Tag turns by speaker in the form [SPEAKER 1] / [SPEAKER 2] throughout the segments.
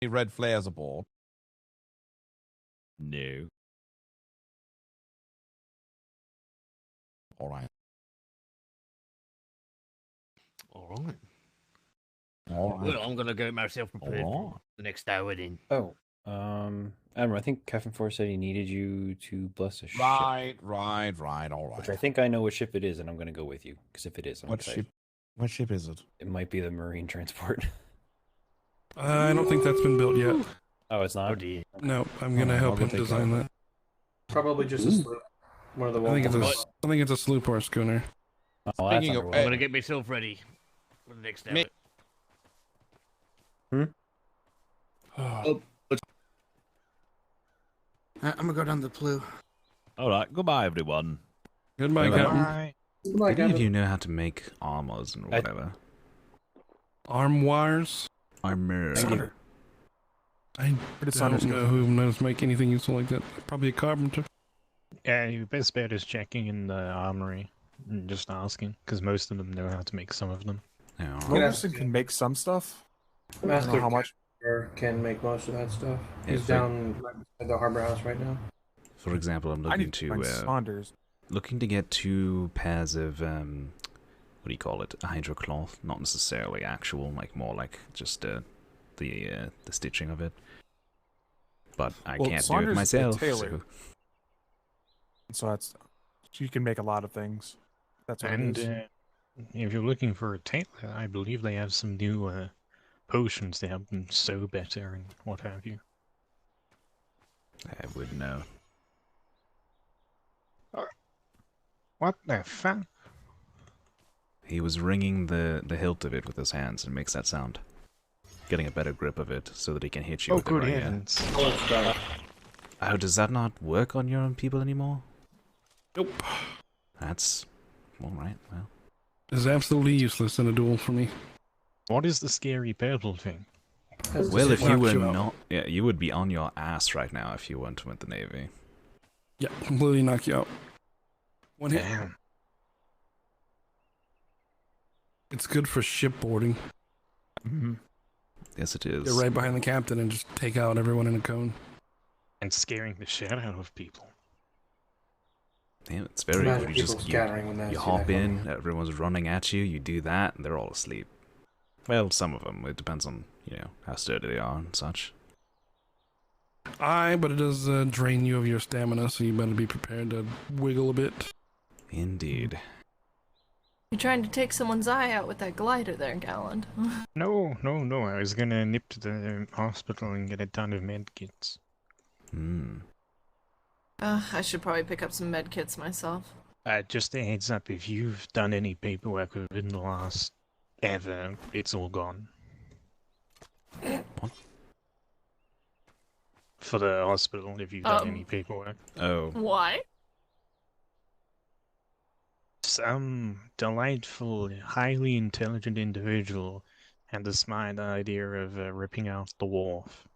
[SPEAKER 1] Any red flares aboard?
[SPEAKER 2] No.
[SPEAKER 1] All right.
[SPEAKER 3] All right.
[SPEAKER 1] All right.
[SPEAKER 3] Well, I'm gonna go myself prepared
[SPEAKER 1] All
[SPEAKER 3] for the next hour then.
[SPEAKER 4] Oh, Admiral, I think Captain Force said he needed you to bless a ship.
[SPEAKER 1] Right. All right.
[SPEAKER 4] Which I think I know what ship it is, and I'm going to go with you. Because if it is, I'm
[SPEAKER 1] What
[SPEAKER 4] excited.
[SPEAKER 1] ship? What ship is it?
[SPEAKER 4] It might be the Marine transport.
[SPEAKER 5] I don't think that's been built yet.
[SPEAKER 4] Oh, it's not?
[SPEAKER 3] Oh dear.
[SPEAKER 5] No, I'm gonna help him design that.
[SPEAKER 6] Probably just a sloop. One of the
[SPEAKER 5] I think
[SPEAKER 6] ones.
[SPEAKER 5] it's a sloop or a schooner.
[SPEAKER 4] Oh, that's
[SPEAKER 1] Speaking of-
[SPEAKER 4] underwater.
[SPEAKER 3] I'm gonna get myself ready for the next hour.
[SPEAKER 1] Me-
[SPEAKER 7] I'm gonna go down the Plu.
[SPEAKER 2] Alright, goodbye everyone.
[SPEAKER 5] Goodbye, Captain.
[SPEAKER 2] Bye.
[SPEAKER 6] Like,
[SPEAKER 8] Any of you know how to make armors and whatever?
[SPEAKER 5] Arm wires.
[SPEAKER 8] Armor.
[SPEAKER 4] Solder.
[SPEAKER 5] I don't know who knows to make anything useful like that. Probably a carpenter.
[SPEAKER 9] Yeah, your best bet is checking in the armory and just asking, because most of them know how to make some of them.
[SPEAKER 8] Yeah.
[SPEAKER 10] Robertson can make some stuff. I don't know how much.
[SPEAKER 6] Can make most of that stuff.
[SPEAKER 8] Yeah,
[SPEAKER 6] He's down right beside the harbor house right now.
[SPEAKER 8] For example, I'm
[SPEAKER 10] I
[SPEAKER 8] looking
[SPEAKER 10] need to
[SPEAKER 8] to
[SPEAKER 10] find Saunders.
[SPEAKER 8] looking to get 2 pairs of what do you call it? Hydrocloth, not necessarily actual, like more like just the stitching of it. But I
[SPEAKER 10] Well,
[SPEAKER 8] can't
[SPEAKER 10] Saunders
[SPEAKER 8] do it
[SPEAKER 10] is a
[SPEAKER 8] myself.
[SPEAKER 10] tailor.
[SPEAKER 8] So.
[SPEAKER 10] So that's you can make a lot of things. That's what
[SPEAKER 9] And
[SPEAKER 10] it is.
[SPEAKER 9] if you're looking for a tailor, I believe they have some new potions to help them sew better and what have you.
[SPEAKER 8] I would know.
[SPEAKER 9] What the fuck?
[SPEAKER 8] He was wringing the hilt of it with his hands and makes that sound. Getting a better grip of it so that he can hit you
[SPEAKER 9] Oh,
[SPEAKER 8] with it
[SPEAKER 9] good
[SPEAKER 8] right
[SPEAKER 9] heavens.
[SPEAKER 8] Oh, does that not work on your own people anymore?
[SPEAKER 5] Nope.
[SPEAKER 8] That's alright, well.
[SPEAKER 5] It's absolutely useless in a duel for me.
[SPEAKER 9] What is the scary purple thing?
[SPEAKER 8] Well, if you were
[SPEAKER 5] Knock you out.
[SPEAKER 8] not... Yeah, you would be on your ass right now if you weren't with the Navy.
[SPEAKER 5] Yeah, completely knock you out. One hit.
[SPEAKER 9] Damn.
[SPEAKER 5] It's good for shipboarding.
[SPEAKER 10] Mhm.
[SPEAKER 8] Yes, it is.
[SPEAKER 5] Get right behind the captain and just take out everyone in a cone.
[SPEAKER 9] And scaring the shit out of people.
[SPEAKER 8] Yeah, it's very
[SPEAKER 6] Imagine
[SPEAKER 8] good. You
[SPEAKER 6] people
[SPEAKER 8] just
[SPEAKER 6] scattering when they
[SPEAKER 8] you
[SPEAKER 6] see
[SPEAKER 8] hop
[SPEAKER 6] that
[SPEAKER 8] in,
[SPEAKER 6] coming.
[SPEAKER 8] everyone's running at you, you do that, and they're all asleep. Well, some of them. It depends on, how sturdy they are and such.
[SPEAKER 5] Aye, but it does drain you of your stamina, so you better be prepared to wiggle a bit.
[SPEAKER 8] Indeed.
[SPEAKER 11] You're trying to take someone's eye out with that glider there, Galland.
[SPEAKER 9] No. I was gonna nip to the hospital and get a ton of med kits.
[SPEAKER 11] I should probably pick up some med kits myself.
[SPEAKER 9] Just a heads up, if you've done any paperwork within the last ever, it's all gone.
[SPEAKER 8] What?
[SPEAKER 9] For the hospital, if you've done any paperwork.
[SPEAKER 8] Oh.
[SPEAKER 11] Why?
[SPEAKER 9] Some delightful, highly intelligent individual had the smart idea of ripping out the wharf.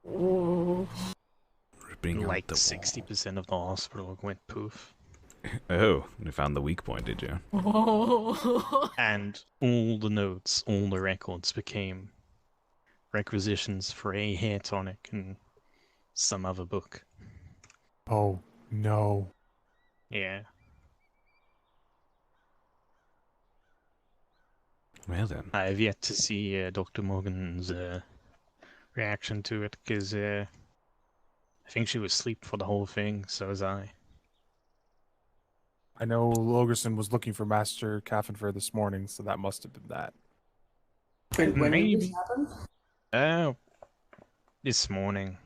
[SPEAKER 11] Ooh.
[SPEAKER 8] Ripping out
[SPEAKER 9] Like
[SPEAKER 8] the
[SPEAKER 9] 60% of the hospital went poof.
[SPEAKER 8] Oh, you found the weak point, did you?
[SPEAKER 11] Oh.
[SPEAKER 9] And all the notes, all the records became requisitions for a hair tonic and some other book.
[SPEAKER 10] Oh no.
[SPEAKER 9] Yeah.
[SPEAKER 8] Well then.
[SPEAKER 9] I have yet to see Dr. Morgan's reaction to it, because I think she was asleep for the whole thing, so was I.
[SPEAKER 10] I know Logerson was looking for Master Caffenfer this morning, so that must have been that.
[SPEAKER 6] Wait, when did this
[SPEAKER 9] Maybe.
[SPEAKER 6] happen?
[SPEAKER 9] This morning.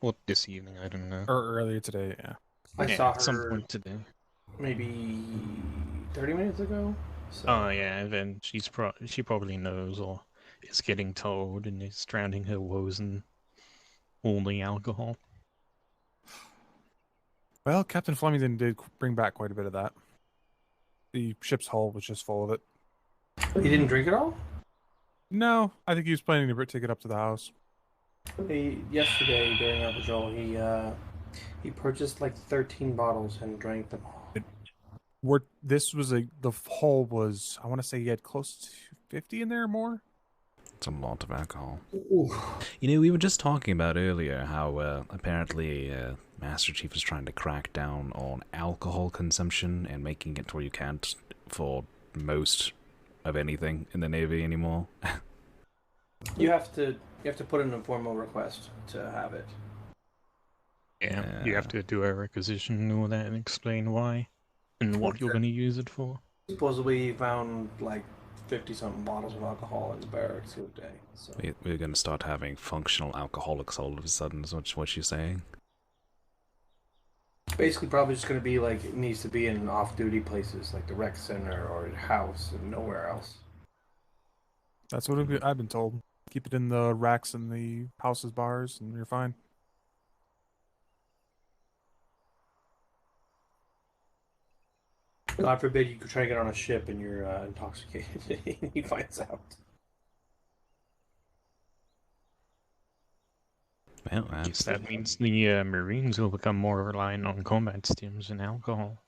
[SPEAKER 9] Or this evening, I don't know.
[SPEAKER 10] Or earlier today, yeah.
[SPEAKER 6] I
[SPEAKER 9] Yeah,
[SPEAKER 6] saw
[SPEAKER 9] at some
[SPEAKER 6] her
[SPEAKER 9] point today.
[SPEAKER 6] maybe 30 minutes ago. So.
[SPEAKER 9] Oh yeah, then she probably knows or is getting told and is drowning her woes in all the alcohol.
[SPEAKER 10] Well, Captain Flemington did bring back quite a bit of that. The ship's hull was just full of it.
[SPEAKER 6] He didn't drink it all?
[SPEAKER 10] No, I think he was planning to take it up to the house.
[SPEAKER 6] Yesterday during our patrol, he purchased like 13 bottles and drank them all.
[SPEAKER 10] The hull was, I want to say he had close to 50 in there or more.
[SPEAKER 8] It's a lot of alcohol.
[SPEAKER 6] Ooh.
[SPEAKER 8] You know, we were just talking about earlier how apparently Master Chief is trying to crack down on alcohol consumption and making it where you can't afford most of anything in the Navy anymore.
[SPEAKER 6] You have to put in a formal request to have it.
[SPEAKER 9] Yeah, you have to do a requisition and all that and explain why and what you're going to use it for.
[SPEAKER 6] Supposedly, you found like 50-something bottles of alcohol in the barracks the other day. So
[SPEAKER 8] We're going to start having functional alcoholics all of a sudden, is what you're saying?
[SPEAKER 6] basically, probably just going to be like it needs to be in off-duty places like the rec center or the house and nowhere else.
[SPEAKER 10] That's what I've been told. Keep it in the racks and the houses, bars, and you're fine.
[SPEAKER 6] God forbid you could try to get on a ship and you're intoxicated and he finds out.
[SPEAKER 8] Well,
[SPEAKER 9] Guess that means the Marines will become more reliant on combat stims and alcohol.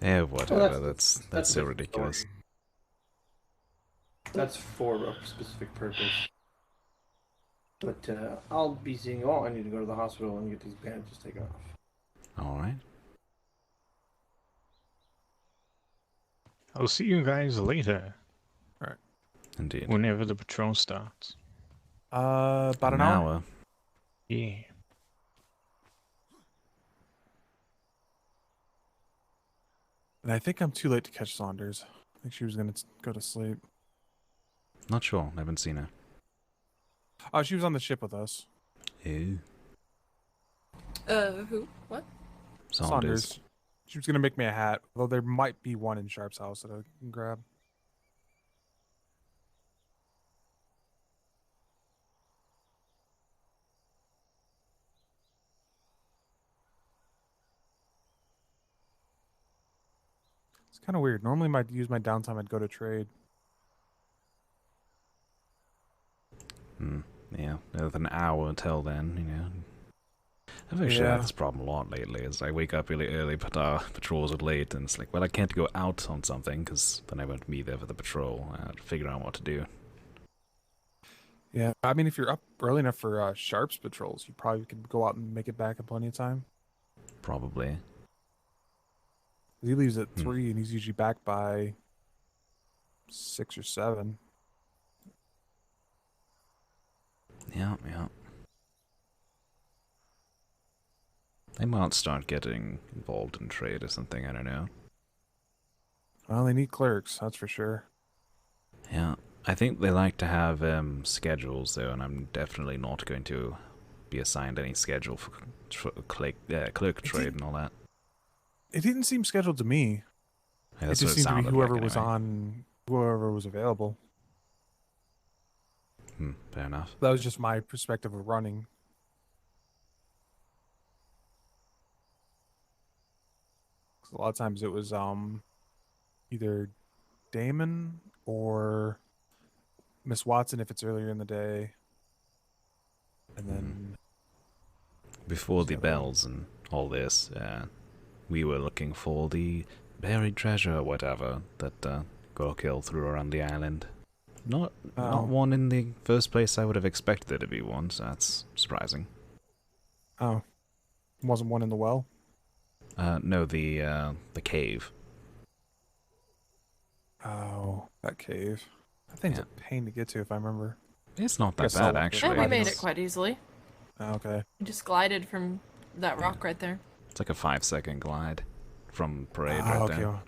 [SPEAKER 8] yeah, whatever.
[SPEAKER 6] Well,
[SPEAKER 8] that's
[SPEAKER 6] a
[SPEAKER 8] so
[SPEAKER 6] different
[SPEAKER 8] ridiculous.
[SPEAKER 6] story. That's for a specific purpose. But I'll be seeing. Oh, I need to go to the hospital and get these bandages taken off.
[SPEAKER 8] All right.
[SPEAKER 9] I'll see you guys later.
[SPEAKER 8] Indeed.
[SPEAKER 9] Whenever the patrol starts.
[SPEAKER 10] About an hour.
[SPEAKER 9] Yeah.
[SPEAKER 10] And I think I'm too late to catch Saunders. I think she was gonna go to sleep.
[SPEAKER 8] Not sure. Haven't seen her.
[SPEAKER 10] Oh, she was on the ship with us.
[SPEAKER 8] Ew.
[SPEAKER 11] Who? What?
[SPEAKER 8] Saunders.
[SPEAKER 10] She was gonna make me a hat, although there might be one in Sharp's house that I can grab. It's kind of weird. Normally, I'd use my downtime. I'd go to trade.
[SPEAKER 8] Yeah, with an hour until then, you know. I've actually
[SPEAKER 10] Yeah.
[SPEAKER 8] had this problem a lot lately. Is I wake up really early, but patrols are late, and it's like, well, I can't go out on something because then I won't be there for the patrol. I have to figure out what to do.
[SPEAKER 10] Yeah, I mean, if you're up early enough for Sharp's patrols, you probably could go out and make it back in plenty of time.
[SPEAKER 8] Probably.
[SPEAKER 10] He leaves at 3, and he's usually back by 6 or 7.
[SPEAKER 8] Yeah. They might start getting involved in trade or something, I don't know.
[SPEAKER 10] Well, they need clerks, that's for sure.
[SPEAKER 8] Yeah, I think they like to have schedules, though, and I'm definitely not going to be assigned any schedule for clerk trade and all that.
[SPEAKER 10] It didn't seem scheduled to me.
[SPEAKER 8] Yeah,
[SPEAKER 10] It
[SPEAKER 8] that's
[SPEAKER 10] just
[SPEAKER 8] what
[SPEAKER 10] seemed to be
[SPEAKER 8] sounded
[SPEAKER 10] whoever
[SPEAKER 8] like
[SPEAKER 10] was
[SPEAKER 8] anyway.
[SPEAKER 10] on, whoever was available.
[SPEAKER 8] Fair enough.
[SPEAKER 10] That was just my perspective of running. 'Cause a lot of times it was either Damon or Miss Watson if it's earlier in the day. And then
[SPEAKER 8] Before the bells and all this, we were looking for the buried treasure or whatever that Gorkil threw around the island. Not one in the first place I would have expected there to be one, so that's surprising.
[SPEAKER 10] Oh, wasn't one in the well?
[SPEAKER 8] No, the cave.
[SPEAKER 10] Oh, that cave. That thing's a pain to get to if I remember.
[SPEAKER 8] It's not that
[SPEAKER 10] Guess
[SPEAKER 8] bad,
[SPEAKER 10] I'll-
[SPEAKER 8] actually.
[SPEAKER 11] Yeah, we made
[SPEAKER 8] It's-
[SPEAKER 11] it quite easily.
[SPEAKER 10] Oh, okay.
[SPEAKER 11] We just glided from that rock right there.
[SPEAKER 8] It's like a 5-second glide from parade
[SPEAKER 10] Oh,
[SPEAKER 8] right
[SPEAKER 10] okay.
[SPEAKER 8] there.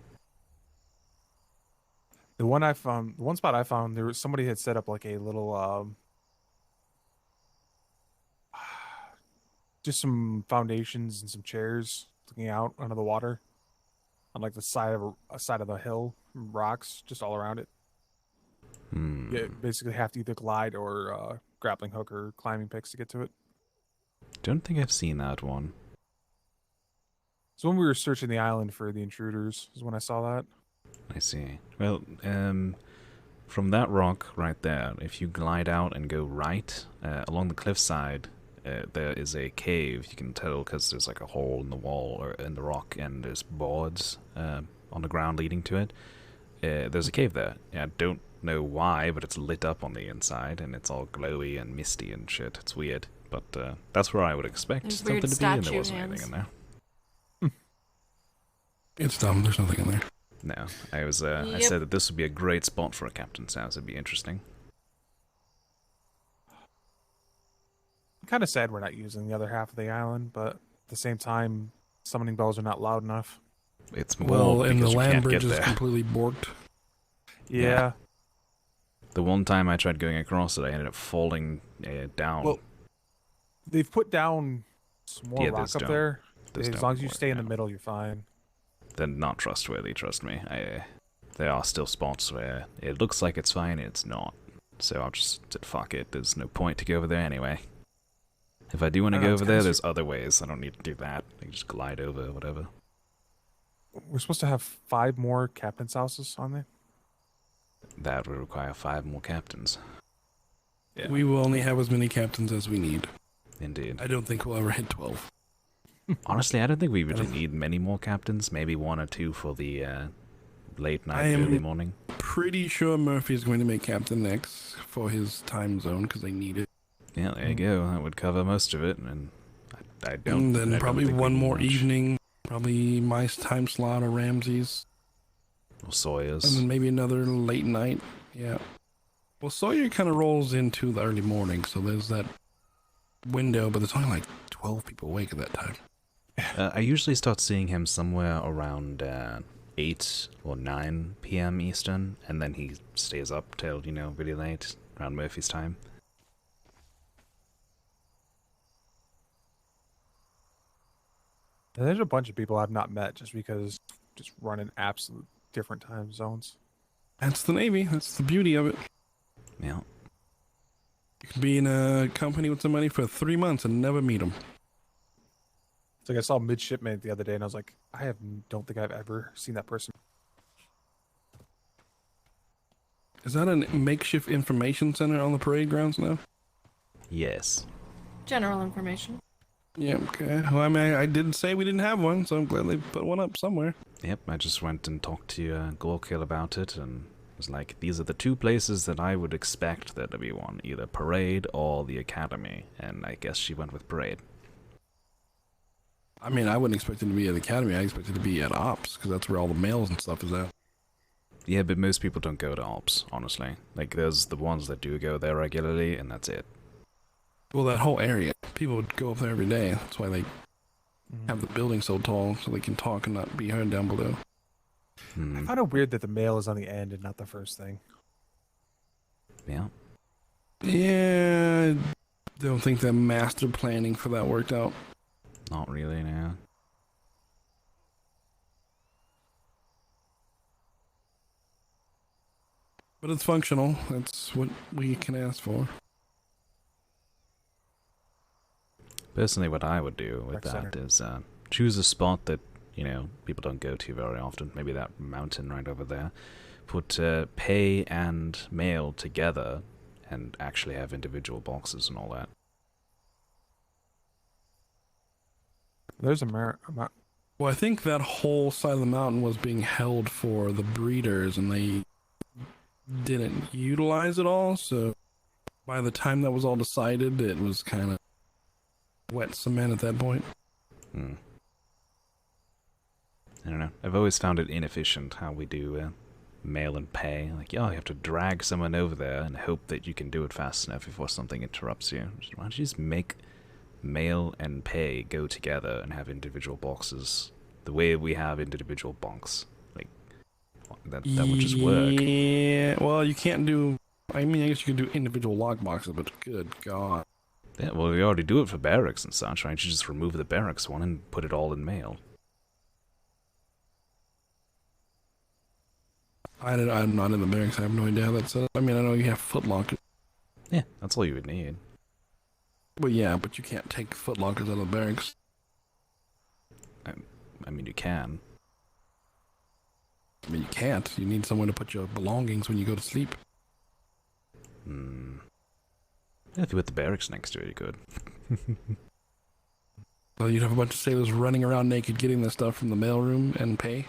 [SPEAKER 10] The one spot I found, there was somebody had set up like a little, just some foundations and some chairs looking out onto the water, on like the side of a side of the hill, rocks just all around it. You basically have to either glide or grappling hook or climbing picks to get to it.
[SPEAKER 8] Don't think I've seen that one.
[SPEAKER 10] So when we were searching the island for the intruders, is when I saw that.
[SPEAKER 8] I see. Well, from that rock right there, if you glide out and go right along the cliffside, there is a cave. You can tell because there's like a hole in the wall or in the rock, and there's boards on the ground leading to it. There's a cave there. Yeah, don't know why, but it's lit up on the inside, and it's all glowy and misty and shit. It's weird, but that's where I would expect
[SPEAKER 11] There's
[SPEAKER 8] something
[SPEAKER 11] weird
[SPEAKER 8] to be, and there
[SPEAKER 11] statue
[SPEAKER 8] wasn't
[SPEAKER 11] hands.
[SPEAKER 8] anything in there.
[SPEAKER 5] It's dumb. There's nothing in there.
[SPEAKER 8] No, I
[SPEAKER 11] Yep.
[SPEAKER 8] said that this would be a great spot for a captain's house. It'd be interesting.
[SPEAKER 10] I'm kind of sad we're not using the other half of the island, but at the same time, summoning bells are not loud enough.
[SPEAKER 8] It's more
[SPEAKER 5] Well, and the
[SPEAKER 8] because you
[SPEAKER 5] land
[SPEAKER 8] can't
[SPEAKER 5] bridge
[SPEAKER 8] get
[SPEAKER 5] is
[SPEAKER 8] there.
[SPEAKER 5] completely borked.
[SPEAKER 10] Yeah.
[SPEAKER 8] The one time I tried going across it, I ended up falling down.
[SPEAKER 10] Well, they've put down some more
[SPEAKER 8] Yeah,
[SPEAKER 10] rock
[SPEAKER 8] there's
[SPEAKER 10] up
[SPEAKER 8] stone.
[SPEAKER 10] there.
[SPEAKER 8] There's
[SPEAKER 10] As
[SPEAKER 8] stone
[SPEAKER 10] long as you
[SPEAKER 8] for it,
[SPEAKER 10] stay in the
[SPEAKER 8] yeah.
[SPEAKER 10] middle, you're fine.
[SPEAKER 8] They're not trustworthy, trust me. There are still spots where it looks like it's fine, it's not. So I'll just said, fuck it, there's no point to go over there anyway. If I do want to
[SPEAKER 10] I don't
[SPEAKER 8] go
[SPEAKER 10] know,
[SPEAKER 8] over
[SPEAKER 10] it's
[SPEAKER 8] there,
[SPEAKER 10] kinda
[SPEAKER 8] there's other ways. I don't need to do that. I can just glide over, whatever.
[SPEAKER 10] We're supposed to have 5 more captain's houses on there.
[SPEAKER 8] That would require 5 more captains.
[SPEAKER 10] Yeah.
[SPEAKER 5] We will only have as many captains as we need.
[SPEAKER 8] Indeed.
[SPEAKER 5] I don't think we'll ever hit 12.
[SPEAKER 8] Honestly, I don't think we really
[SPEAKER 5] don't-
[SPEAKER 8] need many more captains. Maybe 1 or 2 for the late night,
[SPEAKER 5] I am-
[SPEAKER 8] early morning.
[SPEAKER 5] Pretty sure Murphy is going to make captain next for his time zone because they need it.
[SPEAKER 8] Yeah, there you go. That would cover most of it, and I don't.
[SPEAKER 5] And
[SPEAKER 8] I
[SPEAKER 5] then
[SPEAKER 8] don't
[SPEAKER 5] probably
[SPEAKER 8] think we
[SPEAKER 5] one
[SPEAKER 8] need
[SPEAKER 5] more
[SPEAKER 8] much.
[SPEAKER 5] evening. Probably my time slot or Ramsey's.
[SPEAKER 8] Or Sawyer's.
[SPEAKER 5] And then maybe another late night. Yeah. Well, Sawyer kind of rolls into the early morning, so there's that window, but there's only like 12 people awake at that time.
[SPEAKER 8] I usually start seeing him somewhere around 8 or 9 p.m. Eastern, and then he stays up till, really late, around Murphy's time.
[SPEAKER 10] And there's a bunch of people I've not met just because just running absolute different time zones.
[SPEAKER 5] That's the Navy. That's the beauty of it.
[SPEAKER 8] Yeah.
[SPEAKER 5] You can be in a company with somebody for 3 months and never meet them.
[SPEAKER 10] It's like I saw midshipman the other day, and I was like, don't think I've ever seen that person.
[SPEAKER 5] Is that a makeshift information center on the parade grounds now?
[SPEAKER 8] Yes.
[SPEAKER 11] General information.
[SPEAKER 5] Yeah, okay. Well, I mean, I didn't say we didn't have one, so I'm glad they put one up somewhere.
[SPEAKER 8] Yep, I just went and talked to Gorkill about it, and was like, these are the 2 places that I would expect there to be one, either Parade or the Academy, and I guess she went with Parade.
[SPEAKER 5] I mean, I wouldn't expect it to be at the academy. I expect it to be at Ops, because that's where all the mails and stuff is at.
[SPEAKER 8] Yeah, but most people don't go to Ops, honestly. Like, there's the ones that do go there regularly, and that's it.
[SPEAKER 5] Well, that whole area, people would go up there every day. That's why they have the building so tall, so they can talk and not be heard down below.
[SPEAKER 10] I find it weird that the mail is on the end and not the first thing.
[SPEAKER 8] Yeah.
[SPEAKER 5] Yeah, I don't think the master planning for that worked out.
[SPEAKER 8] Not really, no.
[SPEAKER 5] But it's functional. That's what we can ask for.
[SPEAKER 8] Personally, what I would do with
[SPEAKER 10] Rec
[SPEAKER 8] that
[SPEAKER 10] center.
[SPEAKER 8] is choose a spot that, people don't go to very often. Maybe that mountain right over there. Put pay and mail together and actually have individual boxes and all that.
[SPEAKER 10] There's a
[SPEAKER 5] Well, I think that whole side of the mountain was being held for the breeders, and they didn't utilize it all. So by the time that was all decided, it was kind of wet cement at that point.
[SPEAKER 8] I don't know. I've always found it inefficient how we do mail and pay. Like, you have to drag someone over there and hope that you can do it fast enough before something interrupts you. Why don't you just make mail and pay go together and have individual boxes the way we have individual bunks? Like, that would just work.
[SPEAKER 5] Yeah, well, you can't do... I mean, I guess you can do individual log boxes, but good God.
[SPEAKER 8] Yeah, well, we already do it for barracks and such, right? You just remove the barracks one and put it all in mail.
[SPEAKER 5] I'm not in the barracks. I have no idea how that's set up. I mean, I know you have footlockers.
[SPEAKER 8] Yeah, that's all you would need.
[SPEAKER 5] Well, yeah, but you can't take footlockers out of the barracks.
[SPEAKER 8] I mean, you can.
[SPEAKER 5] I mean, you can't. You need somewhere to put your belongings when you go to sleep.
[SPEAKER 8] Yeah, if you put the barracks next to it, you could.
[SPEAKER 5] So you'd have a bunch of sailors running around naked getting the stuff from the mailroom and pay.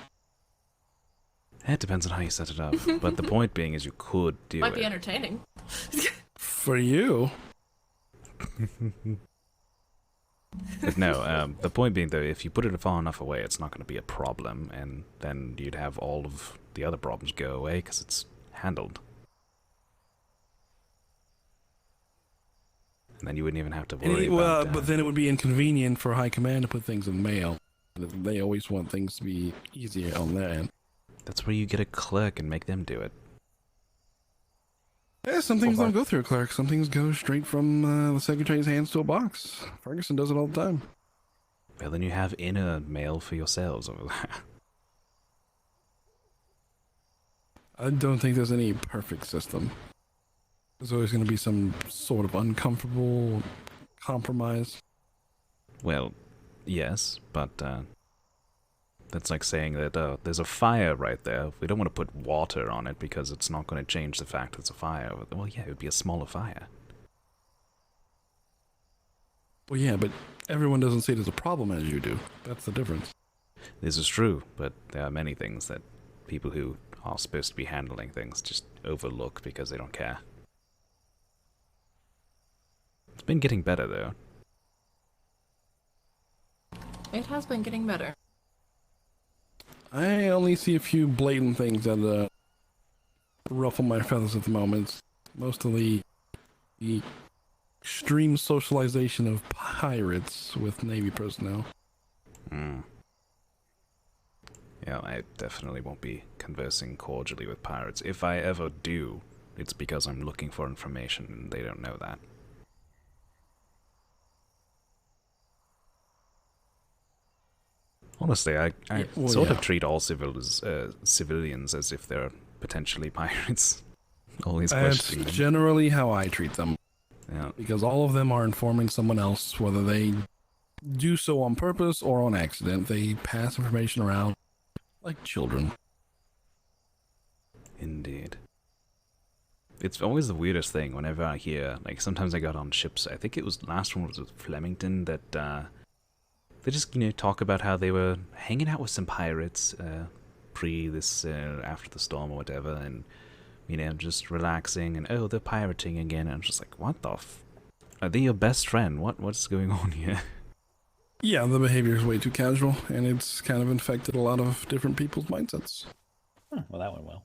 [SPEAKER 8] It depends on how you set it up. But the point being is you could do
[SPEAKER 11] Might
[SPEAKER 8] it.
[SPEAKER 11] be entertaining.
[SPEAKER 5] For you.
[SPEAKER 8] But no, the point being though, if you put it far enough away, it's not going to be a problem, and then you'd have all of the other problems go away because it's handled. And then you wouldn't even have to worry about.
[SPEAKER 5] But then it would be inconvenient for High Command to put things in mail. They always want things to be easier on their end.
[SPEAKER 8] That's where you get a clerk and make them do it.
[SPEAKER 5] Yeah, some things don't go through a clerk. Some things go straight from the secretary's hands to a box. Ferguson does it all the time.
[SPEAKER 8] Well, then you have inner mail for yourselves over there.
[SPEAKER 5] I don't think there's any perfect system. There's always going to be some sort of uncomfortable compromise.
[SPEAKER 8] Well, yes, but that's like saying that there's a fire right there. We don't want to put water on it because it's not going to change the fact it's a fire. Well, yeah, it would be a smaller fire.
[SPEAKER 5] Well, yeah, but everyone doesn't see it as a problem as you do. That's the difference.
[SPEAKER 8] This is true, but there are many things that people who are supposed to be handling things just overlook because they don't care. It's been getting better, though.
[SPEAKER 11] It has been getting better.
[SPEAKER 5] I only see a few blatant things that ruffle my feathers at the moment. Most of the extreme socialization of pirates with Navy personnel.
[SPEAKER 8] Hmm. Yeah, I definitely won't be conversing cordially with pirates. If I ever do, it's because I'm looking for information and they don't know that. Honestly, I sort of treat all civilians as if they're potentially pirates. Always
[SPEAKER 5] That's
[SPEAKER 8] questioning them.
[SPEAKER 5] generally how I treat them.
[SPEAKER 8] Yeah.
[SPEAKER 5] Because all of them are informing someone else, whether they do so on purpose or on accident. They pass information around like children.
[SPEAKER 8] Indeed. It's always the weirdest thing whenever I hear, like, sometimes I got on ships, I think it was, last one was with Flemington, that, they just, talk about how they were hanging out with some pirates, after the storm or whatever, and, just relaxing, and, oh, they're pirating again, and I'm just like, what the are they your best friend? What's going on here?
[SPEAKER 5] Yeah, the behavior is way too casual, and it's kind of infected a lot of different people's mindsets.
[SPEAKER 4] Well, that went well.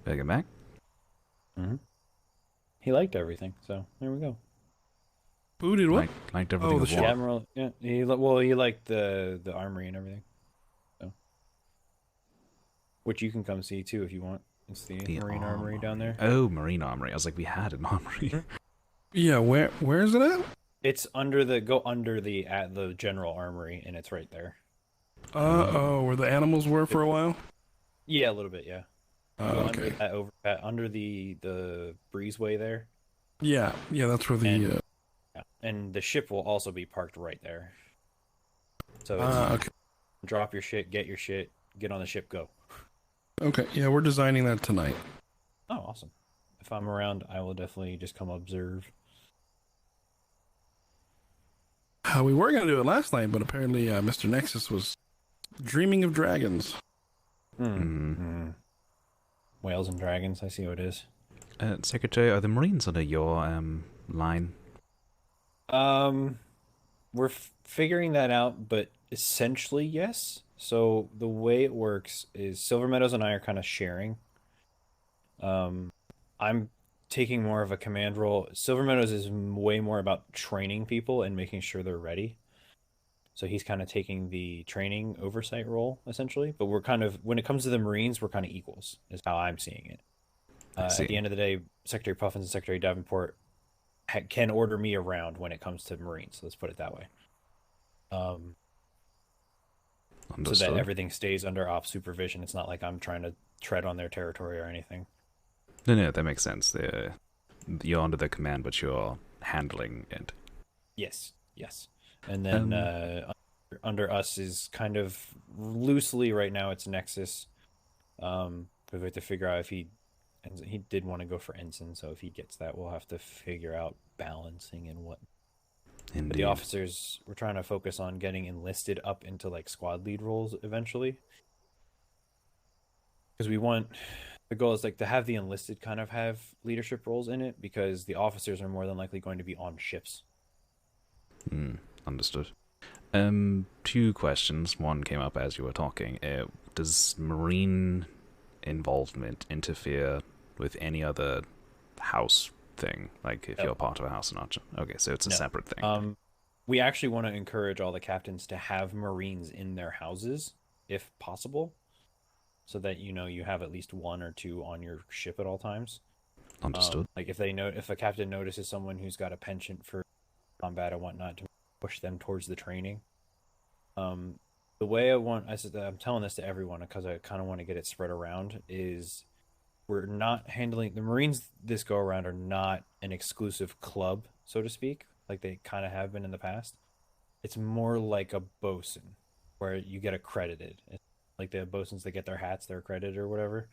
[SPEAKER 8] Better get back?
[SPEAKER 4] Mm-hmm. He liked everything, so there we go.
[SPEAKER 5] Who did what?
[SPEAKER 8] Liked everything.
[SPEAKER 5] The
[SPEAKER 4] Admiral, yeah. He liked the armory and everything. So, which you can come see too if you want. It's the Marine Armory down there.
[SPEAKER 8] Oh, Marine Armory. I was like, we had an armory.
[SPEAKER 5] Yeah, where is it at?
[SPEAKER 4] It's under the General Armory, and it's right there.
[SPEAKER 5] Where the animals were for a while?
[SPEAKER 4] Yeah, a little bit, yeah.
[SPEAKER 5] Okay.
[SPEAKER 4] Under the breezeway there.
[SPEAKER 5] Yeah, that's where the...
[SPEAKER 4] And the ship will also be parked right there. So
[SPEAKER 5] okay.
[SPEAKER 4] Drop your shit, get your shit, get on the ship, go.
[SPEAKER 5] Okay, yeah, we're designing that tonight.
[SPEAKER 4] Oh, awesome. If I'm around, I will definitely just come observe.
[SPEAKER 5] We were going to do it last night, but apparently Mr. Nexus was dreaming of dragons.
[SPEAKER 4] Whales and dragons, I see what it is.
[SPEAKER 8] Secretary, are the Marines under your line?
[SPEAKER 4] We're figuring that out, but essentially yes. So the way it works is Silver Meadows and I are kind of sharing. I'm taking more of a command role. Silver Meadows is way more about training people and making sure they're ready. So he's kind of taking the training oversight role, essentially. But we're kind of, when it comes to the Marines, we're kind of equals, is how I'm seeing it. At the end of the day, Secretary Puffins and Secretary Davenport can order me around when it comes to Marines. Let's put it that way. So that everything stays under ops supervision. It's not like I'm trying to tread on their territory or anything.
[SPEAKER 8] No, that makes sense. You're under their command, but you're handling it.
[SPEAKER 4] Yes. And then under us is kind of loosely right now it's Nexus. But we have to figure out if he did want to go for ensign, so if he gets that, we'll have to figure out balancing and what. But the officers, we're trying to focus on getting enlisted up into like squad lead roles eventually. because we want the goal is like to have the enlisted kind of have leadership roles in it, because the officers are more than likely going to be on ships.
[SPEAKER 8] Understood. 2 questions. One came up as you were talking. Does Marine involvement interfere with any other house thing? Like if
[SPEAKER 4] No.
[SPEAKER 8] you're part of a house or not? Okay, so it's a
[SPEAKER 4] No.
[SPEAKER 8] separate thing.
[SPEAKER 4] We actually want to encourage all the captains to have Marines in their houses, if possible, so that you have at least 1 or 2 on your ship at all times.
[SPEAKER 8] Understood.
[SPEAKER 4] Like if a captain notices someone who's got a penchant for combat and whatnot, to push them towards the training. The way I'm telling this to everyone because I kind of want to get it spread around, is we're not handling the Marines this go around are not an exclusive club, so to speak, like they kind of have been in the past. It's more like a bosun where you get accredited. It's like the bosuns that get their hats, they're accredited or whatever.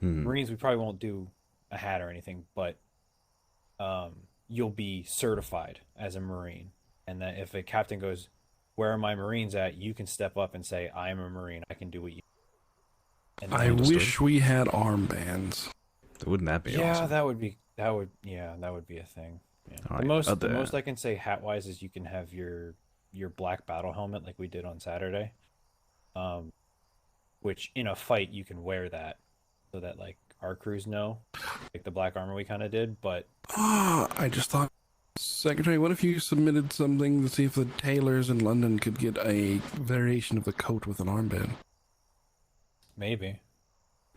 [SPEAKER 4] Marines, we probably won't do a hat or anything, but you'll be certified as a Marine. And that if a captain goes, "Where are my Marines at?" you can step up and say, "I am a Marine. I can do what you." And
[SPEAKER 5] I wish we had armbands.
[SPEAKER 8] Wouldn't that be awesome?
[SPEAKER 4] Yeah, that would be a thing. Yeah.
[SPEAKER 8] All
[SPEAKER 4] The
[SPEAKER 8] right,
[SPEAKER 4] most I can say hat wise is you can have your black battle helmet like we did on Saturday. Which in a fight you can wear that so that like our crews know, like the black armor we kind of did. But
[SPEAKER 5] I just thought, Secretary, what if you submitted something to see if the tailors in London could get a variation of the coat with an armband?
[SPEAKER 4] maybe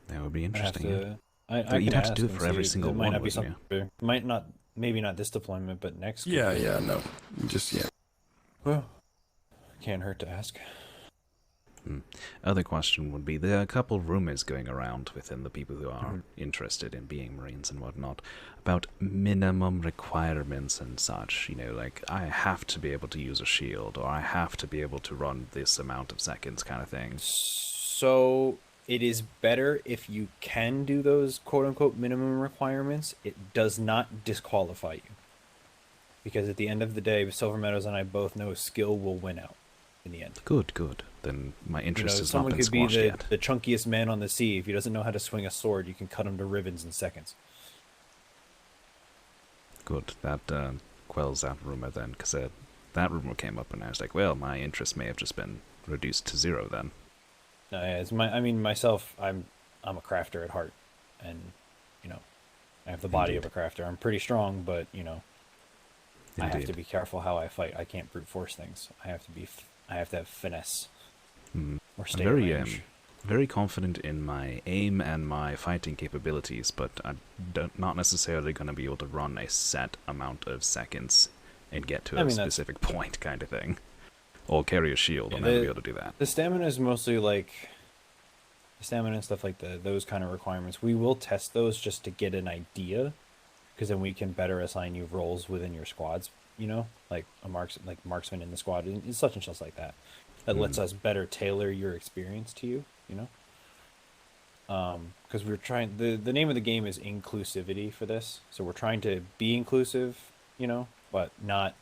[SPEAKER 8] That would be
[SPEAKER 4] I have
[SPEAKER 8] interesting.
[SPEAKER 4] to.
[SPEAKER 8] But you'd
[SPEAKER 4] can
[SPEAKER 8] have to do
[SPEAKER 4] ask
[SPEAKER 8] it
[SPEAKER 4] and
[SPEAKER 8] for every
[SPEAKER 4] see.
[SPEAKER 8] single
[SPEAKER 4] It might
[SPEAKER 8] one,
[SPEAKER 4] not be
[SPEAKER 8] wouldn't
[SPEAKER 4] something. Might not. Maybe not this deployment, but next. could
[SPEAKER 5] Yeah,
[SPEAKER 4] be.
[SPEAKER 5] no. Just, yeah.
[SPEAKER 4] Well, can't hurt to ask.
[SPEAKER 8] Other question would be, there are a couple rumors going around within the people who are interested in being Marines and whatnot about minimum requirements and such. Like I have to be able to use a shield, or I have to be able to run this amount of seconds kind of thing.
[SPEAKER 4] So it is better if you can do those quote-unquote minimum requirements. It does not disqualify you, because at the end of the day, Silver Meadows and I both know skill will win out in the end.
[SPEAKER 8] Good. Then my interest has not
[SPEAKER 4] someone
[SPEAKER 8] been
[SPEAKER 4] could be
[SPEAKER 8] squashed yet.
[SPEAKER 4] the chunkiest man on the sea. If he doesn't know how to swing a sword, you can cut him to ribbons in seconds.
[SPEAKER 8] Good. That quells that rumor then, because that rumor came up and I was like, well, my interest may have just been reduced to 0 then.
[SPEAKER 4] No, yeah, myself, I'm a crafter at heart, and I have the body of a crafter. I'm pretty strong, but I have to be careful how I fight. I can't brute force things. I have to have finesse. Or stay
[SPEAKER 8] I'm very confident in my aim and my fighting capabilities, but I'm not necessarily going to be able to run a set amount of seconds and get to a specific point kind of thing. Or carry a shield. I'll never be able to do that.
[SPEAKER 4] The stamina is mostly like the stamina and stuff like those kind of requirements. We will test those just to get an idea, because then we can better assign you roles within your squads. Like marksman in the squad and such and such like that. That lets us better tailor your experience to you. Because we're trying. The name of the game is inclusivity for this, so we're trying to be inclusive. But not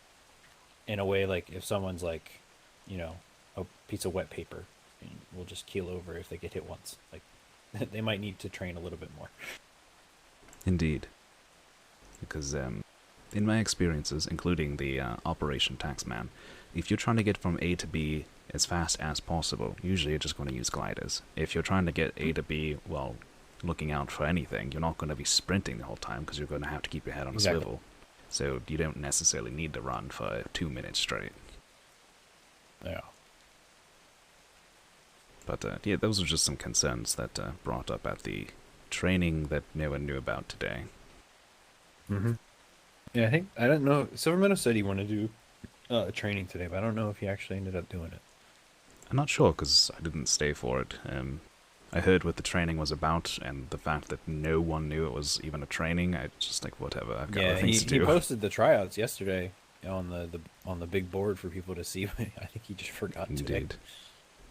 [SPEAKER 4] in a way like if someone's like, a piece of wet paper, we'll just keel over if they get hit once. Like they might need to train a little bit more.
[SPEAKER 8] Indeed. Because in my experiences, including the Operation Taxman, if you're trying to get from A to B as fast as possible, usually you're just going to use gliders. If you're trying to get A to B while looking out for anything, you're not going to be sprinting the whole time because you're going to have to keep your head on a swivel. So you don't necessarily need to run for 2 minutes straight.
[SPEAKER 4] Yeah.
[SPEAKER 8] But yeah, those are just some concerns that brought up at the training that no one knew about today.
[SPEAKER 4] Yeah, I don't know. Silver Meadow said he wanted to do training today, but I don't know if he actually ended up doing it.
[SPEAKER 8] I'm not sure because I didn't stay for it. I heard what the training was about, and the fact that no one knew it was even a training, I just like, whatever, I've got other things to do.
[SPEAKER 4] He posted the tryouts yesterday on the big board for people to see. I think he just forgot today.
[SPEAKER 8] Indeed.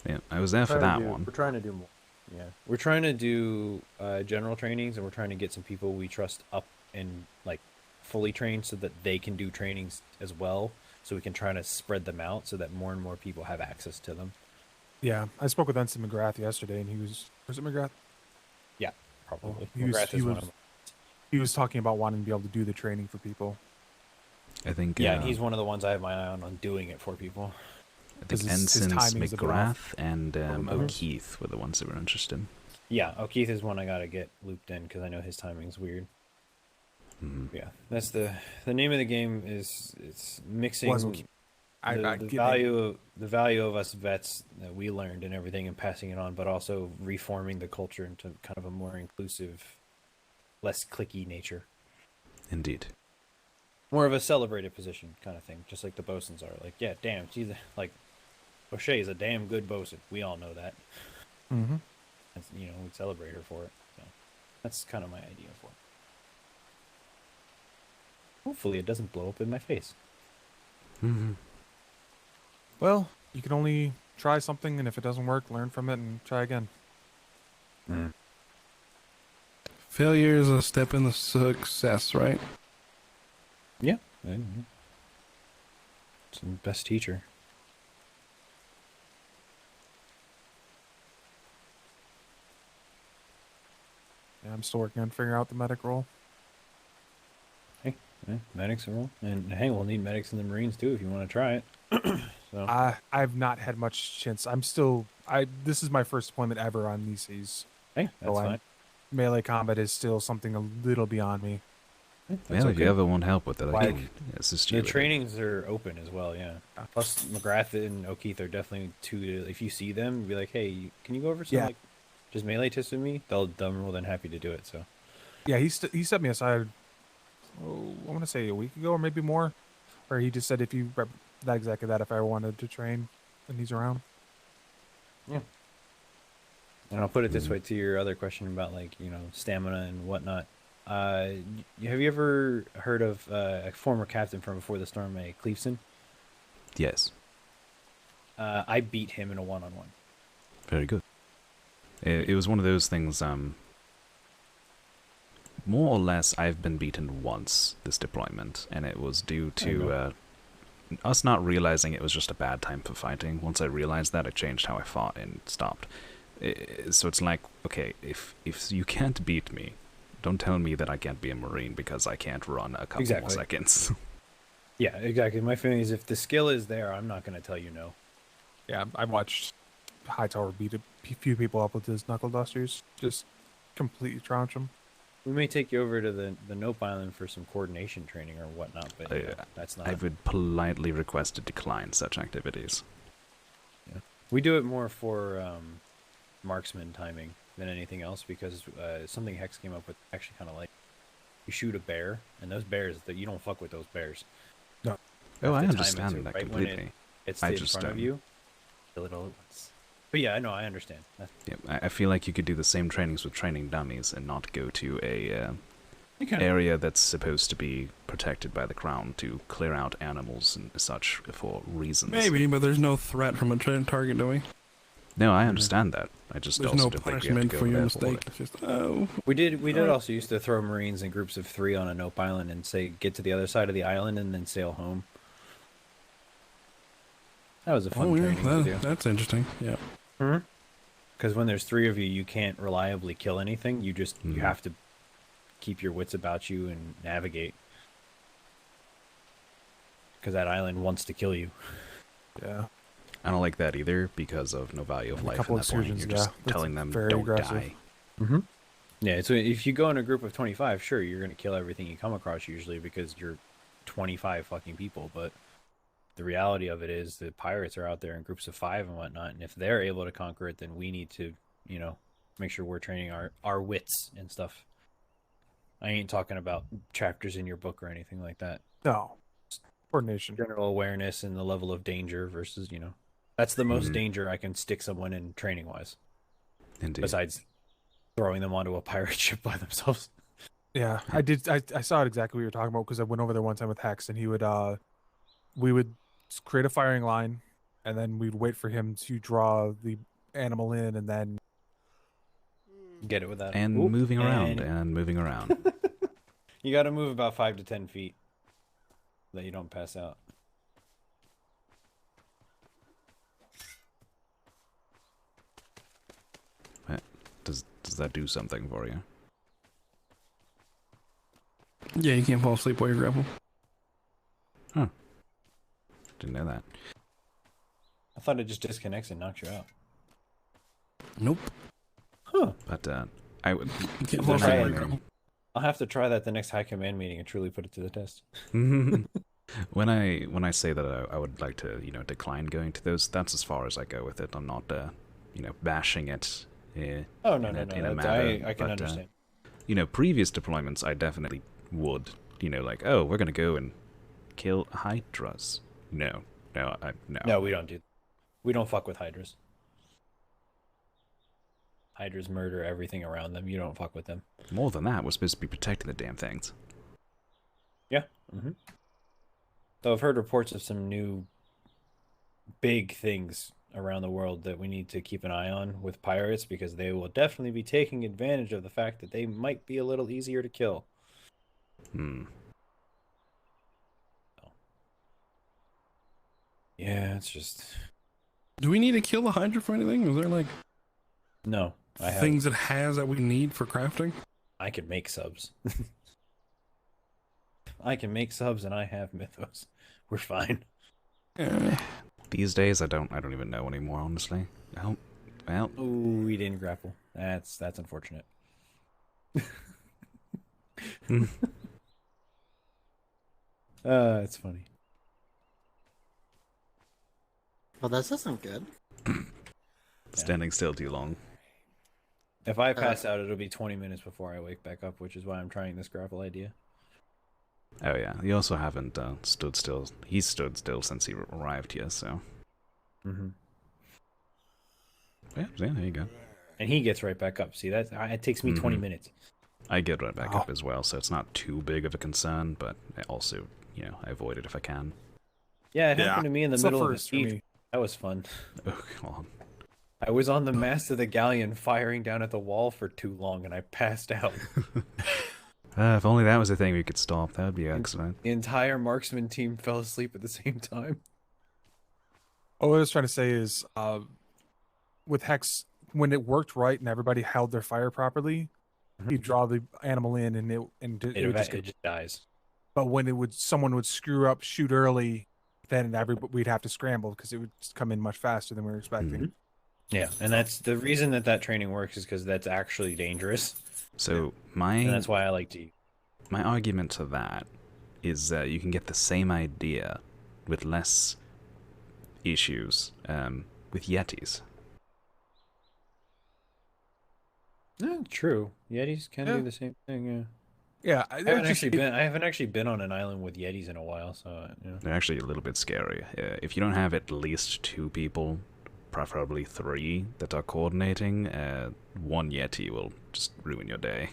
[SPEAKER 8] Yeah, I was there for that one.
[SPEAKER 4] We're trying to do more. Yeah, we're trying to do general trainings, and we're trying to get some people we trust up and like fully trained so that they can do trainings as well. So we can try to spread them out so that more and more people have access to them.
[SPEAKER 10] Yeah, I spoke with Ensign McGrath yesterday, and he was it McGrath?
[SPEAKER 4] probably.
[SPEAKER 10] He was,
[SPEAKER 4] McGrath
[SPEAKER 10] he
[SPEAKER 4] is one
[SPEAKER 10] was
[SPEAKER 4] of them.
[SPEAKER 10] he was talking about wanting to be able to do the training for people.
[SPEAKER 8] I think.
[SPEAKER 4] Yeah, and he's one of the ones I have my eye on doing it for people.
[SPEAKER 8] I think
[SPEAKER 10] 'Cause his
[SPEAKER 8] Ensigns
[SPEAKER 10] timing's a bit off.
[SPEAKER 8] McGrath and
[SPEAKER 10] Mhm.
[SPEAKER 8] O'Keefe were the ones that were interested.
[SPEAKER 4] Yeah, O'Keefe is one I gotta get looped in because I know his timing's weird.
[SPEAKER 8] Mhm.
[SPEAKER 4] Yeah, that's the name of the game is it's mixing
[SPEAKER 10] Wasn't- I
[SPEAKER 4] the
[SPEAKER 10] get it.
[SPEAKER 4] value of us vets that we learned and everything and passing it on, but also reforming the culture into kind of a more inclusive, less cliquey nature.
[SPEAKER 8] Indeed.
[SPEAKER 4] More of a celebrated position kind of thing, just like the bosuns are. Like, yeah, damn, she's like O'Shea is a damn good bosun. We all know that.
[SPEAKER 10] Mm-hmm.
[SPEAKER 4] That's, we celebrate her for it. So that's kind of my idea for it. Hopefully, it doesn't blow up in my face.
[SPEAKER 8] Mm-hmm.
[SPEAKER 10] Well, you can only try something, and if it doesn't work, learn from it and try again.
[SPEAKER 5] Failure is a step in the success, right?
[SPEAKER 4] Yeah. It's the best teacher.
[SPEAKER 10] Yeah, I'm still working on figuring out the medic role.
[SPEAKER 4] Yeah, medics are all, and hey, we'll need medics in the Marines too if you want to try it. So
[SPEAKER 10] I've not had much chance. This is my first deployment ever on these seas.
[SPEAKER 4] hey, that's
[SPEAKER 10] So
[SPEAKER 4] fine.
[SPEAKER 10] Melee combat is still something a little beyond me.
[SPEAKER 4] That's
[SPEAKER 8] Well, if
[SPEAKER 4] okay.
[SPEAKER 8] you ever want help with it, I
[SPEAKER 10] Like,
[SPEAKER 8] can assist you
[SPEAKER 4] The
[SPEAKER 8] with it.
[SPEAKER 4] trainings are open as well, yeah. Plus, McGrath and O'Keefe are definitely two. If you see them, be like, "Hey, can you go over some
[SPEAKER 10] Yeah.
[SPEAKER 4] like just melee tips with me?" They're more than happy to do it. So
[SPEAKER 10] Yeah, he set me aside. I want to say a week ago or maybe more, where he just said if you rep that exactly that if I wanted to train when he's around.
[SPEAKER 4] And I'll put it this way to your other question about stamina and whatnot. Have you ever heard of a former captain from Before the Storm, a Cleveson?
[SPEAKER 8] Yes.
[SPEAKER 4] I beat him in a one-on-one.
[SPEAKER 8] Very good. It was one of those things, more or less, I've been beaten once this deployment, and it was due to us not realizing it was just a bad time for fighting. Once I realized that, I changed how I fought and stopped. So it's like, okay, if you can't beat me, don't tell me that I can't be a Marine because I can't run a couple more seconds.
[SPEAKER 4] Yeah, exactly. My feeling is if the skill is there, I'm not going to tell you no.
[SPEAKER 10] Yeah, I watched Hightower beat a few people up with his knuckle dusters, just completely trounce them.
[SPEAKER 4] We may take you over to the Nope Island for some coordination training or whatnot, but that's not.
[SPEAKER 8] I would politely request to decline such activities.
[SPEAKER 4] Yeah. We do it more for marksman timing than anything else because something Hex came up with actually kind of like you shoot a bear, and those bears, you don't fuck with those bears.
[SPEAKER 10] No.
[SPEAKER 8] Oh, I
[SPEAKER 4] Have to time it
[SPEAKER 8] understand
[SPEAKER 4] to,
[SPEAKER 8] that
[SPEAKER 4] right
[SPEAKER 8] completely.
[SPEAKER 4] When it's
[SPEAKER 8] I
[SPEAKER 4] in
[SPEAKER 8] just,
[SPEAKER 4] front of you, kill it all at once. But yeah, I know, I understand.
[SPEAKER 8] Yeah, I feel like you could do the same trainings with training dummies and not go to a area that's supposed to be protected by the crown to clear out animals and such for reasons.
[SPEAKER 5] Maybe, but there's no threat from a target, do we?
[SPEAKER 8] No, I understand that. I just
[SPEAKER 5] There's
[SPEAKER 8] also
[SPEAKER 5] no
[SPEAKER 8] don't think you have to
[SPEAKER 5] punishment
[SPEAKER 8] go
[SPEAKER 5] for your
[SPEAKER 8] there for
[SPEAKER 5] mistake.
[SPEAKER 8] it.
[SPEAKER 5] It's just, oh.
[SPEAKER 4] We did also used to throw Marines in groups of 3 on a Nope Island and say get to the other side of the island and then sail home. That was a fun training to do.
[SPEAKER 5] That's interesting. Yeah.
[SPEAKER 4] Because when there's 3 of you, you can't reliably kill anything. You just you have to keep your wits about you and navigate. Because that island wants to kill you.
[SPEAKER 10] Yeah.
[SPEAKER 8] I don't like that either because of no value of life in that point. You're just telling them don't die.
[SPEAKER 4] Mm-hmm. Yeah, so if you go in a group of 25, sure, you're going to kill everything you come across usually because you're 25 fucking people. But the reality of it is the pirates are out there in groups of 5 and whatnot. And if they're able to conquer it, then we need to, make sure we're training our wits and stuff. I ain't talking about chapters in your book or anything like that.
[SPEAKER 10] No. Coordination.
[SPEAKER 4] General awareness and the level of danger versus, that's the most danger I can stick someone in training wise.
[SPEAKER 8] Indeed.
[SPEAKER 4] Besides throwing them onto a pirate ship by themselves.
[SPEAKER 10] Yeah, I did. I saw it exactly what you were talking about because I went over there one time with Hex, and we would create a firing line, and then we'd wait for him to draw the animal in, and then
[SPEAKER 4] get it with that.
[SPEAKER 8] And moving around and moving around.
[SPEAKER 4] You got to move about 5 to 10 feet, so that you don't pass out.
[SPEAKER 8] Does that do something for you?
[SPEAKER 5] Yeah, you can't fall asleep while you grapple.
[SPEAKER 8] Didn't know that.
[SPEAKER 4] I thought it just disconnects and knocks you out.
[SPEAKER 5] Nope.
[SPEAKER 4] Huh.
[SPEAKER 8] But I would.
[SPEAKER 5] You can't fall
[SPEAKER 8] when
[SPEAKER 5] asleep
[SPEAKER 8] I-
[SPEAKER 5] while you grapple.
[SPEAKER 4] I'll have to try that the next high command meeting and truly put it to the test.
[SPEAKER 8] when I say that I would like to decline going to those, that's as far as I go with it. I'm not bashing it.
[SPEAKER 4] Oh no,
[SPEAKER 8] in
[SPEAKER 4] no,
[SPEAKER 8] a-
[SPEAKER 4] no.
[SPEAKER 8] in a
[SPEAKER 4] I
[SPEAKER 8] matter,
[SPEAKER 4] can
[SPEAKER 8] but,
[SPEAKER 4] understand.
[SPEAKER 8] Previous deployments I definitely would. Like, oh, we're gonna go and kill hydras. No.
[SPEAKER 4] No, we don't do. We don't fuck with hydras. Hydras murder everything around them. You don't fuck with them.
[SPEAKER 8] More than that, we're supposed to be protecting the damn things.
[SPEAKER 4] Yeah. Mm-hmm. So I've heard reports of some new big things around the world that we need to keep an eye on with pirates, because they will definitely be taking advantage of the fact that they might be a little easier to kill. Yeah, it's just...
[SPEAKER 5] Do we need to kill the Hydra for anything? Is there like
[SPEAKER 4] No.
[SPEAKER 5] things it has that we need for crafting?
[SPEAKER 4] I can make subs. I can make subs and I have mythos. We're fine.
[SPEAKER 8] These days, I don't even know anymore, honestly. Oh, well.
[SPEAKER 4] Ooh, we didn't grapple. That's unfortunate. It's funny.
[SPEAKER 7] Well, this isn't good.
[SPEAKER 8] Standing still too long.
[SPEAKER 4] If I pass out, it'll be 20 minutes before I wake back up, which is why I'm trying this grapple idea.
[SPEAKER 8] Oh yeah, you also haven't stood still. He's stood still since he arrived here, so.
[SPEAKER 4] Mm-hmm.
[SPEAKER 8] Yeah, there you go.
[SPEAKER 4] And he gets right back up. See, it takes me 20 minutes.
[SPEAKER 8] I get right back up as well, so it's not too big of a concern, but I also, I avoid it if I can.
[SPEAKER 4] Yeah, it happened to me in the
[SPEAKER 10] It's
[SPEAKER 4] middle
[SPEAKER 10] the
[SPEAKER 4] of the
[SPEAKER 10] first for
[SPEAKER 4] siege.
[SPEAKER 10] me.
[SPEAKER 4] That was fun.
[SPEAKER 8] Oh, God.
[SPEAKER 4] I was on the mast of the galleon firing down at the wall for too long, and I passed out.
[SPEAKER 8] If only that was a thing we could stop, that would be excellent.
[SPEAKER 4] The entire marksman team fell asleep at the same time.
[SPEAKER 10] All I was trying to say is, with Hex, when it worked right and everybody held their fire properly, you draw the animal in and it would just
[SPEAKER 4] It just dies.
[SPEAKER 10] But when someone would screw up, shoot early, then we'd have to scramble because it would come in much faster than we were expecting.
[SPEAKER 4] Yeah, and that's the reason that training works, is because that's actually dangerous.
[SPEAKER 8] So
[SPEAKER 4] And that's why I like to.
[SPEAKER 8] my argument to that is that you can get the same idea with less issues with Yetis.
[SPEAKER 4] Yeah, true. Yetis can do the same thing.
[SPEAKER 10] Yeah,
[SPEAKER 4] I haven't actually been on an island with Yetis in a while, so
[SPEAKER 8] They're actually a little bit scary. If you don't have at least 2 people, preferably 3, that are coordinating, one Yeti will just ruin your day.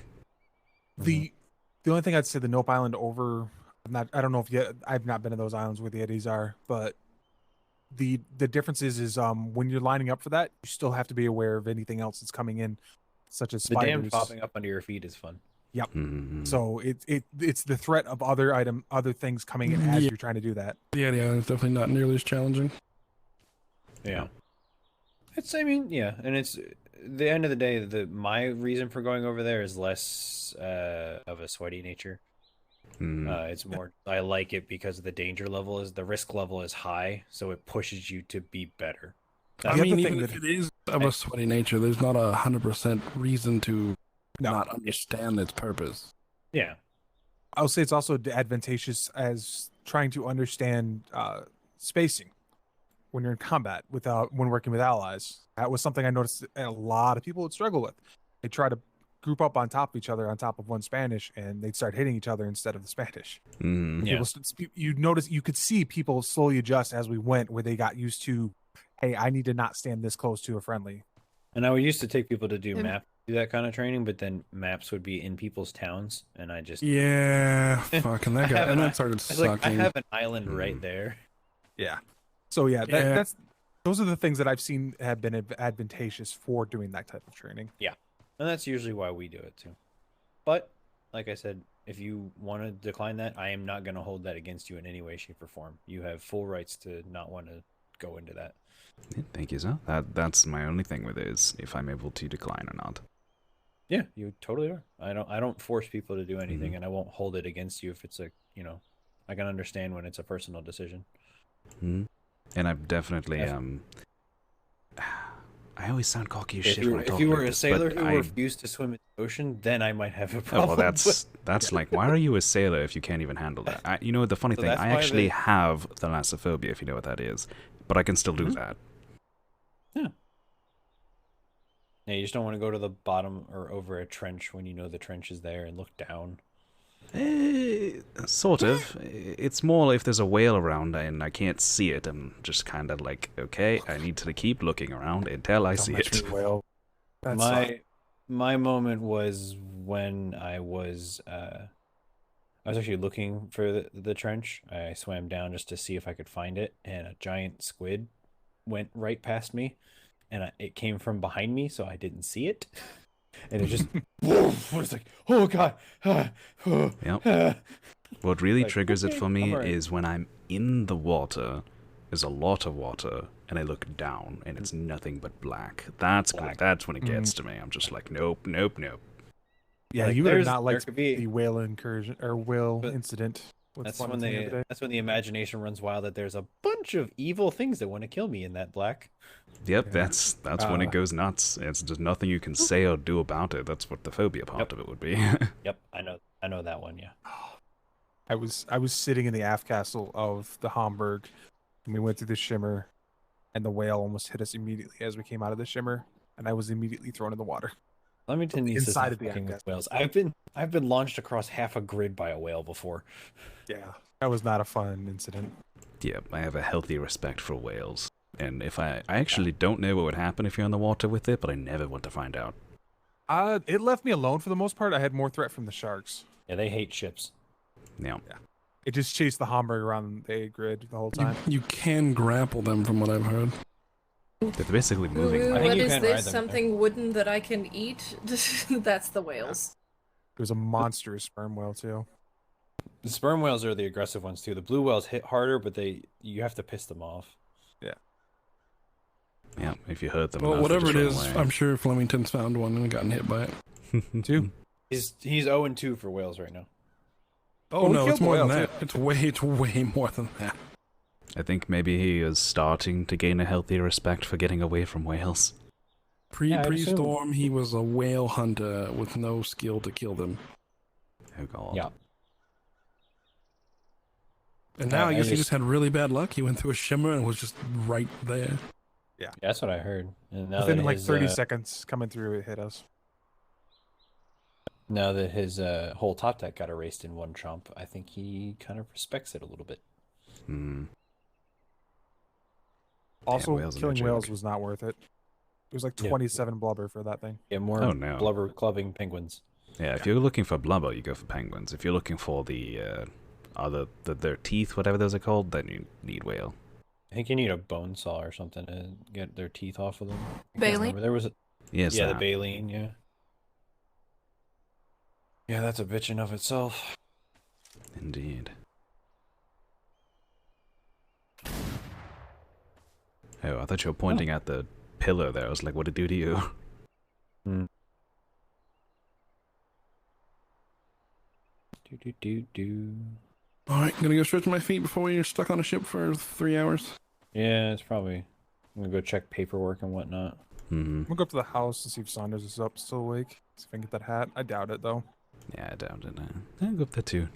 [SPEAKER 10] The only thing I'd say the Nope Island over, I don't know if I've not been to those islands where the Yetis are, but the difference is when you're lining up for that, you still have to be aware of anything else that's coming in, such as
[SPEAKER 4] the
[SPEAKER 10] spiders.
[SPEAKER 4] dam popping up under your feet is fun.
[SPEAKER 10] Yep.
[SPEAKER 8] Mm-hmm.
[SPEAKER 10] So it's the threat of other things coming in as you're trying to do that.
[SPEAKER 5] Yeah, it's definitely not nearly as challenging.
[SPEAKER 4] Yeah. And it's the end of the day. My reason for going over there is less of a sweaty nature. It's more I like it because the risk level is high, so it pushes you to be better.
[SPEAKER 5] I mean, even if it is of a sweaty nature, there's not 100% reason to not understand its purpose.
[SPEAKER 4] Yeah.
[SPEAKER 10] I'll say it's also advantageous as trying to understand spacing when you're in combat when working with allies. That was something I noticed a lot of people would struggle with. They try to group up on top of each other on top of one Spanish, and they'd start hitting each other instead of the Spanish. You could see people slowly adjust as we went, where they got used to, hey, I need to not stand this close to a friendly.
[SPEAKER 4] And I would used to take people to do that kind of training, but then maps would be in people's towns, and I just
[SPEAKER 5] fucking that guy, and that started sucking.
[SPEAKER 4] I have an island right there.
[SPEAKER 10] Yeah. So that's those are the things that I've seen have been advantageous for doing that type of training.
[SPEAKER 4] Yeah, and that's usually why we do it too. But like I said, if you want to decline that, I am not going to hold that against you in any way, shape, or form. You have full rights to not want to go into that.
[SPEAKER 8] Yeah, thank you, sir. That's my only thing with it, is if I'm able to decline or not.
[SPEAKER 4] Yeah, you totally are. I don't force people to do anything, and I won't hold it against you if it's a, I can understand when it's a personal decision.
[SPEAKER 8] And I've definitely I always sound cocky as shit when I talk
[SPEAKER 4] If you were
[SPEAKER 8] like
[SPEAKER 4] a
[SPEAKER 8] this,
[SPEAKER 4] sailor
[SPEAKER 8] but
[SPEAKER 4] who refused to swim in the ocean, then I might have a
[SPEAKER 8] Oh,
[SPEAKER 4] problem.
[SPEAKER 8] well, that's like, why are you a sailor if you can't even handle that? The funny
[SPEAKER 4] So
[SPEAKER 8] thing,
[SPEAKER 4] that's
[SPEAKER 8] I
[SPEAKER 4] why
[SPEAKER 8] actually
[SPEAKER 4] they-
[SPEAKER 8] have thalassophobia, if you know what that is, but I can still do that.
[SPEAKER 4] Yeah, you just don't want to go to the bottom or over a trench when you know the trench is there and look down.
[SPEAKER 8] Sort of. It's more if there's a whale around and I can't see it. I'm just kind of like, okay, I need to keep looking around until I see it.
[SPEAKER 10] Whale.
[SPEAKER 4] My moment was when I was actually looking for the trench. I swam down just to see if I could find it, and a giant squid went right past me, and it came from behind me, so I didn't see it. And it just was like, oh god.
[SPEAKER 8] Yep. What really
[SPEAKER 4] Like,
[SPEAKER 8] triggers it
[SPEAKER 4] okay,
[SPEAKER 8] for me
[SPEAKER 4] I'm alright.
[SPEAKER 8] is when I'm in the water, there's a lot of water, and I look down, and it's nothing but black. That's when it gets to me. I'm just like, nope, nope, nope.
[SPEAKER 10] Yeah,
[SPEAKER 4] Like,
[SPEAKER 10] you would have
[SPEAKER 4] there's-
[SPEAKER 10] not
[SPEAKER 4] there
[SPEAKER 10] liked
[SPEAKER 4] could be-
[SPEAKER 10] the whale incursion or whale
[SPEAKER 4] But
[SPEAKER 10] incident. With
[SPEAKER 4] That's
[SPEAKER 10] Flemington the other day.
[SPEAKER 4] when the imagination runs wild, that there's a bunch of evil things that want to kill me in that black.
[SPEAKER 8] Yep, that's when it goes nuts. It's just nothing you can say or do about it. That's what the phobia part of it would be.
[SPEAKER 4] Yep, I know that one. Yeah.
[SPEAKER 10] I was sitting in the aft castle of the Hamburg, and we went through the shimmer, and the whale almost hit us immediately as we came out of the shimmer, and I was immediately thrown in the water.
[SPEAKER 4] Flemington needs to
[SPEAKER 10] Inside
[SPEAKER 4] stop
[SPEAKER 10] of the
[SPEAKER 4] fucking with
[SPEAKER 10] aft
[SPEAKER 4] whales. I've been launched across half a grid by a whale before.
[SPEAKER 10] Yeah, that was not a fun incident.
[SPEAKER 8] Yep, I have a healthy respect for whales. And if I actually don't know what would happen if you're in the water with it, but I never want to find out.
[SPEAKER 10] It left me alone for the most part. I had more threat from the sharks.
[SPEAKER 4] Yeah, they hate ships.
[SPEAKER 8] Yeah.
[SPEAKER 10] It just chased the Hamburg around the grid the whole time.
[SPEAKER 5] You can grapple them, from what I've heard.
[SPEAKER 8] They're basically moving.
[SPEAKER 11] Ooh,
[SPEAKER 4] I think
[SPEAKER 11] what
[SPEAKER 4] you
[SPEAKER 11] is
[SPEAKER 4] can ride
[SPEAKER 11] this?
[SPEAKER 4] them
[SPEAKER 11] Something wooden that I can eat? That's the whales.
[SPEAKER 10] There was a monstrous sperm whale too.
[SPEAKER 4] The sperm whales are the aggressive ones too. The blue whales hit harder, but you have to piss them off.
[SPEAKER 8] Yeah, if you hurt them
[SPEAKER 5] Well,
[SPEAKER 8] enough, they
[SPEAKER 5] whatever it
[SPEAKER 8] just run
[SPEAKER 5] is,
[SPEAKER 8] away.
[SPEAKER 5] I'm sure Flemington's found one and gotten hit by it.
[SPEAKER 10] Two.
[SPEAKER 4] He's 0-2 for whales right now.
[SPEAKER 5] Oh,
[SPEAKER 10] we
[SPEAKER 5] no,
[SPEAKER 10] killed
[SPEAKER 5] it's
[SPEAKER 10] the
[SPEAKER 5] more than
[SPEAKER 10] whale,
[SPEAKER 5] that. It's way more than that.
[SPEAKER 8] I think maybe he is starting to gain a healthy respect for getting away from whales.
[SPEAKER 5] Pre-storm, he was a whale hunter with no skill to kill them.
[SPEAKER 8] Oh god.
[SPEAKER 4] Yeah.
[SPEAKER 5] And now I
[SPEAKER 4] I
[SPEAKER 5] guess he
[SPEAKER 4] just-
[SPEAKER 5] just had really bad luck. He went through a shimmer and was just right there.
[SPEAKER 4] Yeah, that's what I heard. And now
[SPEAKER 10] Within
[SPEAKER 4] that
[SPEAKER 10] like
[SPEAKER 4] his,
[SPEAKER 10] 30 seconds coming through, it hit us.
[SPEAKER 4] Now that his whole top deck got erased in one chomp, I think he kind of respects it a little bit.
[SPEAKER 8] Hmm.
[SPEAKER 10] Also,
[SPEAKER 8] whales are no
[SPEAKER 10] killing
[SPEAKER 8] joke.
[SPEAKER 10] whales was not worth it. It was like
[SPEAKER 4] Yeah.
[SPEAKER 10] 27 blubber for that thing.
[SPEAKER 4] Yeah, more
[SPEAKER 8] Oh, no.
[SPEAKER 4] blubber clubbing penguins.
[SPEAKER 8] Yeah, if you're looking for blubber, you go for penguins. If you're looking for the their teeth, whatever those are called, then you need whale.
[SPEAKER 4] I think you need a bone saw or something to get their teeth off of them. I can't
[SPEAKER 11] Baleen?
[SPEAKER 4] remember. There was
[SPEAKER 8] Yes,
[SPEAKER 4] the
[SPEAKER 8] that.
[SPEAKER 4] baleen, yeah. Yeah, that's a bitch in of itself.
[SPEAKER 8] Indeed. Oh, I thought you were pointing at the pillar there. I was like, what did it do to you?
[SPEAKER 4] Do.
[SPEAKER 5] Alright, gonna go stretch my feet before we're stuck on a ship for 3 hours.
[SPEAKER 4] Yeah, it's probably. I'm gonna go check paperwork and whatnot.
[SPEAKER 8] Hmm.
[SPEAKER 10] I'm gonna go up to the house and see if Saunders is up, still awake. See if I can get that hat. I doubt it though.
[SPEAKER 8] Yeah, I doubt it. I'll go up there too.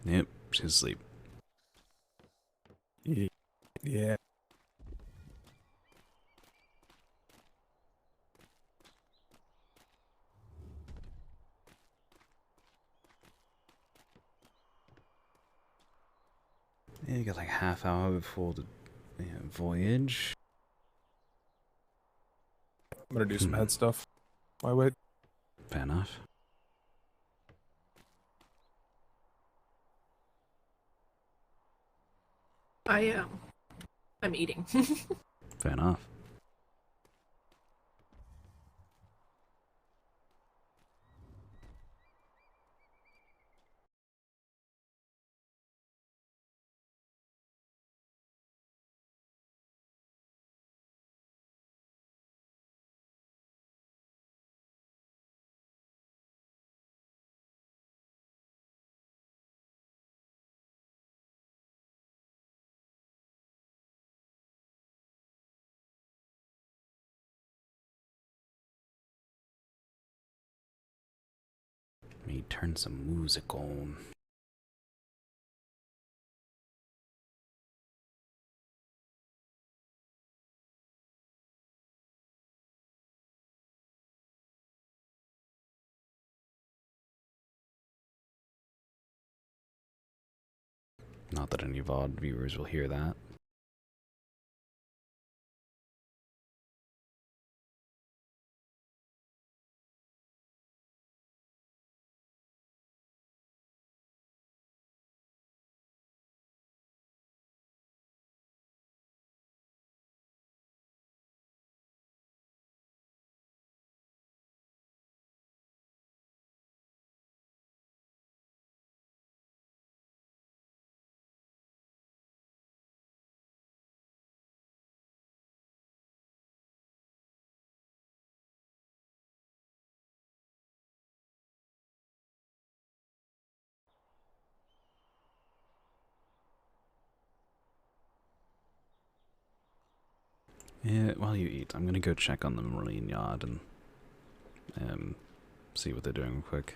[SPEAKER 8] Yep, she's asleep.
[SPEAKER 10] Yeah.
[SPEAKER 8] Yeah, you got like half hour before the voyage.
[SPEAKER 10] I'm gonna do some head stuff. Why wait?
[SPEAKER 8] Fair enough.
[SPEAKER 11] I'm eating.
[SPEAKER 8] Fair enough. Let me turn some music on. Not that any of our viewers will hear that. Yeah, while you eat, I'm gonna go check on the marine yard and see what they're doing real quick.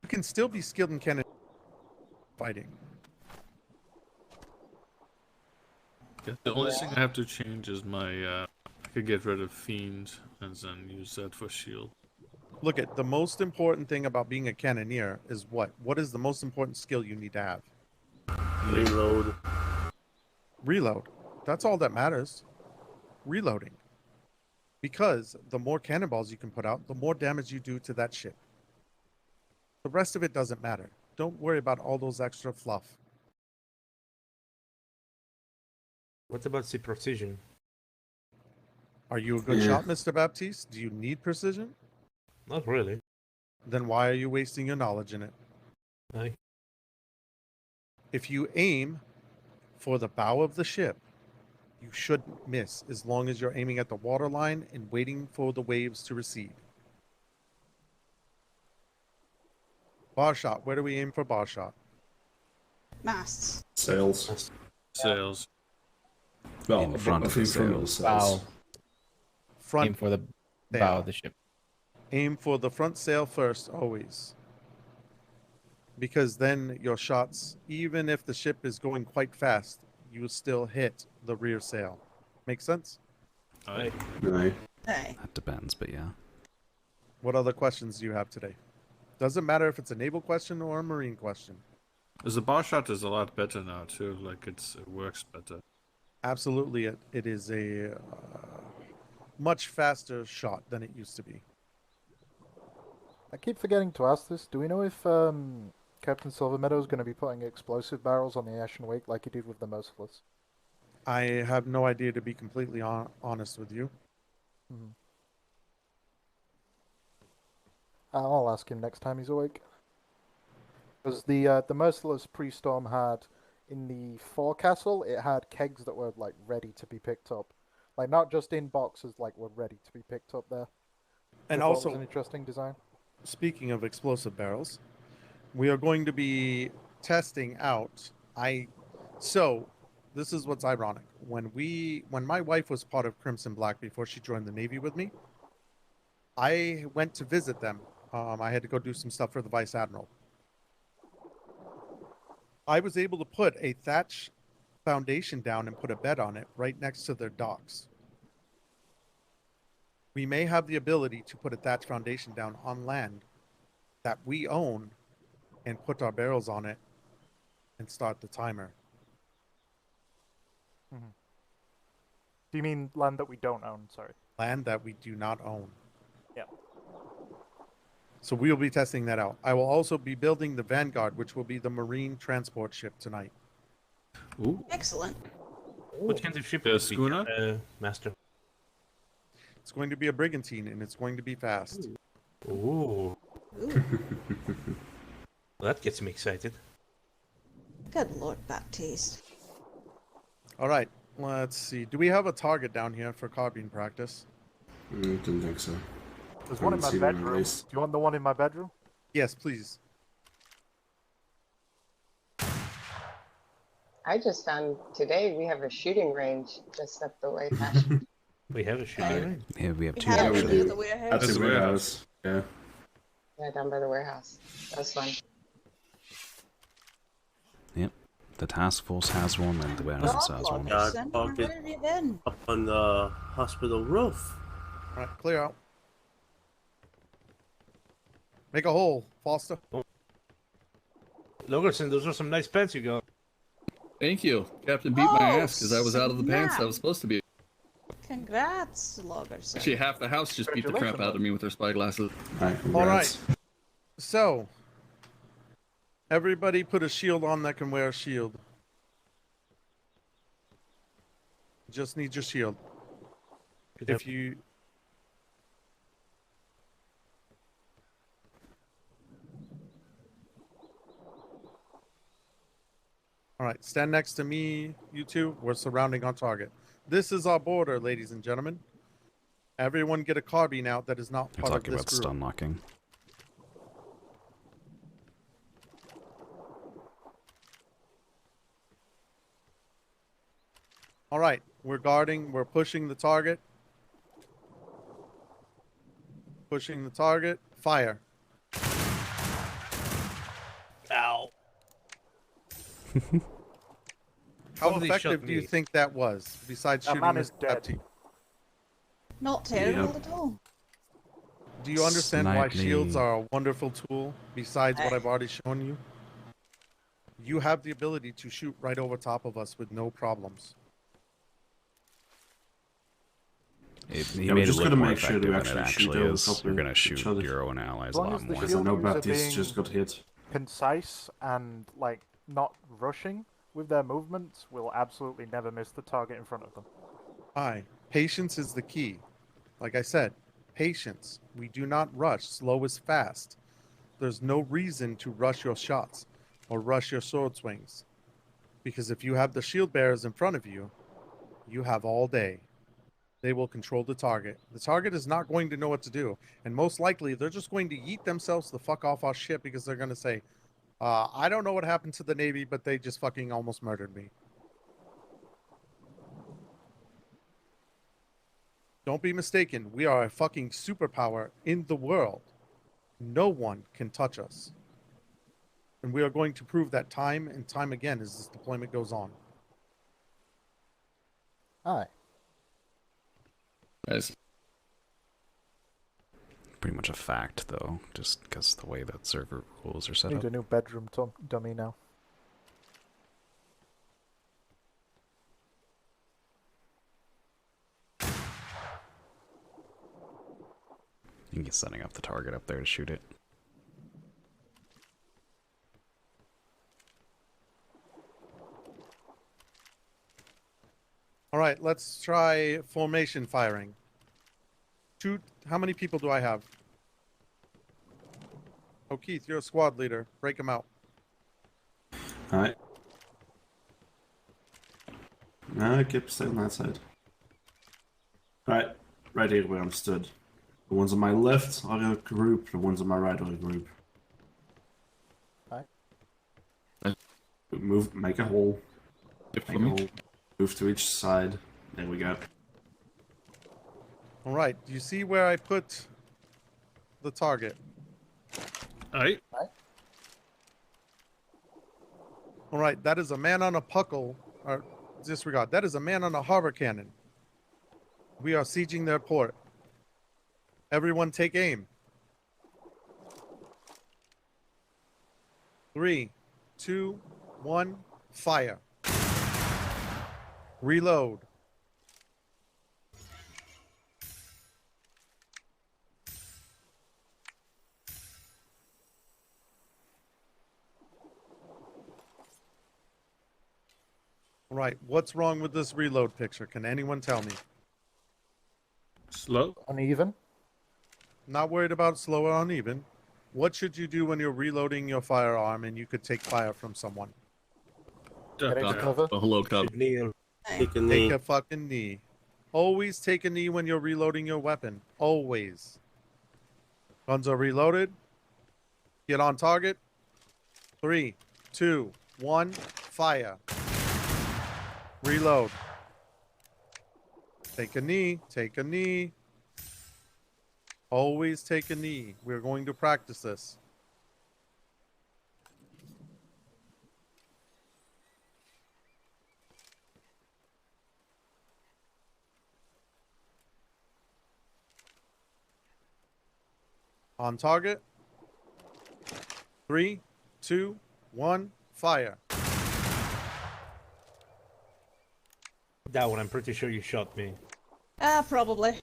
[SPEAKER 12] You can still be skilled in cannon fighting.
[SPEAKER 13] Yeah, the only thing I have to change is my I could get rid of Fiend and then use that for shield.
[SPEAKER 12] Look at the most important thing about being a cannoneer is what? What is the most important skill you need to have?
[SPEAKER 13] Reload.
[SPEAKER 12] Reload. That's all that matters. Reloading. Because the more cannonballs you can put out, the more damage you do to that ship. The rest of it doesn't matter. Don't worry about all those extra fluff.
[SPEAKER 6] What about the precision?
[SPEAKER 12] Are you a good shot, Mr. Baptiste? Do you need precision?
[SPEAKER 6] Not really.
[SPEAKER 12] Then why are you wasting your knowledge in it?
[SPEAKER 6] Aye.
[SPEAKER 12] If you aim for the bow of the ship, you shouldn't miss as long as you're aiming at the waterline and waiting for the waves to recede. Bar shot. Where do we aim for bar shot?
[SPEAKER 14] Masts.
[SPEAKER 13] Sails. Sails.
[SPEAKER 8] Well, in front of the sails.
[SPEAKER 4] Bow.
[SPEAKER 12] Front.
[SPEAKER 4] Aim for the bow of the ship.
[SPEAKER 12] Aim for the front sail first, always. Because then your shots, even if the ship is going quite fast, you will still hit the rear sail. Make sense?
[SPEAKER 13] Aye.
[SPEAKER 14] Aye.
[SPEAKER 8] That depends, but yeah.
[SPEAKER 12] What other questions do you have today? Doesn't matter if it's a naval question or a marine question.
[SPEAKER 13] The bar shot is a lot better now too. Like it works better.
[SPEAKER 12] Absolutely, it is a much faster shot than it used to be.
[SPEAKER 15] I keep forgetting to ask this. Do we know if Captain Silvermeadow going to be putting explosive barrels on the Ashen Wake like he did with the Merciless?
[SPEAKER 12] I have no idea, to be completely honest with you.
[SPEAKER 15] Mm-hmm. I'll ask him next time he's awake. Because the Merciless pre-storm had, in the forecastle, it had kegs that were like ready to be picked up. Like not just in boxes, like were ready to be picked up there.
[SPEAKER 12] And
[SPEAKER 15] I thought it
[SPEAKER 12] also,
[SPEAKER 15] was an interesting design.
[SPEAKER 12] Speaking of explosive barrels, we are going to be testing out. So this is what's ironic. When my wife was part of Crimson Black before she joined the Navy with me, I went to visit them. I had to go do some stuff for the Vice Admiral. I was able to put a thatch foundation down and put a bed on it right next to their docks. We may have the ability to put a thatch foundation down on land that we own and put our barrels on it and start the timer.
[SPEAKER 15] Mm-hmm. Do you mean land that we don't own? Sorry.
[SPEAKER 12] Land that we do not own.
[SPEAKER 15] Yeah.
[SPEAKER 12] So we'll be testing that out. I will also be building the Vanguard, which will be the marine transport ship tonight.
[SPEAKER 13] Ooh.
[SPEAKER 14] Excellent.
[SPEAKER 3] What kind of ship
[SPEAKER 13] A
[SPEAKER 3] is
[SPEAKER 13] schooner?
[SPEAKER 3] Master?
[SPEAKER 12] It's going to be a brigantine, and it's going to be fast.
[SPEAKER 3] Ooh.
[SPEAKER 14] Ooh.
[SPEAKER 3] Well, that gets me excited.
[SPEAKER 14] Good Lord, Baptiste.
[SPEAKER 12] All right, let's see. Do we have a target down here for carbine practice?
[SPEAKER 16] Didn't think so.
[SPEAKER 15] There's one in my bedroom. Do you want the one in my bedroom?
[SPEAKER 12] Yes, please.
[SPEAKER 17] I just found today we have a shooting range just up the way past.
[SPEAKER 3] We have a shooting range.
[SPEAKER 8] Yeah, we have
[SPEAKER 14] We
[SPEAKER 8] two.
[SPEAKER 14] have
[SPEAKER 8] actually.
[SPEAKER 14] one near the warehouse.
[SPEAKER 16] That's the warehouse. Yeah.
[SPEAKER 17] Yeah, down by the warehouse. That's fun.
[SPEAKER 8] Yep. The task force has one, and the warehouse has one.
[SPEAKER 14] Where have you been?
[SPEAKER 18] Up on the hospital roof.
[SPEAKER 12] All right, clear out. Make a hole, Foster.
[SPEAKER 3] Logerson, those are some nice pants you got.
[SPEAKER 19] Thank you. Captain beat my ass because I was out of the pants I was supposed to be.
[SPEAKER 14] Congrats, Logerson.
[SPEAKER 19] Actually, half the house just beat the crap out of me with their spyglasses.
[SPEAKER 12] All right. So, everybody put a shield on that can wear a shield. Just need your shield. If you... All right, stand next to me, you two. We're surrounding our target. This is our border, ladies and gentlemen. Everyone get a carbine out that is not
[SPEAKER 8] You're
[SPEAKER 12] part of
[SPEAKER 8] talking
[SPEAKER 12] this
[SPEAKER 8] about
[SPEAKER 12] group.
[SPEAKER 8] stun locking.
[SPEAKER 12] All right, we're guarding. We're pushing the target. Pushing the target. Fire.
[SPEAKER 3] Ow.
[SPEAKER 12] How
[SPEAKER 3] Somebody
[SPEAKER 12] effective
[SPEAKER 3] shot
[SPEAKER 12] do you
[SPEAKER 3] me.
[SPEAKER 12] think that was, besides
[SPEAKER 15] That
[SPEAKER 12] shooting
[SPEAKER 15] man
[SPEAKER 12] this
[SPEAKER 15] is dead.
[SPEAKER 12] Pepsi?
[SPEAKER 14] Not terrible
[SPEAKER 16] Yep.
[SPEAKER 14] at all.
[SPEAKER 12] Do you understand why shields
[SPEAKER 8] Slightly.
[SPEAKER 12] are a wonderful tool, besides what I've already shown you? You have the ability to shoot right over top of us with no problems.
[SPEAKER 8] He
[SPEAKER 16] Yeah, we
[SPEAKER 8] made it
[SPEAKER 16] just
[SPEAKER 8] look
[SPEAKER 16] gotta
[SPEAKER 8] more
[SPEAKER 16] make sure
[SPEAKER 8] effective
[SPEAKER 16] to
[SPEAKER 8] than it
[SPEAKER 16] actually shoot
[SPEAKER 8] actually
[SPEAKER 16] over
[SPEAKER 8] is.
[SPEAKER 16] top
[SPEAKER 8] You're
[SPEAKER 16] of
[SPEAKER 8] gonna
[SPEAKER 16] each
[SPEAKER 8] shoot
[SPEAKER 16] other.
[SPEAKER 8] your own allies
[SPEAKER 15] As
[SPEAKER 8] a
[SPEAKER 15] long
[SPEAKER 8] lot
[SPEAKER 15] as the
[SPEAKER 8] more.
[SPEAKER 16] I know
[SPEAKER 15] shield users are
[SPEAKER 16] Baptiste just
[SPEAKER 15] being
[SPEAKER 16] got hit.
[SPEAKER 15] concise and like not rushing with their movements, will absolutely never miss the target in front of them.
[SPEAKER 12] Aye. Patience is the key. Like I said, patience. We do not rush. Slow is fast. There's no reason to rush your shots or rush your sword swings. Because if you have the shield bearers in front of you, you have all day. They will control the target. The target is not going to know what to do. And most likely, they're just going to yeet themselves the fuck off our ship because they're going to say, I don't know what happened to the Navy, but they just fucking almost murdered me. Don't be mistaken. We are a fucking superpower in the world. No one can touch us. And we are going to prove that time and time again as this deployment goes on.
[SPEAKER 15] Aye.
[SPEAKER 19] Nice.
[SPEAKER 8] Pretty much a fact, though, just because the way that server rules are set
[SPEAKER 15] Need
[SPEAKER 8] up.
[SPEAKER 15] a new bedroom dummy now.
[SPEAKER 8] You can get setting up the target up there to shoot it.
[SPEAKER 12] All right, let's try formation firing. How many people do I have? Oh, Keith, you're a squad leader. Break them out.
[SPEAKER 16] Alright. No, keep stay on that side. Alright, right here where I'm stood. The ones on my left are a group, the ones on my right are a group.
[SPEAKER 15] Right.
[SPEAKER 16] Move, make a hole. Make a hole. Move to each side. There we go.
[SPEAKER 12] All right, do you see where I put the target?
[SPEAKER 13] Alright.
[SPEAKER 12] All right, that is a man on a puckle, or disregard. That is a man on a harbor cannon. We are sieging their port. Everyone take aim. 3, 2, 1, fire. Reload. Right, what's wrong with this reload picture? Can anyone tell me?
[SPEAKER 13] Slow.
[SPEAKER 15] Uneven.
[SPEAKER 12] Not worried about slow or uneven. What should you do when you're reloading your firearm and you could take fire from someone?
[SPEAKER 19] Hello, cover.
[SPEAKER 18] Take a knee.
[SPEAKER 12] Take a fucking knee. Always take a knee when you're reloading your weapon. Always. Guns are reloaded. Get on target. 3, 2, 1, fire. Reload. Take a knee. Take a knee. Always take a knee. We're going to practice this. On target. 3, 2, 1, fire.
[SPEAKER 3] That one, I'm pretty sure you shot me.
[SPEAKER 14] Probably.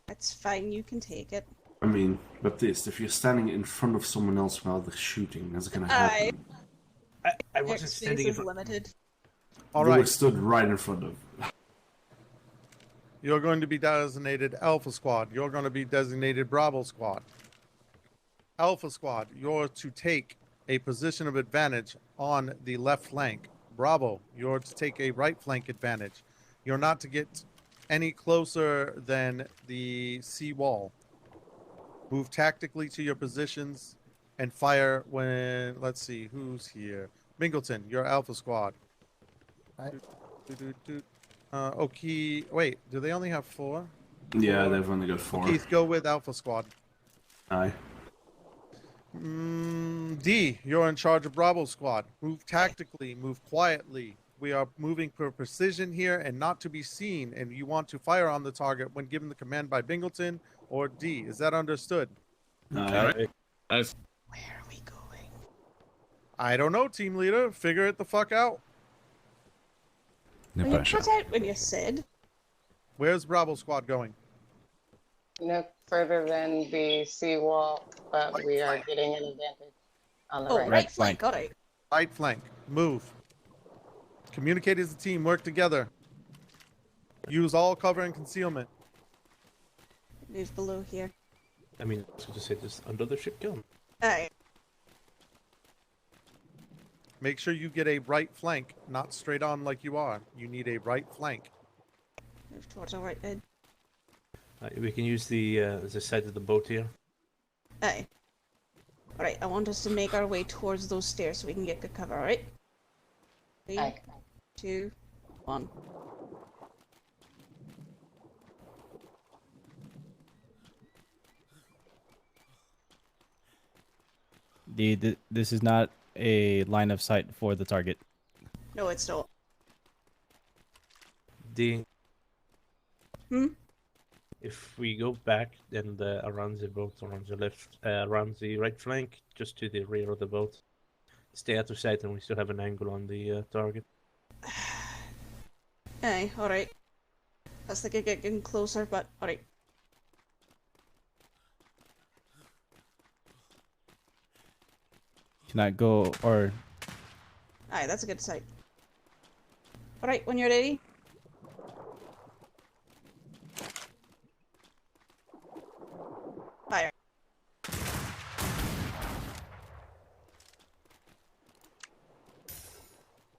[SPEAKER 14] That's fine, you can take it.
[SPEAKER 16] I mean, Baptiste, if you're standing in front of someone else while they're shooting, that's gonna happen.
[SPEAKER 3] I wasn't standing in
[SPEAKER 14] Airspace is limited.
[SPEAKER 12] All
[SPEAKER 16] You were
[SPEAKER 12] right.
[SPEAKER 16] stood right in front of.
[SPEAKER 12] You're going to be designated Alpha Squad. You're going to be designated Bravo Squad. Alpha Squad, you're to take a position of advantage on the left flank. Bravo, you're to take a right flank advantage. You're not to get any closer than the sea wall. Move tactically to your positions and fire when, let's see, who's here? Mingleton, you're Alpha Squad.
[SPEAKER 15] Right.
[SPEAKER 12] Okay, wait, do they only have 4?
[SPEAKER 16] Yeah, they've only got 4.
[SPEAKER 12] Keith, go with Alpha Squad.
[SPEAKER 16] Aye.
[SPEAKER 12] D, you're in charge of Bravo Squad. Move tactically, move quietly. We are moving for precision here and not to be seen, and you want to fire on the target when given the command by Bingleton or D. Is that understood?
[SPEAKER 16] Aye.
[SPEAKER 14] Where are we going?
[SPEAKER 12] I don't know, team leader. Figure it the fuck out.
[SPEAKER 14] Well, you cut out when you said.
[SPEAKER 12] Where's Bravo Squad going?
[SPEAKER 17] No further than the seawall, but we are getting an advantage on the
[SPEAKER 14] Oh,
[SPEAKER 17] right.
[SPEAKER 14] right flank, got it.
[SPEAKER 12] Right flank. Move. Communicate as a team. Work together. Use all cover and concealment.
[SPEAKER 14] Move below here.
[SPEAKER 3] I mean, I was going to say this under the ship gun.
[SPEAKER 14] Aye.
[SPEAKER 12] Make sure you get a right flank, not straight on like you are. You need a right flank.
[SPEAKER 14] Move towards our right then.
[SPEAKER 3] We can use the side of the boat here.
[SPEAKER 14] Aye. Alright, I want us to make our way towards those stairs so we can get good cover, alright? 3, 2, 1.
[SPEAKER 4] This is not a line of sight for the target.
[SPEAKER 14] No, it's not.
[SPEAKER 3] D.
[SPEAKER 14] Hmm?
[SPEAKER 3] If we go back and around the boat, around the left, around the right flank, just to the rear of the boat, stay out of sight, and we still have an angle on the target.
[SPEAKER 14] Aye, alright. That's like getting closer, but alright.
[SPEAKER 4] Can I go or?
[SPEAKER 14] Alright, that's a good sight. Alright, when you're ready. Fire.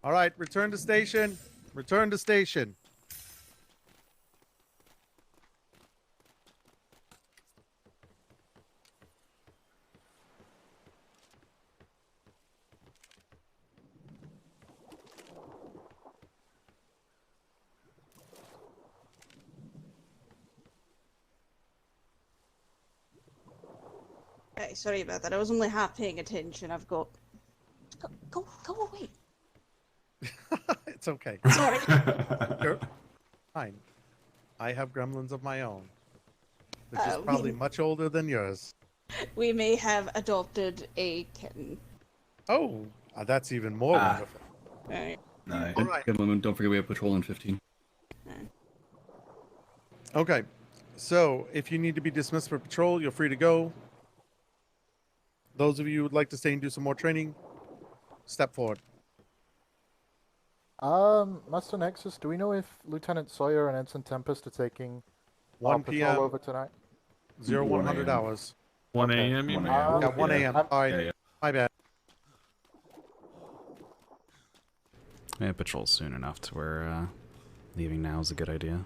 [SPEAKER 12] All right, return to station. Return to station.
[SPEAKER 14] Hey, sorry about that. I was only half paying attention. I've got. Go away.
[SPEAKER 12] It's okay.
[SPEAKER 14] Sorry.
[SPEAKER 12] You're fine. I have gremlins of my own, which is
[SPEAKER 14] we-
[SPEAKER 12] probably much older than yours.
[SPEAKER 14] We may have adopted a kitten.
[SPEAKER 12] Oh, that's even more wonderful.
[SPEAKER 14] Alright.
[SPEAKER 19] No,
[SPEAKER 12] All right.
[SPEAKER 19] gentlemen, don't forget we have patrol in 15.
[SPEAKER 12] Okay, so if you need to be dismissed for patrol, you're free to go. Those of you who would like to stay and do some more training, step forward.
[SPEAKER 15] Master Nexus, do we know if Lieutenant Sawyer and Ensign Tempest are taking
[SPEAKER 12] 1
[SPEAKER 15] patrol
[SPEAKER 12] p.m.
[SPEAKER 15] over tonight?
[SPEAKER 12] 0100 hours.
[SPEAKER 13] 1
[SPEAKER 15] Okay.
[SPEAKER 13] a.m. you mean?
[SPEAKER 12] Yeah, 1 a.m. All right,
[SPEAKER 19] Yeah, yeah.
[SPEAKER 12] my bad.
[SPEAKER 8] Yeah, patrol soon enough to where leaving now is a good idea.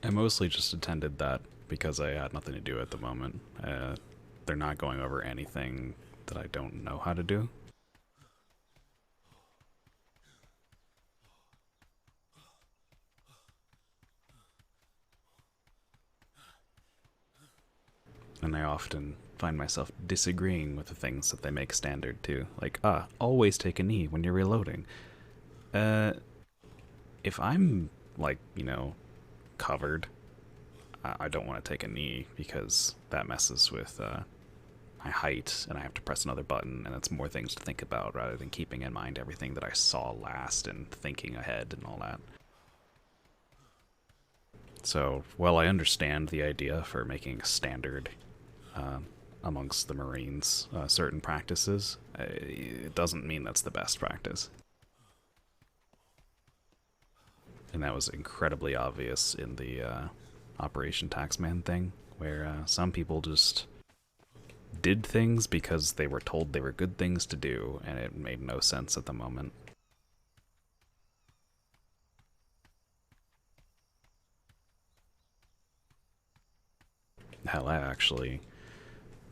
[SPEAKER 8] I mostly just attended that because I had nothing to do at the moment. They're not going over anything that I don't know how to do. And I often find myself disagreeing with the things that they make standard too. Like, always take a knee when you're reloading. If I'm, like, covered, I don't want to take a knee because that messes with my height and I have to press another button and it's more things to think about rather than keeping in mind everything that I saw last and thinking ahead and all that. So, while I understand the idea for making a standard amongst the Marines certain practices, it doesn't mean that's the best practice. And that was incredibly obvious in the Operation Taxman thing, where some people just did things because they were told they were good things to do, and it made no sense at the moment. Hell, I actually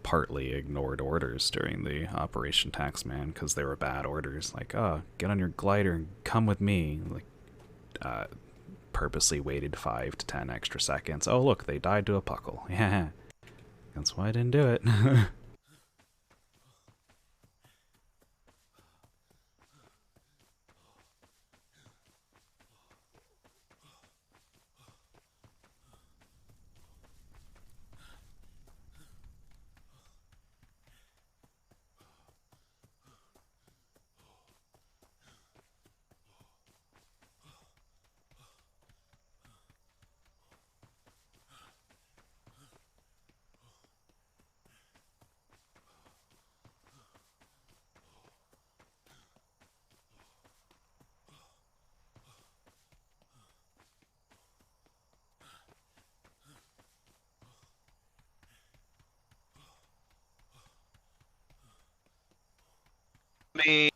[SPEAKER 8] partly ignored orders during the Operation Taxman because they were bad orders. Like, get on your glider and come with me. Like, purposely waited 5 to 10 extra seconds. Oh, look, they died to a puckle. Yeah, that's why I didn't do it.
[SPEAKER 20] Me.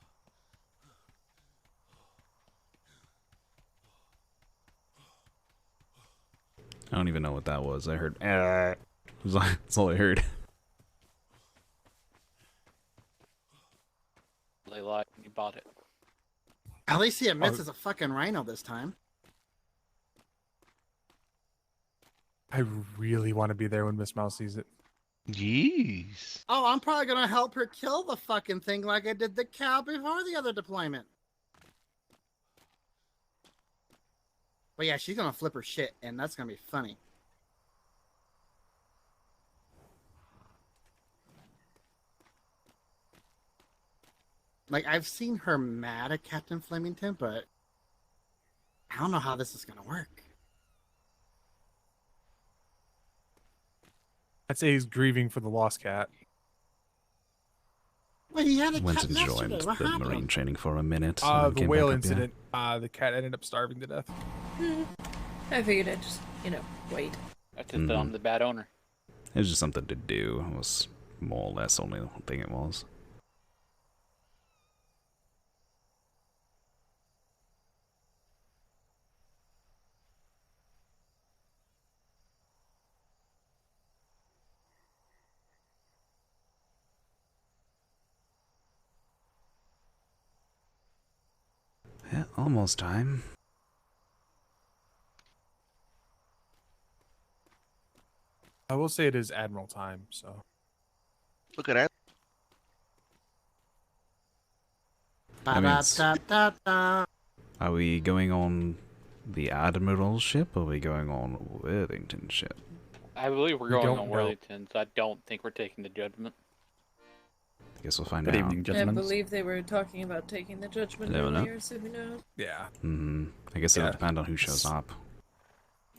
[SPEAKER 8] I don't even know what that was. I heard, that's all I heard.
[SPEAKER 20] They lied when you bought it.
[SPEAKER 7] At least he admits it's a fucking rhino this time.
[SPEAKER 10] I really want to be there when Miss Mouse sees it.
[SPEAKER 9] Jeez.
[SPEAKER 7] Oh, I'm probably gonna help her kill the fucking thing like I did the cow before the other deployment. But yeah, she's gonna flip her shit, and that's gonna be funny. Like, I've seen her mad at Captain Flemington, but I don't know how this is gonna work.
[SPEAKER 10] I'd say he's grieving for the lost cat.
[SPEAKER 7] Well, he had a
[SPEAKER 8] Went
[SPEAKER 7] cat
[SPEAKER 8] and
[SPEAKER 7] yesterday.
[SPEAKER 8] joined
[SPEAKER 7] What
[SPEAKER 8] the
[SPEAKER 7] happened?
[SPEAKER 8] marine training for a minute. and then
[SPEAKER 10] The
[SPEAKER 8] came
[SPEAKER 10] whale
[SPEAKER 8] back up, yeah.
[SPEAKER 10] incident. The cat ended up starving to death.
[SPEAKER 11] I figured I'd just, wait.
[SPEAKER 20] That's just I'm the bad owner.
[SPEAKER 8] It was just something to do. It was more or less only the thing it was. Yeah, almost time.
[SPEAKER 10] I will say it is Admiral time, so.
[SPEAKER 21] Look at that.
[SPEAKER 8] I mean, it's-
[SPEAKER 7] Ba-da-da-da-da.
[SPEAKER 8] Are we going on the Admiral ship, or are we going on Worthington ship?
[SPEAKER 20] I believe we're
[SPEAKER 8] We
[SPEAKER 20] going
[SPEAKER 8] don't
[SPEAKER 20] on
[SPEAKER 8] know.
[SPEAKER 20] Worthington, so I don't think we're taking the Judgment.
[SPEAKER 8] I guess we'll find
[SPEAKER 19] Good
[SPEAKER 8] out.
[SPEAKER 19] evening,
[SPEAKER 11] I
[SPEAKER 19] gentlemen.
[SPEAKER 11] believe they were talking about taking the judgment
[SPEAKER 8] Never know.
[SPEAKER 11] earlier, so who knows?
[SPEAKER 10] Yeah.
[SPEAKER 8] I guess it'll
[SPEAKER 10] Yeah.
[SPEAKER 8] depend on who shows up.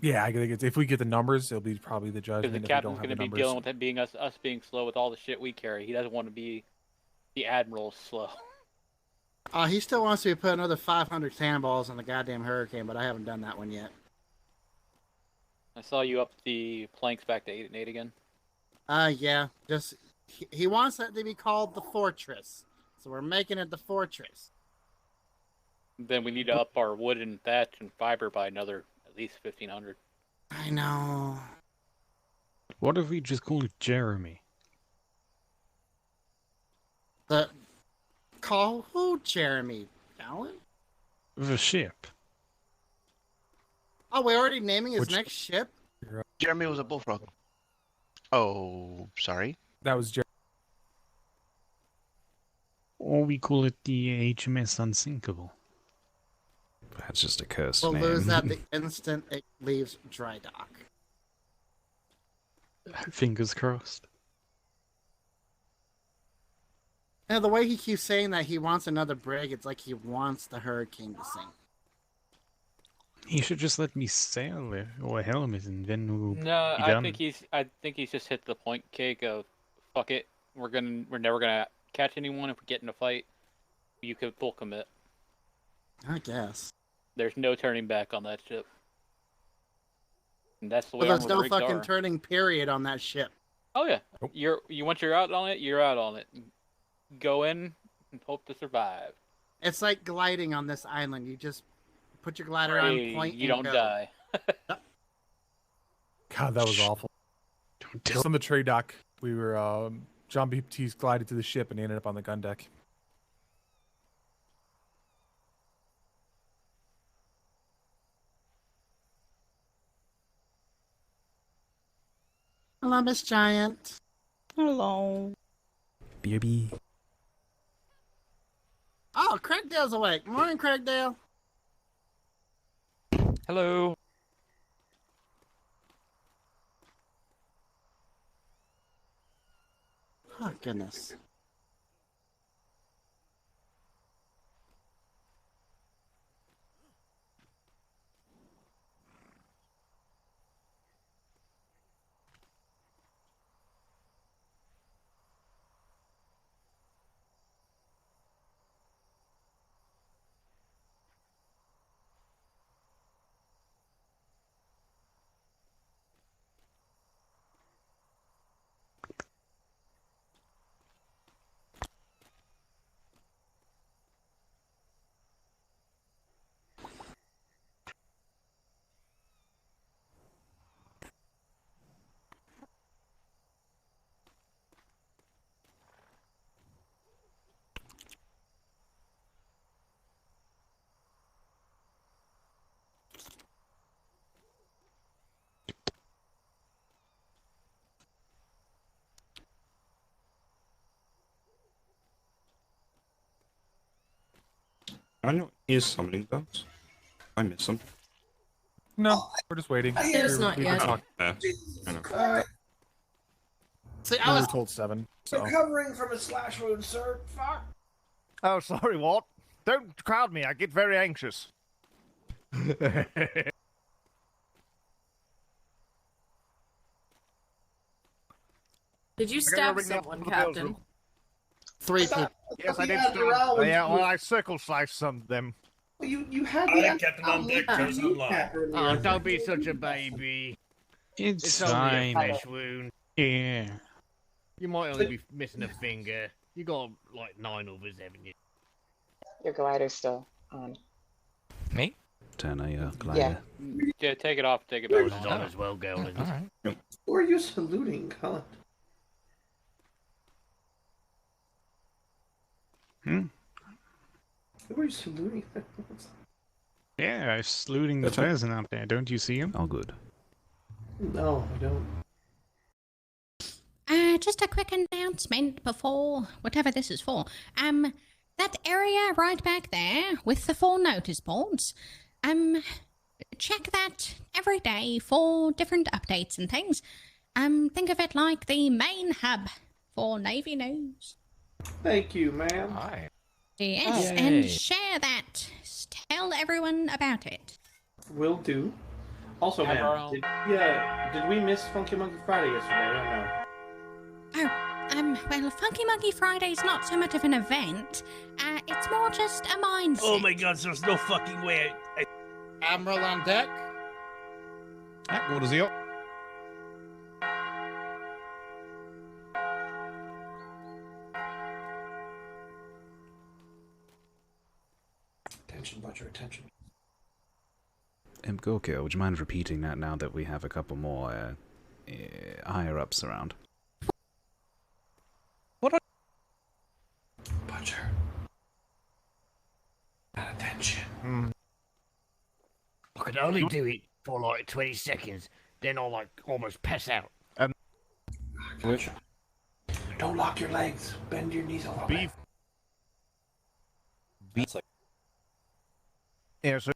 [SPEAKER 10] Yeah, I think if we get the numbers, it'll be probably the
[SPEAKER 20] Because
[SPEAKER 10] judgment.
[SPEAKER 20] the
[SPEAKER 10] If we
[SPEAKER 20] captain's
[SPEAKER 10] don't have
[SPEAKER 20] going
[SPEAKER 10] the
[SPEAKER 20] to be
[SPEAKER 10] numbers.
[SPEAKER 20] dealing with it being us being slow with all the shit we carry. He doesn't want to be the Admiral slow.
[SPEAKER 7] He still wants to put another 500 cannonballs on the goddamn Hurricane, but I haven't done that one yet.
[SPEAKER 20] I saw you up the planks back to 8 and 8 again.
[SPEAKER 7] Yeah, just he wants that to be called the Fortress, so we're making it the Fortress.
[SPEAKER 20] Then we need to up our wood and thatch and fiber by another at least 1,500.
[SPEAKER 7] I know.
[SPEAKER 9] What if we just call it Jeremy?
[SPEAKER 7] The call who, Jeremy? Allen?
[SPEAKER 9] The ship.
[SPEAKER 7] Oh, we're already naming his next ship?
[SPEAKER 21] Jeremy was a bullfrog. Oh, sorry.
[SPEAKER 10] That was Jeremy.
[SPEAKER 9] Or we call it the HMS Unsinkable.
[SPEAKER 8] That's just a cursed
[SPEAKER 7] We'll
[SPEAKER 8] name.
[SPEAKER 7] lose that the instant it leaves dry dock.
[SPEAKER 9] Fingers crossed.
[SPEAKER 7] Yeah, the way he keeps saying that he wants another brig, it's like he wants the Hurricane to sink.
[SPEAKER 9] He should just let me sail it or helm it, and then we'll
[SPEAKER 20] No,
[SPEAKER 9] be
[SPEAKER 20] I
[SPEAKER 9] done.
[SPEAKER 20] think he's just hit the point, cake of fuck it. We're never gonna catch anyone if we get in a fight. You could full commit.
[SPEAKER 7] I guess.
[SPEAKER 20] There's no turning back on that ship. And that's the way
[SPEAKER 7] But there's
[SPEAKER 20] armored
[SPEAKER 7] no
[SPEAKER 20] rigs
[SPEAKER 7] fucking
[SPEAKER 20] are.
[SPEAKER 7] turning period on that ship.
[SPEAKER 20] Oh yeah, once you're out on it, you're out on it. Go in and hope to survive.
[SPEAKER 7] It's like gliding on this island. You just put your glider on
[SPEAKER 20] Hey,
[SPEAKER 7] point.
[SPEAKER 20] you
[SPEAKER 7] and
[SPEAKER 20] don't
[SPEAKER 7] go.
[SPEAKER 20] die.
[SPEAKER 10] God, that was awful. Just on the trade dock, we were John Baptiste glided to the ship and he ended up on the gun deck.
[SPEAKER 7] Hello, Miss Giant.
[SPEAKER 14] Hello.
[SPEAKER 8] BRB.
[SPEAKER 7] Oh, Craigdale's awake. Morning, Craigdale.
[SPEAKER 20] Hello.
[SPEAKER 7] Oh, goodness.
[SPEAKER 22] I know he's summoning those. I miss him.
[SPEAKER 10] No, we're just waiting.
[SPEAKER 11] It's not
[SPEAKER 10] We've been
[SPEAKER 11] yet.
[SPEAKER 10] talking-
[SPEAKER 22] I know.
[SPEAKER 7] See,
[SPEAKER 10] we were told 7. So.
[SPEAKER 6] Recovering from a slash wound, sir. Fuck.
[SPEAKER 23] Oh, sorry, what? Don't crowd me, I get very anxious.
[SPEAKER 11] Did you
[SPEAKER 23] I gotta go
[SPEAKER 11] stab
[SPEAKER 23] ring the
[SPEAKER 11] someone,
[SPEAKER 23] other
[SPEAKER 11] Captain?
[SPEAKER 23] bills.
[SPEAKER 7] 3 people.
[SPEAKER 23] Yes, I
[SPEAKER 6] the
[SPEAKER 23] did stab.
[SPEAKER 6] Admiral was
[SPEAKER 23] Yeah, well,
[SPEAKER 6] just-
[SPEAKER 23] I circle sliced some of them.
[SPEAKER 6] Well, you had
[SPEAKER 23] I
[SPEAKER 6] the
[SPEAKER 23] think Captain on deck goes online. Oh, don't be such a baby.
[SPEAKER 9] It's
[SPEAKER 23] only a
[SPEAKER 9] fine.
[SPEAKER 23] flesh wound.
[SPEAKER 9] Yeah.
[SPEAKER 23] You might only be missing a finger. You got like 9 others, haven't you?
[SPEAKER 17] Your glider's still on.
[SPEAKER 8] Me? Turn a glider.
[SPEAKER 17] Yeah.
[SPEAKER 20] Yeah, take it off. Take it back
[SPEAKER 23] Yours is on as well, Golan.
[SPEAKER 22] Alright.
[SPEAKER 6] Who are you saluting, God?
[SPEAKER 9] Hmm?
[SPEAKER 6] Who are you saluting?
[SPEAKER 9] Yeah, I was saluting the peasant out there. Don't you see him?
[SPEAKER 8] Oh, good.
[SPEAKER 6] No, I don't.
[SPEAKER 1] Just a quick announcement before whatever this is for. That area right back there with the 4 notice boards. Check that every day for different updates and things. Think of it like the main hub for Navy news.
[SPEAKER 6] Thank you, ma'am.
[SPEAKER 22] Hi.
[SPEAKER 1] Yes,
[SPEAKER 6] Yay.
[SPEAKER 1] and share that. Tell everyone about it.
[SPEAKER 6] Will do. Also,
[SPEAKER 20] Admiral.
[SPEAKER 6] ma'am, did we miss Funky Monkey Friday yesterday? I don't know.
[SPEAKER 1] Well, Funky Monkey Friday is not so much of an event. It's more just a mindset.
[SPEAKER 3] Oh my god, there's no fucking way.
[SPEAKER 7] Admiral on deck.
[SPEAKER 2] What is it?
[SPEAKER 6] Attention, Butcher, attention.
[SPEAKER 8] Gorka, would you mind repeating that now that we have a couple more higher ups around?
[SPEAKER 6] Butcher. Attention.
[SPEAKER 23] I could only do it for like 20 seconds, then I'll like almost pass out.
[SPEAKER 6] Don't lock your legs. Bend your knees a little bit.
[SPEAKER 23] Beef. Yeah, so.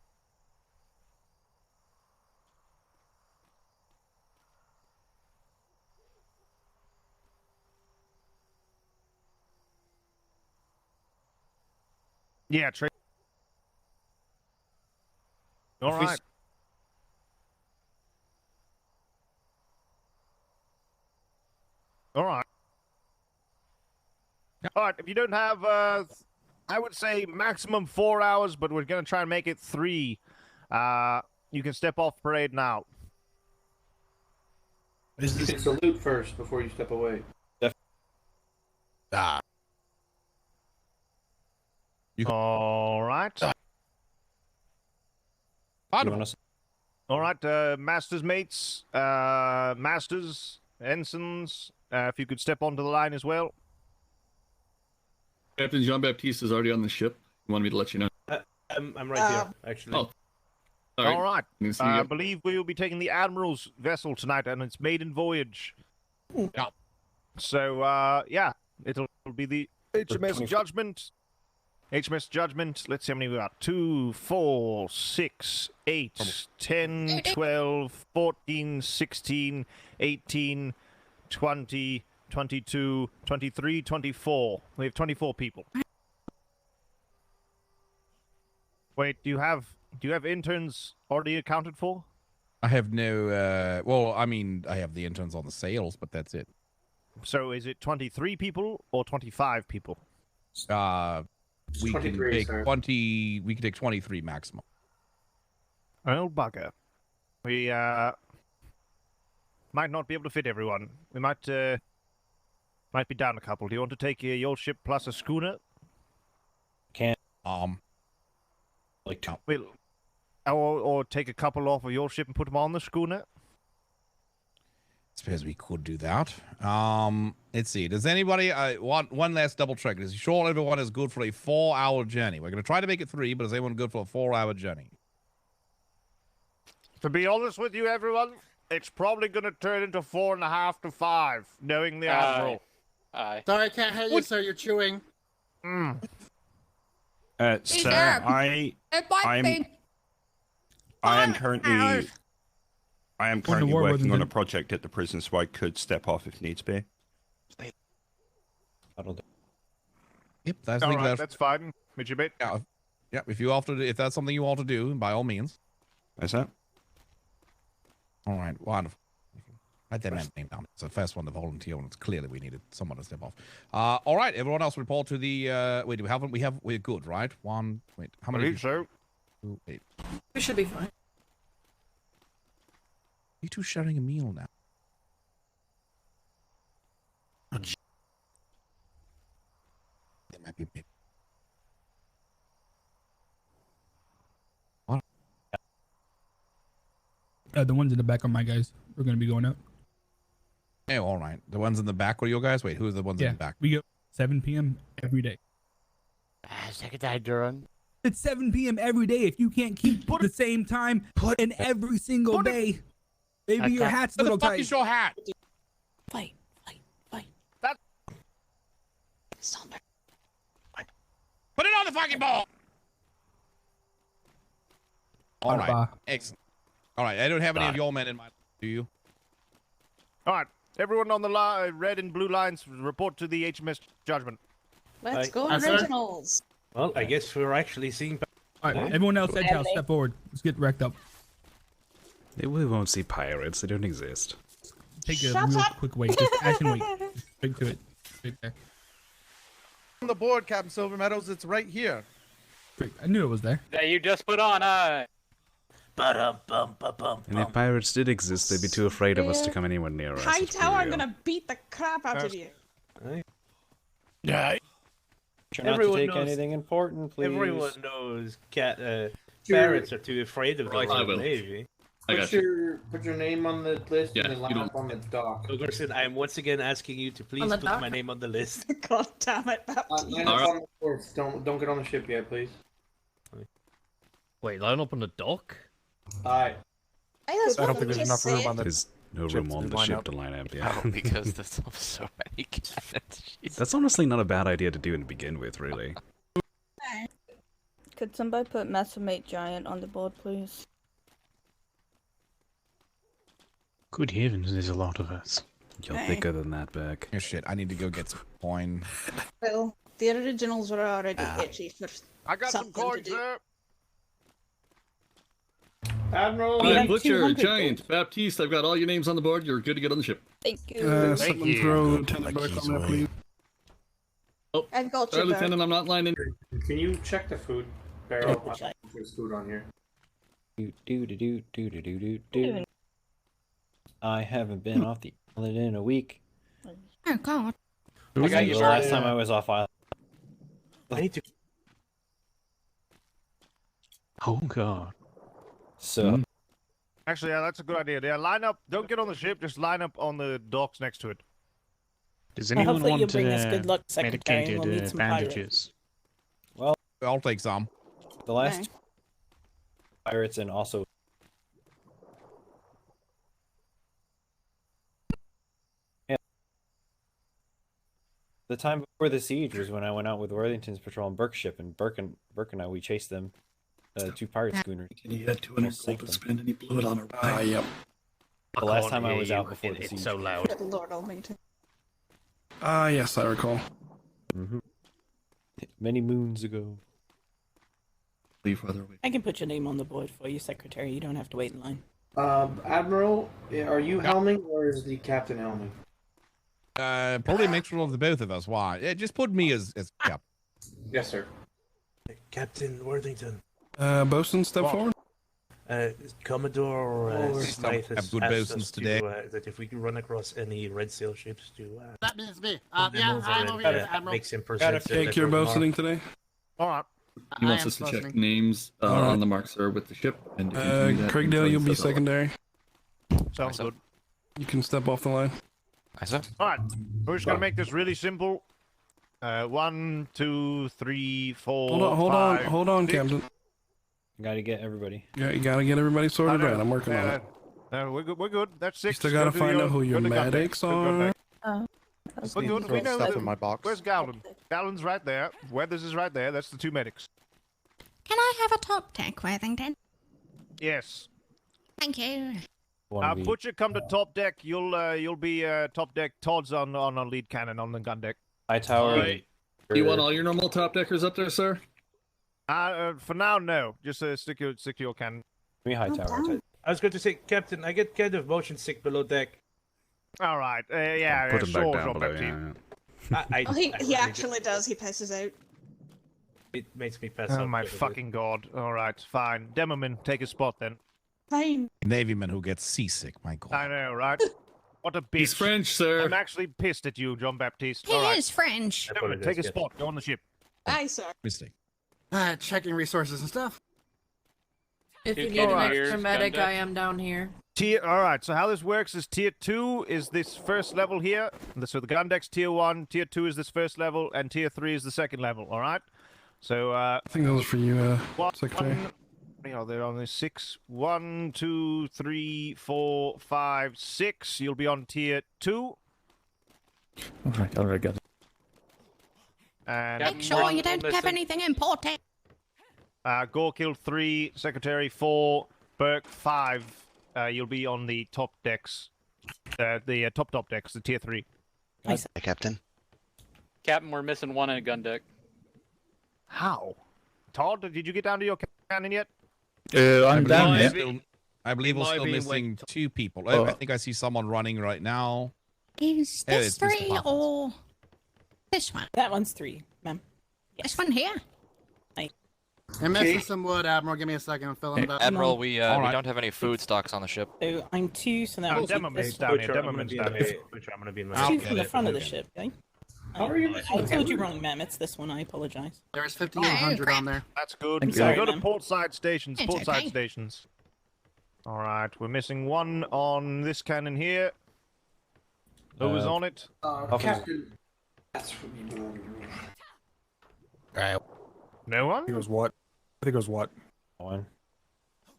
[SPEAKER 23] Yeah, Trey. All right. All right. All right. If you don't have, I would say maximum 4 hours, but we're gonna try and make it 3. You can step off parade now.
[SPEAKER 6] You can salute first before you step away.
[SPEAKER 23] All right. All right, masters, mates, masters, ensigns, if you could step onto the line as well.
[SPEAKER 19] Captain Jean-Baptiste is already on the ship. You wanted me to let you know?
[SPEAKER 3] I'm right here, actually.
[SPEAKER 19] Oh.
[SPEAKER 23] All right.
[SPEAKER 19] You see
[SPEAKER 23] I
[SPEAKER 19] you.
[SPEAKER 23] believe we will be taking the Admiral's vessel tonight, and it's maiden voyage.
[SPEAKER 2] Yeah.
[SPEAKER 23] So, yeah, it'll be the HMS
[SPEAKER 2] 24.
[SPEAKER 23] Judgment. HMS Judgment. Let's see how many we got. 2, 4, 6, 8, 10, 12, 14, 16, 18, 20, 22, 23, 24. We have 24 people. Wait, do you have interns already accounted for?
[SPEAKER 2] I have no. Well, I mean, I have the interns on the sails, but that's it.
[SPEAKER 23] So is it 23 people or 25 people?
[SPEAKER 2] We can
[SPEAKER 6] 23,
[SPEAKER 2] take
[SPEAKER 6] sir.
[SPEAKER 2] 20. We can take 23 maximum.
[SPEAKER 23] Oh bugger. We might not be able to fit everyone. We might be down a couple. Do you want to take your ship plus a schooner?
[SPEAKER 4] Can
[SPEAKER 2] like
[SPEAKER 23] Well, or take a couple off of your ship and put them on the schooner.
[SPEAKER 2] suppose we could do that. Let's see. Does anybody one last double check? Is sure everyone is good for a 4-hour journey? We're going to try to make it 3, but is everyone good for a 4-hour journey?
[SPEAKER 23] To be honest with you, everyone, it's probably going to turn into 4.5 to 5, knowing the Admiral.
[SPEAKER 20] Aye.
[SPEAKER 7] Sorry, I can't hear you, sir. You're chewing.
[SPEAKER 22] Sir, I am currently working on a project at the prison, so I could step off if needs be.
[SPEAKER 2] Yep, that's
[SPEAKER 23] All right, that's fine. Midget.
[SPEAKER 2] Yeah, yeah. If that's something you want to do, by all means.
[SPEAKER 22] Is that?
[SPEAKER 2] All right, wonderful. Write that man's name down. It's the first one to volunteer, and it's clearly we needed someone to step off. All right, everyone else report to the. Wait, do we have? We're good, right? One. Wait, how many?
[SPEAKER 23] So.
[SPEAKER 2] Wait.
[SPEAKER 11] We should be fine.
[SPEAKER 2] You two sharing a meal now? There might be. What?
[SPEAKER 5] The ones in the back are my guys. We're gonna be going out.
[SPEAKER 2] Oh, all right. The ones in the back were your guys? Wait, who's the ones in the back?
[SPEAKER 5] We go 7 p.m. every day.
[SPEAKER 16] Secretary Duran.
[SPEAKER 5] It's 7 p.m. every day. If you can't keep the same time in every single day, maybe your hat's a little tight.
[SPEAKER 2] What the fuck is your hat?
[SPEAKER 11] Fight.
[SPEAKER 2] Put it on the fucking ball. All right. Excellent. All right. I don't have any of your men in mind. Do you?
[SPEAKER 23] All right. Everyone on the red and blue lines, report to the HMS Judgment.
[SPEAKER 14] Let's go, originals.
[SPEAKER 3] Well, I guess we're actually seeing.
[SPEAKER 5] All right. Everyone else, Edge House, step forward. Let's get wrecked up.
[SPEAKER 8] We won't see pirates. They don't exist.
[SPEAKER 5] Take a real quick wait. Just action wait. Straight to it. Straight there.
[SPEAKER 12] On the board, Captain Silver Meadows. It's right here.
[SPEAKER 5] Great. I knew it was there.
[SPEAKER 20] That you just put on.
[SPEAKER 8] And if pirates did exist, they'd be too afraid of us to come anywhere near us.
[SPEAKER 14] Hightower, I'm gonna beat the crap out of you.
[SPEAKER 4] Yeah. Try not to take anything important, please.
[SPEAKER 3] Everyone knows parrots are too afraid of the Navy.
[SPEAKER 6] Put your name on the list and then line up on the dock.
[SPEAKER 3] Gerson, I am once again asking you to please put my name on the list.
[SPEAKER 14] God damn it,
[SPEAKER 6] line up on the course. Don't get on the ship yet, please.
[SPEAKER 16] Wait, line up on the dock?
[SPEAKER 6] Aye.
[SPEAKER 15] I don't think there's enough room on the
[SPEAKER 8] There's no room on the ship to line up, yeah.
[SPEAKER 16] Oh, because there's so many cannons.
[SPEAKER 8] That's honestly not a bad idea to do to begin with, really.
[SPEAKER 18] Could somebody put Messamate Giant on the board, please?
[SPEAKER 9] Good heavens, there's a lot of us.
[SPEAKER 8] You're thicker than that, Beck.
[SPEAKER 2] Oh, shit, I need to go get some coin.
[SPEAKER 14] Well, the originals were already itchy for
[SPEAKER 23] I got some
[SPEAKER 14] something
[SPEAKER 23] coins
[SPEAKER 14] to do.
[SPEAKER 23] there.
[SPEAKER 6] Admiral,
[SPEAKER 19] Butcher, Giant, Baptiste, I've got all your names on the board. You're good to get on the ship.
[SPEAKER 18] Thank you.
[SPEAKER 19] Someone throw Lieutenant Burke on there, please. Oh,
[SPEAKER 14] I've got
[SPEAKER 19] sorry,
[SPEAKER 14] you, Burke.
[SPEAKER 19] Lieutenant, I'm not lining.
[SPEAKER 6] Can you check the food barrel? There's food on here.
[SPEAKER 4] Do. I haven't been off the island in a week.
[SPEAKER 1] Oh, God.
[SPEAKER 4] I got you the last time I was off island.
[SPEAKER 3] I need to.
[SPEAKER 9] Oh, God.
[SPEAKER 4] So.
[SPEAKER 23] Actually, yeah, that's a good idea. Yeah, line up. Don't get on the ship. Just line up on the docks next to it.
[SPEAKER 9] Does anyone
[SPEAKER 24] hopefully
[SPEAKER 9] want
[SPEAKER 24] you'll bring us good luck, Secretary, and
[SPEAKER 9] medicated
[SPEAKER 24] we'll need some
[SPEAKER 9] bandages?
[SPEAKER 4] Well,
[SPEAKER 2] I'll take some.
[SPEAKER 4] The last pirates and also. Yeah. The time before the siege was when I went out with Worthington's patrol and Burke's ship, and Burke and I, we chased them. 2 pirate schooners.
[SPEAKER 19] And he had 200 gold to spend and he blew it on a ride. Yep.
[SPEAKER 4] The last time I was out before the siege.
[SPEAKER 16] It's so loud.
[SPEAKER 14] Good Lord Almighty.
[SPEAKER 19] Yes, I recall.
[SPEAKER 4] Many moons ago.
[SPEAKER 19] Leave weather away.
[SPEAKER 24] I can put your name on the board for you, Secretary. You don't have to wait in line.
[SPEAKER 6] Admiral, are you helming or is the captain helming?
[SPEAKER 2] Probably a mixture of the both of us. Why? Yeah, just put me as captain.
[SPEAKER 6] Yes, sir.
[SPEAKER 3] Captain Worthington.
[SPEAKER 19] Bosun, step forward.
[SPEAKER 3] Commodore Smythe has
[SPEAKER 2] have good
[SPEAKER 3] asked
[SPEAKER 2] bosuns
[SPEAKER 3] us
[SPEAKER 2] today.
[SPEAKER 3] that if we can run across any red sail ships to
[SPEAKER 7] That means me.
[SPEAKER 3] put them
[SPEAKER 7] Yeah,
[SPEAKER 3] over
[SPEAKER 7] I'm
[SPEAKER 3] and
[SPEAKER 7] over here,
[SPEAKER 3] that
[SPEAKER 7] Admiral.
[SPEAKER 3] makes him present.
[SPEAKER 19] Take your bosuning today.
[SPEAKER 23] All right.
[SPEAKER 19] He wants us to check names on the mark, sir, with the ship. And Craigdale, you'll be secondary.
[SPEAKER 23] Sounds good.
[SPEAKER 19] You can step off the line.
[SPEAKER 23] All right. We're just gonna make this really simple. 1, 2, 3, 4.
[SPEAKER 19] Hold on, Captain.
[SPEAKER 4] Gotta get everybody.
[SPEAKER 19] Yeah, you gotta get everybody sorted out. I'm working on it.
[SPEAKER 23] We're good. We're good. That's 6.
[SPEAKER 19] You still gotta find out who your medics are.
[SPEAKER 23] We're good. We know
[SPEAKER 12] Stuff
[SPEAKER 23] that.
[SPEAKER 12] in my box.
[SPEAKER 23] Where's Gowden? Gowden's right there. Weathers is right there. That's the 2 medics.
[SPEAKER 1] Can I have a top deck, Worthington?
[SPEAKER 23] Yes.
[SPEAKER 1] Thank you.
[SPEAKER 23] Butcher, come to top deck. You'll be top deck. Todd's on lead cannon on the gun deck.
[SPEAKER 4] Hightower.
[SPEAKER 19] Do you want all your normal top deckers up there, sir?
[SPEAKER 23] For now, no. Just stick your cannon.
[SPEAKER 4] Me Hightower.
[SPEAKER 3] I was going to say, Captain, I get kind of motion sick below deck.
[SPEAKER 23] All right. Yeah.
[SPEAKER 8] Put him back
[SPEAKER 23] sure,
[SPEAKER 8] down below.
[SPEAKER 23] Jean-Baptiste.
[SPEAKER 8] Yeah.
[SPEAKER 14] Oh, he actually does. He passes out.
[SPEAKER 3] It makes me pass
[SPEAKER 23] Oh
[SPEAKER 3] out.
[SPEAKER 23] my fucking god! All right, fine. Demoman, take a spot then.
[SPEAKER 14] Fine.
[SPEAKER 2] Navyman who gets seasick. My God.
[SPEAKER 23] I know, right? What a bitch.
[SPEAKER 19] He's French, sir.
[SPEAKER 23] I'm actually pissed at you, Jean-Baptiste.
[SPEAKER 1] He
[SPEAKER 23] All right.
[SPEAKER 1] is French.
[SPEAKER 23] Demoman, take a spot. Go on the ship.
[SPEAKER 14] Aye, sir.
[SPEAKER 2] Mistake.
[SPEAKER 7] Checking resources and stuff.
[SPEAKER 11] If you
[SPEAKER 23] All
[SPEAKER 11] need an
[SPEAKER 23] right.
[SPEAKER 11] extra medic, I am down here.
[SPEAKER 23] All right, so how this works is Tier 2 is this first level here. So the gun deck's Tier 1, Tier 2 is this first level, and Tier 3 is the second level, all right? So,
[SPEAKER 10] I think that was for you, Secretary.
[SPEAKER 23] Yeah, they're on this 6. 1, 2, 3, 4, 5, 6. You'll be on Tier 2.
[SPEAKER 10] All right, got it.
[SPEAKER 23] And
[SPEAKER 1] Make sure you don't have anything important.
[SPEAKER 23] Gore killed 3, Secretary 4, Burke 5. You'll be on the top decks. The top decks, the Tier 3.
[SPEAKER 13] Hey, Captain.
[SPEAKER 20] Captain, we're missing one in a gun deck.
[SPEAKER 23] How? Todd, did you get down to your cannon yet?
[SPEAKER 10] I'm down here.
[SPEAKER 2] I believe we're still missing 2 people. I think I see someone running right now.
[SPEAKER 1] Is
[SPEAKER 2] Yeah,
[SPEAKER 1] this
[SPEAKER 2] it's Mr.
[SPEAKER 1] 3
[SPEAKER 2] Poppins.
[SPEAKER 1] or this one?
[SPEAKER 24] That one's 3, ma'am.
[SPEAKER 1] This one here?
[SPEAKER 7] I'm missing some wood, Admiral. Give me a second. I'm filling it up.
[SPEAKER 16] Admiral, we
[SPEAKER 2] Alright.
[SPEAKER 16] don't have any food stocks on the ship.
[SPEAKER 24] So I'm 2, so that would be
[SPEAKER 23] Demoman's
[SPEAKER 24] this
[SPEAKER 23] down
[SPEAKER 24] one.
[SPEAKER 23] here. Demoman's down here.
[SPEAKER 3] I'm gonna be in the.
[SPEAKER 24] 2 from the front of the ship, okay?
[SPEAKER 3] How are you missing
[SPEAKER 24] I told you
[SPEAKER 3] two?
[SPEAKER 24] wrong, ma'am. It's this one. I apologize.
[SPEAKER 7] There's 5,100 on there.
[SPEAKER 23] That's good.
[SPEAKER 24] I'm sorry,
[SPEAKER 23] Go to
[SPEAKER 24] ma'am.
[SPEAKER 23] port side stations.
[SPEAKER 1] It's
[SPEAKER 23] Port side
[SPEAKER 1] okay.
[SPEAKER 23] stations. All right, we're missing 1 on this cannon here. Who was on it?
[SPEAKER 6] Captain. That's for me.
[SPEAKER 23] No one?
[SPEAKER 5] I think it was what?
[SPEAKER 4] One.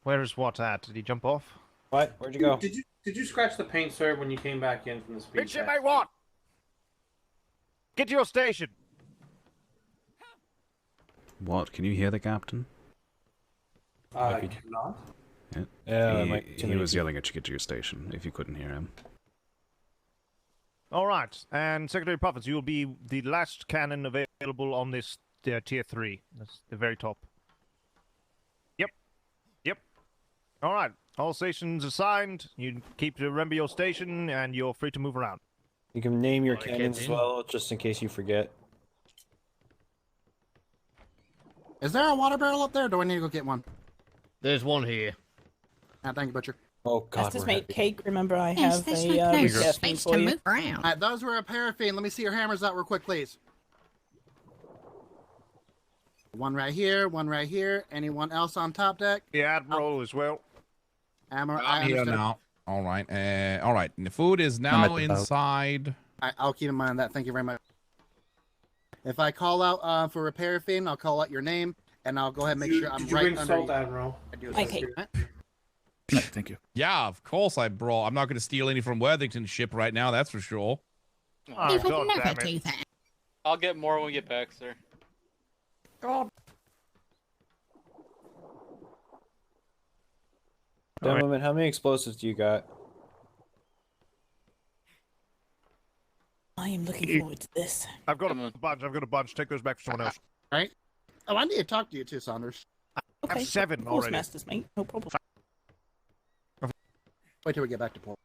[SPEAKER 23] Where is what at? Did he jump off?
[SPEAKER 4] What? Where'd you go?
[SPEAKER 6] Did you scratch the paint, sir, when you came back in from the speed
[SPEAKER 23] Midship,
[SPEAKER 6] check?
[SPEAKER 23] mate, what? Get to your station.
[SPEAKER 8] What? Can you hear the captain?
[SPEAKER 6] I cannot.
[SPEAKER 8] Yeah. He was yelling at you to get to your station if you couldn't hear him.
[SPEAKER 23] All right, and Secretary Puffins, you will be the last cannon available on this Tier 3. That's the very top. Yep. All right, all stations assigned. You keep to remember your station, and you're free to move around.
[SPEAKER 4] You can name your
[SPEAKER 23] Well,
[SPEAKER 4] cannons as well, just in case you forget.
[SPEAKER 7] Is there a water barrel up there? Or do I need to go get one?
[SPEAKER 17] There's one here.
[SPEAKER 7] Thank you, Butcher.
[SPEAKER 4] Oh God,
[SPEAKER 24] That's just made cake. Remember, I
[SPEAKER 1] Yes,
[SPEAKER 24] have
[SPEAKER 1] there's
[SPEAKER 24] a
[SPEAKER 1] no
[SPEAKER 24] repair
[SPEAKER 1] space
[SPEAKER 24] thing
[SPEAKER 1] to
[SPEAKER 24] for you.
[SPEAKER 1] move around.
[SPEAKER 7] Those were a paraffin. Let me see your hammers out real quick, please. One right here. Anyone else on top deck?
[SPEAKER 23] The Admiral as well.
[SPEAKER 7] Admiral,
[SPEAKER 2] I'm here now. All right. All right. And the food is now inside.
[SPEAKER 7] I'll keep in mind that. Thank you very much. If I call out for repair thing, I'll call out your name, and I'll go ahead and make sure I'm
[SPEAKER 6] Did you
[SPEAKER 7] right
[SPEAKER 6] bring
[SPEAKER 7] under
[SPEAKER 6] salt,
[SPEAKER 7] you.
[SPEAKER 6] Admiral?
[SPEAKER 7] I do.
[SPEAKER 24] Okay.
[SPEAKER 5] Thank you.
[SPEAKER 2] Yeah, of course I brought. I'm not going to steal any from Worthington's ship right now. That's for sure.
[SPEAKER 20] Oh,
[SPEAKER 1] He would
[SPEAKER 23] God
[SPEAKER 1] never
[SPEAKER 23] damn it.
[SPEAKER 1] do that.
[SPEAKER 20] I'll get more when we get back, sir.
[SPEAKER 4] Gentlemen, how many explosives do you got?
[SPEAKER 24] I am looking forward to this.
[SPEAKER 23] I've got a bunch. Take those back to someone else.
[SPEAKER 7] Right? Oh, I need to talk to you too, Saunders.
[SPEAKER 23] I have 7
[SPEAKER 24] Of course,
[SPEAKER 23] already.
[SPEAKER 24] Masters, mate. No problem.
[SPEAKER 7] Wait till we get back to port.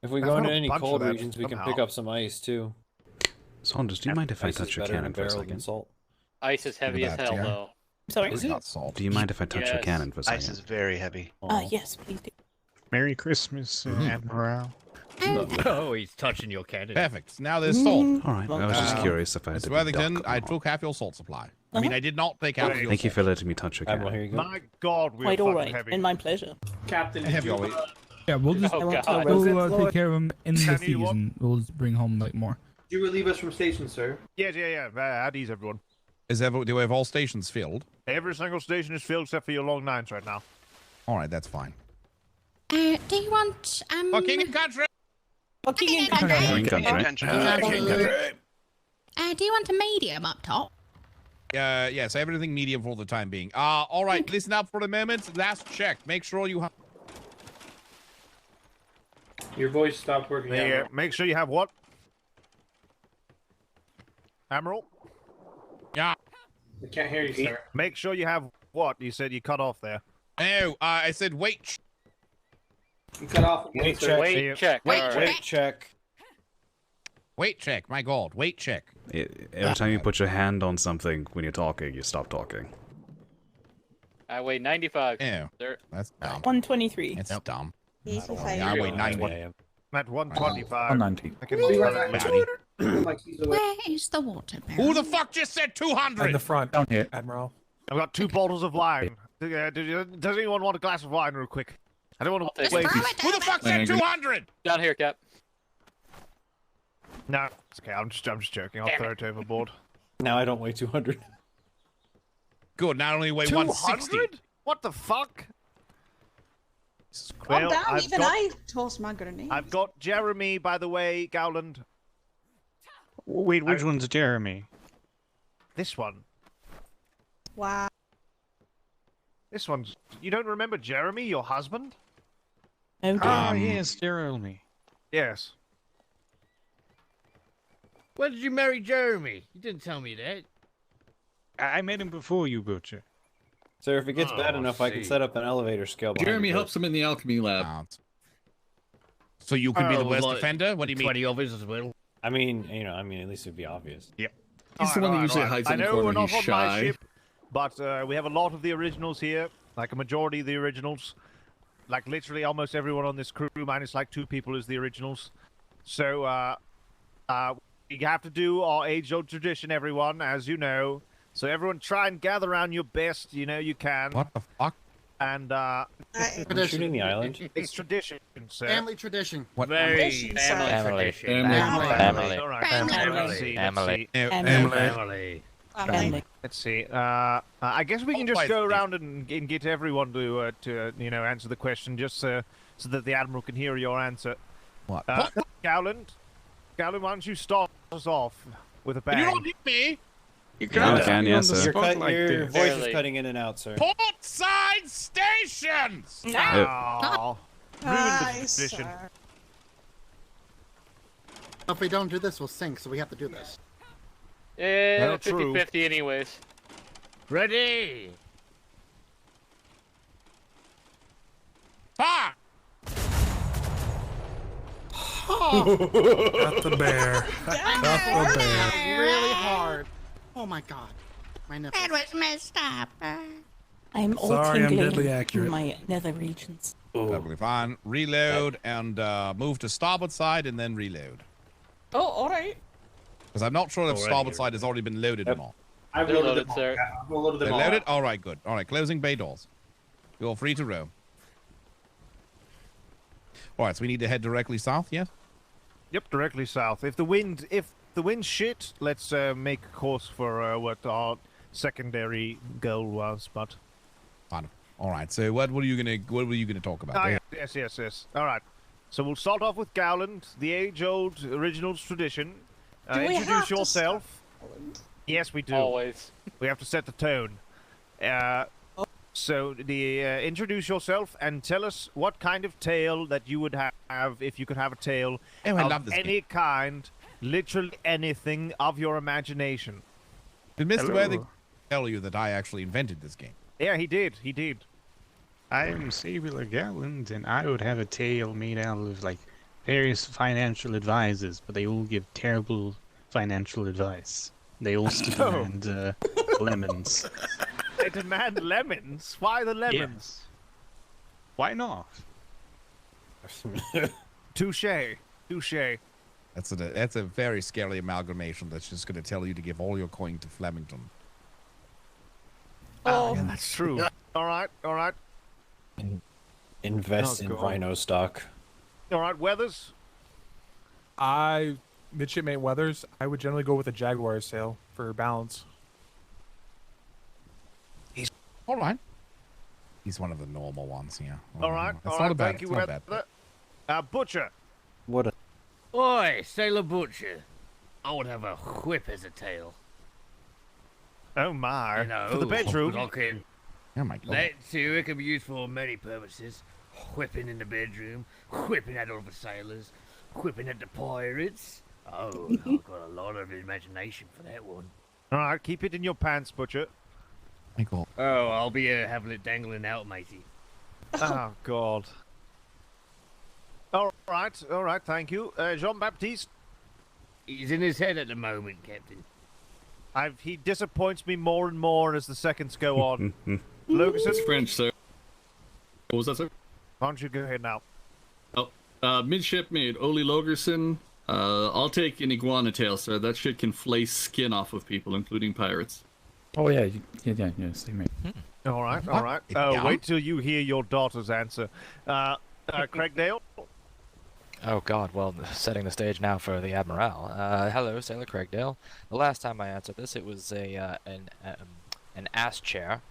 [SPEAKER 4] If we
[SPEAKER 23] I've
[SPEAKER 4] go
[SPEAKER 23] got
[SPEAKER 4] into
[SPEAKER 23] a
[SPEAKER 4] any
[SPEAKER 23] bunch of
[SPEAKER 4] cold
[SPEAKER 23] that
[SPEAKER 4] regions, we can
[SPEAKER 23] somehow.
[SPEAKER 4] pick up some ice too.
[SPEAKER 8] Saunders, do you mind if I
[SPEAKER 4] Ice is
[SPEAKER 8] touch your
[SPEAKER 4] better in a
[SPEAKER 8] cannon for a
[SPEAKER 4] barrel than
[SPEAKER 8] second?
[SPEAKER 4] salt.
[SPEAKER 20] Ice is heavy as hell, though.
[SPEAKER 24] Sorry?
[SPEAKER 8] Is it?
[SPEAKER 2] Not salt.
[SPEAKER 8] Do you mind if I touch your
[SPEAKER 20] Yes.
[SPEAKER 8] cannon for a second?
[SPEAKER 17] Ice is very heavy.
[SPEAKER 24] Yes, please do.
[SPEAKER 9] Merry Christmas, Admiral.
[SPEAKER 17] Oh, he's touching your cannon.
[SPEAKER 2] Perfect. Now there's salt.
[SPEAKER 8] All right, I was just curious if I had
[SPEAKER 2] Mr.
[SPEAKER 8] to be
[SPEAKER 2] Worthington,
[SPEAKER 8] duck or
[SPEAKER 2] I
[SPEAKER 8] not.
[SPEAKER 2] took half your salt supply. I mean, I did not take half of your
[SPEAKER 8] Thank you
[SPEAKER 2] salt.
[SPEAKER 8] for letting me touch your
[SPEAKER 4] Admiral,
[SPEAKER 8] cannon.
[SPEAKER 4] here you go.
[SPEAKER 23] My God, we're
[SPEAKER 24] Quite all
[SPEAKER 23] fucking
[SPEAKER 24] right,
[SPEAKER 23] heavy.
[SPEAKER 24] and my pleasure.
[SPEAKER 6] Captain, did
[SPEAKER 2] Heavy
[SPEAKER 6] you,
[SPEAKER 2] always.
[SPEAKER 5] Yeah, we'll just
[SPEAKER 20] Oh, God.
[SPEAKER 5] we'll take care of him in the
[SPEAKER 23] Can you what?
[SPEAKER 5] season. We'll just bring home like more.
[SPEAKER 6] did you relieve us from station, sir?
[SPEAKER 23] Yeah. At ease, everyone.
[SPEAKER 2] Do we have all stations filled?
[SPEAKER 23] Every single station is filled except for your long 9s right now.
[SPEAKER 2] All right, that's fine.
[SPEAKER 1] Do you want
[SPEAKER 2] For king and country.
[SPEAKER 24] King and
[SPEAKER 1] country.
[SPEAKER 8] King country.
[SPEAKER 1] Do you want a medium up top?
[SPEAKER 2] Yes, everything medium for the time being. All right, listen up for the moment. Last check. Make sure you have.
[SPEAKER 6] Your voice stopped working.
[SPEAKER 23] Yeah,
[SPEAKER 6] Admiral.
[SPEAKER 23] make sure you have what? Admiral?
[SPEAKER 2] Yeah.
[SPEAKER 6] I can't hear you, sir.
[SPEAKER 23] Make sure you have what? You said you cut off there.
[SPEAKER 2] No, I said wait.
[SPEAKER 6] You cut off.
[SPEAKER 4] Wait check.
[SPEAKER 20] Wait, check.
[SPEAKER 2] Wait,
[SPEAKER 20] All
[SPEAKER 2] check.
[SPEAKER 20] right.
[SPEAKER 4] Wait check.
[SPEAKER 2] Wait check. My God, wait check.
[SPEAKER 8] Every time you put your hand on something when you're talking, you stop talking.
[SPEAKER 20] I weigh 95.
[SPEAKER 2] Ew.
[SPEAKER 20] Sir.
[SPEAKER 2] That's dumb.
[SPEAKER 18] 123.
[SPEAKER 2] That's dumb.
[SPEAKER 14] 85.
[SPEAKER 2] Yeah, I weigh 90.
[SPEAKER 23] I'm at 125.
[SPEAKER 10] 190.
[SPEAKER 23] I can
[SPEAKER 1] Where is the water barrel?
[SPEAKER 2] Who the fuck just said 200?
[SPEAKER 10] In the front. Down here, Admiral.
[SPEAKER 23] I've got 2 bottles of wine. Does anyone want a glass of wine real quick? I don't want to
[SPEAKER 20] I'll take
[SPEAKER 23] waste.
[SPEAKER 20] it.
[SPEAKER 2] Who the fuck said 200?
[SPEAKER 20] Down here, Cap.
[SPEAKER 23] No, it's okay. I'm just joking. I'll throw it overboard.
[SPEAKER 4] Now I don't weigh 200.
[SPEAKER 2] Good. Not only weigh 160.
[SPEAKER 23] 200? What the fuck?
[SPEAKER 14] Calm
[SPEAKER 23] Well,
[SPEAKER 14] down,
[SPEAKER 23] I've
[SPEAKER 14] even
[SPEAKER 23] got-
[SPEAKER 14] I tossed my grenade.
[SPEAKER 23] I've got Jeremy, by the way, Gowland.
[SPEAKER 9] Wait, which one's Jeremy?
[SPEAKER 23] This one.
[SPEAKER 14] Wow.
[SPEAKER 23] This one's. You don't remember Jeremy, your husband?
[SPEAKER 18] Oh, dear.
[SPEAKER 9] Yes, Jeremy.
[SPEAKER 23] Yes.
[SPEAKER 17] When did you marry Jeremy? You didn't tell me that.
[SPEAKER 9] I met him before you, Butcher.
[SPEAKER 4] Sir, if it gets bad enough, I can set up an elevator scale. behind
[SPEAKER 19] Jeremy
[SPEAKER 4] your
[SPEAKER 19] helps him in the alchemy lab.
[SPEAKER 2] So you could be the
[SPEAKER 17] Oh,
[SPEAKER 2] worst
[SPEAKER 17] like
[SPEAKER 2] defender? What do you mean?
[SPEAKER 17] 20 others as well.
[SPEAKER 4] I mean, at least it'd be obvious.
[SPEAKER 23] Yep.
[SPEAKER 19] He's the one that usually hides
[SPEAKER 23] I
[SPEAKER 19] in the
[SPEAKER 23] know
[SPEAKER 19] corner.
[SPEAKER 23] we're not
[SPEAKER 19] He's
[SPEAKER 23] on my
[SPEAKER 19] shy.
[SPEAKER 23] ship, but we have a lot of the originals here. Like a majority of the originals. Like literally almost everyone on this crew, minus like 2 people, is the originals. So we have to do our age-old tradition, everyone, as you know. So everyone try and gather around your best, you can.
[SPEAKER 2] What the fuck?
[SPEAKER 23] And
[SPEAKER 4] Shooting the island.
[SPEAKER 23] it's tradition, sir.
[SPEAKER 7] Family tradition.
[SPEAKER 2] What?
[SPEAKER 17] Very
[SPEAKER 14] Family.
[SPEAKER 17] family.
[SPEAKER 23] All right.
[SPEAKER 17] Family.
[SPEAKER 23] Family.
[SPEAKER 18] Family.
[SPEAKER 23] Let's see. I guess we can just go around and get everyone to answer the question, just so that the Admiral can hear your answer.
[SPEAKER 2] What?
[SPEAKER 23] Gowland, why don't you start us off with a bang?
[SPEAKER 2] You don't need me.
[SPEAKER 8] You can, yes, sir.
[SPEAKER 4] Your voice is cutting in and out, sir.
[SPEAKER 2] Port side stations.
[SPEAKER 23] Oh, ruined the
[SPEAKER 14] Nice,
[SPEAKER 23] tradition.
[SPEAKER 14] sir.
[SPEAKER 7] If we don't do this, we'll sink, so we have to do this.
[SPEAKER 20] Yeah,
[SPEAKER 23] Well, true.
[SPEAKER 20] 50-50 anyways.
[SPEAKER 17] Ready.
[SPEAKER 2] Fuck.
[SPEAKER 10] Got the bear. Got the bear.
[SPEAKER 7] Really hard. Oh my god. My nipples.
[SPEAKER 1] That was messed up.
[SPEAKER 18] I'm all
[SPEAKER 10] Sorry, I'm
[SPEAKER 18] tingling
[SPEAKER 10] deadly
[SPEAKER 18] in
[SPEAKER 10] accurate.
[SPEAKER 18] my nether regions.
[SPEAKER 2] Perfectly fine. Reload and move to starboard side and then reload.
[SPEAKER 14] Oh, alright.
[SPEAKER 2] Because I'm not sure if
[SPEAKER 17] Alrighty.
[SPEAKER 2] starboard side has already been loaded or not.
[SPEAKER 6] I've
[SPEAKER 20] They're
[SPEAKER 6] loaded
[SPEAKER 20] loaded,
[SPEAKER 6] them all.
[SPEAKER 20] sir.
[SPEAKER 6] Yeah, I've loaded them
[SPEAKER 2] They
[SPEAKER 6] all.
[SPEAKER 2] loaded? All right, good. All right, closing bay doors. You're free to roam. All right, so we need to head directly south, yeah?
[SPEAKER 23] Yep, directly south. If the wind shit, let's make a course for what our secondary goal was. But
[SPEAKER 2] Fine. All right. So what were you gonna talk about? Go ahead.
[SPEAKER 23] yes. All right. So we'll start off with Gowland, the age-old originals tradition.
[SPEAKER 14] Do we have
[SPEAKER 23] Introduce
[SPEAKER 14] to
[SPEAKER 23] yourself. Yes, we do.
[SPEAKER 20] Always.
[SPEAKER 23] We have to set the tone. So introduce yourself and tell us what kind of tale that you would have if you could have a tale
[SPEAKER 2] Oh, I
[SPEAKER 23] of
[SPEAKER 2] love this
[SPEAKER 23] any
[SPEAKER 2] game.
[SPEAKER 23] kind, literally anything of your imagination.
[SPEAKER 2] Did Mr.
[SPEAKER 9] Hello.
[SPEAKER 2] Worthy tell you that I actually invented this game?
[SPEAKER 23] Yeah, he did. He did.
[SPEAKER 9] I'm Samuel Galland, and I would have a tale made out of like various financial advisors, but they all give terrible financial advice. They all still demand lemons.
[SPEAKER 23] They demand lemons. Why the lemons?
[SPEAKER 9] Why not?
[SPEAKER 23] Touche.
[SPEAKER 2] That's a very scary amalgamation that's just going to tell you to give all your coin to Flemington.
[SPEAKER 14] Oh,
[SPEAKER 23] Yeah, that's true. All right.
[SPEAKER 4] Invest
[SPEAKER 23] Oh,
[SPEAKER 4] in
[SPEAKER 23] God.
[SPEAKER 4] rhino stock.
[SPEAKER 23] All right, Weathers.
[SPEAKER 10] Midshipmate Weathers, I would generally go with a Jaguar sail for balance.
[SPEAKER 2] All right. He's one of the normal ones, yeah.
[SPEAKER 23] All right.
[SPEAKER 2] It's
[SPEAKER 23] All
[SPEAKER 2] not
[SPEAKER 23] right.
[SPEAKER 2] a bad.
[SPEAKER 23] Thank you,
[SPEAKER 2] It's not bad.
[SPEAKER 23] Weather. Butcher.
[SPEAKER 4] What a...
[SPEAKER 17] Oi, Sailor Butcher. I would have a whip as a tail.
[SPEAKER 23] Oh my.
[SPEAKER 17] You know,
[SPEAKER 23] For the bedroom.
[SPEAKER 17] Locking.
[SPEAKER 2] Oh my god.
[SPEAKER 17] That too, it can be used for many purposes. Whipping in the bedroom, whipping at all the sailors, whipping at the pirates. Oh, I've got a lot of imagination for that one.
[SPEAKER 23] All right. Keep it in your pants, Butcher.
[SPEAKER 2] Michael.
[SPEAKER 17] Oh, I'll be having it dangling out, matey.
[SPEAKER 23] Oh, God. All right, thank you. Jean-Baptiste?
[SPEAKER 17] He's in his head at the moment, Captain.
[SPEAKER 23] He disappoints me more and more as the seconds go on. Lucas?
[SPEAKER 19] It's French, sir. What was that, sir?
[SPEAKER 23] Why don't you go ahead now?
[SPEAKER 19] Oh, midshipmate Ole Logerson. I'll take an iguana tail, sir. That shit can flay skin off of people, including pirates.
[SPEAKER 13] Oh, yeah, same here.
[SPEAKER 23] All right. Wait till you hear your daughter's answer. Craig Dale?
[SPEAKER 15] Oh God, well, setting the stage now for the Admiral. Hello, Sailor Craigdale. The last time I answered this, it was an ass chair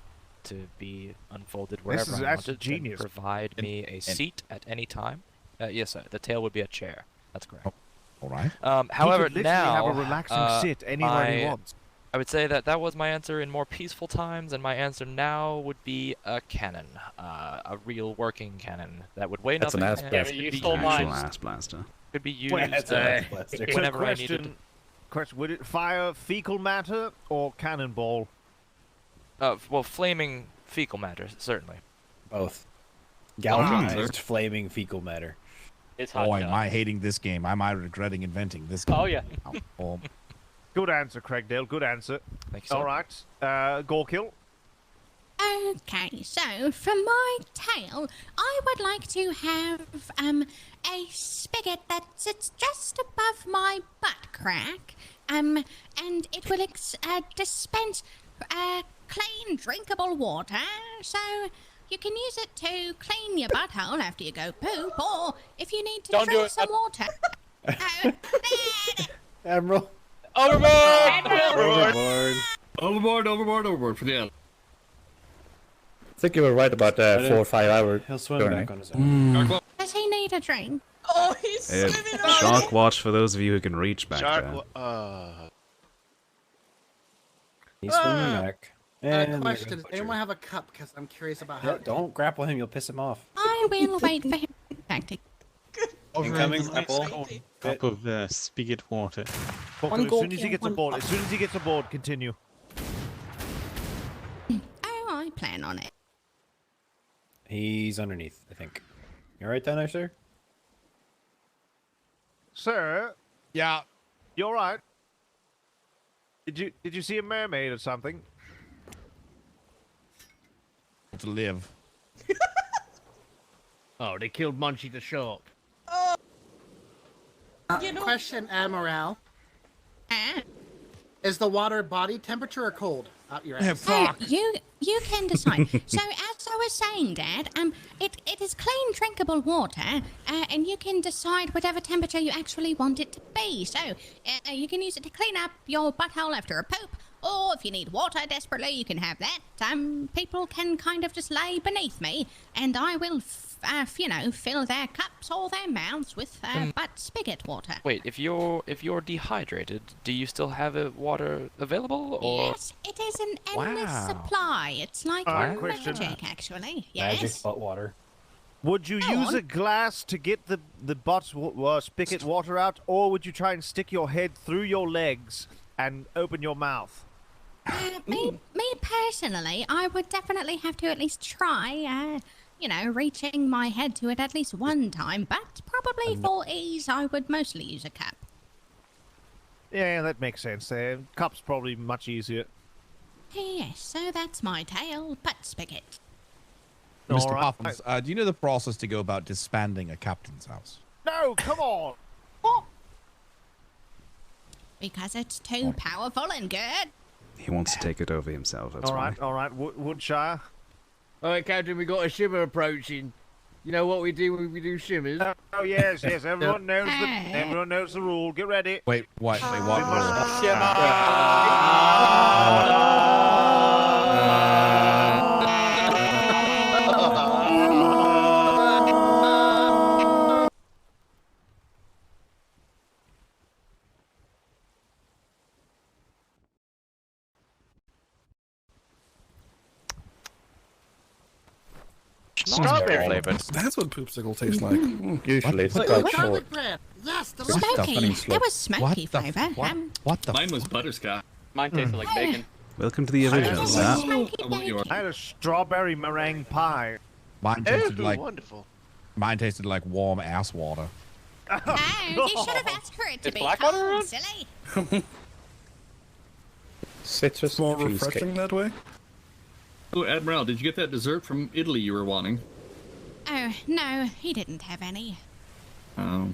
[SPEAKER 15] to be unfolded wherever I wanted.
[SPEAKER 23] Genius.
[SPEAKER 15] And provide me a seat at any time. Yes, sir. The tail would be a chair. That's correct.
[SPEAKER 2] All right.
[SPEAKER 15] However,
[SPEAKER 23] he could literally
[SPEAKER 15] now
[SPEAKER 23] have a relaxing sit anywhere he wants.
[SPEAKER 15] I would say that was my answer in more peaceful times, and my answer now would be a cannon, a real working cannon that would weigh nothing.
[SPEAKER 8] That's an ass blaster.
[SPEAKER 20] Yeah, you stole mine.
[SPEAKER 8] Ass blaster.
[SPEAKER 15] Could be used
[SPEAKER 23] Whenever
[SPEAKER 15] I needed.
[SPEAKER 23] Question: would it fire fecal matter or cannonball?
[SPEAKER 15] Well, flaming fecal matter, certainly.
[SPEAKER 4] Both. Galvanized flaming fecal matter.
[SPEAKER 20] It's hot.
[SPEAKER 2] Boy, am I hating this game. Am I regretting inventing this game?
[SPEAKER 20] Oh, yeah.
[SPEAKER 23] Good answer, Craigdale. Good answer.
[SPEAKER 15] Thank you, sir.
[SPEAKER 23] All right. Gorkill?
[SPEAKER 1] Okay, so for my tail, I would like to have a spigot that sits just above my butt crack, and it will dispense clean, drinkable water, so you can use it to clean your butthole after you go poop, or if you need to drink some water.
[SPEAKER 4] Admiral.
[SPEAKER 19] Overboard for the end.
[SPEAKER 13] I think you were right about 4 or 5 hours.
[SPEAKER 4] He'll swim
[SPEAKER 13] journey.
[SPEAKER 4] back on his own.
[SPEAKER 1] Does he need a drink?
[SPEAKER 14] Oh, he's swimming away.
[SPEAKER 8] Shark watch for those of you who can reach back there.
[SPEAKER 4] He's swimming back. And
[SPEAKER 7] Question: does anyone have a cup? Because I'm curious about how.
[SPEAKER 4] Don't grapple him, you'll piss him off.
[SPEAKER 1] I will wait for him. Tactic.
[SPEAKER 4] Incoming grapple.
[SPEAKER 9] Cup of spigot water.
[SPEAKER 14] One
[SPEAKER 23] As soon as he
[SPEAKER 14] goal,
[SPEAKER 23] gets
[SPEAKER 14] one
[SPEAKER 23] aboard, continue.
[SPEAKER 1] Oh, I plan on it.
[SPEAKER 4] He's underneath, I think. You alright down there, sir?
[SPEAKER 23] Sir?
[SPEAKER 2] Yeah.
[SPEAKER 23] You alright? Did you see a mermaid or something?
[SPEAKER 2] To live.
[SPEAKER 17] Oh, they killed Munchie the shark.
[SPEAKER 7] Question, Admiral. Is the water body temperature or cold? Out your ass.
[SPEAKER 1] You can decide. So as I was saying, Dad, it is clean, drinkable water, and you can decide whatever temperature you actually want it to be. So you can use it to clean up your butthole after a poop, or if you need water desperately, you can have that. People can kind of just lay beneath me, and I will, fill their cups or their mouths with butt spigot water.
[SPEAKER 15] Wait, if you're dehydrated, do you still have water available, or?
[SPEAKER 1] Yes, it is an endless supply. It's like magic, actually. Yes.
[SPEAKER 4] Magic butt water.
[SPEAKER 23] Would you use a glass to get the butt spigot water out, or would you try and stick your head through your legs and open your mouth?
[SPEAKER 1] Me personally, I would definitely have to at least try, reaching my head to it at least one time, but probably for ease, I would mostly use a cup.
[SPEAKER 23] Yeah, that makes sense. Cup's probably much easier.
[SPEAKER 1] Yes, so that's my tail, butt spigot.
[SPEAKER 2] Mr. Poppins, do you know the process to go about disbanding a captain's house?
[SPEAKER 23] No, come on!
[SPEAKER 1] Because it's too powerful and good.
[SPEAKER 8] He wants to take it over himself, that's why.
[SPEAKER 23] All right, Woodshire.
[SPEAKER 17] Alright, Captain, we got a shimmer approaching. You know what we do when we do shimmers?
[SPEAKER 23] Oh yes, everyone knows the rule. Get ready.
[SPEAKER 2] Wait, what? Wait, what?
[SPEAKER 15] Strawberry flavored.
[SPEAKER 21] That's what poopsicle tastes like.
[SPEAKER 13] Usually it's quite short.
[SPEAKER 1] Yes, the smoky. That was smoky flavour.
[SPEAKER 19] Mine was butterscotch.
[SPEAKER 20] Mine tasted like bacon.
[SPEAKER 8] Welcome to the original, sir.
[SPEAKER 23] I had a strawberry meringue pie.
[SPEAKER 2] Mine tasted like
[SPEAKER 11] wonderful.
[SPEAKER 2] Mine tasted like warm ass water.
[SPEAKER 1] Oh, you should have asked for it to
[SPEAKER 20] Is
[SPEAKER 1] be
[SPEAKER 20] Blackwater
[SPEAKER 1] cold,
[SPEAKER 20] around?
[SPEAKER 1] silly.
[SPEAKER 13] Citrus
[SPEAKER 21] More
[SPEAKER 13] cheesecake.
[SPEAKER 21] refreshing that way.
[SPEAKER 19] Oh, Admiral, did you get that dessert from Italy you were wanting?
[SPEAKER 1] Oh, no, he didn't have any.
[SPEAKER 19] Oh.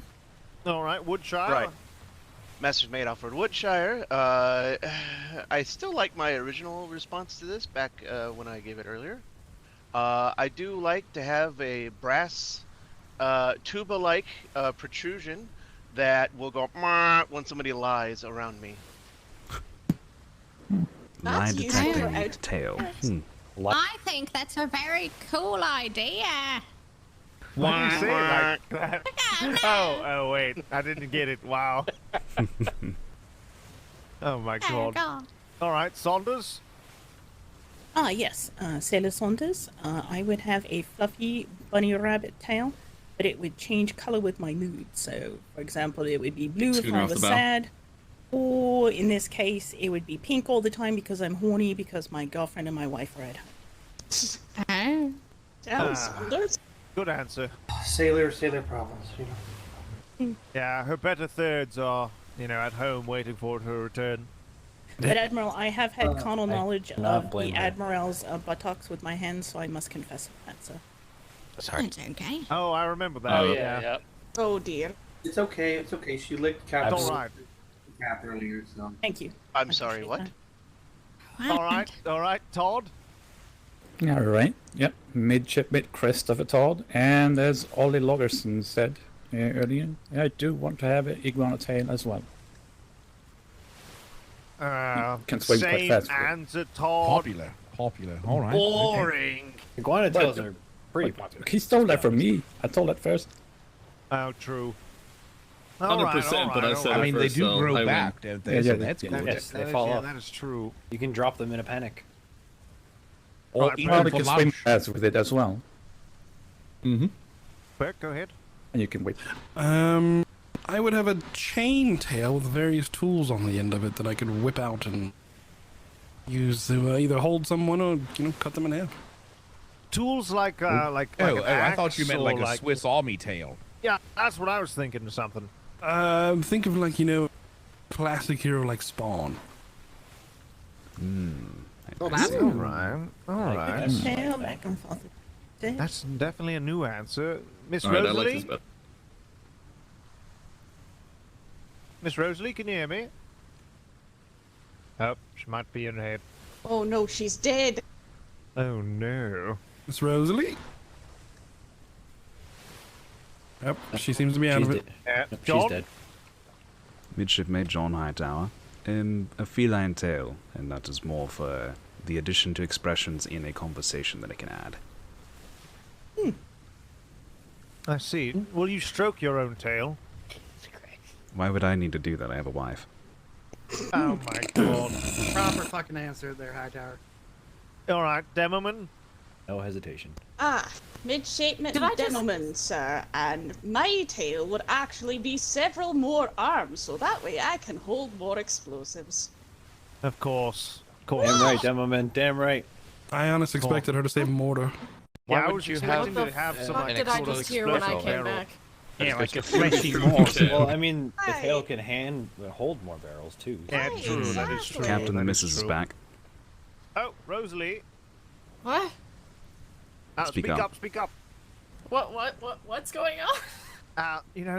[SPEAKER 23] All right, Woodshire.
[SPEAKER 11] Right. Master's Mate Alfred Woodshire. I still like my original response to this back when I gave it earlier. I do like to have a brass tuba-like protrusion that will go when somebody lies around me.
[SPEAKER 8] Lie
[SPEAKER 1] That's useful.
[SPEAKER 8] detecting tail.
[SPEAKER 1] I think that's a very cool idea.
[SPEAKER 23] Why do you say it like that? Oh, wait. I didn't get it. Wow. Oh, my God. All right, Saunders?
[SPEAKER 24] Ah, yes. Sailor Saunders. I would have a fluffy bunny rabbit tail, but it would change color with my mood. So, for example, it would be blue if
[SPEAKER 19] Schooner
[SPEAKER 24] I
[SPEAKER 19] off
[SPEAKER 24] was
[SPEAKER 19] the bow.
[SPEAKER 24] sad, or in this case, it would be pink all the time because I'm horny because my girlfriend and my wife are at home.
[SPEAKER 1] Oh.
[SPEAKER 23] Good answer.
[SPEAKER 6] Sailor problems, you know.
[SPEAKER 23] Yeah, her better thirds are, at home waiting for her return.
[SPEAKER 24] But Admiral, I have had carnal knowledge
[SPEAKER 4] not
[SPEAKER 24] of
[SPEAKER 4] blame
[SPEAKER 24] the
[SPEAKER 4] her.
[SPEAKER 24] Admiral's buttocks with my hands, so I must confess that, so.
[SPEAKER 11] Sorry.
[SPEAKER 1] It's okay.
[SPEAKER 23] Oh, I remember that.
[SPEAKER 20] Oh, yeah.
[SPEAKER 14] Oh dear.
[SPEAKER 6] It's okay. It's okay. She licked Captain.
[SPEAKER 23] All right.
[SPEAKER 6] Cap earlier, so.
[SPEAKER 24] Thank you.
[SPEAKER 11] I'm sorry, what?
[SPEAKER 23] All right, Todd?
[SPEAKER 13] All right. Yep. Midshipmate crest of a Todd. And as Ollie Logerson said earlier, I do want to have an iguana tail as well. Can swim quite
[SPEAKER 23] Same
[SPEAKER 13] fast.
[SPEAKER 23] answer, Todd.
[SPEAKER 2] Popular. All right.
[SPEAKER 23] Boring.
[SPEAKER 4] Iguana tails are pretty popular.
[SPEAKER 13] He stole that from me. I told that first.
[SPEAKER 23] Oh, true.
[SPEAKER 19] 100%, but I said
[SPEAKER 2] I
[SPEAKER 19] it
[SPEAKER 2] mean, they
[SPEAKER 19] first,
[SPEAKER 2] do
[SPEAKER 19] so
[SPEAKER 2] grow
[SPEAKER 19] I
[SPEAKER 2] back,
[SPEAKER 19] win.
[SPEAKER 2] don't they? So that's good.
[SPEAKER 4] Yes, they
[SPEAKER 23] That
[SPEAKER 4] fall
[SPEAKER 23] is,
[SPEAKER 4] off.
[SPEAKER 23] that is true.
[SPEAKER 4] You can drop them in a panic.
[SPEAKER 13] Or
[SPEAKER 23] Right,
[SPEAKER 13] you
[SPEAKER 2] for
[SPEAKER 13] can swim
[SPEAKER 2] lunch.
[SPEAKER 13] fast with it as well.
[SPEAKER 19] Mm-hmm.
[SPEAKER 23] Bert, go ahead.
[SPEAKER 13] And you can wait.
[SPEAKER 21] I would have a chain tail with various tools on the end of it that I could whip out and use to either hold someone or cut them in half.
[SPEAKER 23] Tools like an
[SPEAKER 2] I thought you
[SPEAKER 23] axe
[SPEAKER 2] meant
[SPEAKER 23] or
[SPEAKER 2] like a Swiss Army tail.
[SPEAKER 23] Yeah, that's what I was thinking of something.
[SPEAKER 21] Think of classic hero like Spawn.
[SPEAKER 23] All right.
[SPEAKER 24] Tail back and forth.
[SPEAKER 23] That's definitely a new answer. Miss
[SPEAKER 19] All right, I
[SPEAKER 23] Rosalie?
[SPEAKER 19] like this better.
[SPEAKER 23] Miss Rosalie, can you hear me? Oh, she might be in her head.
[SPEAKER 14] Oh no, she's dead.
[SPEAKER 23] Oh no.
[SPEAKER 21] Miss Rosalie? Yep, she seems to be out of it.
[SPEAKER 23] John?
[SPEAKER 4] She's dead.
[SPEAKER 8] Midshipmate John Hightower. A feline tail, and that is more for the addition to expressions in a conversation that it can add.
[SPEAKER 23] I see. Will you stroke your own tail?
[SPEAKER 8] Why would I need to do that? I have a wife.
[SPEAKER 23] Oh my god.
[SPEAKER 7] Proper fucking answer there, Hightower.
[SPEAKER 23] Alright, Demerman?
[SPEAKER 4] No hesitation.
[SPEAKER 14] Midshipman
[SPEAKER 12] Did I just-
[SPEAKER 14] gentleman, sir, and my tail would actually be several more arms, so that way I can hold more explosives.
[SPEAKER 23] Of course.
[SPEAKER 4] Damn right, Demoman. Damn right.
[SPEAKER 21] I honestly expected her to say mortar.
[SPEAKER 23] Yeah,
[SPEAKER 19] Why
[SPEAKER 23] I
[SPEAKER 19] would
[SPEAKER 23] was
[SPEAKER 19] you
[SPEAKER 23] expecting
[SPEAKER 19] have
[SPEAKER 23] to have some
[SPEAKER 12] What
[SPEAKER 23] like
[SPEAKER 12] did I
[SPEAKER 23] sort of
[SPEAKER 12] just hear when I
[SPEAKER 23] explosive
[SPEAKER 12] came
[SPEAKER 23] barrel.
[SPEAKER 12] back?
[SPEAKER 9] Yeah, like a
[SPEAKER 19] It's pretty
[SPEAKER 9] fleshy
[SPEAKER 19] true.
[SPEAKER 9] morse.
[SPEAKER 4] Well, I mean, the
[SPEAKER 14] Right.
[SPEAKER 4] tail can hold more barrels too.
[SPEAKER 23] Yeah,
[SPEAKER 14] Right,
[SPEAKER 23] true. That is
[SPEAKER 14] exactly.
[SPEAKER 23] true.
[SPEAKER 8] Captain
[SPEAKER 23] that
[SPEAKER 8] and
[SPEAKER 23] is
[SPEAKER 8] Mrs. is
[SPEAKER 23] true.
[SPEAKER 8] back.
[SPEAKER 23] Oh, Rosalie.
[SPEAKER 12] What?
[SPEAKER 8] Speak
[SPEAKER 23] Speak
[SPEAKER 8] up.
[SPEAKER 23] up. Speak up.
[SPEAKER 12] What's going on?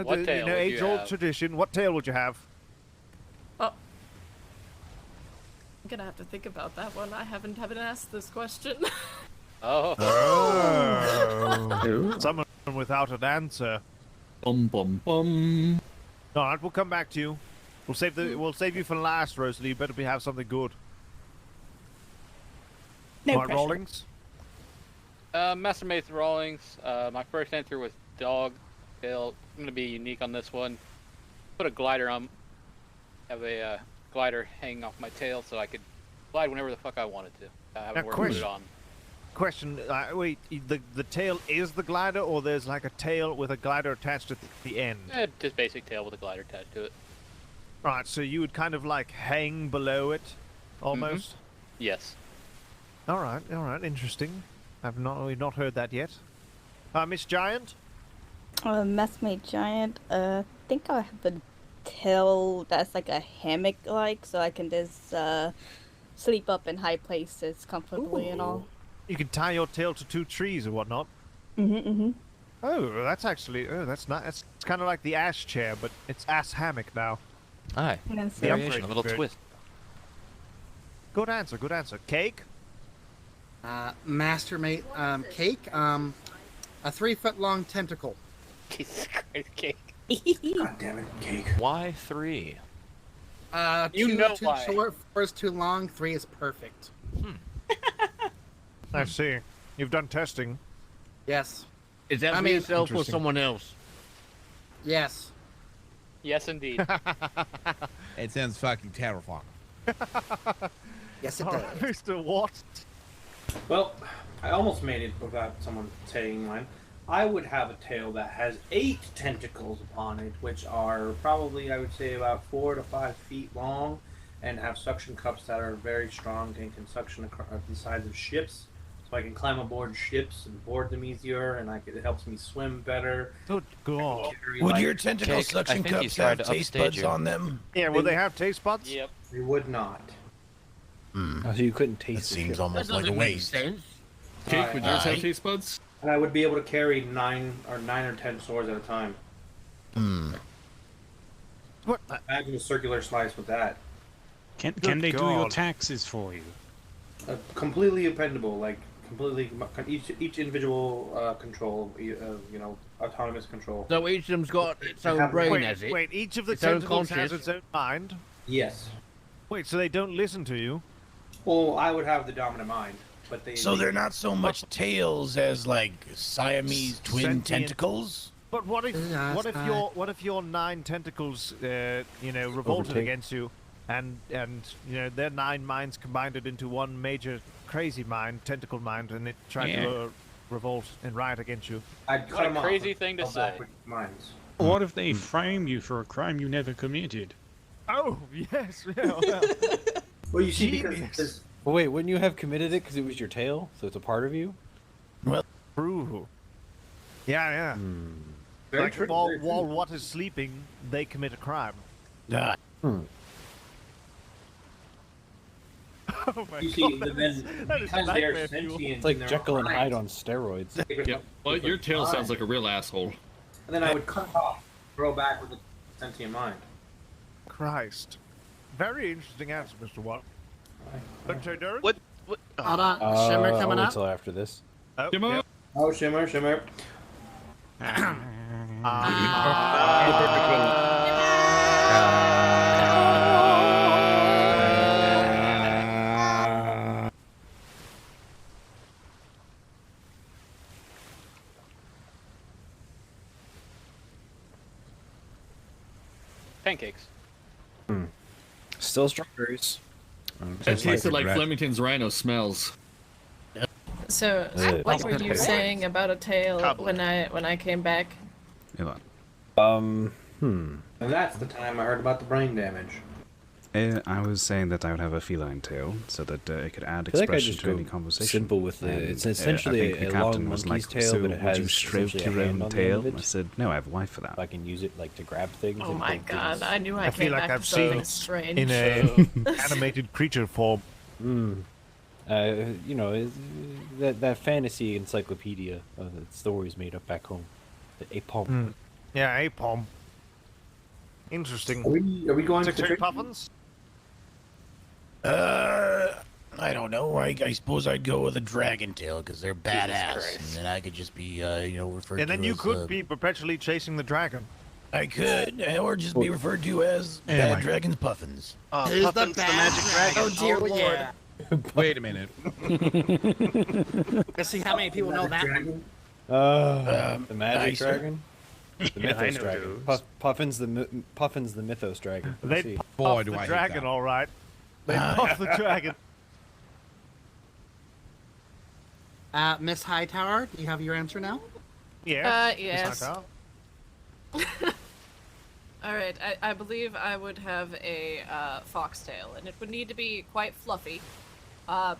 [SPEAKER 20] What tail would you
[SPEAKER 23] age-old
[SPEAKER 20] have?
[SPEAKER 23] tradition. What tail would you have?
[SPEAKER 12] Oh. I'm gonna have to think about that one. I haven't asked this question.
[SPEAKER 20] Oh.
[SPEAKER 23] Someone without an answer.
[SPEAKER 19] Bum bum bum.
[SPEAKER 23] All right, we'll come back to you. We'll save you for last, Rosalie. You better have something good.
[SPEAKER 24] No
[SPEAKER 23] All right,
[SPEAKER 24] pressure.
[SPEAKER 23] Rawlings.
[SPEAKER 20] Master Mace Rawlings. My first answer was dog tail. I'm gonna be unique on this one. Put a glider on. Have a glider hanging off my tail so I could glide whenever the fuck I wanted to. I haven't
[SPEAKER 23] Now,
[SPEAKER 20] worked with it on.
[SPEAKER 23] Question. Wait, the tail is the glider, or there's like a tail with a glider attached at the end?
[SPEAKER 20] Just basic tail with a glider attached to it.
[SPEAKER 23] Right, so you would kind of like hang below it, almost.
[SPEAKER 20] Yes.
[SPEAKER 23] All right, interesting. We've not heard that yet. Miss Giant?
[SPEAKER 18] Messmate Giant, think I have a tail that's like a hammock-like, so I can just sleep up in high places comfortably and all.
[SPEAKER 23] You can tie your tail to 2 trees or whatnot.
[SPEAKER 18] Mm-hmm.
[SPEAKER 23] Oh, that's actually. Oh, that's not. It's kind of like the ash chair, but it's ass hammock now.
[SPEAKER 15] Aye.
[SPEAKER 18] Yes.
[SPEAKER 23] The
[SPEAKER 15] Variation,
[SPEAKER 23] upgrade
[SPEAKER 15] a little
[SPEAKER 23] is good.
[SPEAKER 15] twist.
[SPEAKER 23] Good answer. Good answer. Cake?
[SPEAKER 7] Mastermate Cake, a 3-foot-long tentacle.
[SPEAKER 20] Jesus Christ, Cake.
[SPEAKER 6] God damn it, Cake.
[SPEAKER 15] Why 3?
[SPEAKER 20] You
[SPEAKER 7] 2
[SPEAKER 20] know
[SPEAKER 7] too
[SPEAKER 20] why.
[SPEAKER 7] short, 4 is too long, 3 is perfect.
[SPEAKER 23] I see. You've done testing.
[SPEAKER 7] Yes.
[SPEAKER 17] Is that
[SPEAKER 7] I
[SPEAKER 17] for
[SPEAKER 7] mean-
[SPEAKER 17] yourself or
[SPEAKER 23] Interesting.
[SPEAKER 17] someone else?
[SPEAKER 7] Yes.
[SPEAKER 20] Yes, indeed.
[SPEAKER 2] It sounds fucking terrifying.
[SPEAKER 7] Yes, it
[SPEAKER 23] All
[SPEAKER 7] does.
[SPEAKER 23] right, Mr. Watt.
[SPEAKER 6] Well, I almost made it without someone saying mine. I would have a tail that has 8 tentacles upon it, which are probably, I would say, about 4 to 5 feet long, and have suction cups that are very strong and can suction across the sides of ships. So I can climb aboard ships and board them easier, and it helps me swim better.
[SPEAKER 23] Good God.
[SPEAKER 3] Would your tentacle
[SPEAKER 15] Cake, I
[SPEAKER 3] suction
[SPEAKER 15] think he's
[SPEAKER 3] cups
[SPEAKER 15] tried
[SPEAKER 3] have
[SPEAKER 15] to
[SPEAKER 3] taste
[SPEAKER 15] upstage
[SPEAKER 3] buds
[SPEAKER 15] you.
[SPEAKER 3] on them?
[SPEAKER 23] Yeah, will they have taste buds?
[SPEAKER 20] Yep.
[SPEAKER 6] They would not.
[SPEAKER 4] Oh, so you couldn't
[SPEAKER 3] That
[SPEAKER 4] taste the
[SPEAKER 3] seems
[SPEAKER 4] ship.
[SPEAKER 3] almost
[SPEAKER 17] That
[SPEAKER 3] like a
[SPEAKER 17] doesn't make
[SPEAKER 3] waste.
[SPEAKER 17] sense.
[SPEAKER 19] Cake, would yours have
[SPEAKER 3] Aye.
[SPEAKER 19] taste buds?
[SPEAKER 6] And I would be able to carry 9 or 10 swords at a time.
[SPEAKER 23] What?
[SPEAKER 6] Imagine a circular slice with that.
[SPEAKER 9] Can
[SPEAKER 23] Good
[SPEAKER 9] they do your
[SPEAKER 23] God.
[SPEAKER 9] taxes for you?
[SPEAKER 6] Completely dependable, like completely each individual control, autonomous control.
[SPEAKER 17] So each of them's got its own
[SPEAKER 6] Have-
[SPEAKER 17] brain,
[SPEAKER 23] Wait,
[SPEAKER 17] has it?
[SPEAKER 23] wait, each of the
[SPEAKER 17] Its own
[SPEAKER 23] tentacles has
[SPEAKER 17] conscious.
[SPEAKER 23] its own mind?
[SPEAKER 6] Yes.
[SPEAKER 23] Wait, so they don't listen to you?
[SPEAKER 6] Well, I would have the dominant mind, but
[SPEAKER 3] So they're not so much tails as like Siamese twin
[SPEAKER 23] Sentient-
[SPEAKER 3] tentacles?
[SPEAKER 23] But what if
[SPEAKER 7] Yeah,
[SPEAKER 23] what if
[SPEAKER 7] that's
[SPEAKER 23] your what if your 9 tentacles revolted
[SPEAKER 4] Overtake.
[SPEAKER 23] against you, and their 9 minds combined it into one major crazy mind, tentacle mind, and it tried to revolt and riot against you?
[SPEAKER 6] I'd cut
[SPEAKER 20] What a
[SPEAKER 6] them off
[SPEAKER 20] crazy
[SPEAKER 6] and
[SPEAKER 20] thing to
[SPEAKER 6] go back
[SPEAKER 20] say.
[SPEAKER 6] with minds.
[SPEAKER 9] What if they frame you for a crime you never committed?
[SPEAKER 23] Oh yes, yeah. Well,
[SPEAKER 6] Well, you see,
[SPEAKER 23] Genius.
[SPEAKER 6] because this,
[SPEAKER 4] Well, wait, wouldn't you have committed it because it was your tail? So it's a part of you?
[SPEAKER 23] true. Yeah.
[SPEAKER 6] very
[SPEAKER 23] Like
[SPEAKER 6] true,
[SPEAKER 23] while
[SPEAKER 6] very true.
[SPEAKER 23] Watt is sleeping, they commit a crime.
[SPEAKER 3] Ah,
[SPEAKER 23] Oh my
[SPEAKER 6] You see,
[SPEAKER 23] God,
[SPEAKER 6] then
[SPEAKER 23] that is
[SPEAKER 6] because they're
[SPEAKER 23] nightmare fuel.
[SPEAKER 6] sentient,
[SPEAKER 4] It's like
[SPEAKER 6] in their
[SPEAKER 4] Jekyll and
[SPEAKER 6] own
[SPEAKER 4] Hyde
[SPEAKER 6] right,
[SPEAKER 4] on steroids.
[SPEAKER 6] they would
[SPEAKER 19] Yeah.
[SPEAKER 6] have
[SPEAKER 19] Well, your
[SPEAKER 6] different
[SPEAKER 19] tail sounds
[SPEAKER 6] minds.
[SPEAKER 19] like a real asshole.
[SPEAKER 6] And then I would cut it off, grow back with a sentient mind.
[SPEAKER 23] Christ. Very interesting answer, Mr. Watt. Dr. Durden?
[SPEAKER 11] What?
[SPEAKER 7] Hold on, Shimmer
[SPEAKER 4] I'll
[SPEAKER 7] coming
[SPEAKER 4] wait
[SPEAKER 7] up.
[SPEAKER 4] till after this.
[SPEAKER 23] Oh,
[SPEAKER 19] Come on.
[SPEAKER 23] yep.
[SPEAKER 6] Oh, Shimmer.
[SPEAKER 20] Pancakes.
[SPEAKER 4] Still strawberries.
[SPEAKER 19] That tasted like Flemington's Rhino smells.
[SPEAKER 12] So,
[SPEAKER 4] Ugh.
[SPEAKER 12] what were you saying about a tail
[SPEAKER 11] Cobbler.
[SPEAKER 12] when I came back?
[SPEAKER 6] And that's the time I heard about the brain damage.
[SPEAKER 8] I was saying that I would have a feline tail so that it could add
[SPEAKER 4] I feel like I
[SPEAKER 8] expression
[SPEAKER 4] just
[SPEAKER 8] to any
[SPEAKER 4] go
[SPEAKER 8] conversation.
[SPEAKER 4] simple with it.
[SPEAKER 8] And,
[SPEAKER 4] It's
[SPEAKER 8] I
[SPEAKER 4] essentially
[SPEAKER 8] think the
[SPEAKER 4] a
[SPEAKER 8] captain
[SPEAKER 4] long
[SPEAKER 8] was
[SPEAKER 4] monkey's
[SPEAKER 8] like,
[SPEAKER 4] tail,
[SPEAKER 8] so
[SPEAKER 4] but it
[SPEAKER 8] would
[SPEAKER 4] has
[SPEAKER 8] you stroke
[SPEAKER 4] essentially
[SPEAKER 8] your
[SPEAKER 4] a hand
[SPEAKER 8] own
[SPEAKER 4] on the end
[SPEAKER 8] tail?
[SPEAKER 4] of it.
[SPEAKER 8] I said, no, I have a wife for that.
[SPEAKER 4] I can use it like to grab things.
[SPEAKER 12] Oh
[SPEAKER 4] and
[SPEAKER 12] my
[SPEAKER 4] hold
[SPEAKER 12] god,
[SPEAKER 4] things.
[SPEAKER 12] I knew I
[SPEAKER 23] I
[SPEAKER 12] came
[SPEAKER 23] feel like
[SPEAKER 12] back
[SPEAKER 23] I've
[SPEAKER 12] to
[SPEAKER 23] seen
[SPEAKER 12] something
[SPEAKER 23] it
[SPEAKER 12] strange.
[SPEAKER 23] in a animated creature form.
[SPEAKER 4] That fantasy encyclopedia of the stories made up back home. The Apom.
[SPEAKER 23] Yeah, a palm. Interesting.
[SPEAKER 6] Are we going to
[SPEAKER 23] Secretary
[SPEAKER 6] the
[SPEAKER 23] Puffins?
[SPEAKER 3] I don't know. I suppose I'd go with a dragon tail because they're badass,
[SPEAKER 23] Christ.
[SPEAKER 3] and then I could just be, referred
[SPEAKER 23] And
[SPEAKER 3] to
[SPEAKER 23] then you
[SPEAKER 3] as,
[SPEAKER 23] could be perpetually chasing the dragon.
[SPEAKER 3] I could, or just be referred to as
[SPEAKER 23] Yeah,
[SPEAKER 3] Bad
[SPEAKER 23] my-
[SPEAKER 3] Dragon's Puffins.
[SPEAKER 11] Puffins the Magic Dragon.
[SPEAKER 18] Oh dear lord.
[SPEAKER 2] Wait a minute.
[SPEAKER 7] Let's see how many people know that one.
[SPEAKER 4] The magic
[SPEAKER 3] nice, sir.
[SPEAKER 4] dragon. The
[SPEAKER 9] Yeah, I
[SPEAKER 4] mythos
[SPEAKER 9] know
[SPEAKER 4] dragon.
[SPEAKER 9] those.
[SPEAKER 4] Puffin's the mythos dragon.
[SPEAKER 23] They
[SPEAKER 4] See.
[SPEAKER 23] puff
[SPEAKER 2] Boy, do
[SPEAKER 23] the
[SPEAKER 2] I hate
[SPEAKER 23] dragon,
[SPEAKER 2] that.
[SPEAKER 23] all right. They puff the dragon.
[SPEAKER 7] Miss Hightower, do you have your answer now?
[SPEAKER 23] Yeah.
[SPEAKER 12] Yes. Alright, I believe I would have a foxtail, and it would need to be quite fluffy.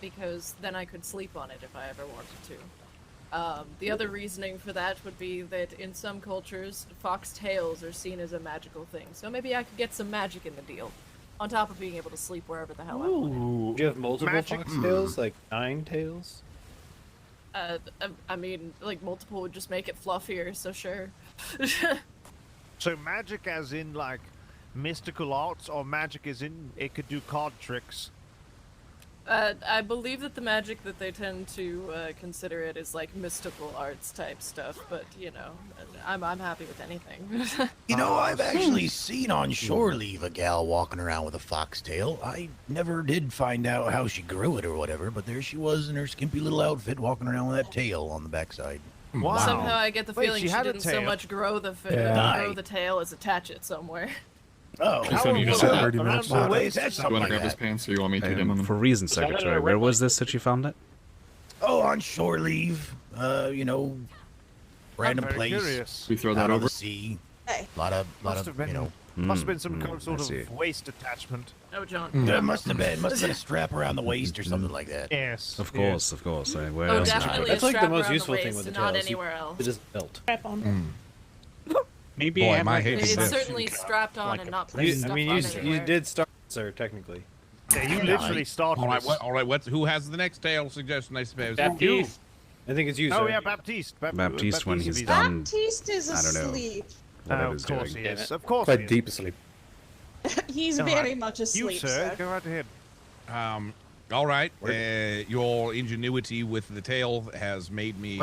[SPEAKER 12] because then I could sleep on it if I ever wanted to. The other reasoning for that would be that in some cultures, fox tails are seen as a magical thing, so maybe I could get some magic in the deal, on top of being able to sleep wherever the hell I want.
[SPEAKER 4] Do you have multiple
[SPEAKER 23] Magic?
[SPEAKER 4] fox tails, like 9 tails?
[SPEAKER 12] I mean, like, multiple would just make it fluffier, so sure.
[SPEAKER 23] So magic as in, like, mystical arts, or magic as in it could do card tricks?
[SPEAKER 12] I believe that the magic that they tend to consider it is like mystical arts type stuff, but you know, I'm happy with anything.
[SPEAKER 3] You know, I've actually seen on shore leave a gal walking around with a foxtail. I never did find out how she grew it or whatever, but there she was in her skimpy little outfit walking around with that tail on the backside.
[SPEAKER 23] Wow.
[SPEAKER 12] Somehow I get the feeling she
[SPEAKER 23] had a
[SPEAKER 12] didn't so
[SPEAKER 23] tail.
[SPEAKER 12] much grow the grow the tail as attach it somewhere.
[SPEAKER 23] Oh,
[SPEAKER 9] Please don't use that 30 minutes.
[SPEAKER 23] Do you want
[SPEAKER 9] Do
[SPEAKER 23] to
[SPEAKER 9] you
[SPEAKER 23] like
[SPEAKER 9] grab his
[SPEAKER 23] that?
[SPEAKER 9] pants or you want me to get him on
[SPEAKER 8] For reason, Secretary, where was this that you found it?
[SPEAKER 3] Oh, on shore leave. You know, random
[SPEAKER 23] very
[SPEAKER 3] place.
[SPEAKER 23] curious.
[SPEAKER 9] We throw
[SPEAKER 3] out
[SPEAKER 9] that
[SPEAKER 3] on
[SPEAKER 9] over?
[SPEAKER 3] the sea.
[SPEAKER 14] Hey.
[SPEAKER 3] Lot of,
[SPEAKER 23] Must have been,
[SPEAKER 3] you know.
[SPEAKER 23] must have been some sort
[SPEAKER 8] I see.
[SPEAKER 23] of waist attachment.
[SPEAKER 12] No, John.
[SPEAKER 3] There must have been a strap around the waist or something like that.
[SPEAKER 23] Yes.
[SPEAKER 8] Of course, of course. Where
[SPEAKER 12] Oh,
[SPEAKER 8] else would you
[SPEAKER 12] definitely
[SPEAKER 8] put
[SPEAKER 12] a
[SPEAKER 8] it?
[SPEAKER 4] That's like the
[SPEAKER 12] strap
[SPEAKER 4] most
[SPEAKER 12] around
[SPEAKER 4] useful
[SPEAKER 12] the
[SPEAKER 4] thing
[SPEAKER 12] waist,
[SPEAKER 4] with the
[SPEAKER 12] not
[SPEAKER 4] tails.
[SPEAKER 12] anywhere else.
[SPEAKER 4] It just belt.
[SPEAKER 14] Strap on.
[SPEAKER 9] Maybe
[SPEAKER 2] Boy,
[SPEAKER 9] I have
[SPEAKER 2] my
[SPEAKER 9] like
[SPEAKER 2] hate
[SPEAKER 9] a-
[SPEAKER 2] is
[SPEAKER 12] It's
[SPEAKER 2] this.
[SPEAKER 12] certainly strapped on and not
[SPEAKER 4] You,
[SPEAKER 12] stuffed
[SPEAKER 4] I mean,
[SPEAKER 12] on
[SPEAKER 4] you
[SPEAKER 12] anywhere.
[SPEAKER 4] did start, sir, technically.
[SPEAKER 23] Yeah, you literally started.
[SPEAKER 2] All right,
[SPEAKER 23] this.
[SPEAKER 2] all right. Who has the next tail suggestion? I suppose.
[SPEAKER 19] Baptiste.
[SPEAKER 4] I think it's you, sir.
[SPEAKER 23] Oh yeah, Baptiste.
[SPEAKER 8] Baptiste, when he's
[SPEAKER 23] is-
[SPEAKER 8] done,
[SPEAKER 14] Baptiste is
[SPEAKER 8] I don't know.
[SPEAKER 14] asleep.
[SPEAKER 8] whatever
[SPEAKER 23] of
[SPEAKER 8] he's
[SPEAKER 23] course
[SPEAKER 8] doing.
[SPEAKER 23] he is. Of course
[SPEAKER 13] Quite
[SPEAKER 23] he is.
[SPEAKER 13] deep asleep.
[SPEAKER 14] He's
[SPEAKER 23] All
[SPEAKER 14] very
[SPEAKER 23] right.
[SPEAKER 14] much
[SPEAKER 23] You,
[SPEAKER 14] asleep,
[SPEAKER 23] sir, go right ahead.
[SPEAKER 2] All right. Your ingenuity with the tail has made me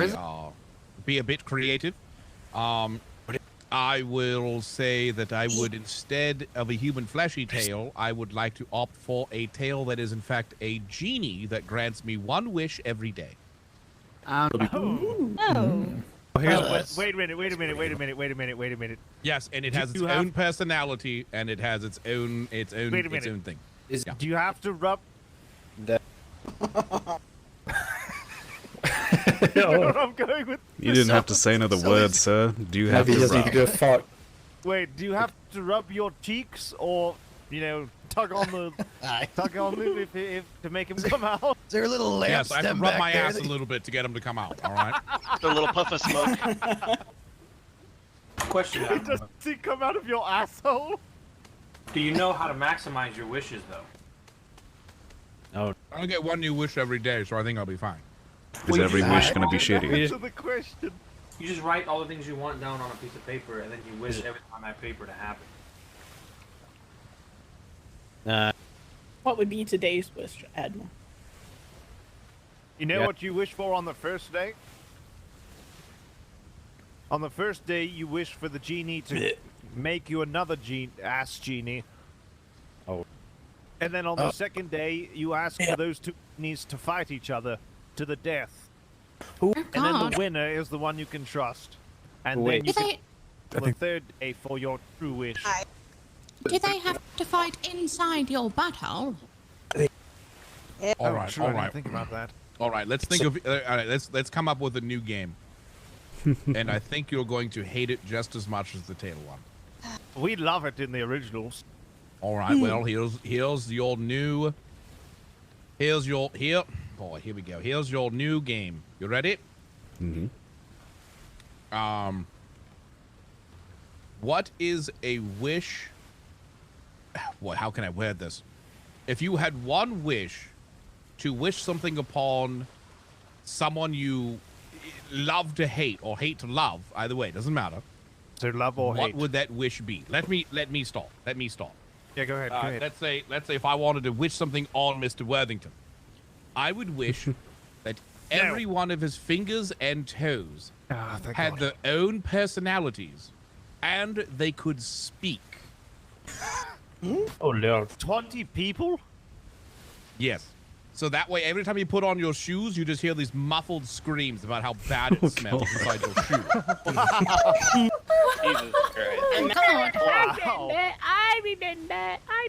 [SPEAKER 2] be a bit creative. I will say that I would, instead of a human fleshy tail, I would like to opt for a tail that is in fact a genie that grants me one wish every day.
[SPEAKER 7] Oh.
[SPEAKER 23] Wait a minute.
[SPEAKER 2] Yes, and it has its
[SPEAKER 23] you have-
[SPEAKER 2] own personality, and it has its own
[SPEAKER 23] Wait a
[SPEAKER 2] its
[SPEAKER 23] minute.
[SPEAKER 2] own thing. Yeah.
[SPEAKER 23] Do you have to rub?
[SPEAKER 4] That-
[SPEAKER 23] You know where I'm going with
[SPEAKER 8] You didn't have to say another word, sir. Do you have
[SPEAKER 13] Maybe
[SPEAKER 8] to
[SPEAKER 13] he doesn't need to
[SPEAKER 8] rub?
[SPEAKER 13] do a fart.
[SPEAKER 23] Wait, do you have to rub your cheeks or, you know, tug on the if to make him come out?
[SPEAKER 3] Is there a little lamp
[SPEAKER 2] Yes, I have to
[SPEAKER 3] stem
[SPEAKER 2] rub
[SPEAKER 3] back
[SPEAKER 2] my
[SPEAKER 3] there
[SPEAKER 2] ass
[SPEAKER 3] that-
[SPEAKER 2] a little bit to get him to come out. All right.
[SPEAKER 11] A little puff of smoke.
[SPEAKER 6] Question:
[SPEAKER 23] Does he come out of your asshole?
[SPEAKER 6] Do you know how to maximize your wishes, though?
[SPEAKER 2] I get one new wish every day, so I think I'll be fine.
[SPEAKER 8] Is every wish going to be shitty?
[SPEAKER 23] Answer the question.
[SPEAKER 6] You just write all the things you want down on a piece of paper, and then you wish everything on that paper to happen.
[SPEAKER 24] What would be today's wish, Admiral?
[SPEAKER 23] You know
[SPEAKER 4] Yeah.
[SPEAKER 23] what you wish for on the first day? On the first day, you wish for the genie to make you another ass genie.
[SPEAKER 4] Oh.
[SPEAKER 23] And then on the second day, you ask for those two genies to fight each other to the death. And then the
[SPEAKER 1] God.
[SPEAKER 23] winner is the one you can trust. And
[SPEAKER 4] Wait.
[SPEAKER 23] then you
[SPEAKER 1] Do
[SPEAKER 23] can
[SPEAKER 1] they,
[SPEAKER 23] for the third day for your true wish.
[SPEAKER 1] do they have to fight inside your butthole?
[SPEAKER 2] All right.
[SPEAKER 23] True,
[SPEAKER 2] All
[SPEAKER 23] I didn't
[SPEAKER 2] right.
[SPEAKER 23] think about that.
[SPEAKER 2] All right. Let's think of. All right. Let's come up with a new game. And I think you're going to hate it just as much as the tail one.
[SPEAKER 23] We love it in the originals.
[SPEAKER 2] All right. Well, here's your new. Here we go. Here's your new game. You ready?
[SPEAKER 8] Mm-hmm.
[SPEAKER 2] What is a wish? Boy, how can I word this? If you had one wish to wish something upon someone you love to hate or hate to love, either way, doesn't matter.
[SPEAKER 23] So love or
[SPEAKER 2] what
[SPEAKER 23] hate.
[SPEAKER 2] would that wish be? Let me start.
[SPEAKER 23] Yeah, go ahead. Go ahead.
[SPEAKER 2] Let's say if I wanted to wish something on Mr. Worthington, I would wish that every one of his fingers and toes
[SPEAKER 23] Thank
[SPEAKER 2] had
[SPEAKER 23] God.
[SPEAKER 2] their own personalities, and they could speak.
[SPEAKER 23] Oh Lord. 20 people?
[SPEAKER 2] Yes. So that way, every time you put on your shoes, you just hear these muffled screams about how bad it smells inside your shoe.
[SPEAKER 15] Jesus Christ.
[SPEAKER 18] I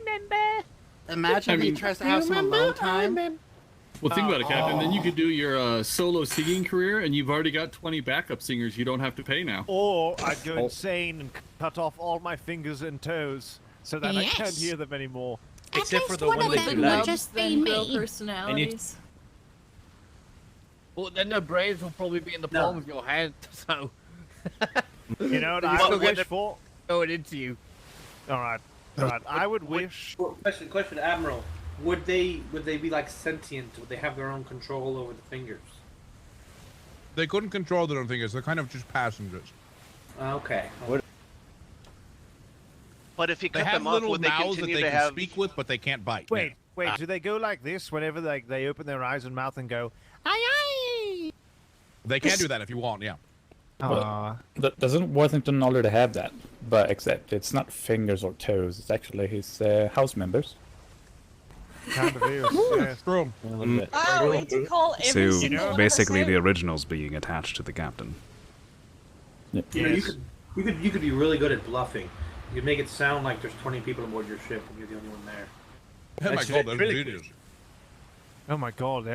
[SPEAKER 18] remember.
[SPEAKER 7] Imagine if he tries to have some alone time.
[SPEAKER 19] Well, think about it, Captain. Then you could do your solo singing career, and you've already got 20 backup singers you don't have to pay now.
[SPEAKER 23] Or I'd go insane and cut off all my fingers and toes so that I can't
[SPEAKER 1] Yes.
[SPEAKER 23] hear them anymore.
[SPEAKER 5] Except for
[SPEAKER 1] least
[SPEAKER 5] the
[SPEAKER 1] one
[SPEAKER 5] one
[SPEAKER 1] of
[SPEAKER 5] that
[SPEAKER 1] them
[SPEAKER 5] you
[SPEAKER 1] will
[SPEAKER 5] like.
[SPEAKER 1] just be
[SPEAKER 12] Then grow
[SPEAKER 1] me.
[SPEAKER 12] personalities.
[SPEAKER 17] Well, then their brains will probably be in the palm of your hand, so.
[SPEAKER 23] You know what
[SPEAKER 17] You
[SPEAKER 23] I
[SPEAKER 17] still
[SPEAKER 23] would
[SPEAKER 17] get
[SPEAKER 23] wish
[SPEAKER 17] it
[SPEAKER 23] for?
[SPEAKER 17] going into you.
[SPEAKER 23] All right. I would wish.
[SPEAKER 6] Question, Admiral. Would they be like sentient? Would they have their own control over the fingers?
[SPEAKER 2] They couldn't control their own fingers. They're kind of just passengers.
[SPEAKER 6] Okay.
[SPEAKER 11] But if you
[SPEAKER 2] They
[SPEAKER 11] cut
[SPEAKER 2] have
[SPEAKER 11] them off,
[SPEAKER 2] little
[SPEAKER 11] would they
[SPEAKER 2] mouths that
[SPEAKER 11] continue
[SPEAKER 2] they
[SPEAKER 11] to
[SPEAKER 2] can
[SPEAKER 11] have?
[SPEAKER 2] speak with, but they can't bite.
[SPEAKER 23] Wait. Do they go like this whenever they open their eyes and mouth and go? Aye.
[SPEAKER 2] They can do that if you want. Yeah.
[SPEAKER 23] Aw.
[SPEAKER 13] Doesn't Worthington already have that? But except it's not fingers or toes. It's actually his house members.
[SPEAKER 23] Kind of is. Yes.
[SPEAKER 2] True.
[SPEAKER 14] Oh, way to call every
[SPEAKER 8] So
[SPEAKER 14] single one
[SPEAKER 8] basically,
[SPEAKER 14] of us
[SPEAKER 8] the originals being attached to the captain.
[SPEAKER 6] You know, you could be really good at bluffing. You could make it sound like there's 20 people aboard your ship and you're the only one there.
[SPEAKER 2] Oh my god, that's
[SPEAKER 5] really
[SPEAKER 2] genius.
[SPEAKER 23] Oh my god,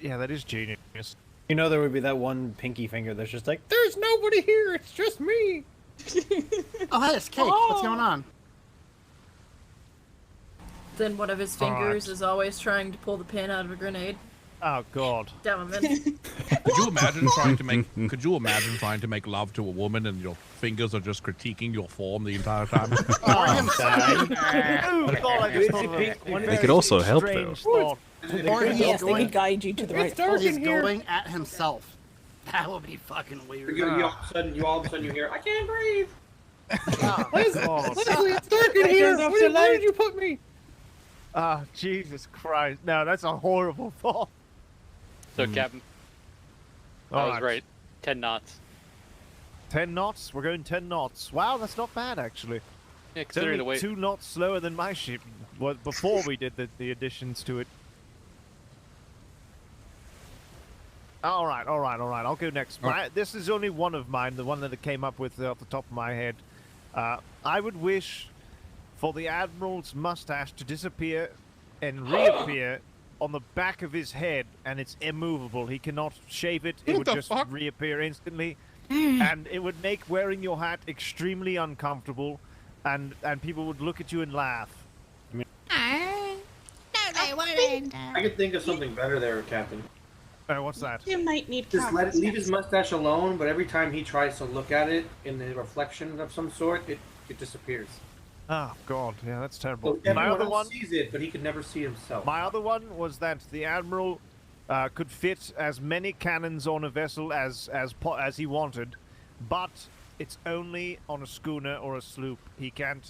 [SPEAKER 23] yeah, that is genius.
[SPEAKER 4] You know, there would be that one pinky finger that's just like, there's nobody here, it's just me.
[SPEAKER 7] Oh, hey, it's Cake. What's going on?
[SPEAKER 12] Then one of his fingers is always trying to pull the pin out of a grenade.
[SPEAKER 23] Oh god.
[SPEAKER 12] Damn it.
[SPEAKER 2] Could you imagine trying to make? Could you imagine trying to make love to a woman and your fingers are just critiquing your form the entire time?
[SPEAKER 8] They could also help though.
[SPEAKER 7] Or he's
[SPEAKER 24] Yes, they
[SPEAKER 7] going,
[SPEAKER 24] could guide you to the right
[SPEAKER 7] or he's
[SPEAKER 24] spot.
[SPEAKER 7] going at himself. That would be fucking weird.
[SPEAKER 6] You all of a sudden you hear, I can't breathe.
[SPEAKER 23] Oh,
[SPEAKER 17] It's dark in here. Where did you put me?
[SPEAKER 23] Ah, Jesus Christ. No, that's a horrible thought.
[SPEAKER 20] So, Captain, I was right. 10 knots.
[SPEAKER 23] 10 knots? We're going 10 knots. Wow, that's not bad, actually.
[SPEAKER 20] Yeah,
[SPEAKER 23] It's
[SPEAKER 20] considering
[SPEAKER 23] only
[SPEAKER 20] the weight.
[SPEAKER 23] 2 knots slower than my ship before we did the additions to it. All right. I'll go next. This is only one of mine, the one that I came up with off the top of my head. I would wish for the Admiral's mustache to disappear and reappear on the back of his head, and it's immovable. He cannot shave it. It would just reappear instantly. And it would make wearing your hat extremely uncomfortable, and people would look at you and laugh.
[SPEAKER 1] No, they wouldn't.
[SPEAKER 6] I could think of something better there, Captain.
[SPEAKER 23] What's that?
[SPEAKER 14] You might need
[SPEAKER 6] Just leave his mustache alone, but every time he tries to look at it in the reflection of some sort, it disappears.
[SPEAKER 23] Oh God, yeah, that's terrible.
[SPEAKER 6] So
[SPEAKER 23] My
[SPEAKER 6] everyone
[SPEAKER 23] other
[SPEAKER 6] else
[SPEAKER 23] one
[SPEAKER 6] sees it, but he could never see himself.
[SPEAKER 23] My other one was that the Admiral could fit as many cannons on a vessel as he wanted, but it's only on a schooner or a sloop. He can't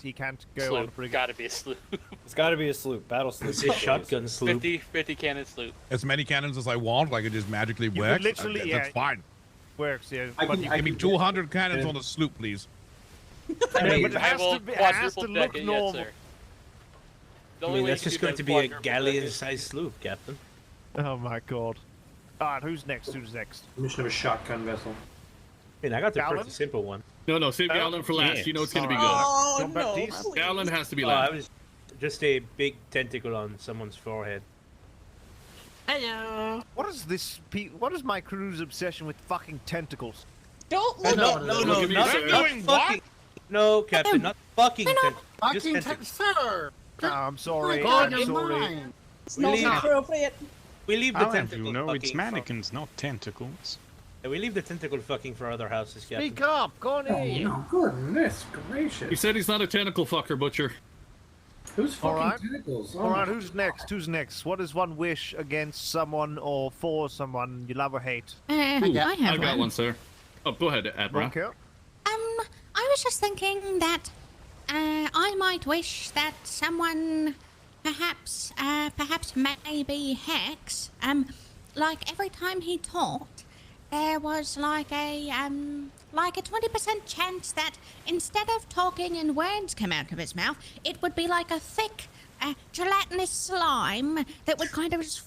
[SPEAKER 23] go on a frigate.
[SPEAKER 20] Gotta be a sloop.
[SPEAKER 4] It's gotta be a sloop, battle sloop.
[SPEAKER 5] It's a shotgun sloop.
[SPEAKER 20] 50 cannon sloop.
[SPEAKER 2] As many cannons as I want, like it just magically
[SPEAKER 23] You
[SPEAKER 2] works.
[SPEAKER 23] could literally,
[SPEAKER 2] That's
[SPEAKER 23] yeah,
[SPEAKER 2] fine.
[SPEAKER 23] Works, yeah.
[SPEAKER 2] Give me 200 cannons on a sloop, please.
[SPEAKER 23] But it has to look normal.
[SPEAKER 20] Yes, sir.
[SPEAKER 5] I mean, that's just going to be a galleon-sized sloop, Captain.
[SPEAKER 23] Oh my God. Alright, who's next?
[SPEAKER 6] Mission of a shotgun vessel.
[SPEAKER 5] I mean, I got the
[SPEAKER 23] Gallon?
[SPEAKER 5] pretty simple one.
[SPEAKER 19] No, save Gallon for last.
[SPEAKER 5] yeah.
[SPEAKER 19] You know it's gonna be good.
[SPEAKER 14] Oh, no, please.
[SPEAKER 19] Gallon has to be
[SPEAKER 5] Oh,
[SPEAKER 19] last.
[SPEAKER 5] I was just a big tentacle on someone's forehead.
[SPEAKER 14] Hello.
[SPEAKER 23] What is this? What is my crew's obsession with fucking tentacles?
[SPEAKER 14] Don't look
[SPEAKER 5] No,
[SPEAKER 14] at
[SPEAKER 5] no,
[SPEAKER 14] me.
[SPEAKER 5] no,
[SPEAKER 19] Look at me,
[SPEAKER 5] not,
[SPEAKER 19] sir.
[SPEAKER 5] not
[SPEAKER 23] Doing
[SPEAKER 5] fucking. No, Captain, not fucking tentacle. Just
[SPEAKER 7] Fucking
[SPEAKER 5] tentacle.
[SPEAKER 7] sir.
[SPEAKER 23] Oh, I'm sorry.
[SPEAKER 7] God,
[SPEAKER 23] I'm
[SPEAKER 7] you're
[SPEAKER 23] sorry.
[SPEAKER 7] mine.
[SPEAKER 14] It's not
[SPEAKER 5] Leave-
[SPEAKER 14] appropriate.
[SPEAKER 5] We leave the
[SPEAKER 9] I'll have
[SPEAKER 5] tentacle
[SPEAKER 9] you know
[SPEAKER 5] fucking
[SPEAKER 9] it's mannequins, not tentacles.
[SPEAKER 5] We leave the tentacle fucking for other houses, Captain.
[SPEAKER 23] Speak up, Connie.
[SPEAKER 6] Oh, goodness gracious.
[SPEAKER 19] He said he's not a tentacle fucker, Butcher.
[SPEAKER 6] Who's fucking
[SPEAKER 23] Alright.
[SPEAKER 6] tentacles? Oh
[SPEAKER 23] Alright,
[SPEAKER 6] my-
[SPEAKER 23] who's next? What is one wish against someone or for someone you love or hate?
[SPEAKER 1] I
[SPEAKER 19] I
[SPEAKER 1] have
[SPEAKER 19] got one, sir. Oh, go ahead, Admiral.
[SPEAKER 23] Okay.
[SPEAKER 1] I was just thinking that I might wish that someone, perhaps maybe Hex, like every time he talked, there was like a 20% chance that instead of talking and words come out of his mouth, it would be like a thick, gelatinous slime that would kind of just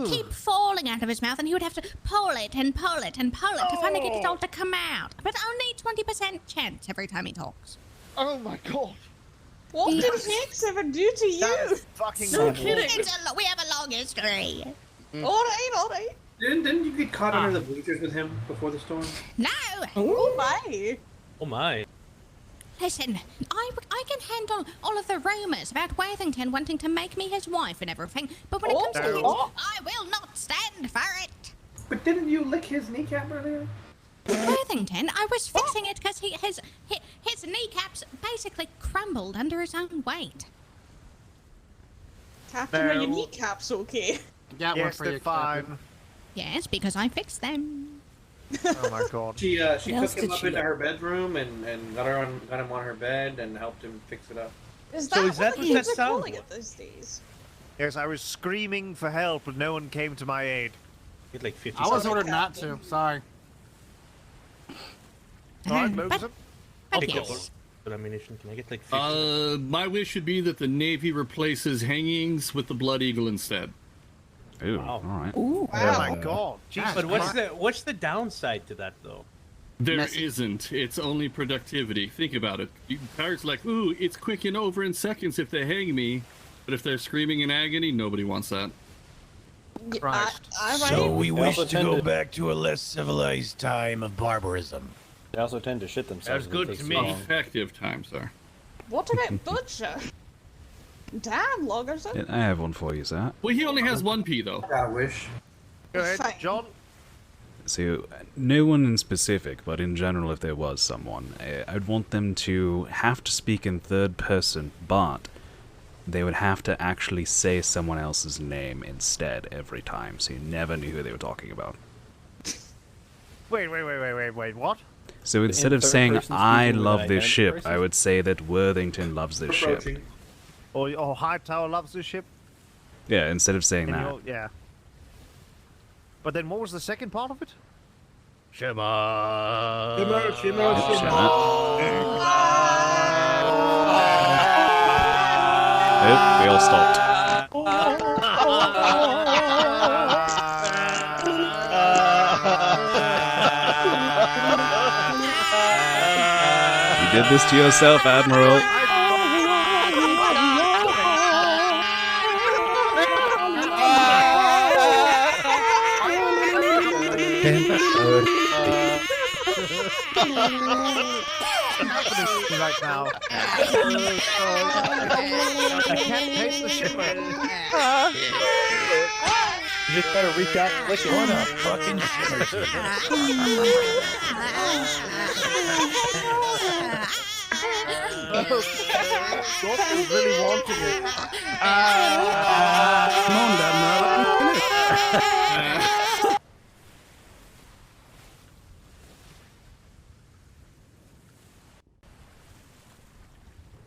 [SPEAKER 1] keep falling out of his mouth, and he would have to pull it and pull it and pull it to finally get it all to come out. But only 20% chance every time he talks.
[SPEAKER 23] Oh my God.
[SPEAKER 14] What did Hicks ever do to you?
[SPEAKER 23] Fucking
[SPEAKER 14] No
[SPEAKER 23] awful.
[SPEAKER 14] kidding.
[SPEAKER 1] We have a long history.
[SPEAKER 14] Alright.
[SPEAKER 6] Didn't you get caught under the bleachers with him before the storm?
[SPEAKER 1] No.
[SPEAKER 14] Oh my.
[SPEAKER 5] Oh my.
[SPEAKER 1] Listen, I can handle all of the rumors about Worthington wanting to make me his wife and everything, but when it comes to this, I will not stand for it.
[SPEAKER 6] But didn't you lick his kneecap earlier?
[SPEAKER 1] Worthington, I was fixing it because his kneecaps basically crumbled under his own weight.
[SPEAKER 14] Captain, are your kneecaps okay?
[SPEAKER 7] Got one
[SPEAKER 23] Yes,
[SPEAKER 7] for
[SPEAKER 23] they're
[SPEAKER 7] you,
[SPEAKER 23] fine.
[SPEAKER 1] Yes, because I fixed them.
[SPEAKER 23] Oh my god.
[SPEAKER 6] She
[SPEAKER 14] else
[SPEAKER 6] took
[SPEAKER 14] did
[SPEAKER 6] him up
[SPEAKER 14] she
[SPEAKER 6] into
[SPEAKER 14] do?
[SPEAKER 6] her bedroom and got him on her bed and helped him fix it up.
[SPEAKER 14] Is
[SPEAKER 23] So
[SPEAKER 14] that
[SPEAKER 23] is that
[SPEAKER 14] what
[SPEAKER 23] what
[SPEAKER 14] the
[SPEAKER 23] that
[SPEAKER 14] kids are
[SPEAKER 23] sounds
[SPEAKER 14] calling
[SPEAKER 23] like?
[SPEAKER 14] it these days?
[SPEAKER 23] Yes, I was screaming for help, but no one came to my aid.
[SPEAKER 5] Get like 50
[SPEAKER 7] I was
[SPEAKER 5] seconds.
[SPEAKER 7] ordered not to. Sorry.
[SPEAKER 23] Alright, Logan.
[SPEAKER 5] Pick up for ammunition. Can I get like 50?
[SPEAKER 19] My wish should be that the Navy replaces hangings with the Blood Eagle instead.
[SPEAKER 8] Ooh, all right.
[SPEAKER 23] Oh my god. Jesus
[SPEAKER 5] But
[SPEAKER 23] Christ.
[SPEAKER 5] what's the downside to that though?
[SPEAKER 19] There
[SPEAKER 7] Messy.
[SPEAKER 19] isn't. It's only productivity. Think about it. Pirates are like, ooh, it's quick and over in seconds if they hang me. But if they're screaming in agony, nobody wants that.
[SPEAKER 23] Christ.
[SPEAKER 3] So we
[SPEAKER 4] They
[SPEAKER 3] wish
[SPEAKER 4] also
[SPEAKER 3] to
[SPEAKER 4] tend
[SPEAKER 3] go
[SPEAKER 4] to-
[SPEAKER 3] back to a less civilized time of barbarism.
[SPEAKER 4] They also tend to shit themselves.
[SPEAKER 17] Sounds good
[SPEAKER 4] if it
[SPEAKER 17] to
[SPEAKER 4] takes
[SPEAKER 17] me.
[SPEAKER 4] long.
[SPEAKER 19] Effective time, sir.
[SPEAKER 14] What about Butcher? Damn, Logerson.
[SPEAKER 8] Yeah, I have one for you, sir.
[SPEAKER 19] Well, he only has one P, though.
[SPEAKER 6] I wish.
[SPEAKER 23] Go ahead,
[SPEAKER 14] Fine.
[SPEAKER 23] John.
[SPEAKER 8] So, no one in specific, but in general, if there was someone, I'd want them to have to speak in third person, but they would have to actually say someone else's name instead every time, so you never knew who they were talking about.
[SPEAKER 23] Wait, what?
[SPEAKER 8] So instead of
[SPEAKER 4] third
[SPEAKER 8] saying,
[SPEAKER 4] person
[SPEAKER 8] I
[SPEAKER 4] speaking with
[SPEAKER 8] love
[SPEAKER 4] an
[SPEAKER 8] this
[SPEAKER 4] identical
[SPEAKER 8] ship,
[SPEAKER 4] person?
[SPEAKER 8] I would say that Worthington loves this ship.
[SPEAKER 6] Approaching.
[SPEAKER 23] Or Hightower loves this ship?
[SPEAKER 8] Yeah, instead of saying
[SPEAKER 23] And
[SPEAKER 8] that.
[SPEAKER 23] yeah. But then what was the second part of it?
[SPEAKER 17] Shema.
[SPEAKER 8] Yep, we all stopped. You did this to yourself, Admiral.
[SPEAKER 23] Right now. I can't taste the shipper.
[SPEAKER 4] You just gotta reach out and lick it.
[SPEAKER 3] What a fucking
[SPEAKER 23] Gordon's really wanting it.
[SPEAKER 7] Come on, Admiral. Let me finish.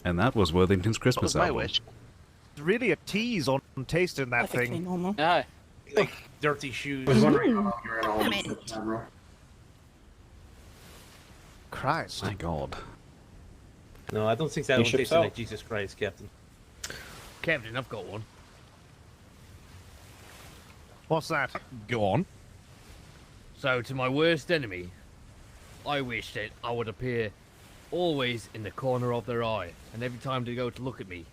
[SPEAKER 8] And that was Worthington's Christmas
[SPEAKER 11] That was my
[SPEAKER 8] album.
[SPEAKER 11] wish.
[SPEAKER 23] It's really a tease on tasting that
[SPEAKER 24] Perfectly
[SPEAKER 23] thing.
[SPEAKER 24] normal.
[SPEAKER 20] Yeah.
[SPEAKER 5] Like dirty shoes.
[SPEAKER 6] I was wondering how long you're at all
[SPEAKER 1] Damn
[SPEAKER 6] this,
[SPEAKER 1] it.
[SPEAKER 6] Admiral.
[SPEAKER 23] Christ.
[SPEAKER 8] My god.
[SPEAKER 5] No, I don't think that
[SPEAKER 4] You
[SPEAKER 5] one
[SPEAKER 4] ship
[SPEAKER 5] tasted
[SPEAKER 4] out.
[SPEAKER 5] like Jesus Christ, Captain.
[SPEAKER 17] Captain, I've got one.
[SPEAKER 23] What's that?
[SPEAKER 2] Go on.
[SPEAKER 17] So, to my worst enemy, I wish that I would appear always in the corner of their eye, and every time they go to look at me,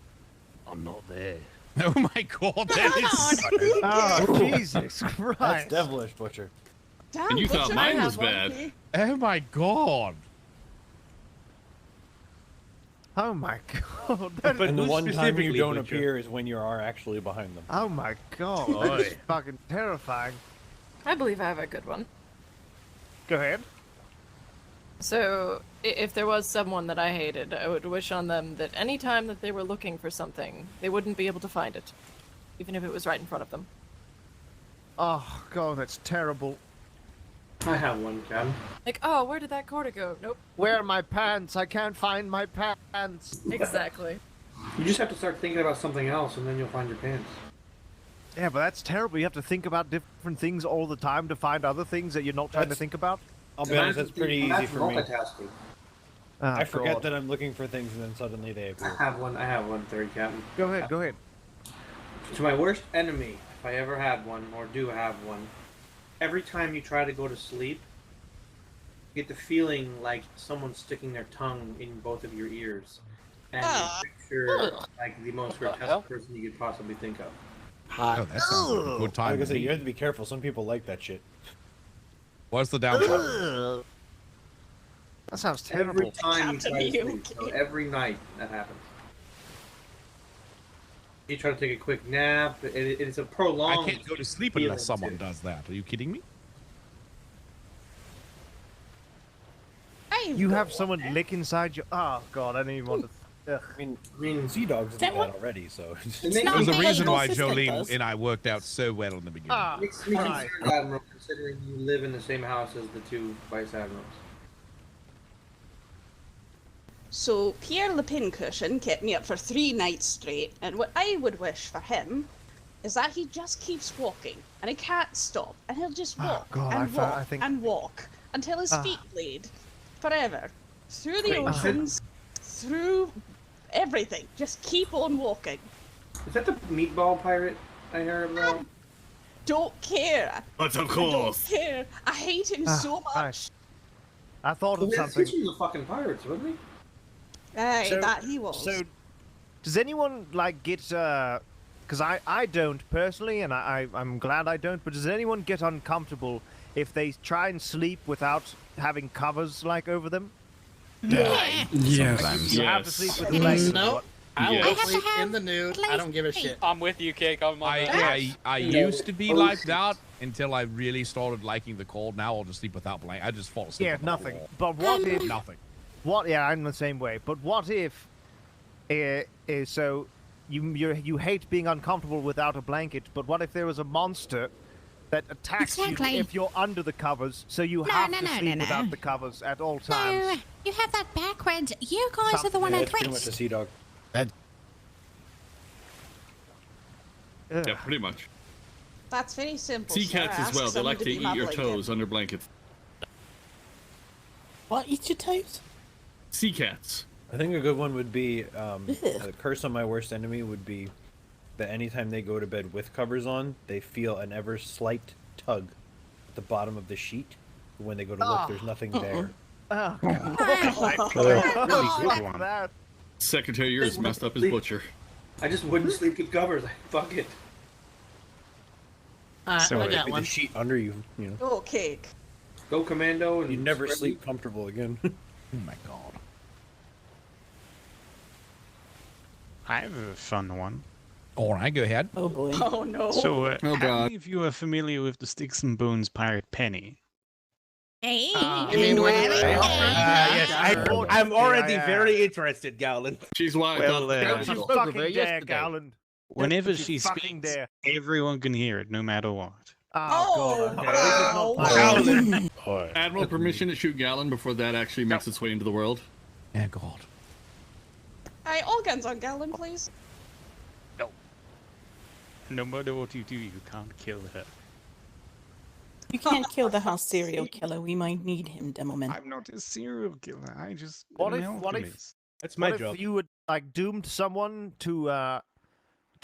[SPEAKER 17] I'm not there.
[SPEAKER 2] Oh my god, that is.
[SPEAKER 23] Oh, Jesus Christ.
[SPEAKER 4] That's devilish, Butcher.
[SPEAKER 14] Damn,
[SPEAKER 19] And you thought
[SPEAKER 14] Butcher,
[SPEAKER 19] mine
[SPEAKER 14] I
[SPEAKER 19] was
[SPEAKER 14] have one,
[SPEAKER 19] bad.
[SPEAKER 14] okay?
[SPEAKER 2] Oh my god.
[SPEAKER 23] Oh my god. That
[SPEAKER 5] But
[SPEAKER 4] And the
[SPEAKER 5] who
[SPEAKER 4] one time you
[SPEAKER 5] specifically,
[SPEAKER 4] don't
[SPEAKER 5] Butcher?
[SPEAKER 4] appear is when you are actually behind them.
[SPEAKER 23] Oh my god. That is fucking terrifying.
[SPEAKER 12] I believe I have a good one.
[SPEAKER 23] Go ahead.
[SPEAKER 12] So, if there was someone that I hated, I would wish on them that any time that they were looking for something, they wouldn't be able to find it, even if it was right in front of them.
[SPEAKER 23] Oh god, that's terrible.
[SPEAKER 6] I have one, Captain.
[SPEAKER 12] Like, oh, where did that quarter go? Nope.
[SPEAKER 23] Where are my pants? I can't find my pants.
[SPEAKER 12] Exactly.
[SPEAKER 6] You just have to start thinking about something else, and then you'll find your pants.
[SPEAKER 23] Yeah, but that's terrible. You have to think about different things all the time to find other things that you're not trying to think about.
[SPEAKER 4] I'll be honest, that's pretty easy for me.
[SPEAKER 6] Multitasking.
[SPEAKER 4] I forget
[SPEAKER 23] God.
[SPEAKER 4] that I'm looking for things and then suddenly they
[SPEAKER 6] I
[SPEAKER 4] appear.
[SPEAKER 6] have one third, Captain.
[SPEAKER 23] Go ahead, go ahead.
[SPEAKER 6] To my worst enemy, if I ever had one, or do have one, every time you try to go to sleep, you get the feeling like someone's sticking their tongue in both of your ears. And you picture like the most grotesque person you could possibly think of.
[SPEAKER 2] Oh, that sounds like a good
[SPEAKER 4] I
[SPEAKER 2] time.
[SPEAKER 4] was
[SPEAKER 2] to
[SPEAKER 4] gonna say,
[SPEAKER 2] me.
[SPEAKER 4] you have to be careful. Some people like that shit.
[SPEAKER 2] What's the downside?
[SPEAKER 23] That sounds terrible.
[SPEAKER 6] Every time you
[SPEAKER 14] Captain,
[SPEAKER 6] try to
[SPEAKER 14] are you
[SPEAKER 6] sleep, so every night that happens. You try to take a quick nap. It's a prolonged.
[SPEAKER 2] I can't go to sleep unless someone does that. Are you kidding me?
[SPEAKER 23] You have someone lick inside your. Oh God, I don't even want to. Ugh.
[SPEAKER 4] I mean, Sea Dogs do that already, so.
[SPEAKER 2] There's a reason why Jolene and I worked out so well in the beginning.
[SPEAKER 6] Makes me concerned, Admiral, considering you live in the same house as the two vice admirals.
[SPEAKER 14] So Pierre Le Pincushion kept me up for 3 nights straight, and what I would wish for him is that he just keeps walking, and he can't stop, and he'll just walk
[SPEAKER 23] God,
[SPEAKER 14] and
[SPEAKER 23] I
[SPEAKER 14] walk
[SPEAKER 23] think-
[SPEAKER 14] and walk until his feet bleed forever, through the
[SPEAKER 6] Wait,
[SPEAKER 14] oceans, through everything. Just keep on walking.
[SPEAKER 6] Is that the meatball pirate I heard about?
[SPEAKER 14] Don't care.
[SPEAKER 19] But of
[SPEAKER 14] I
[SPEAKER 19] course.
[SPEAKER 14] don't care. I hate him so much.
[SPEAKER 23] I thought of
[SPEAKER 6] Well,
[SPEAKER 23] something.
[SPEAKER 6] He was the fucking pirates, wasn't he?
[SPEAKER 14] Aye,
[SPEAKER 23] So-
[SPEAKER 14] that he was.
[SPEAKER 23] So, does anyone like get? Because I don't personally, and I'm glad I don't. But does anyone get uncomfortable if they try and sleep without having covers like over them?
[SPEAKER 13] Yeah.
[SPEAKER 23] Sometimes. You have to sleep with legs.
[SPEAKER 7] No. I
[SPEAKER 23] Yeah.
[SPEAKER 7] will sleep in the nude. I don't give a shit.
[SPEAKER 20] I'm with you, Cake. I'm on
[SPEAKER 2] I used to be like that until I really started liking the cold. Now I'll just sleep without blanket. I just fall asleep.
[SPEAKER 23] Yeah,
[SPEAKER 2] on the
[SPEAKER 23] nothing.
[SPEAKER 2] wall.
[SPEAKER 23] But what if
[SPEAKER 2] nothing?
[SPEAKER 23] What? Yeah, I'm the same way. But what if? So you hate being uncomfortable without a blanket. But what if there was a monster that attacks
[SPEAKER 1] Exactly.
[SPEAKER 23] you if you're under the covers? So you
[SPEAKER 1] No,
[SPEAKER 23] have
[SPEAKER 1] no,
[SPEAKER 23] to
[SPEAKER 1] no,
[SPEAKER 23] sleep
[SPEAKER 1] no,
[SPEAKER 23] without
[SPEAKER 1] no.
[SPEAKER 23] the covers at all
[SPEAKER 1] No,
[SPEAKER 23] times.
[SPEAKER 1] you have that backwards. You guys are the one
[SPEAKER 4] Yeah,
[SPEAKER 1] at
[SPEAKER 4] it's pretty much
[SPEAKER 1] risk.
[SPEAKER 4] a Sea Dog.
[SPEAKER 19] Yeah, pretty much.
[SPEAKER 14] That's very simple.
[SPEAKER 19] Sea
[SPEAKER 14] sir.
[SPEAKER 19] cats as
[SPEAKER 14] Ask
[SPEAKER 19] well. They
[SPEAKER 14] someone
[SPEAKER 19] like to
[SPEAKER 14] be
[SPEAKER 19] eat
[SPEAKER 14] my
[SPEAKER 19] your
[SPEAKER 14] blanket.
[SPEAKER 19] toes under blankets.
[SPEAKER 24] What? Eat your toes?
[SPEAKER 19] Sea cats.
[SPEAKER 4] I think a good one would be a curse on my worst enemy would be that anytime they go to bed with covers on, they feel an ever slight tug at the bottom of the sheet. When they go to look, there's nothing there.
[SPEAKER 23] Oh,
[SPEAKER 4] God.
[SPEAKER 19] Secretary yours messed up his butcher.
[SPEAKER 6] I just wouldn't sleep with covers. Fuck it.
[SPEAKER 14] I got
[SPEAKER 4] With
[SPEAKER 14] one.
[SPEAKER 4] the sheet under you, you know.
[SPEAKER 14] Oh, cake.
[SPEAKER 6] Go commando and
[SPEAKER 4] You never
[SPEAKER 6] spread
[SPEAKER 4] sleep comfortable again.
[SPEAKER 2] Oh my god.
[SPEAKER 9] I have a fun one.
[SPEAKER 2] All right, go ahead.
[SPEAKER 14] Oh boy. Oh no.
[SPEAKER 9] So,
[SPEAKER 19] Oh,
[SPEAKER 9] how
[SPEAKER 19] God.
[SPEAKER 9] many of you are familiar with the Sticks and Bones pirate Penny?
[SPEAKER 1] Hey.
[SPEAKER 7] You mean with
[SPEAKER 5] Yes, I'm already very interested, Gowland.
[SPEAKER 19] She's why
[SPEAKER 9] Well,
[SPEAKER 23] Don't you
[SPEAKER 5] spoke of her
[SPEAKER 23] fucking dare,
[SPEAKER 5] yesterday.
[SPEAKER 23] Gowland.
[SPEAKER 9] Whenever
[SPEAKER 23] Don't you
[SPEAKER 9] she
[SPEAKER 23] fucking
[SPEAKER 9] speaks,
[SPEAKER 23] dare.
[SPEAKER 9] everyone can hear it, no matter what.
[SPEAKER 23] Oh, God.
[SPEAKER 14] wow.
[SPEAKER 23] This is not
[SPEAKER 9] Oh,
[SPEAKER 19] Admiral, permission to shoot Gallon before that actually makes its way into the world.
[SPEAKER 2] Yeah, God.
[SPEAKER 14] Alright, all guns on Gallon, please.
[SPEAKER 9] no matter what you do, you can't kill her.
[SPEAKER 24] You can't kill the house serial killer. We might need him, Demoman.
[SPEAKER 9] I'm not a serial killer. I just
[SPEAKER 23] What
[SPEAKER 9] am
[SPEAKER 23] if-
[SPEAKER 9] an
[SPEAKER 23] what if-
[SPEAKER 9] alchemist.
[SPEAKER 5] That's my
[SPEAKER 23] What
[SPEAKER 5] job.
[SPEAKER 23] if you would like doomed someone to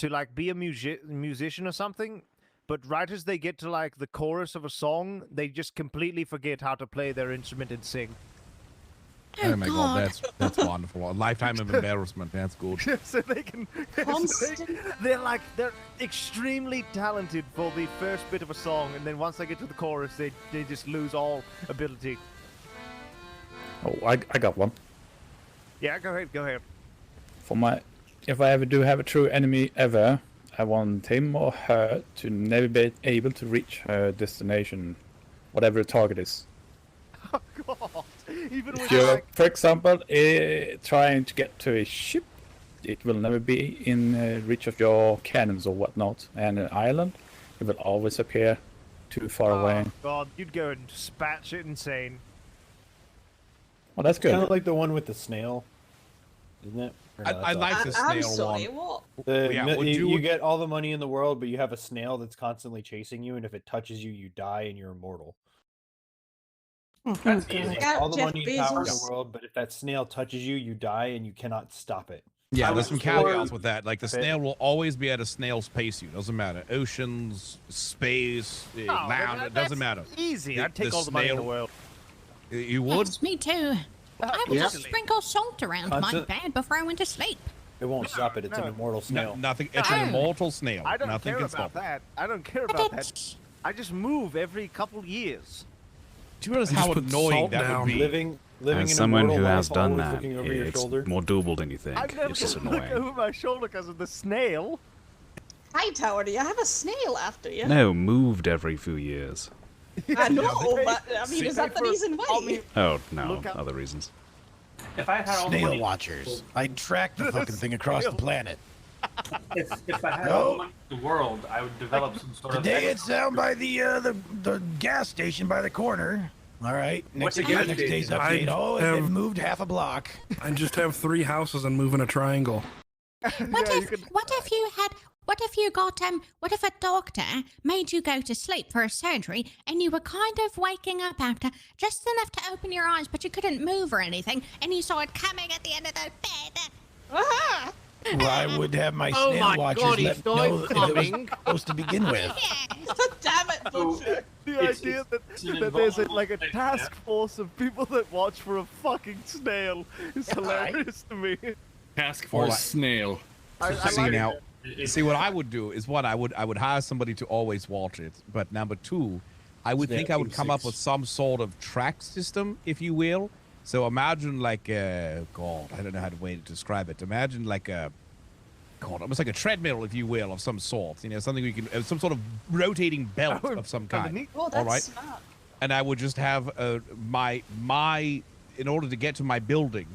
[SPEAKER 23] like be a musician or something, but right as they get to like the chorus of a song, they just completely forget how to play their instrument and sing.
[SPEAKER 2] Oh my god, that's wonderful. A lifetime of embarrassment. That's good.
[SPEAKER 23] So they can. They're extremely talented for the first bit of a song, and then once they get to the chorus, they just lose all ability.
[SPEAKER 13] Oh, I got one.
[SPEAKER 23] Yeah, go ahead.
[SPEAKER 13] For my, if I ever do have a true enemy ever, I want him or her to never be able to reach her destination, whatever the target is.
[SPEAKER 23] Oh God! Even
[SPEAKER 13] If
[SPEAKER 23] with
[SPEAKER 13] you're,
[SPEAKER 23] like,
[SPEAKER 13] for example, trying to get to a ship, it will never be in reach of your cannons or whatnot. And an island, it will always appear too far away.
[SPEAKER 23] God, you'd go and spat shit insane.
[SPEAKER 13] Well, that's good.
[SPEAKER 4] Kind of like the one with the snail, isn't it? Or no,
[SPEAKER 2] I
[SPEAKER 4] that's
[SPEAKER 2] like
[SPEAKER 4] awesome.
[SPEAKER 2] the
[SPEAKER 14] I'm
[SPEAKER 2] snail
[SPEAKER 14] sorry,
[SPEAKER 2] one.
[SPEAKER 14] what?
[SPEAKER 2] Yeah,
[SPEAKER 4] No,
[SPEAKER 2] would
[SPEAKER 4] you
[SPEAKER 2] you-
[SPEAKER 4] get all the money in the world, but you have a snail that's constantly chasing you, and if it touches you, you die and you're immortal.
[SPEAKER 6] That's
[SPEAKER 4] You
[SPEAKER 6] easy.
[SPEAKER 4] have
[SPEAKER 14] Yeah,
[SPEAKER 4] all the
[SPEAKER 14] Jeff
[SPEAKER 4] money and power in the
[SPEAKER 14] Bezos.
[SPEAKER 4] world, but if that snail touches you, you die and you cannot stop it.
[SPEAKER 2] Yeah,
[SPEAKER 6] I
[SPEAKER 2] there's
[SPEAKER 6] was
[SPEAKER 2] some
[SPEAKER 6] told-
[SPEAKER 2] caveats with that. Like the snail will always be at a snail's pace. You doesn't matter. Oceans, space, land. It doesn't matter.
[SPEAKER 23] Easy. I'd take all the money in the world.
[SPEAKER 2] You would.
[SPEAKER 1] Yes, me too. I would just
[SPEAKER 23] Easily.
[SPEAKER 1] sprinkle salt around my
[SPEAKER 4] Constant-
[SPEAKER 1] bed before I went to sleep.
[SPEAKER 4] It won't stop it. It's an
[SPEAKER 23] no.
[SPEAKER 4] immortal snail.
[SPEAKER 2] Nothing. It's an immortal snail.
[SPEAKER 23] I don't
[SPEAKER 2] Nothing
[SPEAKER 23] care
[SPEAKER 2] can
[SPEAKER 23] about
[SPEAKER 2] stop it.
[SPEAKER 23] that. I don't care about that. I just move every couple years.
[SPEAKER 2] Do you realize
[SPEAKER 10] I just
[SPEAKER 2] how
[SPEAKER 10] put
[SPEAKER 2] annoying
[SPEAKER 10] salt
[SPEAKER 2] that
[SPEAKER 10] down.
[SPEAKER 2] would be?
[SPEAKER 4] Living
[SPEAKER 8] As
[SPEAKER 4] in
[SPEAKER 8] someone
[SPEAKER 4] a
[SPEAKER 8] who
[SPEAKER 4] mortal
[SPEAKER 8] has
[SPEAKER 4] life,
[SPEAKER 8] done
[SPEAKER 4] always
[SPEAKER 8] that,
[SPEAKER 4] looking over your
[SPEAKER 8] it's
[SPEAKER 4] shoulder.
[SPEAKER 8] more doable than you think.
[SPEAKER 23] I've never
[SPEAKER 8] It's just
[SPEAKER 23] looked
[SPEAKER 8] annoying.
[SPEAKER 23] over my shoulder because of the snail.
[SPEAKER 14] Hightower, do you have a snail after you?
[SPEAKER 8] No, moved every few years.
[SPEAKER 14] I know, but I mean, is that the reason why?
[SPEAKER 8] Oh, no, other reasons.
[SPEAKER 6] If I had all the
[SPEAKER 3] Snail
[SPEAKER 6] money,
[SPEAKER 3] watchers. I'd track the fucking thing across the planet.
[SPEAKER 6] if I had all the money in the world, I would develop some sort of.
[SPEAKER 3] Today it's down by the gas station by the corner. All right. Next
[SPEAKER 6] What's the gas
[SPEAKER 3] day's
[SPEAKER 6] station?
[SPEAKER 3] update.
[SPEAKER 10] I
[SPEAKER 3] Oh,
[SPEAKER 10] have-
[SPEAKER 3] it moved half a block.
[SPEAKER 10] I just have 3 houses and move in a triangle.
[SPEAKER 1] What if a doctor made you go to sleep for a surgery and you were kind of waking up after just enough to open your eyes, but you couldn't move or anything, and you saw it coming at the end of the bed?
[SPEAKER 14] Aha!
[SPEAKER 3] Well, I would have my
[SPEAKER 17] Oh
[SPEAKER 3] snail
[SPEAKER 17] my
[SPEAKER 3] watchers
[SPEAKER 17] God,
[SPEAKER 3] let
[SPEAKER 17] he's
[SPEAKER 3] me know
[SPEAKER 17] not
[SPEAKER 3] that it was
[SPEAKER 17] coming.
[SPEAKER 3] supposed to begin with.
[SPEAKER 14] Damn it, Butcher.
[SPEAKER 23] The idea that there's like a task force of people that watch for a fucking snail is hilarious to me.
[SPEAKER 19] Task Force Snail.
[SPEAKER 2] See now, see what I would do is I would hire somebody to always watch it. But number 2, I would think I would come up with some sort of track system, if you will. So imagine like God, I don't know how to way to describe it. Imagine like a almost like a treadmill, if you will, of some sort. You know, something we can, some sort of rotating belt of some kind.
[SPEAKER 14] Oh, that's
[SPEAKER 2] all right.
[SPEAKER 14] smart.
[SPEAKER 2] And I would just have my in order to get to my building,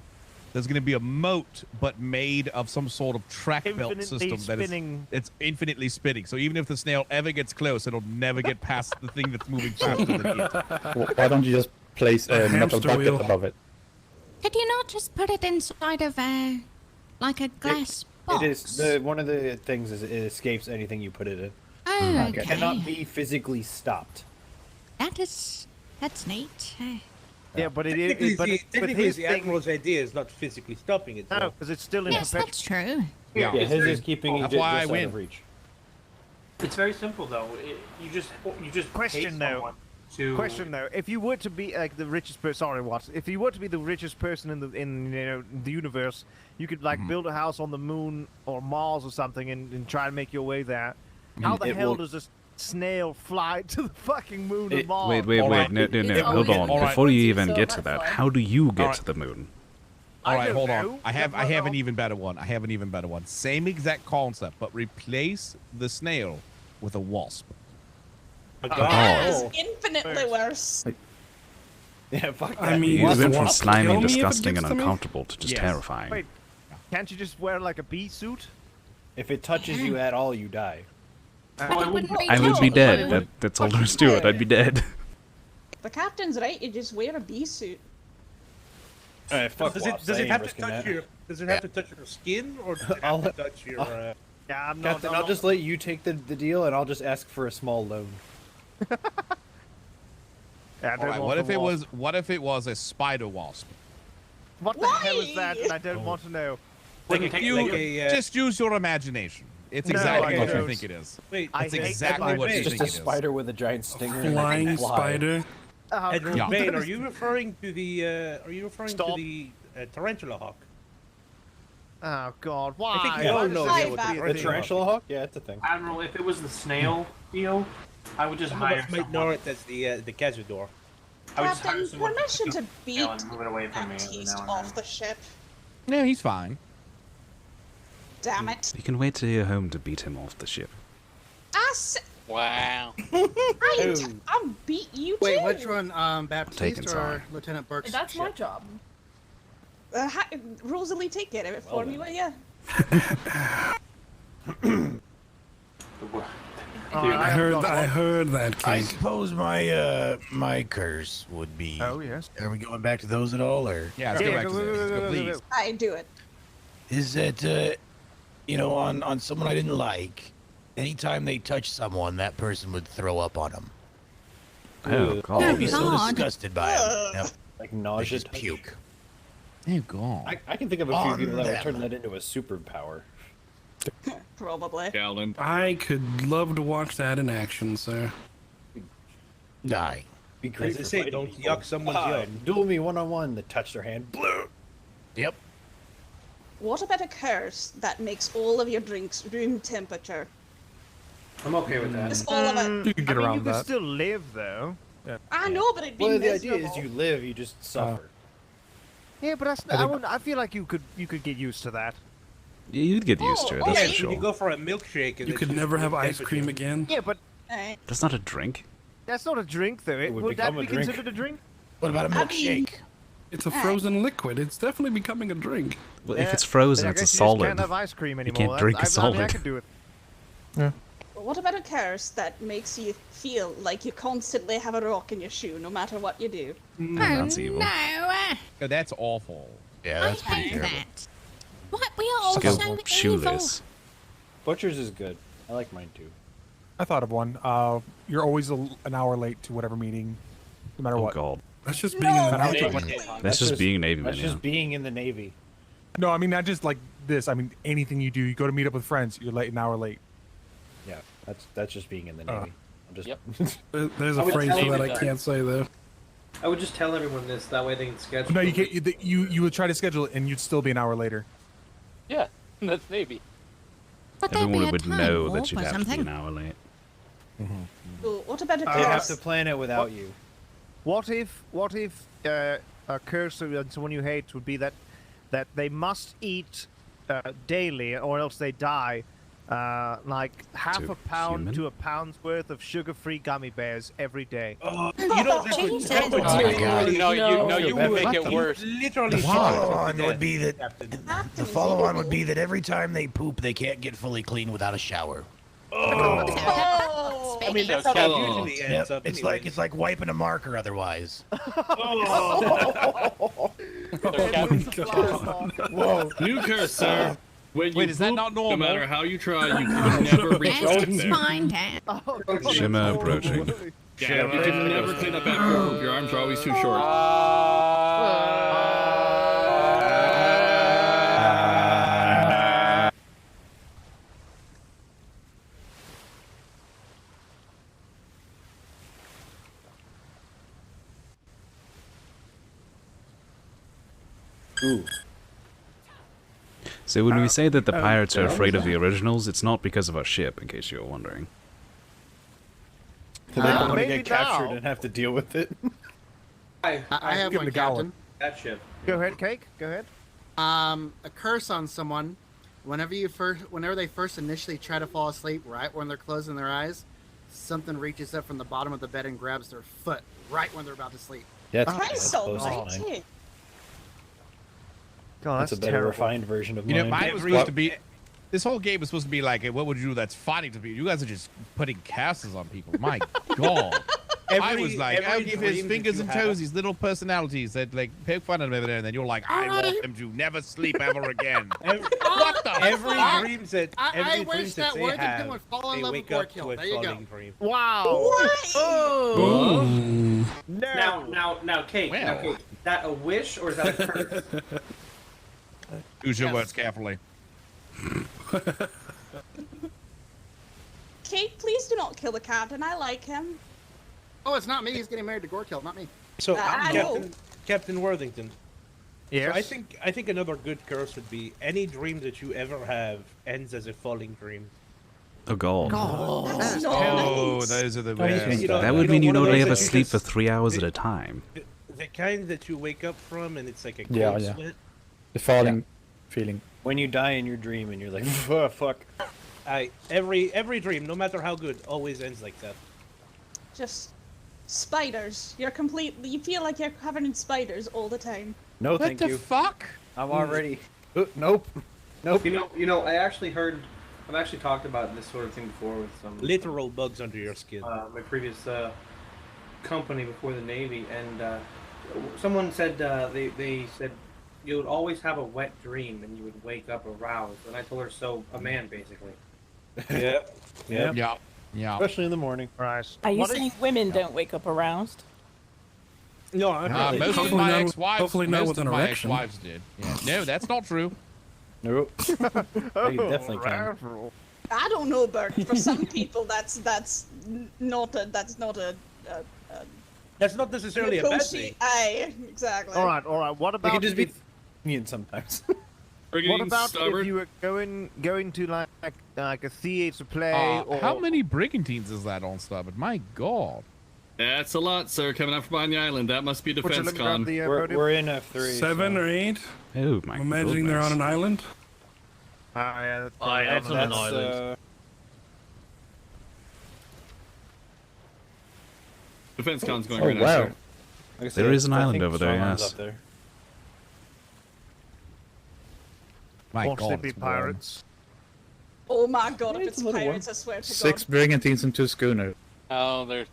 [SPEAKER 2] there's going to be a moat, but made of some sort of track belt system it's infinitely spinning. So even if the snail ever gets close, it'll never get past the thing that's moving faster than it.
[SPEAKER 13] Why don't you just place a metal
[SPEAKER 10] hamster
[SPEAKER 13] bucket
[SPEAKER 10] wheel.
[SPEAKER 13] above it?
[SPEAKER 1] Could you not just put it inside of like a glass box?
[SPEAKER 4] It is one of the things is it escapes anything you put it in.
[SPEAKER 1] Oh,
[SPEAKER 4] It
[SPEAKER 1] okay.
[SPEAKER 4] cannot be physically stopped.
[SPEAKER 1] That's neat.
[SPEAKER 23] Yeah, but
[SPEAKER 5] Technically,
[SPEAKER 23] his
[SPEAKER 5] the
[SPEAKER 23] thing.
[SPEAKER 5] Admiral's idea is not physically stopping it.
[SPEAKER 23] No, because it's still in
[SPEAKER 1] Yes,
[SPEAKER 23] perpetual.
[SPEAKER 1] that's true.
[SPEAKER 4] Yeah, his is keeping it
[SPEAKER 2] That's
[SPEAKER 4] just
[SPEAKER 2] why I
[SPEAKER 4] out
[SPEAKER 2] win.
[SPEAKER 4] of reach.
[SPEAKER 6] It's very simple though. You just
[SPEAKER 23] Question
[SPEAKER 6] pay
[SPEAKER 23] though.
[SPEAKER 6] someone to.
[SPEAKER 23] Question though, if you were to be like the richest person, sorry, what? If you were to be the richest person in the universe, you could like build a house on the moon or Mars or something and try and make your way there. How the hell does this snail fly to the fucking moon and Mars?
[SPEAKER 8] Wait, no, hold on. Before you even get to that, how do you get to the moon?
[SPEAKER 2] All right, hold
[SPEAKER 23] know.
[SPEAKER 2] on. I have an even better one. Same exact concept, but replace the snail with a wasp.
[SPEAKER 14] That is infinitely worse.
[SPEAKER 4] Yeah, fuck that.
[SPEAKER 10] I mean,
[SPEAKER 8] You
[SPEAKER 10] does
[SPEAKER 8] went
[SPEAKER 10] the
[SPEAKER 8] from
[SPEAKER 10] wasp
[SPEAKER 8] slimy
[SPEAKER 10] kill
[SPEAKER 8] and
[SPEAKER 10] me if it
[SPEAKER 8] disgusting
[SPEAKER 10] gets
[SPEAKER 8] and
[SPEAKER 10] to me?
[SPEAKER 8] uncomfortable to just
[SPEAKER 2] Yes.
[SPEAKER 8] terrifying.
[SPEAKER 23] Wait, can't you just wear like a bee suit?
[SPEAKER 4] If it touches you at all, you die.
[SPEAKER 1] But it wouldn't be
[SPEAKER 8] I would be
[SPEAKER 1] killed.
[SPEAKER 8] dead. That's all there is to it. I'd be dead.
[SPEAKER 14] The captain's right. You just wear a bee suit.
[SPEAKER 4] Fuck
[SPEAKER 5] Does
[SPEAKER 4] wasps,
[SPEAKER 5] it
[SPEAKER 4] I ain't
[SPEAKER 5] have to
[SPEAKER 4] risking
[SPEAKER 5] touch
[SPEAKER 4] that.
[SPEAKER 5] your? Does it have to touch your skin, or does it have to touch your?
[SPEAKER 23] Yeah, I'm not.
[SPEAKER 4] Captain, I'll just let you take the deal, and I'll just ask for a small loan.
[SPEAKER 23] Yeah,
[SPEAKER 2] All right, what if it was a spider wasp?
[SPEAKER 23] What the hell is that? And I don't want to know.
[SPEAKER 2] Just use your imagination. It's
[SPEAKER 23] No,
[SPEAKER 2] exactly
[SPEAKER 23] I
[SPEAKER 2] what you
[SPEAKER 23] don't.
[SPEAKER 2] think it is.
[SPEAKER 5] Wait,
[SPEAKER 2] That's
[SPEAKER 23] I hate
[SPEAKER 2] exactly what you
[SPEAKER 4] It's
[SPEAKER 2] think
[SPEAKER 4] just
[SPEAKER 2] it
[SPEAKER 4] a
[SPEAKER 2] is.
[SPEAKER 4] spider with a giant stinger. and it
[SPEAKER 10] Flying
[SPEAKER 4] can fly.
[SPEAKER 10] spider.
[SPEAKER 5] Admiral
[SPEAKER 2] Yeah.
[SPEAKER 5] Bane, are you referring to the? Are you referring to the tarantula hawk?
[SPEAKER 23] Oh God, why?
[SPEAKER 5] I think we all know
[SPEAKER 14] Hi,
[SPEAKER 5] what
[SPEAKER 14] Bob.
[SPEAKER 4] The tarantula hawk? Yeah, it's a thing.
[SPEAKER 6] Admiral, if it was the snail deal, I would just
[SPEAKER 5] Some of
[SPEAKER 6] hire
[SPEAKER 5] us might
[SPEAKER 6] someone.
[SPEAKER 5] know it as the Cazador.
[SPEAKER 6] I would just hire
[SPEAKER 14] Captain,
[SPEAKER 6] someone
[SPEAKER 14] permission to
[SPEAKER 6] pick up the
[SPEAKER 14] beat
[SPEAKER 6] snail and move it away from me every
[SPEAKER 14] Baptiste
[SPEAKER 6] now and
[SPEAKER 14] off
[SPEAKER 6] then.
[SPEAKER 14] the ship.
[SPEAKER 2] No, he's fine.
[SPEAKER 14] Damn it.
[SPEAKER 8] You can wait till you're home to beat him off the ship.
[SPEAKER 20] Wow.
[SPEAKER 14] I'll beat you
[SPEAKER 7] Wait,
[SPEAKER 14] too.
[SPEAKER 7] which one,
[SPEAKER 8] Taken,
[SPEAKER 7] Baptiste
[SPEAKER 8] sorry.
[SPEAKER 7] or Lieutenant Burke's
[SPEAKER 12] That's my
[SPEAKER 7] ship?
[SPEAKER 12] job.
[SPEAKER 14] Rosalie, take care of it for me, will ya?
[SPEAKER 23] I
[SPEAKER 10] I heard that,
[SPEAKER 3] I
[SPEAKER 10] King.
[SPEAKER 3] suppose my my curse would be.
[SPEAKER 23] Oh yes.
[SPEAKER 3] Are we going back to those at all, or
[SPEAKER 2] Yeah, let's go back to this. Let's go, please.
[SPEAKER 14] I do it.
[SPEAKER 3] is that on someone I didn't like? Anytime they touch someone, that person would throw up on them.
[SPEAKER 8] Oh, God.
[SPEAKER 3] I'd be so
[SPEAKER 1] God.
[SPEAKER 3] disgusted by them. Yep.
[SPEAKER 4] Like nausea.
[SPEAKER 3] Just puke.
[SPEAKER 2] Oh God.
[SPEAKER 4] I can think of a few
[SPEAKER 3] On
[SPEAKER 4] people that would
[SPEAKER 3] them.
[SPEAKER 4] turn that into a superpower.
[SPEAKER 14] Probably.
[SPEAKER 19] Gallon.
[SPEAKER 10] I could love to watch that in action, sir.
[SPEAKER 3] Die.
[SPEAKER 4] Be great
[SPEAKER 5] As they
[SPEAKER 4] for
[SPEAKER 5] say,
[SPEAKER 4] fighting
[SPEAKER 5] don't
[SPEAKER 4] people.
[SPEAKER 5] yuck someone's yum.
[SPEAKER 4] Duel me one-on-one. They touch their hand. Blue.
[SPEAKER 3] Yep.
[SPEAKER 14] What about a curse that makes all of your drinks room temperature?
[SPEAKER 6] I'm okay with that.
[SPEAKER 14] Just all of it.
[SPEAKER 23] You could still live though.
[SPEAKER 14] I know, but it'd be
[SPEAKER 4] Well, the
[SPEAKER 14] miserable.
[SPEAKER 4] idea is you live, you just suffer.
[SPEAKER 23] Yeah, but that's. I feel like you could get used to that.
[SPEAKER 8] Yeah, you'd get used to it. That's
[SPEAKER 5] Yeah,
[SPEAKER 8] for sure.
[SPEAKER 5] you go for a milkshake. And
[SPEAKER 10] You could never have ice cream again.
[SPEAKER 23] Yeah, but
[SPEAKER 8] That's not a drink.
[SPEAKER 23] that's not a drink, though.
[SPEAKER 8] would
[SPEAKER 23] Would that
[SPEAKER 8] become a
[SPEAKER 23] be
[SPEAKER 8] drink.
[SPEAKER 23] considered a drink?
[SPEAKER 3] What about a milkshake?
[SPEAKER 10] It's a frozen liquid. It's definitely becoming a drink.
[SPEAKER 8] Well, if it's frozen,
[SPEAKER 23] I
[SPEAKER 8] it's a
[SPEAKER 23] guess you just
[SPEAKER 8] solid.
[SPEAKER 23] can't have ice cream
[SPEAKER 8] You
[SPEAKER 23] anymore.
[SPEAKER 8] can't drink a
[SPEAKER 23] I mean, I
[SPEAKER 8] solid.
[SPEAKER 23] could do it.
[SPEAKER 14] What about a curse that makes you feel like you constantly have a rock in your shoe, no matter what you do?
[SPEAKER 8] That's evil.
[SPEAKER 2] No, that's awful.
[SPEAKER 3] Yeah,
[SPEAKER 1] that's pretty terrible. What? We are all
[SPEAKER 8] Just
[SPEAKER 1] so
[SPEAKER 8] go
[SPEAKER 1] evil.
[SPEAKER 8] shoeless.
[SPEAKER 4] Butcher's is good. I like mine too.
[SPEAKER 15] I thought of one. You're always an hour late to whatever meeting, no matter
[SPEAKER 8] Oh
[SPEAKER 15] what.
[SPEAKER 8] God.
[SPEAKER 10] That's just being in the
[SPEAKER 15] Navy.
[SPEAKER 8] That's just being a Navy
[SPEAKER 4] That's
[SPEAKER 8] man.
[SPEAKER 4] just being in the Navy.
[SPEAKER 15] No, I mean not just like this. I mean anything you do. You go to meet up with friends. You're late an hour late.
[SPEAKER 4] Yeah, that's just being in the Navy. I'm just.
[SPEAKER 10] There's
[SPEAKER 6] I
[SPEAKER 10] a
[SPEAKER 6] would
[SPEAKER 10] phrase
[SPEAKER 6] tell
[SPEAKER 10] for
[SPEAKER 6] you
[SPEAKER 10] that I
[SPEAKER 6] that.
[SPEAKER 10] can't say though.
[SPEAKER 6] I would just tell everyone this. That way they can schedule.
[SPEAKER 15] No, you can't. You would try to schedule it, and you'd still be an hour later.
[SPEAKER 20] Yeah, that's Navy.
[SPEAKER 1] But there'd be
[SPEAKER 8] Everyone
[SPEAKER 1] a
[SPEAKER 8] would
[SPEAKER 1] time
[SPEAKER 8] know
[SPEAKER 1] warp
[SPEAKER 8] that you'd
[SPEAKER 1] or
[SPEAKER 8] have to be
[SPEAKER 1] something.
[SPEAKER 8] an hour late.
[SPEAKER 14] So what about a
[SPEAKER 4] They have
[SPEAKER 14] curse?
[SPEAKER 4] to plan it without you.
[SPEAKER 23] What if a curse on someone you hate would be that they must eat daily, or else they die. Like half
[SPEAKER 8] To
[SPEAKER 23] a pound
[SPEAKER 8] human?
[SPEAKER 23] to a pound's worth of sugar-free gummy bears every day.
[SPEAKER 5] You know, that would, that would literally,
[SPEAKER 20] you would make it worse.
[SPEAKER 5] Literally,
[SPEAKER 3] The
[SPEAKER 5] shock
[SPEAKER 3] follow-on
[SPEAKER 5] them
[SPEAKER 3] would be that.
[SPEAKER 5] Captain.
[SPEAKER 3] The follow-on would be that every time they poop, they can't get fully clean without a shower.
[SPEAKER 14] Oh,
[SPEAKER 5] I mean, that's how that usually
[SPEAKER 3] Yep,
[SPEAKER 5] ends up.
[SPEAKER 3] it's like wiping a marker otherwise.
[SPEAKER 19] Whoa. New curse, sir. When you
[SPEAKER 2] Wait, is that
[SPEAKER 19] poop,
[SPEAKER 2] not
[SPEAKER 19] no
[SPEAKER 2] normal?
[SPEAKER 19] matter how you try, you can never reach
[SPEAKER 1] Yes,
[SPEAKER 19] up
[SPEAKER 1] it's
[SPEAKER 19] there.
[SPEAKER 1] fine, Dad.
[SPEAKER 8] Shimmer approaching.
[SPEAKER 19] Yeah, you can never clean up after a poop. Your arms are always too short.
[SPEAKER 4] Ooh.
[SPEAKER 8] So when we say that the pirates are afraid of the originals, it's not because of our ship, in case you were wondering.
[SPEAKER 4] So they don't want to
[SPEAKER 23] maybe
[SPEAKER 4] get captured
[SPEAKER 23] now.
[SPEAKER 4] and have to deal with it.
[SPEAKER 7] I have
[SPEAKER 15] give
[SPEAKER 7] one,
[SPEAKER 15] the Gowan.
[SPEAKER 7] Captain.
[SPEAKER 6] That ship.
[SPEAKER 23] Go ahead, Cake. Go ahead.
[SPEAKER 7] A curse on someone. Whenever they first initially try to fall asleep, right when they're closing their eyes, something reaches up from the bottom of the bed and grabs their foot right when they're about to sleep.
[SPEAKER 4] Yeah,
[SPEAKER 14] That's so right too.
[SPEAKER 23] God,
[SPEAKER 4] That's a better
[SPEAKER 23] terrible.
[SPEAKER 4] refined version of
[SPEAKER 2] You know,
[SPEAKER 4] mine.
[SPEAKER 2] mine was supposed to be. This whole game was supposed to be like, what would you do that's funny to people? You guys are just putting casters on people. My God. I was like, I'll give his fingers and toes these little personalities that like poke fun at him over there, and then you're like, I want them to never sleep ever again. What the
[SPEAKER 5] Every
[SPEAKER 2] fuck?
[SPEAKER 5] dream that
[SPEAKER 7] I
[SPEAKER 5] every
[SPEAKER 7] wish
[SPEAKER 5] dreams
[SPEAKER 7] that
[SPEAKER 5] they
[SPEAKER 7] word
[SPEAKER 5] have,
[SPEAKER 7] that would fall in
[SPEAKER 5] they
[SPEAKER 7] love
[SPEAKER 5] wake
[SPEAKER 7] before
[SPEAKER 5] up
[SPEAKER 7] kill.
[SPEAKER 5] to a
[SPEAKER 7] There you go.
[SPEAKER 5] falling dream.
[SPEAKER 23] Wow.
[SPEAKER 10] Ooh.
[SPEAKER 6] Now, Kate. Now, Kate. That a wish or is that a curse?
[SPEAKER 2] Use your words carefully.
[SPEAKER 14] Kate, please do not kill the captain. I like him.
[SPEAKER 7] Oh, it's not me. He's getting married to Gorkill, not me.
[SPEAKER 5] So,
[SPEAKER 14] I know.
[SPEAKER 5] Captain Worthington.
[SPEAKER 23] Yes.
[SPEAKER 5] So I think another good curse would be any dream that you ever have ends as a falling dream.
[SPEAKER 8] Oh God.
[SPEAKER 14] That's not
[SPEAKER 2] Oh,
[SPEAKER 14] nice.
[SPEAKER 2] those are the
[SPEAKER 5] What do you
[SPEAKER 2] best.
[SPEAKER 5] think?
[SPEAKER 8] That would mean you
[SPEAKER 5] one of
[SPEAKER 8] only
[SPEAKER 5] those
[SPEAKER 8] ever
[SPEAKER 5] that you
[SPEAKER 8] sleep
[SPEAKER 5] just-
[SPEAKER 8] for 3 hours at a time.
[SPEAKER 5] The kind that you wake up from and it's like a cold
[SPEAKER 13] Yeah, yeah.
[SPEAKER 5] sweat.
[SPEAKER 13] The falling feeling.
[SPEAKER 4] When you die in your dream and you're like, oh, fuck.
[SPEAKER 5] Every dream, no matter how good, always ends like that.
[SPEAKER 14] Just spiders. You feel like you're covered in spiders all the time.
[SPEAKER 4] No, thank you.
[SPEAKER 2] Fuck?
[SPEAKER 4] I'm already. Nope. Nope.
[SPEAKER 6] You know, I've actually talked about this sort of thing before with some
[SPEAKER 5] Literal bugs under your skin.
[SPEAKER 6] my previous company before the Navy, and someone said they said you would always have a wet dream and you would wake up aroused, and I told her so. A man, basically.
[SPEAKER 5] Yeah. Yeah.
[SPEAKER 2] Yeah. Yeah.
[SPEAKER 4] Especially in the morning.
[SPEAKER 23] Right.
[SPEAKER 24] Are you
[SPEAKER 23] What if-
[SPEAKER 24] saying women don't wake up aroused?
[SPEAKER 5] No, I'm
[SPEAKER 2] Most of
[SPEAKER 10] Hopefully
[SPEAKER 2] my
[SPEAKER 10] not-
[SPEAKER 2] ex-wives,
[SPEAKER 10] hopefully not
[SPEAKER 2] most
[SPEAKER 10] with
[SPEAKER 2] of
[SPEAKER 10] an
[SPEAKER 2] my
[SPEAKER 10] erection.
[SPEAKER 2] ex-wives did. Yeah. No, that's not true.
[SPEAKER 4] Nope. You definitely can.
[SPEAKER 23] Admiral.
[SPEAKER 14] I don't know, Bert. For some people, that's not a
[SPEAKER 5] That's not necessarily a bad thing.
[SPEAKER 14] Aye, exactly.
[SPEAKER 23] All right. What
[SPEAKER 4] They
[SPEAKER 23] about
[SPEAKER 4] can just be
[SPEAKER 23] if-
[SPEAKER 4] mean sometimes.
[SPEAKER 23] what about if you were going to like a theater play or
[SPEAKER 2] How many brigantines is that on Starboard? My God.
[SPEAKER 19] That's a lot, sir, coming up from behind the island. That must be defense con.
[SPEAKER 4] We're in F3.
[SPEAKER 10] 7 or 8?
[SPEAKER 8] Oh my
[SPEAKER 10] I'm imagining they're on an island.
[SPEAKER 23] Yeah,
[SPEAKER 17] that's on an island.
[SPEAKER 19] Defense con's going
[SPEAKER 13] Oh,
[SPEAKER 19] right
[SPEAKER 13] wow.
[SPEAKER 19] now, sir.
[SPEAKER 8] There is an island over there,
[SPEAKER 4] Strongman's
[SPEAKER 8] yes.
[SPEAKER 4] up there.
[SPEAKER 2] My
[SPEAKER 23] Won't
[SPEAKER 2] God,
[SPEAKER 23] they be
[SPEAKER 2] it's warm.
[SPEAKER 23] pirates?
[SPEAKER 14] Oh my god, if
[SPEAKER 13] It's
[SPEAKER 14] it's
[SPEAKER 13] a little
[SPEAKER 14] pirates,
[SPEAKER 13] one.
[SPEAKER 14] I swear to
[SPEAKER 13] 6
[SPEAKER 14] God.
[SPEAKER 13] brigantines and 2 schooners.
[SPEAKER 20] Oh, there's.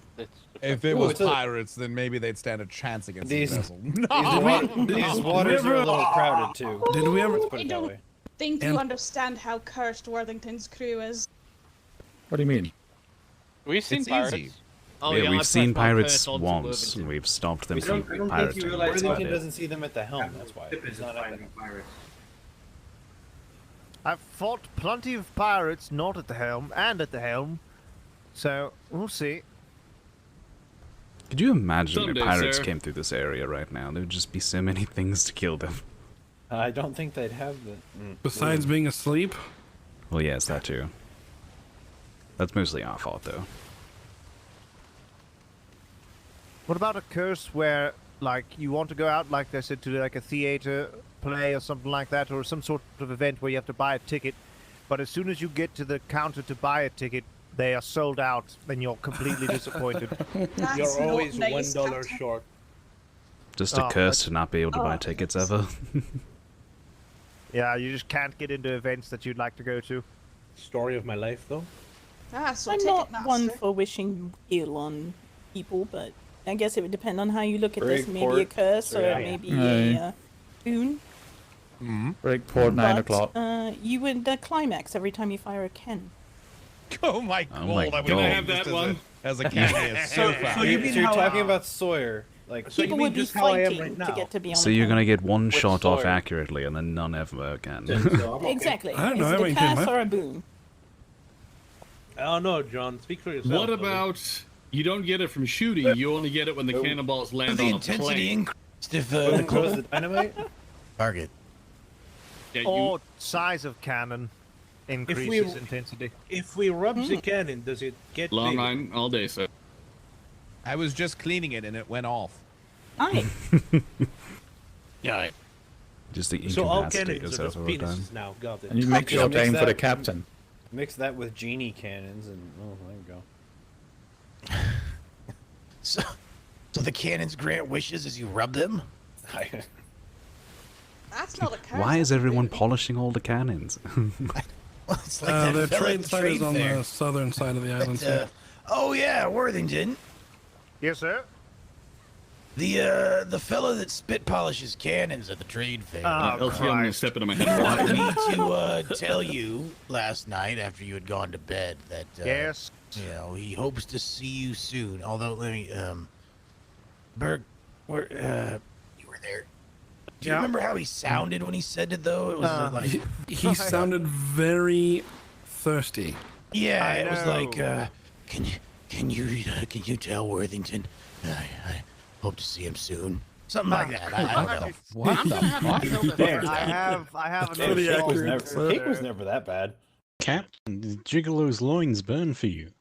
[SPEAKER 2] If it
[SPEAKER 4] Ooh,
[SPEAKER 2] was
[SPEAKER 4] it's a-
[SPEAKER 2] pirates, then maybe they'd stand a chance against
[SPEAKER 4] These-
[SPEAKER 2] the vessel.
[SPEAKER 4] These waters are a little crowded too.
[SPEAKER 10] Did we ever?
[SPEAKER 4] Let's put
[SPEAKER 14] I
[SPEAKER 4] it that
[SPEAKER 14] don't
[SPEAKER 4] way.
[SPEAKER 14] think
[SPEAKER 10] And-
[SPEAKER 14] you understand how cursed Worthington's crew is.
[SPEAKER 13] What do you mean?
[SPEAKER 20] We've seen
[SPEAKER 2] It's
[SPEAKER 20] pirates.
[SPEAKER 2] easy.
[SPEAKER 17] Oh,
[SPEAKER 8] yeah,
[SPEAKER 17] I
[SPEAKER 8] we've seen
[SPEAKER 17] pressed my
[SPEAKER 8] pirates
[SPEAKER 17] curse onto
[SPEAKER 8] once,
[SPEAKER 17] Worthington.
[SPEAKER 8] and we've stopped them
[SPEAKER 6] I
[SPEAKER 8] from
[SPEAKER 6] don't think
[SPEAKER 8] pirating.
[SPEAKER 6] you realize
[SPEAKER 8] That's
[SPEAKER 6] how
[SPEAKER 8] about
[SPEAKER 4] Worthington
[SPEAKER 8] it.
[SPEAKER 4] doesn't see them at the helm. That's why.
[SPEAKER 6] Ship
[SPEAKER 4] He's
[SPEAKER 6] is
[SPEAKER 4] not at
[SPEAKER 6] fighting
[SPEAKER 4] the-
[SPEAKER 6] pirates.
[SPEAKER 23] I've fought plenty of pirates not at the helm and at the helm, so we'll see.
[SPEAKER 8] Could you imagine
[SPEAKER 19] Someday,
[SPEAKER 8] if pirates
[SPEAKER 19] sir.
[SPEAKER 8] came through this area right now? There would just be so many things to kill them.
[SPEAKER 4] I don't think they'd have the.
[SPEAKER 10] Besides being asleep?
[SPEAKER 8] Well, yes, that too. That's mostly our fault, though.
[SPEAKER 23] What about a curse where, like, you want to go out, like I said, to like a theater play or something like that, or some sort of event where you have to buy a ticket, but as soon as you get to the counter to buy a ticket, they are sold out, then you're completely disappointed.
[SPEAKER 14] That's
[SPEAKER 5] You're
[SPEAKER 14] not
[SPEAKER 5] always
[SPEAKER 14] nice,
[SPEAKER 5] $1
[SPEAKER 14] Captain.
[SPEAKER 5] short.
[SPEAKER 8] Just a
[SPEAKER 23] Oh,
[SPEAKER 8] curse to not be able to buy
[SPEAKER 14] Oh,
[SPEAKER 8] tickets ever.
[SPEAKER 23] Yeah, you just can't get into events that you'd like to go to.
[SPEAKER 5] Story of my life, though.
[SPEAKER 14] Ah, so
[SPEAKER 24] I'm
[SPEAKER 14] Ticketmaster.
[SPEAKER 24] not one for wishing ill on people, but I guess it would depend on how you look at
[SPEAKER 4] Break
[SPEAKER 24] this. Maybe a
[SPEAKER 4] port.
[SPEAKER 24] curse or
[SPEAKER 4] Yeah.
[SPEAKER 24] maybe
[SPEAKER 13] Aye.
[SPEAKER 24] a boon.
[SPEAKER 13] Break port 9
[SPEAKER 24] But,
[SPEAKER 13] o'clock.
[SPEAKER 24] You would climax every time you fire a cannon.
[SPEAKER 2] Oh my
[SPEAKER 8] Oh my
[SPEAKER 2] God! I would
[SPEAKER 8] God.
[SPEAKER 2] have
[SPEAKER 19] Have that
[SPEAKER 2] this
[SPEAKER 19] one.
[SPEAKER 2] as a caveat so fast.
[SPEAKER 5] So you mean
[SPEAKER 4] So you're
[SPEAKER 5] how-
[SPEAKER 4] talking about Sawyer, like
[SPEAKER 5] So you
[SPEAKER 24] People
[SPEAKER 5] mean
[SPEAKER 24] would be
[SPEAKER 5] just how I am
[SPEAKER 24] fighting
[SPEAKER 5] right
[SPEAKER 24] to
[SPEAKER 5] now?
[SPEAKER 24] get to be on
[SPEAKER 8] So
[SPEAKER 24] a
[SPEAKER 8] you're gonna
[SPEAKER 24] cannon.
[SPEAKER 8] get one shot off
[SPEAKER 20] Sawyer?
[SPEAKER 8] accurately, and then none ever again.
[SPEAKER 5] So I'm okay.
[SPEAKER 24] Exactly.
[SPEAKER 10] I don't know,
[SPEAKER 24] Is
[SPEAKER 10] I
[SPEAKER 24] it a
[SPEAKER 10] mean, came
[SPEAKER 24] curse
[SPEAKER 10] up.
[SPEAKER 24] or a boon?
[SPEAKER 5] I don't know, John. Speak for yourself.
[SPEAKER 19] What
[SPEAKER 5] buddy.
[SPEAKER 19] about you don't get it from shooting? You only get it when the cannonballs land
[SPEAKER 3] The
[SPEAKER 19] on a
[SPEAKER 3] intensity
[SPEAKER 19] plane.
[SPEAKER 3] increased if
[SPEAKER 4] Boom goes
[SPEAKER 3] the
[SPEAKER 4] the dynamite.
[SPEAKER 3] target.
[SPEAKER 19] Yeah,
[SPEAKER 23] Or size of cannon increases
[SPEAKER 5] we-
[SPEAKER 23] intensity.
[SPEAKER 5] If we rub the cannon, does it get
[SPEAKER 19] long
[SPEAKER 5] bigger?
[SPEAKER 19] line all day, sir.
[SPEAKER 2] I was just cleaning it and it went off.
[SPEAKER 24] Aye.
[SPEAKER 3] Yeah.
[SPEAKER 8] Just the
[SPEAKER 5] So all
[SPEAKER 8] incapacitate
[SPEAKER 5] cannons are
[SPEAKER 8] yourself
[SPEAKER 5] just
[SPEAKER 8] over time.
[SPEAKER 5] penises now. Got it.
[SPEAKER 13] And you make
[SPEAKER 4] Yeah,
[SPEAKER 13] sure
[SPEAKER 4] mix
[SPEAKER 13] to aim for the
[SPEAKER 4] that-
[SPEAKER 13] captain.
[SPEAKER 4] Mix that with genie cannons, and oh, there we go.
[SPEAKER 3] So the cannons grant wishes as you rub them?
[SPEAKER 14] That's not a curse.
[SPEAKER 8] Why is
[SPEAKER 14] that's a
[SPEAKER 8] everyone
[SPEAKER 14] boon.
[SPEAKER 8] polishing all the cannons?
[SPEAKER 3] Well, it's like that
[SPEAKER 10] The
[SPEAKER 3] fella
[SPEAKER 10] trade
[SPEAKER 3] at the
[SPEAKER 10] site is on
[SPEAKER 3] fair.
[SPEAKER 10] the southern side of the island.
[SPEAKER 3] That, oh yeah, Worthington.
[SPEAKER 23] Yes, sir.
[SPEAKER 3] The fellow that spit polishes cannons at the trade fair.
[SPEAKER 23] Oh,
[SPEAKER 19] Elsie, I'm gonna
[SPEAKER 23] Christ.
[SPEAKER 19] step into my
[SPEAKER 3] wanted
[SPEAKER 19] head.
[SPEAKER 3] me to tell you last night after you had gone to bed that
[SPEAKER 23] Yes.
[SPEAKER 3] you know, he hopes to see you soon. Although let me Berg, where you were there. Do you
[SPEAKER 10] Yeah.
[SPEAKER 3] remember how he sounded when he said it though? It was like
[SPEAKER 10] He sounded very thirsty.
[SPEAKER 3] yeah,
[SPEAKER 23] I
[SPEAKER 3] it was
[SPEAKER 23] know.
[SPEAKER 3] like can you tell Worthington I hope to see him soon. Something like that. I don't know.
[SPEAKER 2] What the fuck?
[SPEAKER 4] Damn,
[SPEAKER 23] I have
[SPEAKER 10] That's
[SPEAKER 23] an
[SPEAKER 10] pretty
[SPEAKER 23] info.
[SPEAKER 10] accurate.
[SPEAKER 4] Cake was never that bad.
[SPEAKER 9] Captain, the Gigolo's loins burn for you.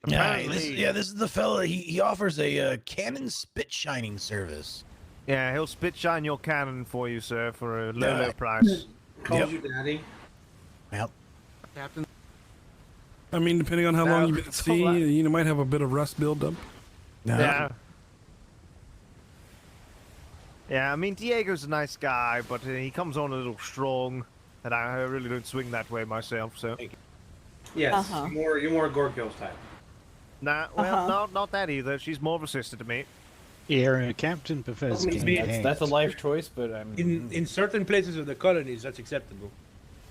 [SPEAKER 3] Yeah, this
[SPEAKER 23] Apparently-
[SPEAKER 3] is the fella. He offers a cannon spit shining service.
[SPEAKER 23] Yeah, he'll spit shine your cannon for you, sir, for a low,
[SPEAKER 3] Yeah.
[SPEAKER 23] low price.
[SPEAKER 6] Called you daddy.
[SPEAKER 3] Yep.
[SPEAKER 7] Captain.
[SPEAKER 10] I mean, depending on how long you've been at sea, you might have a bit of rust buildup.
[SPEAKER 23] Yeah. Yeah, I mean, Diego's a nice guy, but he comes on a little strong, and I really don't swing that way myself, so.
[SPEAKER 6] Yes, you're more Gorgio's type.
[SPEAKER 23] Nah, well, not that either. She's more of a sister to me.
[SPEAKER 9] Yeah, Captain prefers
[SPEAKER 4] That's a life choice, but I'm
[SPEAKER 5] In certain places of the colonies, that's acceptable.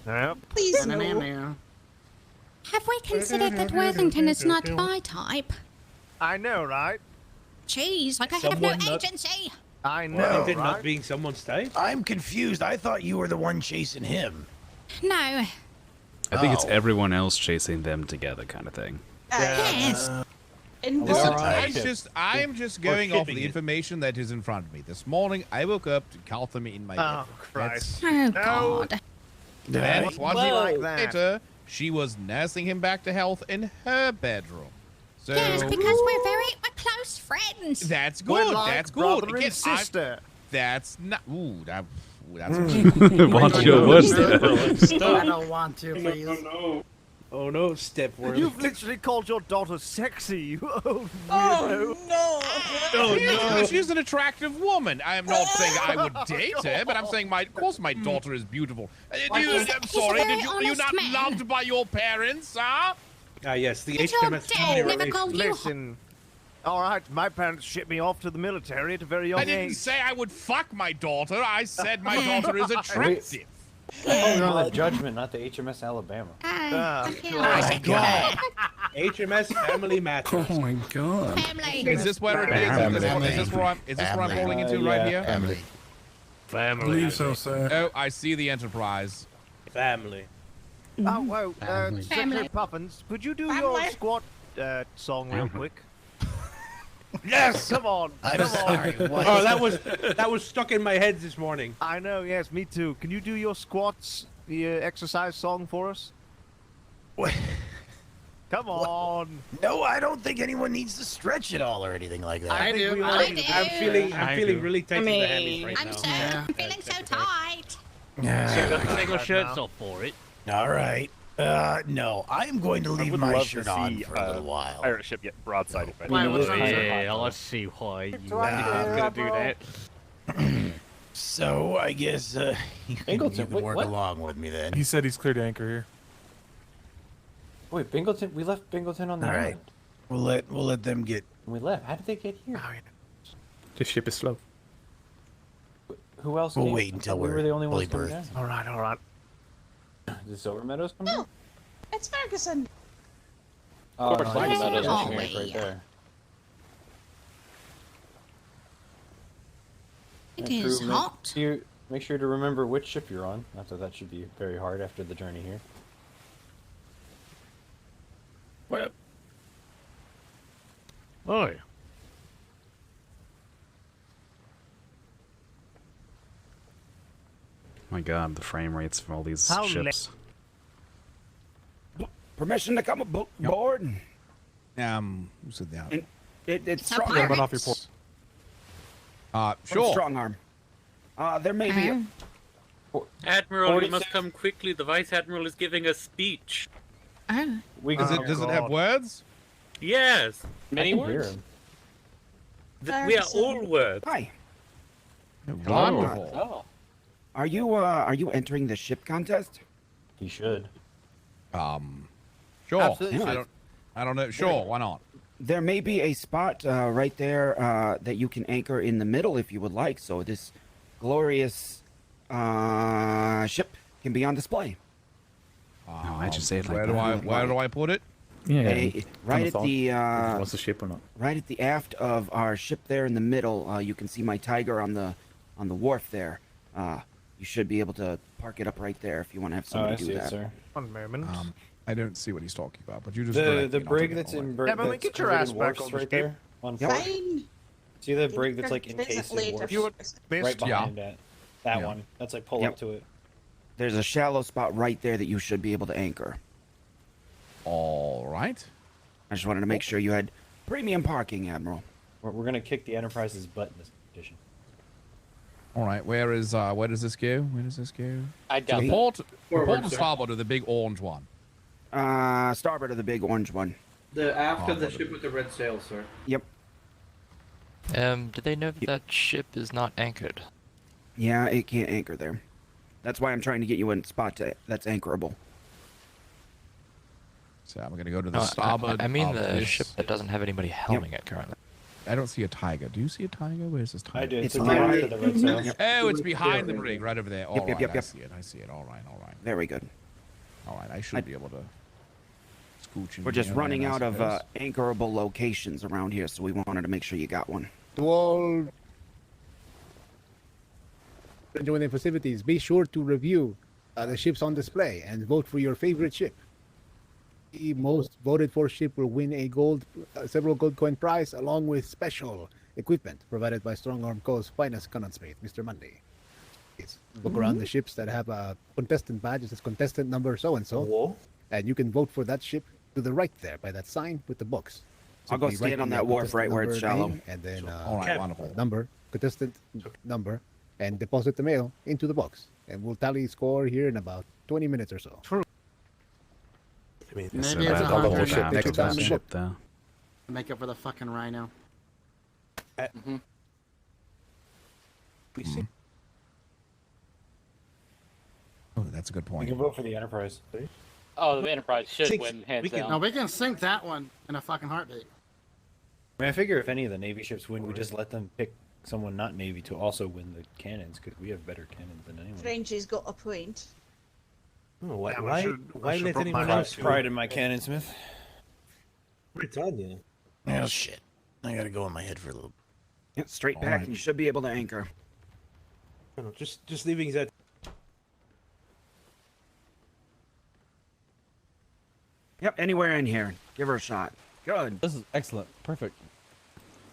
[SPEAKER 23] Yep.
[SPEAKER 14] Please no.
[SPEAKER 1] Have we considered that Worthington is not my type?
[SPEAKER 23] I know, right?
[SPEAKER 1] Jeez, like I have no
[SPEAKER 5] Someone not-
[SPEAKER 1] agency.
[SPEAKER 23] I know,
[SPEAKER 5] Worthington
[SPEAKER 23] right?
[SPEAKER 5] not being someone's type?
[SPEAKER 3] I'm confused. I thought you were the one chasing him.
[SPEAKER 1] No.
[SPEAKER 8] I think it's
[SPEAKER 3] Oh.
[SPEAKER 8] everyone else chasing them together, kind of thing.
[SPEAKER 1] Yes.
[SPEAKER 14] In
[SPEAKER 2] Listen,
[SPEAKER 14] this
[SPEAKER 2] I'm just going off the information that is in front of me. This morning, I woke up to Gotham in my bed.
[SPEAKER 23] Oh, Christ.
[SPEAKER 1] Oh, God.
[SPEAKER 2] Then, 20
[SPEAKER 23] Whoa.
[SPEAKER 2] minutes later, she was nursing him back to health in her bedroom. So,
[SPEAKER 1] Yes, because we're close close friends.
[SPEAKER 2] That's
[SPEAKER 23] We're
[SPEAKER 2] good.
[SPEAKER 23] like
[SPEAKER 2] That's good.
[SPEAKER 23] brother
[SPEAKER 2] Again,
[SPEAKER 23] and sister.
[SPEAKER 2] That's not. Ooh, that's.
[SPEAKER 8] Watch your words there.
[SPEAKER 7] I don't want to, please.
[SPEAKER 5] Oh no, step word.
[SPEAKER 23] You've literally called your daughter sexy. Oh
[SPEAKER 2] no! She's an attractive woman. I am not saying I would date her, but I'm saying, of course, my daughter is beautiful. I'm sorry, you not loved by your parents, huh?
[SPEAKER 5] Yes, the
[SPEAKER 1] But your
[SPEAKER 5] HMS
[SPEAKER 1] dad
[SPEAKER 5] family
[SPEAKER 1] never called you.
[SPEAKER 23] Listen. All right, my parents shipped me off to the military at a very young
[SPEAKER 2] I
[SPEAKER 23] age.
[SPEAKER 2] didn't say I would fuck my daughter. I said my daughter is attractive.
[SPEAKER 4] Oh, you're on the Judgment, not the HMS Alabama.
[SPEAKER 5] my God. HMS Family Matters.
[SPEAKER 10] Oh my God.
[SPEAKER 1] Family.
[SPEAKER 2] Is this where it is? Is this where I'm falling into right here?
[SPEAKER 23] Family.
[SPEAKER 10] I believe so, sir.
[SPEAKER 2] Oh, I see the Enterprise.
[SPEAKER 5] Family.
[SPEAKER 23] Oh, whoa,
[SPEAKER 1] Family.
[SPEAKER 23] Secretary Puffins, could you do your
[SPEAKER 1] Family.
[SPEAKER 23] squat song real quick? Yes, come on.
[SPEAKER 3] I'm sorry. What?
[SPEAKER 5] Oh, that was stuck in my head this morning.
[SPEAKER 23] I know, yes, me too. Can you do your squats, the exercise song for us? Come on.
[SPEAKER 3] No, I don't think anyone needs to stretch at all or anything like that.
[SPEAKER 7] I do.
[SPEAKER 5] I'm feeling really tight in the hammies right
[SPEAKER 1] I'm
[SPEAKER 5] now.
[SPEAKER 1] feeling so tight.
[SPEAKER 17] Take your shirts off for it.
[SPEAKER 3] All right. No, I am going to leave my shirt on for a little while.
[SPEAKER 16] Pirate ship get broadsided by
[SPEAKER 7] Why, what's wrong?
[SPEAKER 17] Yeah, I see why you gonna do that.
[SPEAKER 3] So I guess you can
[SPEAKER 4] Bingleton, wait,
[SPEAKER 3] work
[SPEAKER 4] what?
[SPEAKER 3] along with me then.
[SPEAKER 15] He said he's cleared anchor here.
[SPEAKER 4] Wait, Bingleton. We left Bingleton on the
[SPEAKER 3] All right.
[SPEAKER 4] island.
[SPEAKER 3] We'll let them get.
[SPEAKER 4] We left. How did they get here?
[SPEAKER 13] The ship is slow.
[SPEAKER 4] Who else?
[SPEAKER 3] We'll
[SPEAKER 4] came?
[SPEAKER 3] wait until
[SPEAKER 4] we
[SPEAKER 3] we're
[SPEAKER 4] were the only
[SPEAKER 3] fully
[SPEAKER 4] ones coming
[SPEAKER 3] berthed.
[SPEAKER 4] down.
[SPEAKER 23] All right.
[SPEAKER 4] Did Silver Meadows come down?
[SPEAKER 14] It's Ferguson.
[SPEAKER 4] Oh,
[SPEAKER 20] course,
[SPEAKER 4] no,
[SPEAKER 20] Silver
[SPEAKER 4] he's
[SPEAKER 20] Meadows
[SPEAKER 4] pitching
[SPEAKER 1] is
[SPEAKER 4] it
[SPEAKER 1] here.
[SPEAKER 4] right there.
[SPEAKER 1] It
[SPEAKER 4] Yeah,
[SPEAKER 1] is
[SPEAKER 4] crew,
[SPEAKER 1] hot.
[SPEAKER 4] Make sure to remember which ship you're on. Not that that should be very hard after the journey here.
[SPEAKER 13] Well,
[SPEAKER 17] Oh,
[SPEAKER 8] My God, the frame rates for all these
[SPEAKER 23] How
[SPEAKER 8] ships.
[SPEAKER 18] Permission to come aboard?
[SPEAKER 2] Who said that?
[SPEAKER 18] It's
[SPEAKER 1] A
[SPEAKER 18] strong
[SPEAKER 1] pirate.
[SPEAKER 15] Run off your port.
[SPEAKER 2] Sure.
[SPEAKER 18] Strong arm. There may be a...
[SPEAKER 21] Admiral, you
[SPEAKER 4] 46.
[SPEAKER 21] must come quickly. The Vice Admiral is giving a speech.
[SPEAKER 1] Oh.
[SPEAKER 2] Does it have words?
[SPEAKER 21] Yes.
[SPEAKER 4] Many words?
[SPEAKER 21] We are all words.
[SPEAKER 18] Hi.
[SPEAKER 2] Wonderful.
[SPEAKER 20] Oh.
[SPEAKER 18] Are you entering the ship contest?
[SPEAKER 4] He should.
[SPEAKER 2] Sure.
[SPEAKER 18] Absolutely.
[SPEAKER 2] I don't know. Sure, why not?
[SPEAKER 18] There may be a spot right there that you can anchor in the middle if you would like. So this glorious ship can be on display.
[SPEAKER 8] No, I just say it like
[SPEAKER 2] Where
[SPEAKER 8] that.
[SPEAKER 2] where do I put it?
[SPEAKER 18] Yeah, right at the
[SPEAKER 13] what's the ship or not?
[SPEAKER 18] right at the aft of our ship there in the middle. You can see my Tiger on the wharf there. You should be able to park it up right there if you want to have somebody
[SPEAKER 4] I
[SPEAKER 18] do
[SPEAKER 4] see it,
[SPEAKER 18] that.
[SPEAKER 4] sir.
[SPEAKER 23] One moment.
[SPEAKER 2] I don't see what he's talking about, but you just
[SPEAKER 4] The brig that's in
[SPEAKER 23] Yeah, but get your ass back on the
[SPEAKER 4] right
[SPEAKER 23] ship.
[SPEAKER 4] there. On
[SPEAKER 18] Yep.
[SPEAKER 14] Fine.
[SPEAKER 4] See the brig that's like
[SPEAKER 14] Visit
[SPEAKER 4] encased in
[SPEAKER 14] later.
[SPEAKER 4] warps?
[SPEAKER 23] You were
[SPEAKER 4] Right
[SPEAKER 23] missed.
[SPEAKER 4] behind that. That
[SPEAKER 2] Yeah.
[SPEAKER 4] one. That's like pull
[SPEAKER 18] Yep.
[SPEAKER 4] up to it.
[SPEAKER 18] There's a shallow spot right there that you should be able to anchor.
[SPEAKER 2] All right.
[SPEAKER 18] I just wanted to make sure you had premium parking, Admiral.
[SPEAKER 4] We're gonna kick the Enterprise's butt in this edition.
[SPEAKER 2] All right. Where does this go? Where does this go?
[SPEAKER 20] I doubt
[SPEAKER 2] The
[SPEAKER 20] that.
[SPEAKER 2] port
[SPEAKER 6] Forward,
[SPEAKER 2] and
[SPEAKER 6] sir.
[SPEAKER 2] starboard are the big orange one.
[SPEAKER 18] Starboard of the big orange one.
[SPEAKER 6] The aft of the
[SPEAKER 2] Oh,
[SPEAKER 6] ship with the red sail, sir.
[SPEAKER 18] Yep.
[SPEAKER 22] Do they know that ship is not anchored?
[SPEAKER 18] Yeah, it can't anchor there. That's why I'm trying to get you a spot that's anchorable.
[SPEAKER 2] So I'm gonna go to the
[SPEAKER 22] No,
[SPEAKER 2] starboard.
[SPEAKER 22] I mean
[SPEAKER 2] of
[SPEAKER 22] the
[SPEAKER 2] this.
[SPEAKER 22] ship that doesn't have anybody helming it currently.
[SPEAKER 2] I don't see a tiger. Do you see a tiger? Where's this tiger?
[SPEAKER 4] I do.
[SPEAKER 18] It's
[SPEAKER 4] It's
[SPEAKER 18] behind
[SPEAKER 4] right to the red sail.
[SPEAKER 2] Oh, it's behind the brig, right over there. All
[SPEAKER 18] Yep,
[SPEAKER 2] right,
[SPEAKER 18] yep, yep,
[SPEAKER 2] I
[SPEAKER 18] yep.
[SPEAKER 2] see it. I see it. All right, all right,
[SPEAKER 18] Very good.
[SPEAKER 2] all right. I should be able to scooch in.
[SPEAKER 18] We're just
[SPEAKER 2] here,
[SPEAKER 18] running
[SPEAKER 2] then, I
[SPEAKER 18] out of
[SPEAKER 2] suppose.
[SPEAKER 18] anchorable locations around here, so we wanted to make sure you got one.
[SPEAKER 25] To all joining facilities, be sure to review the ships on display and vote for your favorite ship. The most voted for ship will win a several gold coin prize, along with special equipment provided by Strong Arm Co.'s finest gunsmith, Mr. Monday. Please look around the ships that have a contestant badge. It says contestant number so and so, and you can vote for that ship to the right there by that sign with the books.
[SPEAKER 18] I'll go
[SPEAKER 25] simply
[SPEAKER 18] stand
[SPEAKER 25] write
[SPEAKER 18] on
[SPEAKER 25] the
[SPEAKER 18] that wharf
[SPEAKER 25] contestant
[SPEAKER 18] right where it's
[SPEAKER 25] number,
[SPEAKER 18] shallow.
[SPEAKER 25] name, and then
[SPEAKER 2] All right, wonderful.
[SPEAKER 25] number, contestant number, and deposit the mail into the box. And we'll tally score here in about 20 minutes or so.
[SPEAKER 15] True.
[SPEAKER 25] Maybe
[SPEAKER 8] It's
[SPEAKER 25] it's
[SPEAKER 8] about
[SPEAKER 25] a
[SPEAKER 8] the whole
[SPEAKER 25] hundred
[SPEAKER 8] ship
[SPEAKER 25] next
[SPEAKER 8] next
[SPEAKER 25] time
[SPEAKER 8] to the
[SPEAKER 25] in the
[SPEAKER 8] ship
[SPEAKER 25] book.
[SPEAKER 8] there.
[SPEAKER 7] Make up for the fucking rhino.
[SPEAKER 5] We see.
[SPEAKER 2] Oh, that's a good
[SPEAKER 4] We
[SPEAKER 2] point.
[SPEAKER 4] can vote for the Enterprise.
[SPEAKER 20] Oh, the Enterprise should
[SPEAKER 5] Six-
[SPEAKER 20] win, hands
[SPEAKER 5] we can-
[SPEAKER 20] down.
[SPEAKER 7] No, we can sink that one in a fucking heartbeat.
[SPEAKER 4] I mean, I figure if any of the Navy ships win, we just let them pick someone not Navy to also win the cannons, because we have better cannons than anyone.
[SPEAKER 14] Frenchie's got a point.
[SPEAKER 5] Oh, why?
[SPEAKER 23] Yeah, I
[SPEAKER 5] Why,
[SPEAKER 23] should- I
[SPEAKER 5] why
[SPEAKER 23] should
[SPEAKER 5] let
[SPEAKER 23] brought
[SPEAKER 5] anyone
[SPEAKER 23] my
[SPEAKER 5] else?
[SPEAKER 4] Pride in my cannon, Smith.
[SPEAKER 5] Britannia.
[SPEAKER 3] Oh shit! I gotta go in my head for a little.
[SPEAKER 18] Yeah, straight
[SPEAKER 2] All
[SPEAKER 18] back,
[SPEAKER 2] right.
[SPEAKER 18] and you should be able to anchor.
[SPEAKER 5] No, just leaving that.
[SPEAKER 18] Yep, anywhere in here. Give her a shot. Good.
[SPEAKER 11] This is excellent. Perfect.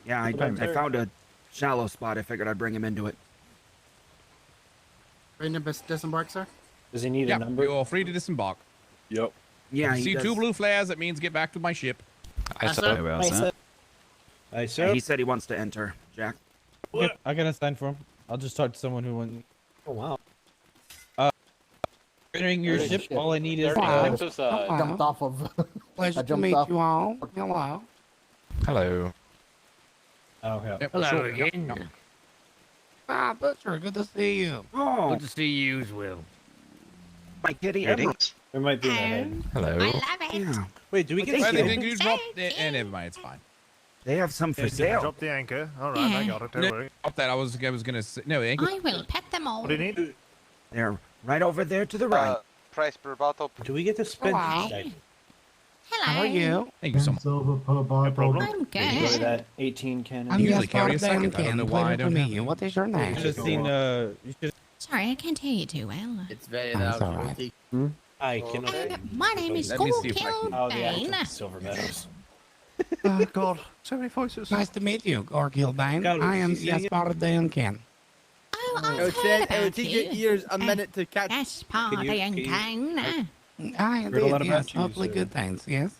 [SPEAKER 18] Yeah, I found a shallow spot. I figured I'd bring him into it.
[SPEAKER 7] Ready to disembark, sir?
[SPEAKER 4] Does he need
[SPEAKER 2] Yeah,
[SPEAKER 4] a number?
[SPEAKER 2] you're free to disembark.
[SPEAKER 11] Yep.
[SPEAKER 18] Yeah,
[SPEAKER 2] If
[SPEAKER 18] he
[SPEAKER 2] you see
[SPEAKER 18] does.
[SPEAKER 2] two blue flares, that means get back to my ship.
[SPEAKER 18] I
[SPEAKER 7] sir.
[SPEAKER 8] Very well, sir.
[SPEAKER 5] I
[SPEAKER 18] Yeah,
[SPEAKER 5] sir.
[SPEAKER 18] he said he wants to enter, Jack.
[SPEAKER 11] Okay, I got a sign for him. I'll just talk to someone who wants.
[SPEAKER 5] Oh wow.
[SPEAKER 11] Entering your ship, all I need is.
[SPEAKER 20] Jumped
[SPEAKER 25] off of.
[SPEAKER 12] Pleasure to meet you all. Hello.
[SPEAKER 22] Hello.
[SPEAKER 4] Oh, yeah.
[SPEAKER 2] Yep,
[SPEAKER 17] Hello
[SPEAKER 2] sure.
[SPEAKER 17] again.
[SPEAKER 12] Ah, Butcher, good to see you.
[SPEAKER 18] Oh,
[SPEAKER 17] Good to see you as well.
[SPEAKER 18] my kitty Admiral.
[SPEAKER 4] There might be in that head.
[SPEAKER 22] Hello.
[SPEAKER 1] I love it.
[SPEAKER 18] Yeah,
[SPEAKER 5] Wait, do we get?
[SPEAKER 2] Well,
[SPEAKER 5] a
[SPEAKER 2] they
[SPEAKER 5] skill?
[SPEAKER 2] you drop never mind, it's fine.
[SPEAKER 18] they have some for
[SPEAKER 23] Yeah,
[SPEAKER 18] sale.
[SPEAKER 23] drop the anchor. All right, I
[SPEAKER 1] Yeah.
[SPEAKER 23] got it. Don't
[SPEAKER 2] No,
[SPEAKER 23] worry.
[SPEAKER 2] Drop that. I was gonna say no. Anchor.
[SPEAKER 1] I will pet them all.
[SPEAKER 23] What do you need?
[SPEAKER 18] They're right over there to the right.
[SPEAKER 16] Price per bottle.
[SPEAKER 5] Do we get to spend?
[SPEAKER 12] Hello.
[SPEAKER 5] Like,
[SPEAKER 1] Hello.
[SPEAKER 12] How are you?
[SPEAKER 2] Thank you so much.
[SPEAKER 23] No problem.
[SPEAKER 1] I'm
[SPEAKER 4] Enjoy
[SPEAKER 1] good.
[SPEAKER 4] that 18 cannon.
[SPEAKER 12] I'm
[SPEAKER 2] usually
[SPEAKER 12] just
[SPEAKER 2] carry a
[SPEAKER 12] Dan
[SPEAKER 2] second. I don't know why I
[SPEAKER 12] Pleasure to
[SPEAKER 2] don't
[SPEAKER 12] meet
[SPEAKER 2] have
[SPEAKER 12] you.
[SPEAKER 2] it.
[SPEAKER 12] What is your
[SPEAKER 11] You
[SPEAKER 12] name?
[SPEAKER 11] should have seen. You should.
[SPEAKER 1] Sorry, I can't hear you too well.
[SPEAKER 17] It's very
[SPEAKER 12] That's
[SPEAKER 17] loud.
[SPEAKER 12] all right.
[SPEAKER 5] I cannot.
[SPEAKER 1] My name is
[SPEAKER 2] Let me see if I
[SPEAKER 1] Gorkil
[SPEAKER 2] can-
[SPEAKER 4] Oh, the
[SPEAKER 1] Bane.
[SPEAKER 4] actor, Silver Meadows.
[SPEAKER 23] Oh God, so many voices.
[SPEAKER 12] Nice to meet you, Gorkil Bane.
[SPEAKER 5] Carlos,
[SPEAKER 12] I am
[SPEAKER 5] is he singing?
[SPEAKER 12] Yaspar Duncan.
[SPEAKER 1] Oh, I've
[SPEAKER 11] It would
[SPEAKER 1] heard
[SPEAKER 11] take
[SPEAKER 1] about
[SPEAKER 11] your
[SPEAKER 1] you.
[SPEAKER 11] ears a minute to catch.
[SPEAKER 1] Yes,
[SPEAKER 5] Can
[SPEAKER 1] Party
[SPEAKER 5] you-
[SPEAKER 1] and
[SPEAKER 5] can you-
[SPEAKER 1] Kang.
[SPEAKER 12] I
[SPEAKER 4] Heard a lot
[SPEAKER 12] indeed,
[SPEAKER 4] about
[SPEAKER 12] yes.
[SPEAKER 4] you,
[SPEAKER 12] Hopefully
[SPEAKER 4] sir.
[SPEAKER 12] good things, yes.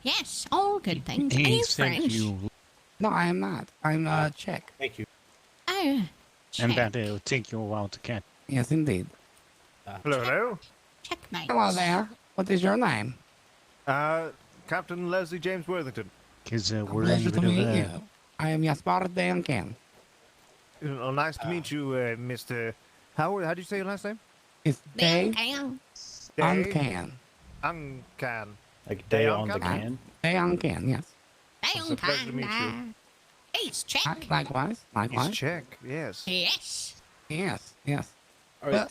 [SPEAKER 1] Yes, all good things. Are you French?
[SPEAKER 12] No, I am not. I'm Czech.
[SPEAKER 5] Thank you.
[SPEAKER 1] Oh,
[SPEAKER 9] And
[SPEAKER 1] check.
[SPEAKER 9] that will take you a while to catch.
[SPEAKER 12] Yes, indeed.
[SPEAKER 23] Hello, hello.
[SPEAKER 1] Checkmate.
[SPEAKER 12] Hello there. What is your name?
[SPEAKER 23] Captain Leslie James Worthington.
[SPEAKER 9] Because we're in
[SPEAKER 12] Pleasure
[SPEAKER 9] a
[SPEAKER 12] to
[SPEAKER 9] bit
[SPEAKER 12] meet
[SPEAKER 9] of
[SPEAKER 12] you.
[SPEAKER 9] a...
[SPEAKER 12] I am Yaspar Duncan.
[SPEAKER 23] Oh, nice to meet you, Mr. How do you say your last name?
[SPEAKER 12] It's Day
[SPEAKER 1] Kang.
[SPEAKER 12] Uncan.
[SPEAKER 23] Uncan.
[SPEAKER 4] Like day on the
[SPEAKER 23] Uncan?
[SPEAKER 4] can.
[SPEAKER 12] Day Uncan, yes.
[SPEAKER 23] It's a pleasure to meet you.
[SPEAKER 1] He's Czech.
[SPEAKER 12] Likewise.
[SPEAKER 23] He's
[SPEAKER 12] Likewise.
[SPEAKER 23] Czech, yes.
[SPEAKER 1] Yes.
[SPEAKER 12] Yes, yes.
[SPEAKER 4] All right.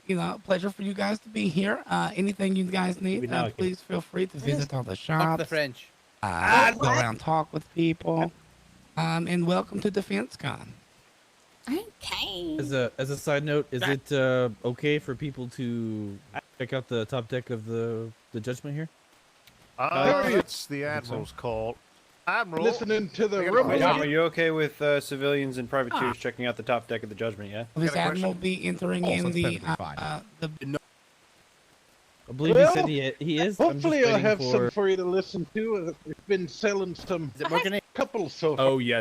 [SPEAKER 12] But pleasure for you guys to be here. Anything you guys
[SPEAKER 4] We
[SPEAKER 12] need,
[SPEAKER 4] now can-
[SPEAKER 12] please feel free to visit all the
[SPEAKER 11] Fuck
[SPEAKER 12] shops.
[SPEAKER 11] the French.
[SPEAKER 12] Go around, talk with people. And welcome to DefenseCon.
[SPEAKER 1] Okay.
[SPEAKER 11] As a side note, is it okay for people to check out the top deck of the Judgment here?
[SPEAKER 23] It's the Admiral's call. Admiral.
[SPEAKER 19] Listening to the
[SPEAKER 23] I got a
[SPEAKER 19] rumors.
[SPEAKER 23] question.
[SPEAKER 4] Are you okay with civilians and privateers checking out the top deck of the Judgment, yeah?
[SPEAKER 12] Will this
[SPEAKER 23] Got a
[SPEAKER 12] admiral be entering
[SPEAKER 2] Oh,
[SPEAKER 12] in
[SPEAKER 2] that's
[SPEAKER 12] the
[SPEAKER 2] perfectly fine.
[SPEAKER 11] I believe
[SPEAKER 19] Well,
[SPEAKER 11] he said he is.
[SPEAKER 19] Hopefully, I'll
[SPEAKER 11] I'm just
[SPEAKER 19] have
[SPEAKER 11] waiting
[SPEAKER 19] some for you to listen to. We've been selling some couples so far.
[SPEAKER 11] Oh yeah.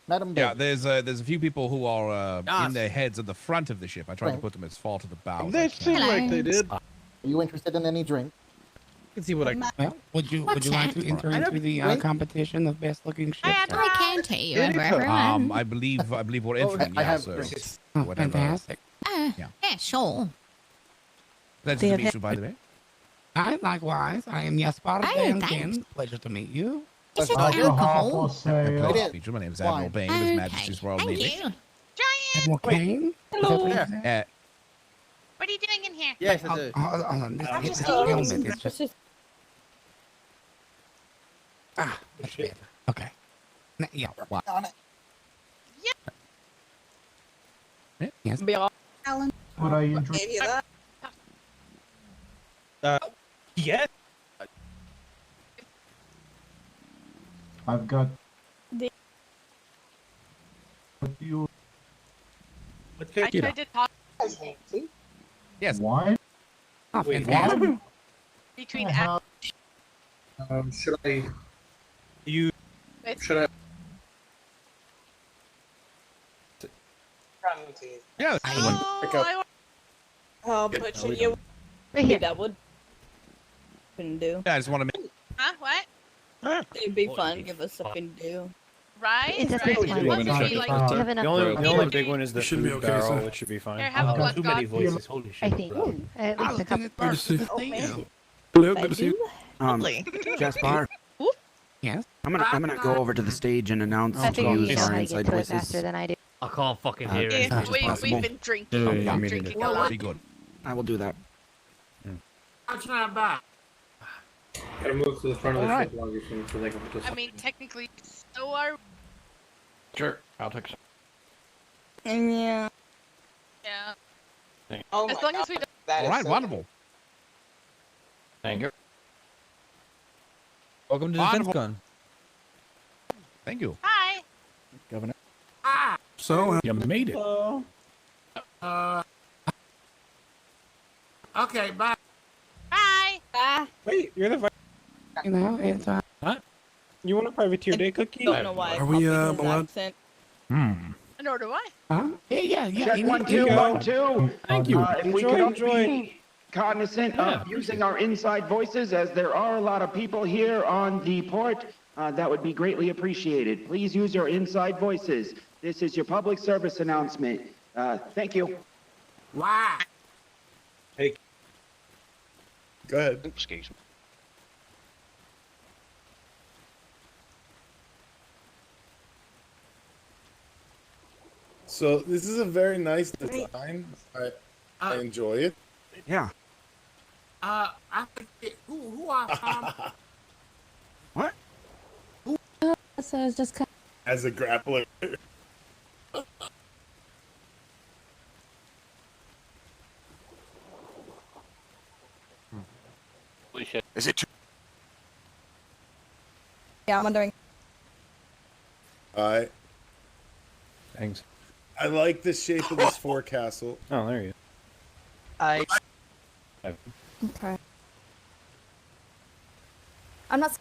[SPEAKER 25] Madam.
[SPEAKER 2] Yeah, there's a few people who are in their heads at the front of the ship. I tried to
[SPEAKER 25] Right.
[SPEAKER 2] put them as far to the bow. as I
[SPEAKER 19] They
[SPEAKER 2] can.
[SPEAKER 19] seem like they did.
[SPEAKER 25] Are you interested in any drink?
[SPEAKER 11] I can see what I.
[SPEAKER 12] Well, would you like to enter into the competition of best looking ship?
[SPEAKER 1] I can't hear you over
[SPEAKER 19] Anytime.
[SPEAKER 1] everyone.
[SPEAKER 2] I believe we're entering.
[SPEAKER 25] I
[SPEAKER 2] Yeah,
[SPEAKER 25] have
[SPEAKER 2] so
[SPEAKER 25] drinks.
[SPEAKER 12] Oh,
[SPEAKER 2] whatever.
[SPEAKER 12] fantastic.
[SPEAKER 2] Yeah.
[SPEAKER 1] Yeah, sure.
[SPEAKER 2] Pleasure to meet you, by the way.
[SPEAKER 12] I likewise. I am Yaspar
[SPEAKER 1] Oh,
[SPEAKER 12] Duncan.
[SPEAKER 1] thanks.
[SPEAKER 12] Pleasure to meet you.
[SPEAKER 1] Is it alcohol?
[SPEAKER 2] Pleasure
[SPEAKER 25] It
[SPEAKER 2] to
[SPEAKER 25] is.
[SPEAKER 2] meet you. My name is Admiral Bane of His
[SPEAKER 1] Okay,
[SPEAKER 2] Majesty's Royal
[SPEAKER 1] thank
[SPEAKER 2] Navy.
[SPEAKER 1] you.
[SPEAKER 12] Admiral Kane.
[SPEAKER 1] Hello.
[SPEAKER 24] What are you doing in here?
[SPEAKER 11] Yes,
[SPEAKER 12] Hold on. This
[SPEAKER 24] just
[SPEAKER 12] helmet is just. Much better. Okay. Yeah.
[SPEAKER 25] On it.
[SPEAKER 12] Yes.
[SPEAKER 24] Alan.
[SPEAKER 15] What are you
[SPEAKER 24] Gave you that.
[SPEAKER 11] Yes.
[SPEAKER 15] I've got.
[SPEAKER 24] The-
[SPEAKER 15] What you?
[SPEAKER 24] I tried to talk
[SPEAKER 2] Yes.
[SPEAKER 15] Why?
[SPEAKER 12] Oh,
[SPEAKER 24] Wait,
[SPEAKER 12] fantastic.
[SPEAKER 24] between
[SPEAKER 15] How-
[SPEAKER 19] Should I
[SPEAKER 2] Yeah.
[SPEAKER 14] Oh, but you.
[SPEAKER 6] Right here. That would. Couldn't do.
[SPEAKER 2] Yeah, I just want to make.
[SPEAKER 24] Huh? What?
[SPEAKER 6] It'd be fun. Give us something to do.
[SPEAKER 24] Right?
[SPEAKER 6] It's
[SPEAKER 24] Right.
[SPEAKER 6] definitely
[SPEAKER 24] And what would be like?
[SPEAKER 4] The only big one is the
[SPEAKER 11] should be
[SPEAKER 4] food
[SPEAKER 11] okay,
[SPEAKER 4] barrel,
[SPEAKER 11] sir.
[SPEAKER 4] which should be fine.
[SPEAKER 24] Here, have a blood
[SPEAKER 17] Too many
[SPEAKER 24] god.
[SPEAKER 17] voices. Holy shit.
[SPEAKER 22] I think at least a couple.
[SPEAKER 25] Hello, good to see you.
[SPEAKER 18] Jaspar.
[SPEAKER 12] Yes.
[SPEAKER 18] I'm gonna go over to the stage and announce
[SPEAKER 22] I
[SPEAKER 18] to
[SPEAKER 22] figure you
[SPEAKER 18] use
[SPEAKER 22] know
[SPEAKER 18] our
[SPEAKER 22] how to get
[SPEAKER 18] inside
[SPEAKER 22] to it
[SPEAKER 18] voices.
[SPEAKER 22] faster than I do.
[SPEAKER 17] I can't fucking hear
[SPEAKER 18] as
[SPEAKER 17] it.
[SPEAKER 18] much as
[SPEAKER 24] We've
[SPEAKER 18] possible.
[SPEAKER 24] been drinking.
[SPEAKER 11] Yeah,
[SPEAKER 24] drinking a lot.
[SPEAKER 2] Pretty good.
[SPEAKER 18] I will do that.
[SPEAKER 24] That's not bad.
[SPEAKER 10] Gotta move to the front of the
[SPEAKER 24] Alright.
[SPEAKER 10] ship longer so they can put this.
[SPEAKER 24] I mean, technically, so are.
[SPEAKER 10] Sure, I'll take some.
[SPEAKER 6] Yeah.
[SPEAKER 24] Yeah.
[SPEAKER 10] Oh
[SPEAKER 24] As long as we don't.
[SPEAKER 2] All right, wonderful.
[SPEAKER 10] Thank you.
[SPEAKER 11] Welcome to
[SPEAKER 2] Wonderful.
[SPEAKER 11] DefenseCon.
[SPEAKER 2] Thank you.
[SPEAKER 24] Hi.
[SPEAKER 11] Governor.
[SPEAKER 15] So,
[SPEAKER 11] You made it.
[SPEAKER 24] Okay, bye. Bye. Bye.
[SPEAKER 10] Wait, you're the
[SPEAKER 12] You know, it's
[SPEAKER 10] Huh? You want a privateer day cookie?
[SPEAKER 6] Don't know why.
[SPEAKER 15] Are we,
[SPEAKER 6] His
[SPEAKER 15] allowed-
[SPEAKER 6] accent.
[SPEAKER 24] Nor do I.
[SPEAKER 12] huh? Yeah.
[SPEAKER 18] Check
[SPEAKER 12] you
[SPEAKER 18] 1,
[SPEAKER 12] need
[SPEAKER 18] 2,
[SPEAKER 12] to-
[SPEAKER 18] 1, 2.
[SPEAKER 11] Thank you.
[SPEAKER 18] If we
[SPEAKER 10] Enjoy,
[SPEAKER 18] could all
[SPEAKER 10] enjoy.
[SPEAKER 18] be cognizant of using our inside voices, as there are a lot of people here on the port, that would be greatly appreciated. Please use your inside voices. This is your public service announcement. Thank you.
[SPEAKER 24] Why?
[SPEAKER 10] Hey.
[SPEAKER 19] Go ahead.
[SPEAKER 10] Excuse me.
[SPEAKER 19] So this is a very nice design. I enjoy it.
[SPEAKER 18] Yeah.
[SPEAKER 24] I forget who are
[SPEAKER 18] What?
[SPEAKER 6] So it's just kind
[SPEAKER 19] As a grappler.
[SPEAKER 10] Holy shit.
[SPEAKER 23] Is it too?
[SPEAKER 6] Yeah, I'm wondering.
[SPEAKER 19] I
[SPEAKER 4] Thanks.
[SPEAKER 19] I like the shape of this forecastle.
[SPEAKER 4] Oh, there you
[SPEAKER 24] I.
[SPEAKER 4] go.
[SPEAKER 6] Okay. I'm not.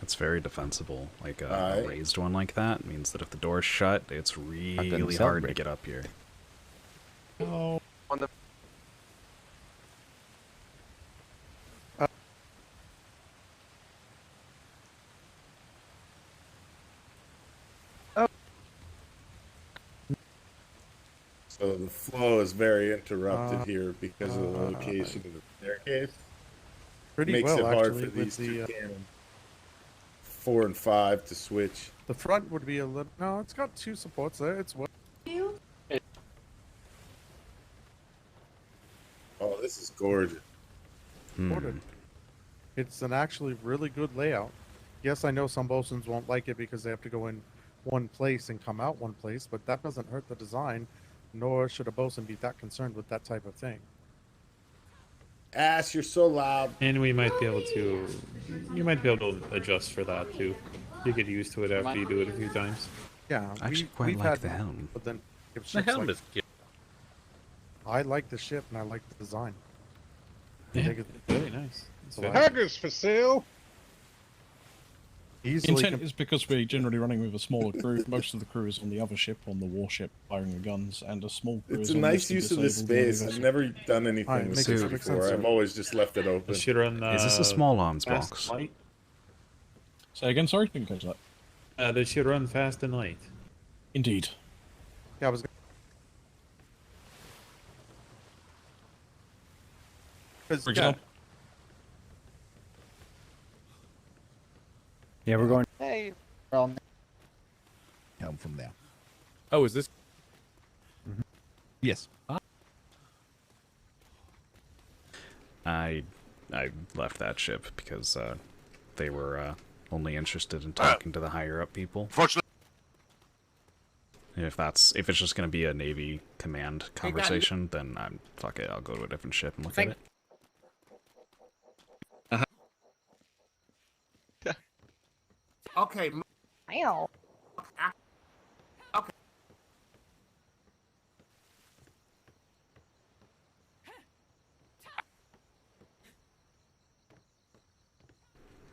[SPEAKER 8] It's very defensible. Like a
[SPEAKER 19] Alright.
[SPEAKER 8] raised one like that means that if the door's shut, it's really hard to
[SPEAKER 4] celebrate.
[SPEAKER 8] get up here.
[SPEAKER 10] Oh. On the.
[SPEAKER 19] So the flow is very interrupted here because of the location of the staircase.
[SPEAKER 15] pretty
[SPEAKER 19] Makes
[SPEAKER 15] well,
[SPEAKER 19] it hard
[SPEAKER 15] actually,
[SPEAKER 19] for these
[SPEAKER 15] with
[SPEAKER 19] two
[SPEAKER 15] the,
[SPEAKER 19] cannon. 4 and 5 to switch.
[SPEAKER 15] the front would be a little. No, it's got 2 supports there. It's well.
[SPEAKER 19] Oh, this is gorgeous.
[SPEAKER 15] supported. It's an actually really good layout. Yes, I know some bosuns won't like it because they have to go in one place and come out one place, but that doesn't hurt the design, nor should a bosun be that concerned with that type of thing.
[SPEAKER 19] Ash, you're so loud.
[SPEAKER 10] And we might be able to. You might be able to adjust for that too. You get used to it after you do it a few times.
[SPEAKER 15] Yeah,
[SPEAKER 8] I actually quite
[SPEAKER 15] we've
[SPEAKER 8] like
[SPEAKER 15] had
[SPEAKER 8] the helm.
[SPEAKER 15] But then if
[SPEAKER 10] The
[SPEAKER 15] ships
[SPEAKER 10] helm
[SPEAKER 15] like-
[SPEAKER 10] is cute.
[SPEAKER 15] I like the ship and I like the design.
[SPEAKER 10] Yeah,
[SPEAKER 15] Think it's
[SPEAKER 10] very nice.
[SPEAKER 15] So I-
[SPEAKER 19] Haggers for sale.
[SPEAKER 15] Easily
[SPEAKER 11] Intent is because we're generally running with a smaller crew. Most of the crew is on the other ship, on the warship, firing the guns, and a small crew
[SPEAKER 19] It's
[SPEAKER 11] is
[SPEAKER 19] a
[SPEAKER 11] on
[SPEAKER 19] nice
[SPEAKER 11] the
[SPEAKER 19] use of the
[SPEAKER 11] disabled enemy
[SPEAKER 19] space. I've
[SPEAKER 11] vessel.
[SPEAKER 19] never done anything
[SPEAKER 15] Alright,
[SPEAKER 19] with
[SPEAKER 15] makes
[SPEAKER 19] this
[SPEAKER 15] sense, makes
[SPEAKER 19] before.
[SPEAKER 15] sense.
[SPEAKER 19] I've always just left it open.
[SPEAKER 10] Should run.
[SPEAKER 8] Is this a small arms
[SPEAKER 10] fast
[SPEAKER 8] box?
[SPEAKER 10] and light?
[SPEAKER 11] Say again, sorry, didn't catch that.
[SPEAKER 10] They should run fast and light.
[SPEAKER 11] Indeed.
[SPEAKER 15] Yeah, I was.
[SPEAKER 11] For example,
[SPEAKER 4] Yeah, we're going.
[SPEAKER 20] Hey.
[SPEAKER 2] Helm from there.
[SPEAKER 11] oh, is this?
[SPEAKER 2] Yes.
[SPEAKER 8] I left that ship because they were only interested in talking to the higher up people.
[SPEAKER 23] Fortunately.
[SPEAKER 8] And if it's just gonna be a Navy command conversation, then fuck it, I'll go to a different ship and look at it.
[SPEAKER 24] Okay.
[SPEAKER 6] Ow.
[SPEAKER 24] Okay.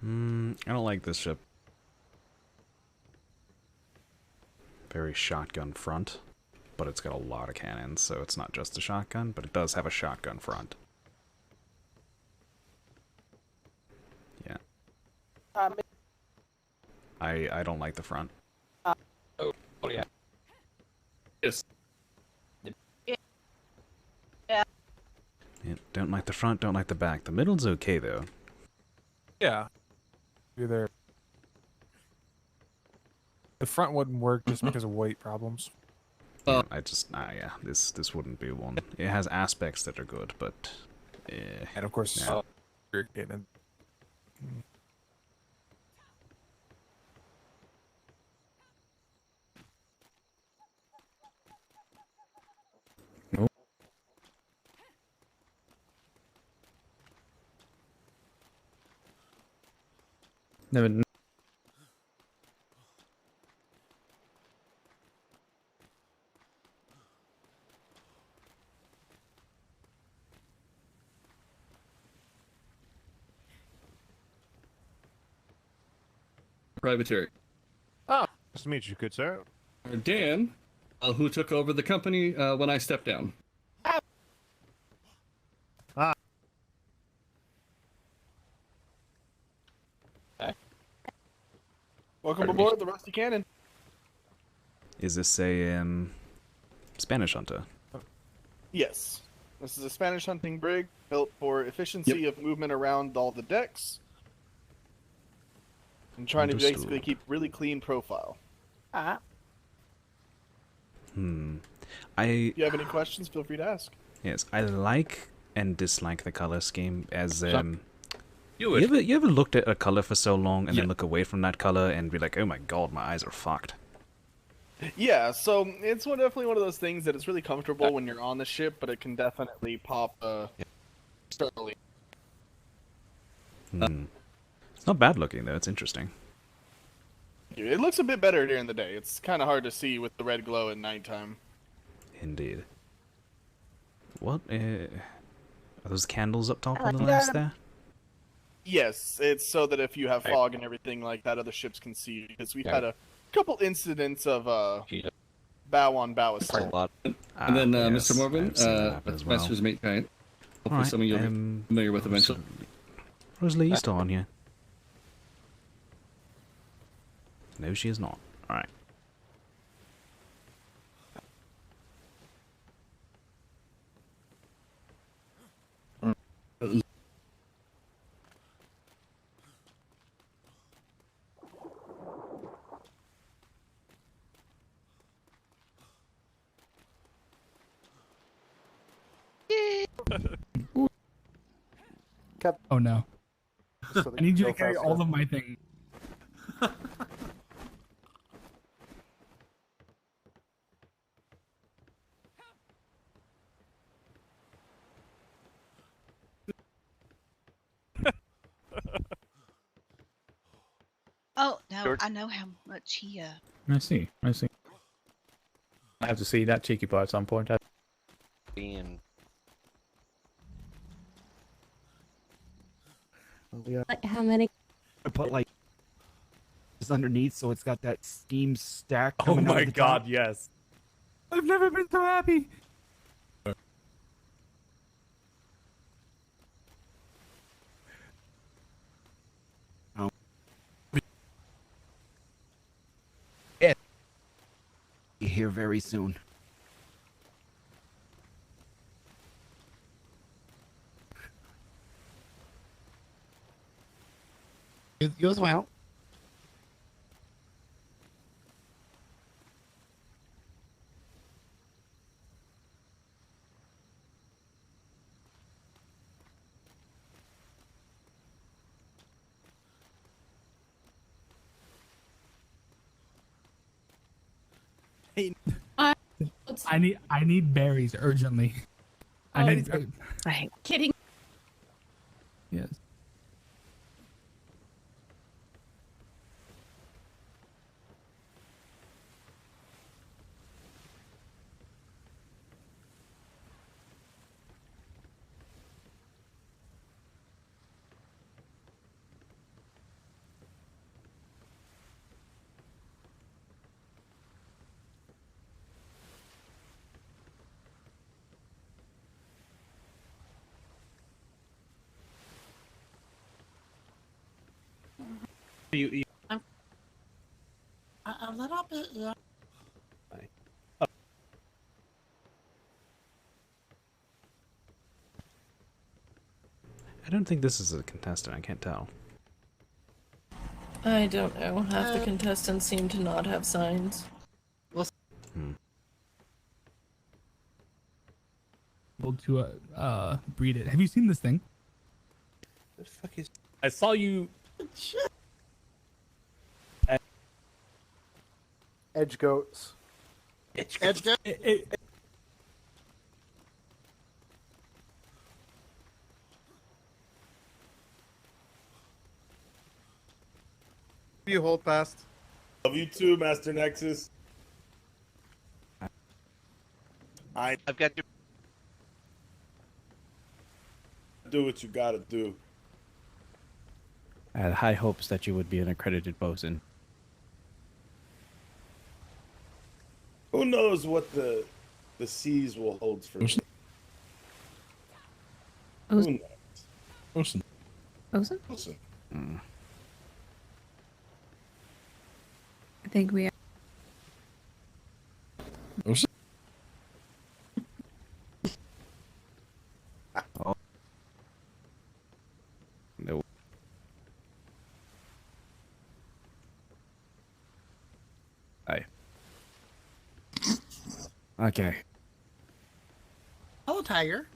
[SPEAKER 8] I don't like this ship. very shotgun front, but it's got a lot of cannons, so it's not just a shotgun, but it does have a shotgun front. Yeah. I don't like the front.
[SPEAKER 22] Oh yeah.
[SPEAKER 10] Yes.
[SPEAKER 14] Yeah.
[SPEAKER 8] Yeah, don't like the front, don't like the back. The middle's okay, though.
[SPEAKER 3] Yeah. Either the front wouldn't work just because of weight problems.
[SPEAKER 8] Yeah, yeah, this wouldn't be one. It has aspects that are good, but
[SPEAKER 3] and of course,
[SPEAKER 8] yeah.
[SPEAKER 3] you're getting
[SPEAKER 11] Never.
[SPEAKER 7] Privateer.
[SPEAKER 23] Ah, nice to meet you, good sir.
[SPEAKER 7] Dan, who took over the company when I stepped down.
[SPEAKER 23] Ah.
[SPEAKER 13] Welcome aboard the Rusty Cannon.
[SPEAKER 8] Is this a Spanish hunter?
[SPEAKER 13] Yes. This is a Spanish hunting brig built for efficiency of movement around all the decks. And trying to basically keep really clean profile. If you have any questions, feel free to ask.
[SPEAKER 8] Yes, I like and dislike the color scheme as
[SPEAKER 7] You
[SPEAKER 8] ever looked at a color for so long and then look away from that color and be like, oh my god, my eyes are fucked.
[SPEAKER 13] Yeah, so it's definitely one of those things that it's really comfortable when you're on the ship, but it can definitely pop externally.
[SPEAKER 8] It's not bad looking though, it's interesting.
[SPEAKER 13] It looks a bit better during the day. It's kind of hard to see with the red glow at nighttime.
[SPEAKER 8] Indeed. What? Are those candles up top on the list there?
[SPEAKER 13] Yes, it's so that if you have fog and everything like that, other ships can see you. Because we've had a couple incidents of bow on bow assault.
[SPEAKER 7] And then Mr. Morgan, Master's Mate Giant. Hopefully
[SPEAKER 8] Alright,
[SPEAKER 7] some of you will be familiar with eventually.
[SPEAKER 8] Rosalie, you still on here? No, she is not. Alright.
[SPEAKER 12] Oh no.
[SPEAKER 13] So
[SPEAKER 12] I need you to
[SPEAKER 13] go
[SPEAKER 12] carry
[SPEAKER 13] faster.
[SPEAKER 12] all of my things.
[SPEAKER 14] Oh, no, I know how much he,
[SPEAKER 11] I see. I see. I have to see that cheeky part at some point.
[SPEAKER 22] Being
[SPEAKER 16] Like how many? I put like just underneath, so it's got that steam stack.
[SPEAKER 11] Oh
[SPEAKER 16] Coming out
[SPEAKER 11] my
[SPEAKER 16] of the
[SPEAKER 11] god,
[SPEAKER 16] top.
[SPEAKER 11] yes.
[SPEAKER 16] I've never been so happy. Oh. Yeah. Be here very soon.
[SPEAKER 12] You as well. I need berries urgently. I need.
[SPEAKER 14] Kidding.
[SPEAKER 12] Yes.
[SPEAKER 24] A little bit, yeah.
[SPEAKER 8] I don't think this is a contestant. I can't tell.
[SPEAKER 1] I don't know. Half the contestants seem to not have signs.
[SPEAKER 5] Able to breed it. Have you seen this thing?
[SPEAKER 17] The fuck is? I saw you.
[SPEAKER 9] Edge goats.
[SPEAKER 24] Edge goat.
[SPEAKER 15] You hold fast.
[SPEAKER 19] Love you too, Master Nexus. I've got to do what you gotta do.
[SPEAKER 11] I had high hopes that you would be an accredited bosun.
[SPEAKER 19] Who knows what the seas will hold for me? Who knows?
[SPEAKER 5] Bosun.
[SPEAKER 21] Bosun?
[SPEAKER 19] Bosun.
[SPEAKER 21] I think we are.
[SPEAKER 5] Bosun?
[SPEAKER 11] Oh. No. Hi. Okay.
[SPEAKER 24] Hello, Tiger.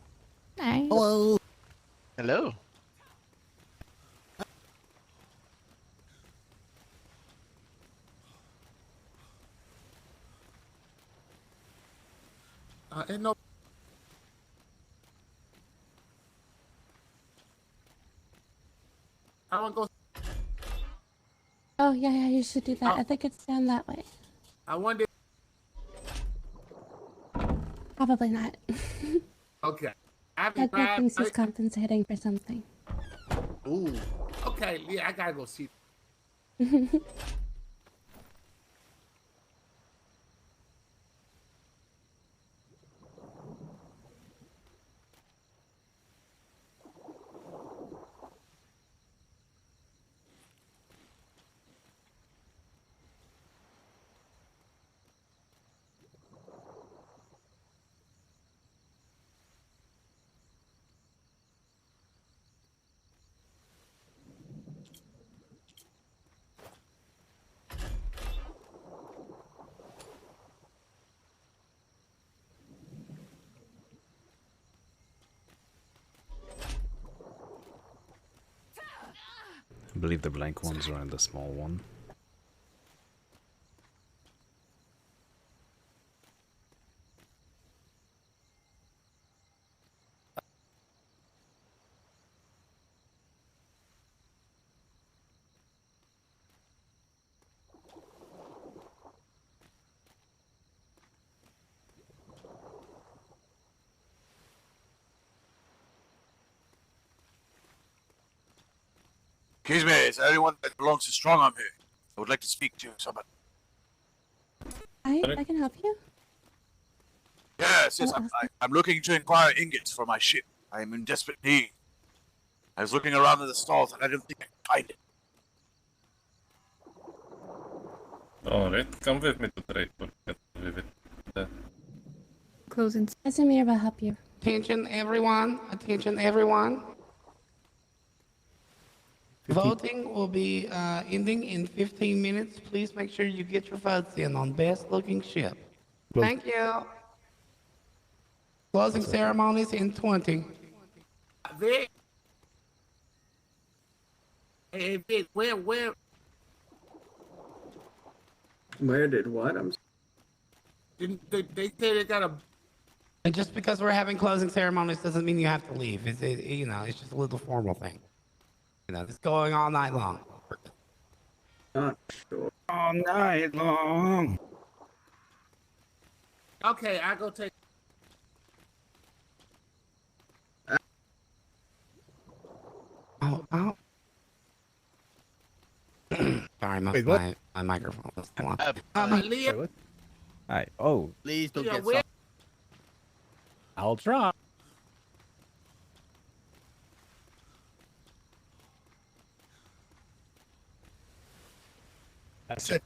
[SPEAKER 21] Hi.
[SPEAKER 24] Hello.
[SPEAKER 25] Hello.
[SPEAKER 24] Ain't no. I want to go.
[SPEAKER 21] Oh, yeah, you should do that. I think it's down that way.
[SPEAKER 24] I wonder.
[SPEAKER 21] Probably not.
[SPEAKER 24] Okay. Happy
[SPEAKER 21] Edgar thinks he's compensating for something.
[SPEAKER 24] Ooh. Okay. Yeah, I gotta go see.
[SPEAKER 8] I believe the blank ones are in the small one.
[SPEAKER 26] Excuse me, is there anyone that belongs to Strong Arm here? I would like to speak to someone.
[SPEAKER 21] I can help you.
[SPEAKER 26] Yes, I'm looking to inquire ingots for my ship. I am in desperate need. I was looking around in the stalls and I don't think I can find it.
[SPEAKER 10] Alright, come with me to trade. With it.
[SPEAKER 21] Closing. Casimir will help you.
[SPEAKER 12] Attention, everyone. Attention, everyone. Voting will be ending in 15 minutes. Please make sure you get your votes in on best looking ship. Thank you. Closing ceremonies in 20.
[SPEAKER 24] Vic. Hey, Vic, where?
[SPEAKER 7] Where did what?
[SPEAKER 24] They say they got a.
[SPEAKER 12] And just because we're having closing ceremonies doesn't mean you have to leave. It's just a little formal thing. It's going all night long.
[SPEAKER 7] Not sure.
[SPEAKER 12] All night long.
[SPEAKER 24] Okay, I go take.
[SPEAKER 12] Oh. Sorry, my microphone was on.
[SPEAKER 24] Leah.
[SPEAKER 11] Hi. Oh.
[SPEAKER 24] Please don't
[SPEAKER 11] get
[SPEAKER 24] get
[SPEAKER 11] I'll try.
[SPEAKER 24] That's it.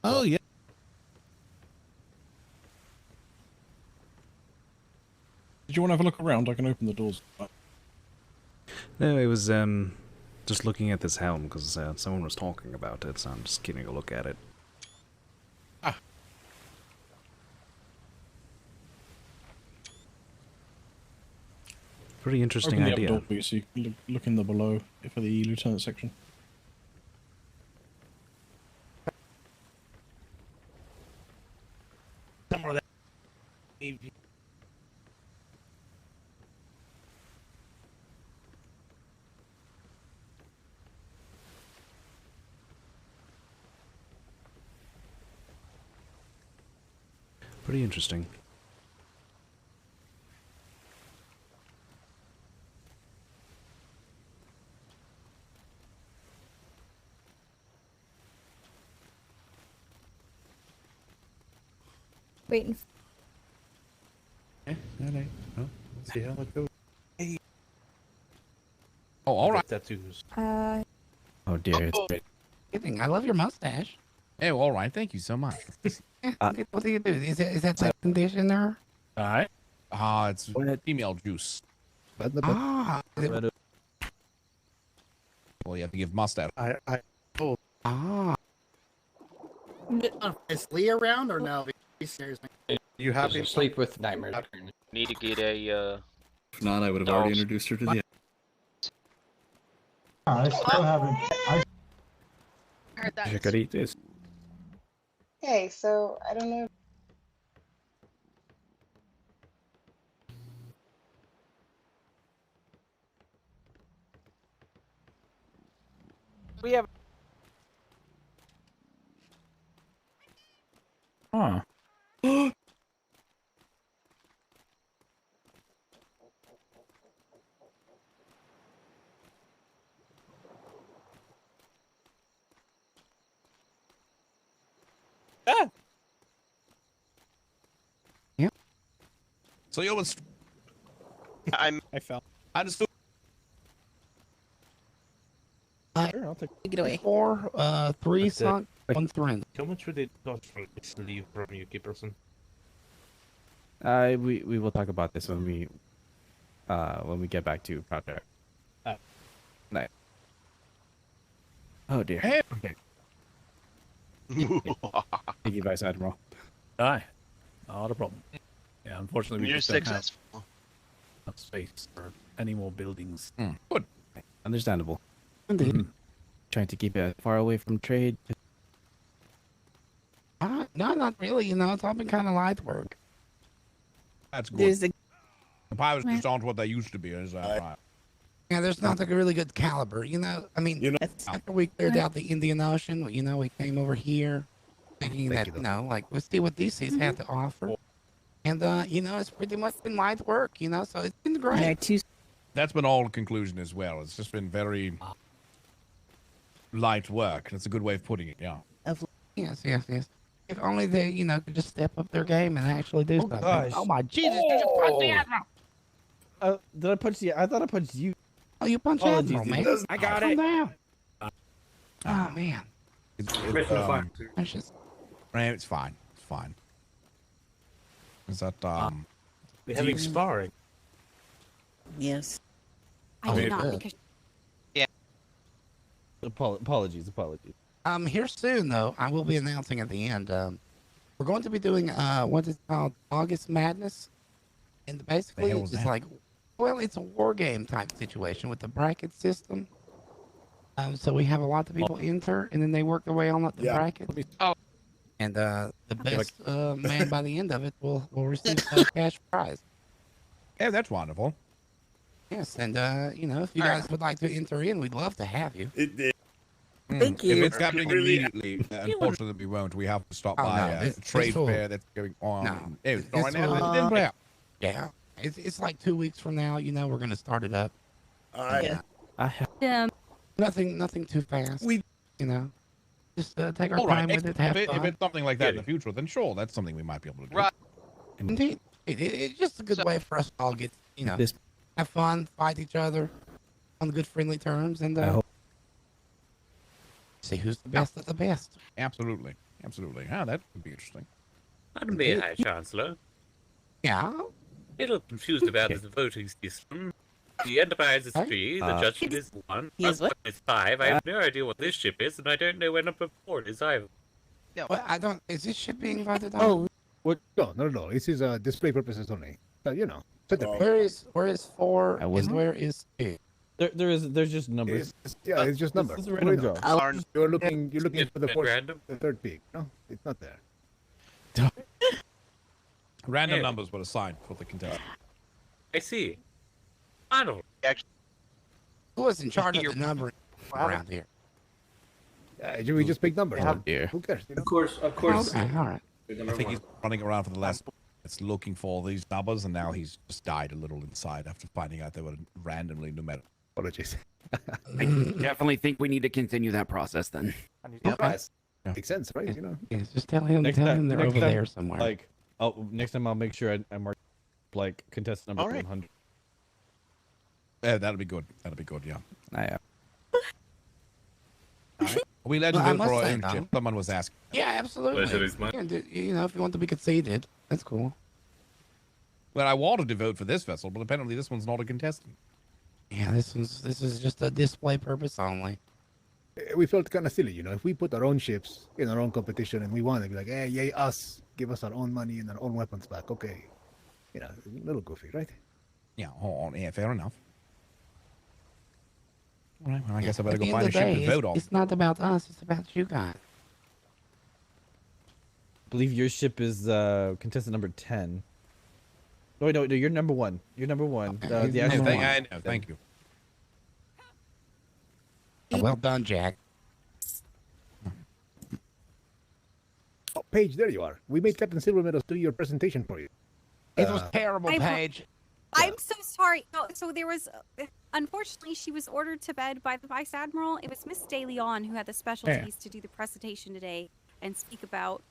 [SPEAKER 2] Oh yeah. Did you want to have a look around? I can open the doors.
[SPEAKER 8] No, it was just looking at this helm because someone was talking about it, so I'm just getting a look at it. Pretty interesting
[SPEAKER 2] Open the
[SPEAKER 8] idea.
[SPEAKER 2] upper door, please, so you can look in the below for the lieutenant section.
[SPEAKER 24] Some of that.
[SPEAKER 8] Pretty interesting.
[SPEAKER 6] Waiting.
[SPEAKER 24] All right. Well, let's see how it goes. Hey.
[SPEAKER 2] Oh, all right.
[SPEAKER 24] Tattoos.
[SPEAKER 16] Oh dear.
[SPEAKER 12] Kidding. I love your mustache.
[SPEAKER 2] Oh, all right. Thank you so much.
[SPEAKER 12] What do you do? Is that the conditioner?
[SPEAKER 2] All right. It's female juice.
[SPEAKER 12] Ah.
[SPEAKER 2] Well, you have to give mustache.
[SPEAKER 12] Ah.
[SPEAKER 24] Is Lee around or no? Seriously.
[SPEAKER 15] You happy?
[SPEAKER 4] Sleep with nightmares. Need to get a.
[SPEAKER 7] If not, I would have already introduced her to the.
[SPEAKER 9] I still haven't. I
[SPEAKER 4] heard that.
[SPEAKER 8] I could eat this.
[SPEAKER 18] Okay, so I don't know.
[SPEAKER 4] We have.
[SPEAKER 2] Huh.
[SPEAKER 12] Yep.
[SPEAKER 2] So you was.
[SPEAKER 4] I
[SPEAKER 2] fell. I just.
[SPEAKER 12] Sure,
[SPEAKER 6] I'll take it away.
[SPEAKER 12] 4, 3
[SPEAKER 10] That's it.
[SPEAKER 12] sunk, 1 surrender.
[SPEAKER 10] How much would it cost for this leave from you, Kipperson?
[SPEAKER 11] We will talk about this when we get back to project. Night. Oh dear.
[SPEAKER 2] Hey. Okay.
[SPEAKER 11] Thank you, Vice Admiral.
[SPEAKER 2] Aye. Not a problem. Yeah, unfortunately, we
[SPEAKER 4] You're
[SPEAKER 2] just don't have
[SPEAKER 4] successful.
[SPEAKER 2] enough space for any more buildings.
[SPEAKER 11] Good. Understandable.
[SPEAKER 12] Indeed.
[SPEAKER 11] Trying to keep it far away from trade.
[SPEAKER 12] No, not really. You know, it's all been kind of light work.
[SPEAKER 2] That's good.
[SPEAKER 6] There's a
[SPEAKER 2] The pilots just aren't what they used to be. Is that right?
[SPEAKER 12] Yeah, there's not like a really good caliber. You know, I mean, after we cleared out the Indian Ocean, you know, we came over here thinking that, you know, like, let's see what these seas had to offer. And, you know, it's pretty much been light work, you know, so it's been great.
[SPEAKER 2] That's been all conclusion as well. It's just been very light work. That's a good way of putting it. Yeah.
[SPEAKER 12] Yes. If only they, you know, could just step up their game and actually do something.
[SPEAKER 11] gosh.
[SPEAKER 12] Oh, my Jesus, you just punched the Admiral.
[SPEAKER 11] Did I punch you? I thought I punched you.
[SPEAKER 12] Oh, you punched
[SPEAKER 11] Apologies,
[SPEAKER 12] Admiral, man.
[SPEAKER 11] dude. I got
[SPEAKER 12] Calm
[SPEAKER 11] it.
[SPEAKER 12] down. Oh, man.
[SPEAKER 2] It's fine. It's fine. Is that
[SPEAKER 10] We have sparring.
[SPEAKER 6] Yes.
[SPEAKER 12] I did not, because...
[SPEAKER 14] Yeah.
[SPEAKER 11] Apologies.
[SPEAKER 12] Here soon, though, I will be announcing at the end. We're going to be doing what is called August Madness, and basically it's like, well, it's a war game type situation with the bracket system. So we have a lot of people enter, and then they work their way on up the bracket.
[SPEAKER 14] Oh.
[SPEAKER 12] And the best man by the end of it will receive a cash prize.
[SPEAKER 2] Yeah, that's wonderful.
[SPEAKER 12] Yes, and you know, if you guys would like to enter in, we'd love to have you. Thank
[SPEAKER 2] If
[SPEAKER 12] you.
[SPEAKER 2] it's happening
[SPEAKER 12] Really-
[SPEAKER 2] immediately, unfortunately we won't. We have to stop
[SPEAKER 12] Oh,
[SPEAKER 2] by
[SPEAKER 12] no,
[SPEAKER 2] a
[SPEAKER 12] this
[SPEAKER 2] trade
[SPEAKER 12] will-
[SPEAKER 2] fair that's going on.
[SPEAKER 12] No,
[SPEAKER 2] Oh,
[SPEAKER 12] this
[SPEAKER 2] it's right now.
[SPEAKER 12] will-
[SPEAKER 2] Then
[SPEAKER 12] yeah, it's like 2 weeks from now. You know, we're gonna start it up.
[SPEAKER 2] Yeah.
[SPEAKER 12] Nothing too fast. You know, just take our
[SPEAKER 2] All right.
[SPEAKER 12] time with it. Have
[SPEAKER 2] If
[SPEAKER 12] fun.
[SPEAKER 2] it's something like that in the future, then sure, that's something we might be able to do.
[SPEAKER 4] Right.
[SPEAKER 12] Indeed, it's just a good way for us to all get, you know, have fun, fight each other on good friendly terms, and see who's the best of the best.
[SPEAKER 2] Absolutely. Absolutely. Ah, that would be interesting.
[SPEAKER 3] Pardon me, High Chancellor.
[SPEAKER 12] Yeah?
[SPEAKER 3] A little confused about this voting system. The Enterprise is 3, the Judgment is 1, plus 1 is 5. I have no idea what this ship is, and I don't know where number 4 is either.
[SPEAKER 12] Well, I don't. Is this ship being voted on?
[SPEAKER 5] Oh, what? No. This is display purposes only. You know.
[SPEAKER 12] Where is 4 and where is 2?
[SPEAKER 11] There's just numbers.
[SPEAKER 5] It's just number.
[SPEAKER 11] It's a random draw.
[SPEAKER 5] You're looking for the fourth,
[SPEAKER 3] random?
[SPEAKER 5] the third peak. No, it's not there.
[SPEAKER 2] Random numbers were assigned for the contest.
[SPEAKER 3] I see. I don't
[SPEAKER 12] Who was in charge of the number around here?
[SPEAKER 5] We just pick numbers.
[SPEAKER 12] Yeah.
[SPEAKER 5] Who cares? You know?
[SPEAKER 12] Of course. Okay, all right.
[SPEAKER 2] I think he's running around for the last minutes looking for these numbers, and now he's just died a little inside after finding out they were randomly numeric.
[SPEAKER 5] Apologies.
[SPEAKER 16] I definitely think we need to continue that process then.
[SPEAKER 12] Okay.
[SPEAKER 5] Makes sense, right? You know.
[SPEAKER 12] Yeah, just tell him they're over there somewhere.
[SPEAKER 11] Like, next time I'll make sure I mark like contestant number 100.
[SPEAKER 2] Yeah, that'll be good. That'll be good. Yeah.
[SPEAKER 16] Yeah.
[SPEAKER 2] We let
[SPEAKER 12] Well,
[SPEAKER 2] you
[SPEAKER 12] I
[SPEAKER 2] vote
[SPEAKER 12] must
[SPEAKER 2] for our
[SPEAKER 12] say,
[SPEAKER 2] own
[SPEAKER 12] though-
[SPEAKER 2] ship. Someone was asking.
[SPEAKER 12] Yeah, absolutely.
[SPEAKER 3] Pleasure is mine.
[SPEAKER 12] Yeah, you know, if you want to be conceited, that's cool.
[SPEAKER 2] Well, I wanted to vote for this vessel, but apparently this one's not a contestant.
[SPEAKER 12] Yeah, this is just a display purpose only.
[SPEAKER 5] We felt kind of silly, you know. If we put our own ships in our own competition and we want to be like, hey, yay, us, give us our own money and our own weapons back. Okay. You know, a little goofy, right?
[SPEAKER 2] Yeah, yeah, fair enough. All right, well, I guess I better
[SPEAKER 12] At
[SPEAKER 2] go
[SPEAKER 12] the
[SPEAKER 2] find
[SPEAKER 12] end
[SPEAKER 2] a
[SPEAKER 12] of the
[SPEAKER 2] ship
[SPEAKER 12] day,
[SPEAKER 2] to vote on.
[SPEAKER 12] It's not about us, it's about you guys.
[SPEAKER 11] I believe your ship is contestant number 10. No, you're number 1. You're number 1.
[SPEAKER 12] Okay,
[SPEAKER 11] The
[SPEAKER 12] he's
[SPEAKER 11] actual
[SPEAKER 12] number
[SPEAKER 11] one.
[SPEAKER 12] one.
[SPEAKER 2] I know, thank you.
[SPEAKER 12] Well done, Jack.
[SPEAKER 5] Oh, Paige, there you are. We made Captain Silvermeadows do your presentation for you.
[SPEAKER 12] It was terrible,
[SPEAKER 13] I'm-
[SPEAKER 12] Paige.
[SPEAKER 13] I'm so sorry. No, so there was, unfortunately, she was ordered to bed by the Vice Admiral. It was Miss De Leon who had the specialties to do the presentation today and speak about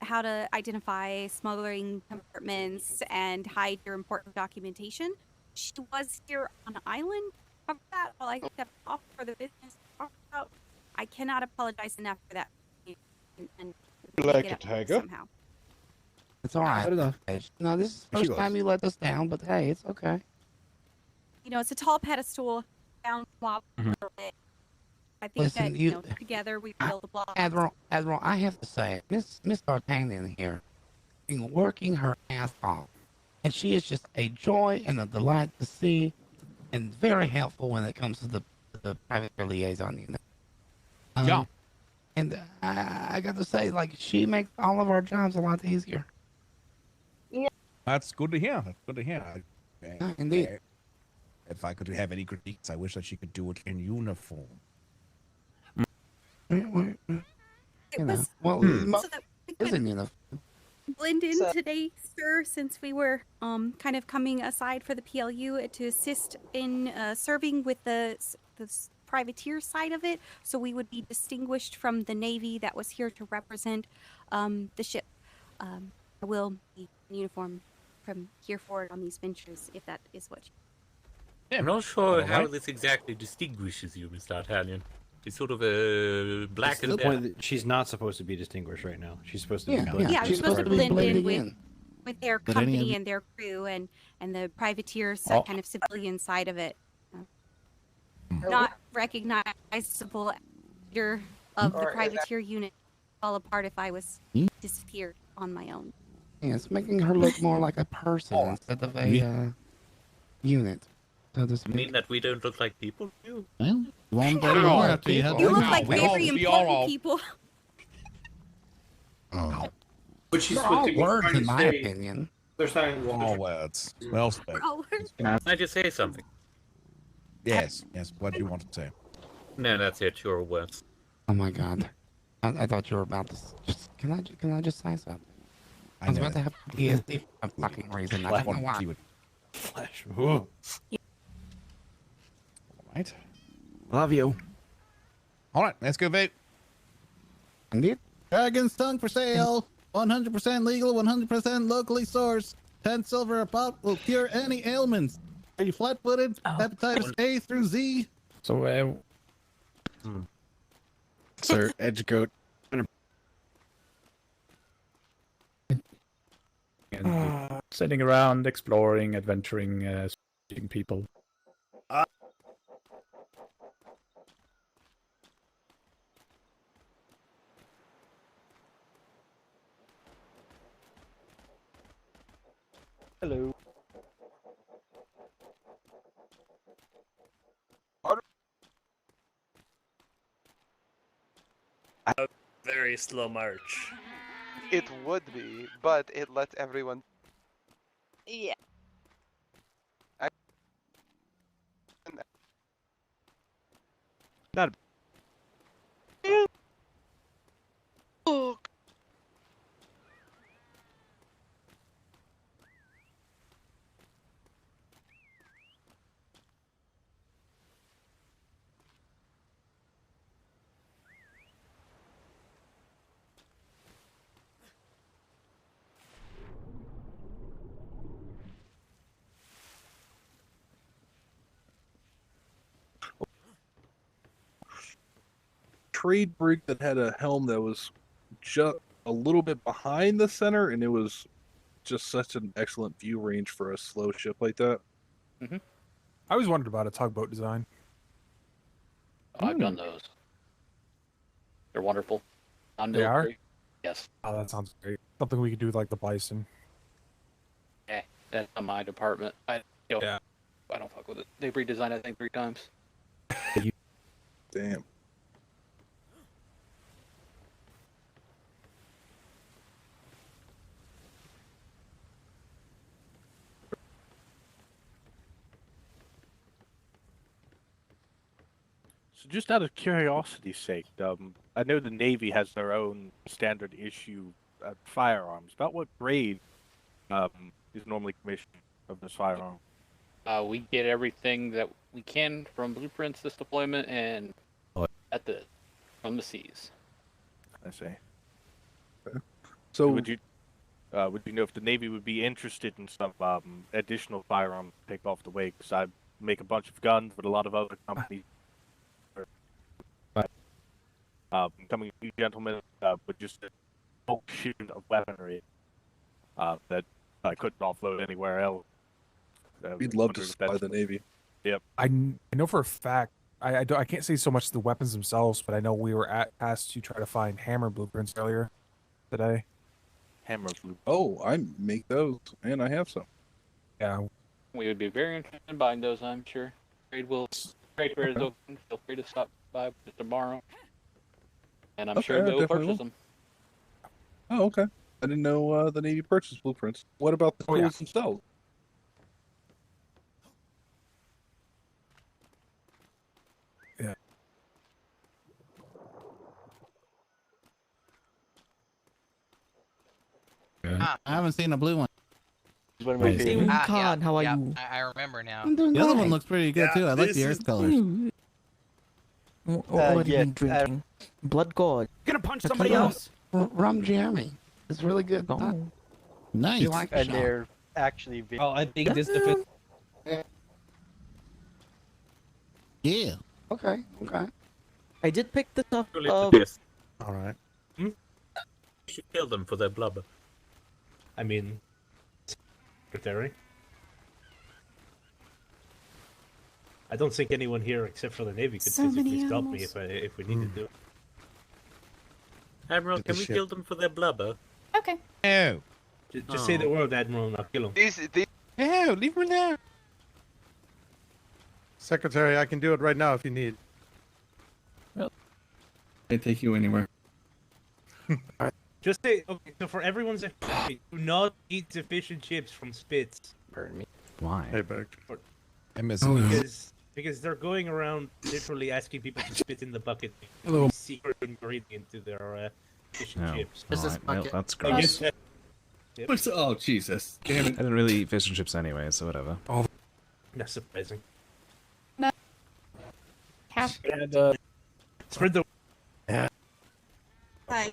[SPEAKER 13] how to identify smuggling compartments and hide your important documentation. She was here on an island. Cover that while I stepped off for the business to talk about. I cannot apologize enough for that. And
[SPEAKER 11] Like
[SPEAKER 13] get
[SPEAKER 11] a
[SPEAKER 13] up
[SPEAKER 11] tiger?
[SPEAKER 13] somehow.
[SPEAKER 12] It's all right.
[SPEAKER 5] I don't know.
[SPEAKER 12] Paige. No, this is the
[SPEAKER 5] There she
[SPEAKER 12] first time
[SPEAKER 5] goes.
[SPEAKER 12] you let us down, but hey, it's okay.
[SPEAKER 13] You know, it's a tall pedestal down wobble a little bit. I think
[SPEAKER 12] Listen,
[SPEAKER 13] that,
[SPEAKER 12] you-
[SPEAKER 13] you know, together we build a block.
[SPEAKER 12] Admiral, I have to say, Miss D'Artagnan here, been working her ass off, and she is just a joy and a delight to see, and very helpful when it comes to the private liaison unit.
[SPEAKER 2] Yeah.
[SPEAKER 12] And I got to say, like, she makes all of our jobs a lot easier.
[SPEAKER 2] That's good to hear. That's good to hear.
[SPEAKER 12] Indeed.
[SPEAKER 2] If I could have any critiques, I wish that she could do it in uniform.
[SPEAKER 12] You know, well,
[SPEAKER 13] so that we
[SPEAKER 12] is
[SPEAKER 13] could
[SPEAKER 12] in uniform.
[SPEAKER 13] blend in today, sir, since we were kind of coming aside for the PLU to assist in serving with the privateer side of it. So we would be distinguished from the Navy that was here to represent the ship. I will be in uniform from here forward on these ventures, if that is what you...
[SPEAKER 3] I'm not sure how
[SPEAKER 13] Alright.
[SPEAKER 3] this exactly distinguishes you, Mr. D'Artagnan. It's sort of a black
[SPEAKER 20] It's to
[SPEAKER 3] and
[SPEAKER 20] the point
[SPEAKER 3] dead.
[SPEAKER 20] that she's not supposed to be distinguished right now. She's supposed to
[SPEAKER 12] Yeah,
[SPEAKER 20] be blended.
[SPEAKER 13] Yeah,
[SPEAKER 12] she's
[SPEAKER 13] we're supposed to
[SPEAKER 12] be
[SPEAKER 13] blend in
[SPEAKER 12] blending
[SPEAKER 13] with their
[SPEAKER 20] But any
[SPEAKER 13] company
[SPEAKER 20] of-
[SPEAKER 13] and their crew and the privateer
[SPEAKER 20] Oh.
[SPEAKER 13] kind of civilian side of it. Not recognizable leader of the
[SPEAKER 12] Or is that-
[SPEAKER 13] privateer unit fall apart if I was disappeared on my own.
[SPEAKER 12] Yeah, it's making her look more like a person instead of a unit, so to
[SPEAKER 3] You
[SPEAKER 12] speak.
[SPEAKER 3] mean that we don't look like people? You?
[SPEAKER 12] Well, one
[SPEAKER 3] day
[SPEAKER 12] more
[SPEAKER 3] more after you had
[SPEAKER 13] You
[SPEAKER 3] Oh,
[SPEAKER 13] look
[SPEAKER 3] no,
[SPEAKER 13] like
[SPEAKER 3] we all-
[SPEAKER 13] very
[SPEAKER 3] we all-
[SPEAKER 13] important people.
[SPEAKER 12] Oh.
[SPEAKER 20] But she's
[SPEAKER 12] They're
[SPEAKER 20] supposed
[SPEAKER 12] all
[SPEAKER 20] to be
[SPEAKER 12] words,
[SPEAKER 20] trying
[SPEAKER 12] in
[SPEAKER 20] to
[SPEAKER 12] my
[SPEAKER 20] say-
[SPEAKER 12] opinion.
[SPEAKER 20] They're saying
[SPEAKER 2] All words. Well spoken.
[SPEAKER 13] Oh,
[SPEAKER 3] Can I just say something?
[SPEAKER 2] Yes, yes. What do you want to say?
[SPEAKER 3] No, that's it. You're worse.
[SPEAKER 12] Oh my god. I thought you were about to. Can I just say something? I was about to have PTSD for a fucking reason. I don't know why.
[SPEAKER 10] Flash move.
[SPEAKER 2] Right.
[SPEAKER 16] Love you.
[SPEAKER 2] All right, let's go vote.
[SPEAKER 12] Indeed.
[SPEAKER 1] Dragon's tongue for sale. 100% legal, 100% locally sourced. 10 silver a pop will cure any ailments. Are you flat-footed? Hepatitis A through Z?
[SPEAKER 20] So, Sir Edgecoat. Sitting around, exploring, adventuring, meeting people.
[SPEAKER 1] Hello.
[SPEAKER 17] A very slow march.
[SPEAKER 19] It would be, but it lets everyone.
[SPEAKER 14] Yeah.
[SPEAKER 1] Not.
[SPEAKER 19] Oh.
[SPEAKER 22] Trade brig that had a helm that was just a little bit behind the center, and it was just such an excellent view range for a slow ship like that.
[SPEAKER 23] I always wondered about a tugboat design.
[SPEAKER 25] Oh, I've done those. They're wonderful.
[SPEAKER 23] They are?
[SPEAKER 25] Non-military. Yes.
[SPEAKER 23] Oh, that sounds great. Something we could do with, like the Bison.
[SPEAKER 25] Yeah, that's not my department. I don't fuck with it. They've redesigned it, I think, 3 times.
[SPEAKER 22] Damn.
[SPEAKER 27] So just out of curiosity's sake, I know the Navy has their own standard issue firearms. About what grade is normally commissioned of this firearm?
[SPEAKER 25] We get everything that we can from blueprints this deployment and from the seas.
[SPEAKER 27] I see. So would you know if the Navy would be interested in some additional firearms to take off the way? Because I make a bunch of guns, but a lot of other companies. Coming to you gentlemen with just a bulk shipment of weaponry that I couldn't offload anywhere else.
[SPEAKER 22] We'd love to supply the Navy.
[SPEAKER 27] Yep.
[SPEAKER 23] I know for a fact. I can't say so much the weapons themselves, but I know we were asked to try to find hammer blueprints earlier today.
[SPEAKER 27] Hammer blueprints.
[SPEAKER 22] Oh, I make those, and I have some.
[SPEAKER 23] Yeah.
[SPEAKER 25] We would be very interested in buying those, I'm sure. Trade fair is open. Feel free to stop by tomorrow. And I'm sure they'll purchase them.
[SPEAKER 22] Oh, okay. I didn't know the Navy purchased blueprints. What about the tools themselves?
[SPEAKER 23] Yeah.
[SPEAKER 1] I haven't seen a blue one.
[SPEAKER 28] Khan,
[SPEAKER 1] how are
[SPEAKER 28] yeah,
[SPEAKER 1] you?
[SPEAKER 28] I remember now.
[SPEAKER 1] The other one looks pretty good too. I like the earth colors.
[SPEAKER 28] What have you been drinking?
[SPEAKER 1] Blood God.
[SPEAKER 16] Gonna punch
[SPEAKER 12] somebody else. Rum Jeremy. It's really good.
[SPEAKER 1] Nice.
[SPEAKER 12] You like
[SPEAKER 28] And
[SPEAKER 12] Sean?
[SPEAKER 28] they're actually.
[SPEAKER 11] Oh, I think this defense.
[SPEAKER 1] Yeah.
[SPEAKER 12] Okay. Okay.
[SPEAKER 28] I did pick this up.
[SPEAKER 3] Yes.
[SPEAKER 27] All right.
[SPEAKER 3] You should kill them for their blubber.
[SPEAKER 10] I mean, secretary. I don't think anyone here except for the Navy could
[SPEAKER 13] So many
[SPEAKER 10] physically stop me
[SPEAKER 13] animals.
[SPEAKER 10] if we needed to.
[SPEAKER 3] Admiral,
[SPEAKER 10] Get
[SPEAKER 3] can
[SPEAKER 10] the
[SPEAKER 3] we
[SPEAKER 10] ship.
[SPEAKER 3] kill them for their blubber?
[SPEAKER 13] Okay.
[SPEAKER 2] No.
[SPEAKER 10] Just say the word, Admiral, and I'll kill him.
[SPEAKER 2] No, leave me there.
[SPEAKER 15] Secretary, I can do it right now if you need.
[SPEAKER 7] Can't take you anywhere.
[SPEAKER 10] Just say, okay, so for everyone's safety, do not eat sufficient chips from spits.
[SPEAKER 25] Burn me.
[SPEAKER 8] Why?
[SPEAKER 15] Hey, back.
[SPEAKER 2] MS.
[SPEAKER 10] Because
[SPEAKER 4] Because they're going around literally asking people to spit in the bucket.
[SPEAKER 22] Hello.
[SPEAKER 4] Secret ingredient to their fish and
[SPEAKER 8] No.
[SPEAKER 4] chips.
[SPEAKER 8] Alright, well, that's
[SPEAKER 4] I guess
[SPEAKER 8] gross.
[SPEAKER 4] that-
[SPEAKER 7] Oh, Jesus. Damn
[SPEAKER 8] I
[SPEAKER 7] it.
[SPEAKER 8] didn't really eat fish and chips anyway, so whatever.
[SPEAKER 22] Oh,
[SPEAKER 4] That's surprising.
[SPEAKER 22] and
[SPEAKER 4] Spread the.
[SPEAKER 14] Hi.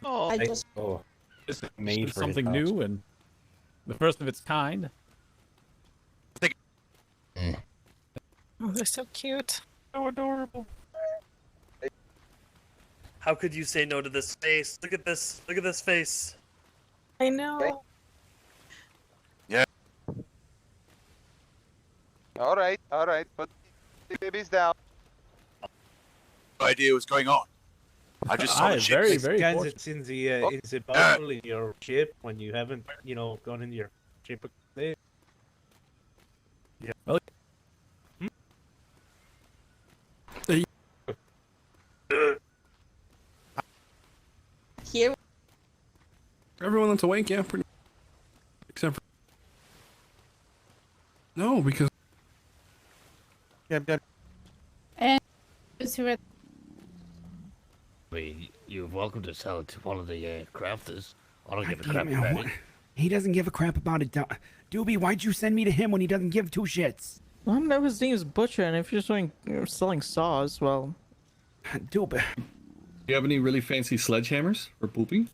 [SPEAKER 28] Oh,
[SPEAKER 14] I just
[SPEAKER 20] It's
[SPEAKER 22] made
[SPEAKER 20] for
[SPEAKER 22] something
[SPEAKER 20] his house.
[SPEAKER 22] new and the first of its kind.
[SPEAKER 28] oh, they're so cute.
[SPEAKER 22] So adorable.
[SPEAKER 17] How could you say no to this face? Look at this. Look at this face.
[SPEAKER 28] I know.
[SPEAKER 19] All right. Put the babies down.
[SPEAKER 5] No idea what's going on. I just saw the ship.
[SPEAKER 4] Guys, it's in the bottle in your ship when you haven't, gone in your ship. Yeah.
[SPEAKER 22] Well,
[SPEAKER 14] Here.
[SPEAKER 22] everyone that's awake, yeah, pretty. Except for. No, because.
[SPEAKER 6] And who are
[SPEAKER 9] You're welcome to sell it to one of the crafters. I don't give a
[SPEAKER 16] Damn
[SPEAKER 9] crap
[SPEAKER 16] it,
[SPEAKER 9] about
[SPEAKER 16] what-
[SPEAKER 9] it.
[SPEAKER 16] He doesn't give a crap about it. Doobie, why'd you send me to him when he doesn't give two shits?
[SPEAKER 28] I don't know, his name's Butcher, and if you're selling saws, well...
[SPEAKER 16] Doobie.
[SPEAKER 7] Do you have any really fancy sledgehammers for pooping?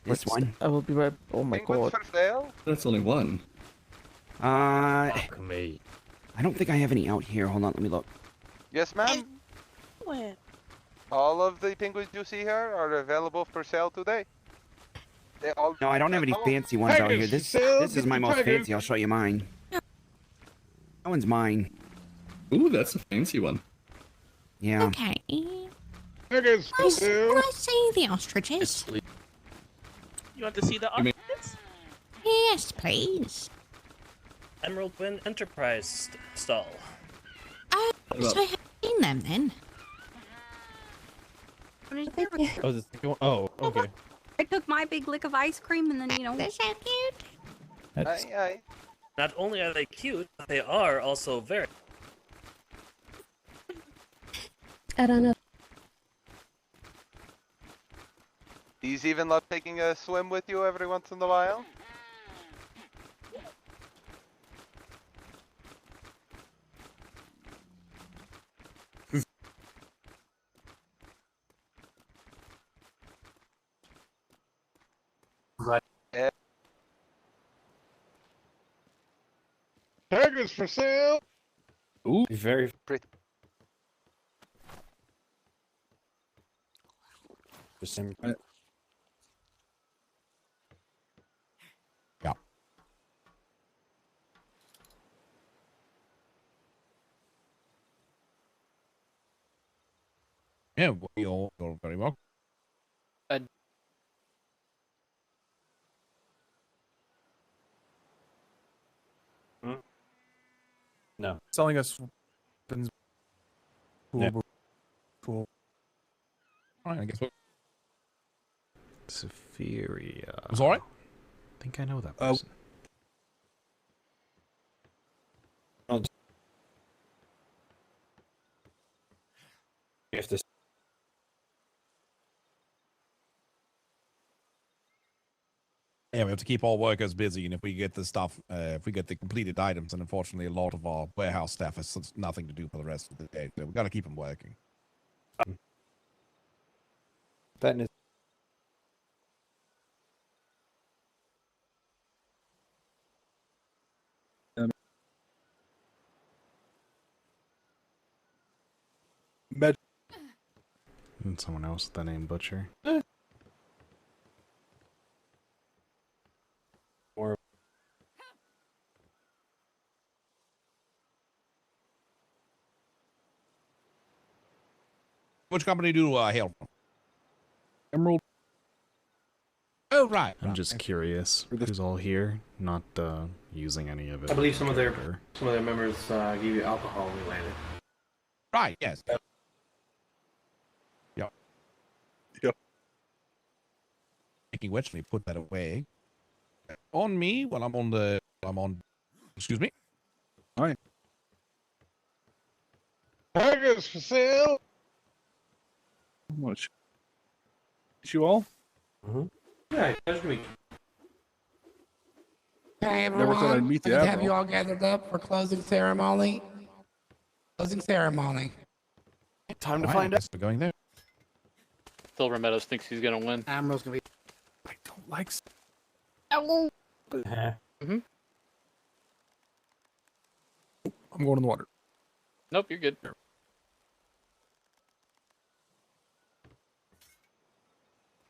[SPEAKER 16] This one.
[SPEAKER 28] I will be right... Oh my god.
[SPEAKER 19] For sale?
[SPEAKER 7] That's only one.
[SPEAKER 9] Me.
[SPEAKER 16] I don't think I have any out here. Hold on, let me look.
[SPEAKER 19] Yes, ma'am.
[SPEAKER 14] Where?
[SPEAKER 19] All of the penguins you see here are available for sale today. They all.
[SPEAKER 16] No, I don't have any fancy ones out here. This is my most fancy. I'll show you mine. That one's mine.
[SPEAKER 7] Ooh, that's a fancy one.
[SPEAKER 16] Yeah.
[SPEAKER 6] okay? Can I see the ostriches?
[SPEAKER 17] You want to see the ostriches?
[SPEAKER 6] Yes, please.
[SPEAKER 17] Emerald Wind Enterprise stall.
[SPEAKER 6] Oh, so I have seen them then.
[SPEAKER 11] Oh, is this going? Oh, okay.
[SPEAKER 13] I took my big lick of ice cream and then,
[SPEAKER 6] They're so cute.
[SPEAKER 19] Aye.
[SPEAKER 17] Not only are they cute, but they are also very.
[SPEAKER 6] I don't know.
[SPEAKER 19] He's even love taking a swim with you every once in a while.
[SPEAKER 22] Tigers for sale. Ooh, very
[SPEAKER 19] pretty.
[SPEAKER 2] Yeah. Yeah, you're very welcome.
[SPEAKER 11] No.
[SPEAKER 23] Selling us weapons. Cool.
[SPEAKER 2] Yeah.
[SPEAKER 23] Cool.
[SPEAKER 2] Alright, I guess we'll...
[SPEAKER 8] Supheria.
[SPEAKER 2] I'm sorry?
[SPEAKER 8] I think I know that person.
[SPEAKER 11] If this.
[SPEAKER 2] Yeah, we have to keep all workers busy, and if we get the stuff, if we get the completed items, and unfortunately a lot of our warehouse staff has nothing to do for the rest of the day, so we've got to keep them working.
[SPEAKER 11] That is.
[SPEAKER 8] And someone else with the name Butcher.
[SPEAKER 11] Or
[SPEAKER 2] Which company do you hail from?
[SPEAKER 22] Emerald.
[SPEAKER 2] Oh, right.
[SPEAKER 8] I'm just curious who's all here, not using any of it.
[SPEAKER 18] I believe some of their
[SPEAKER 8] Character.
[SPEAKER 18] members gave you alcohol when we landed.
[SPEAKER 2] Right, yes. Yep.
[SPEAKER 22] Yep.
[SPEAKER 2] Speaking which, let me put that away. On me, while I'm on excuse me,
[SPEAKER 22] Fine.
[SPEAKER 1] Burgers for sale.
[SPEAKER 22] Much. You all?
[SPEAKER 1] Yeah, that's me.
[SPEAKER 3] Hey
[SPEAKER 22] Never thought I'd
[SPEAKER 3] everyone,
[SPEAKER 22] meet the
[SPEAKER 3] good to have
[SPEAKER 22] Admiral.
[SPEAKER 3] you all gathered up for closing ceremony. Closing ceremony.
[SPEAKER 2] Time to find out. We're going there.
[SPEAKER 12] Silver Meadows thinks he's gonna win.
[SPEAKER 16] Admiral's gonna be.
[SPEAKER 23] I don't like.
[SPEAKER 16] Hello.
[SPEAKER 12] Mm-hmm.
[SPEAKER 23] I'm going in the water.
[SPEAKER 12] Nope, you're good.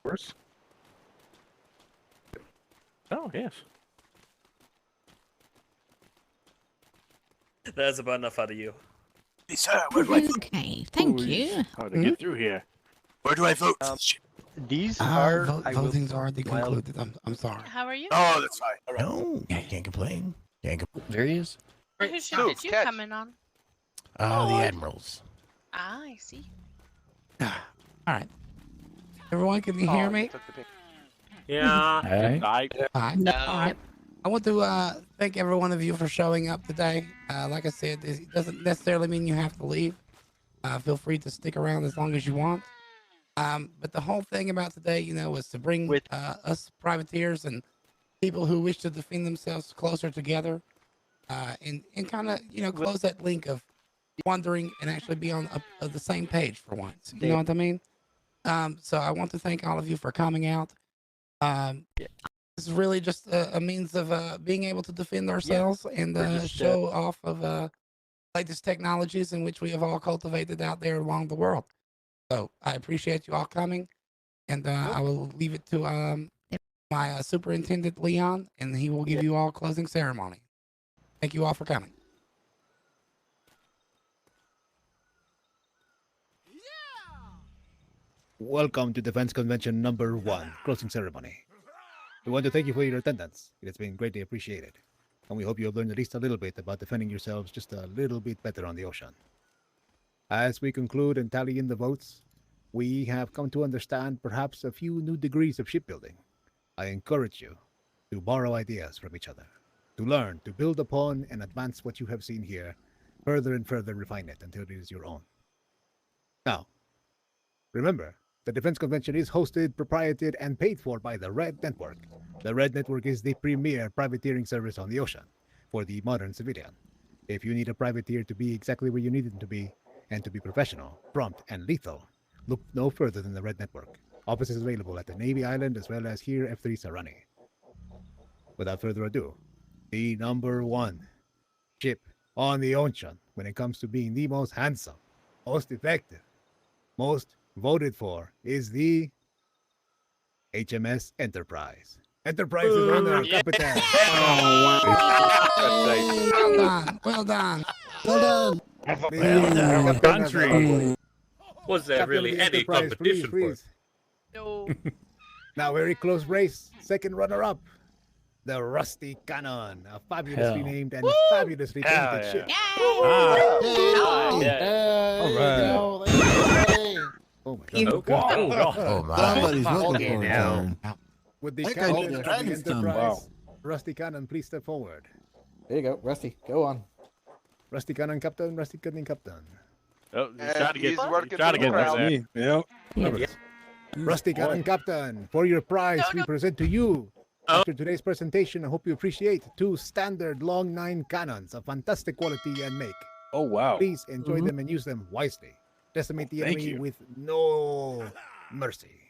[SPEAKER 22] Worse.
[SPEAKER 1] Oh yes.
[SPEAKER 17] That's about enough out of you.
[SPEAKER 5] Hey, sir, where do I
[SPEAKER 6] Okay, thank you.
[SPEAKER 1] How to get through here?
[SPEAKER 5] Where do I vote?
[SPEAKER 1] These are
[SPEAKER 3] Voting's already concluded. I'm sorry.
[SPEAKER 21] How are you?
[SPEAKER 5] Oh, that's fine. All right.
[SPEAKER 9] No, I can't complain. There he is.
[SPEAKER 21] Whose ship
[SPEAKER 5] So,
[SPEAKER 21] did you
[SPEAKER 5] catch.
[SPEAKER 21] come in on?
[SPEAKER 9] The Admirals.
[SPEAKER 21] Ah, I see.
[SPEAKER 3] All right. Everyone, can you hear me?
[SPEAKER 1] Yeah.
[SPEAKER 20] Hey.
[SPEAKER 3] Hi. All right. I want to thank every one of you for showing up today. Like I said, it doesn't necessarily mean you have to leave. Feel free to stick around as long as you want. But the whole thing about today, was to bring us privateers and people who wish to defend themselves closer together, and kind of, close that link of wandering and actually be on the same page for once. You know what I mean? So I want to thank all of you for coming out. This is really just a means of being able to defend ourselves and show off of latest technologies in which we have all cultivated out there along the world. So I appreciate you all coming, and I will leave it to my superintendent Leon, and he will give you all closing ceremony. Thank you all for coming.
[SPEAKER 24] Welcome to Defense Convention number 1, closing ceremony. We want to thank you for your attendance. It has been greatly appreciated. And we hope you have learned at least a little bit about defending yourselves just a little bit better on the ocean. As we conclude and tally in the votes, we have come to understand perhaps a few new degrees of shipbuilding. I encourage you to borrow ideas from each other, to learn, to build upon and advance what you have seen here, further and further refine it until it is your own. Now, remember, the Defense Convention is hosted, proprieted, and paid for by the Red Network. The Red Network is the premier privateering service on the ocean for the modern civilian. If you need a privateer to be exactly where you need them to be, and to be professional, prompt, and lethal, look no further than the Red Network. Offices available at the Navy Island as well as here F3 Sarani. Without further ado, the number 1 ship on the ocean when it comes to being the most handsome, most effective, most voted for is the HMS Enterprise. Enterprise is owner, Capitan.
[SPEAKER 3] Well done.
[SPEAKER 22] Country.
[SPEAKER 17] Was there really any competition for it?
[SPEAKER 21] No.
[SPEAKER 24] Now, very close race. Second runner-up, the Rusty Cannon, a fabulously named and fabulously painted ship.
[SPEAKER 21] Oh,
[SPEAKER 24] Oh my God!
[SPEAKER 9] Oh my!
[SPEAKER 24] Somebody's
[SPEAKER 9] looking for him.
[SPEAKER 24] With the
[SPEAKER 9] That guy
[SPEAKER 24] captain
[SPEAKER 9] did
[SPEAKER 24] of
[SPEAKER 9] dragons
[SPEAKER 24] the
[SPEAKER 9] done.
[SPEAKER 24] Enterprise,
[SPEAKER 9] Wow.
[SPEAKER 24] Rusty Cannon, please step forward.
[SPEAKER 11] There you go, Rusty. Go on.
[SPEAKER 24] Rusty Cannon, Captain. Rusty Cannon, Captain.
[SPEAKER 10] Oh,
[SPEAKER 5] He's working
[SPEAKER 10] try to
[SPEAKER 5] for
[SPEAKER 10] get
[SPEAKER 5] the crowd.
[SPEAKER 10] there.
[SPEAKER 22] Yep.
[SPEAKER 24] Rusty Cannon, Captain. For your prize, we present to you. After today's presentation, I hope you appreciate 2 standard long 9 cannons of fantastic quality and make.
[SPEAKER 22] Oh wow.
[SPEAKER 24] Please enjoy them and use them wisely. Decimate the
[SPEAKER 22] Thank
[SPEAKER 24] enemy
[SPEAKER 22] you.
[SPEAKER 24] with no mercy.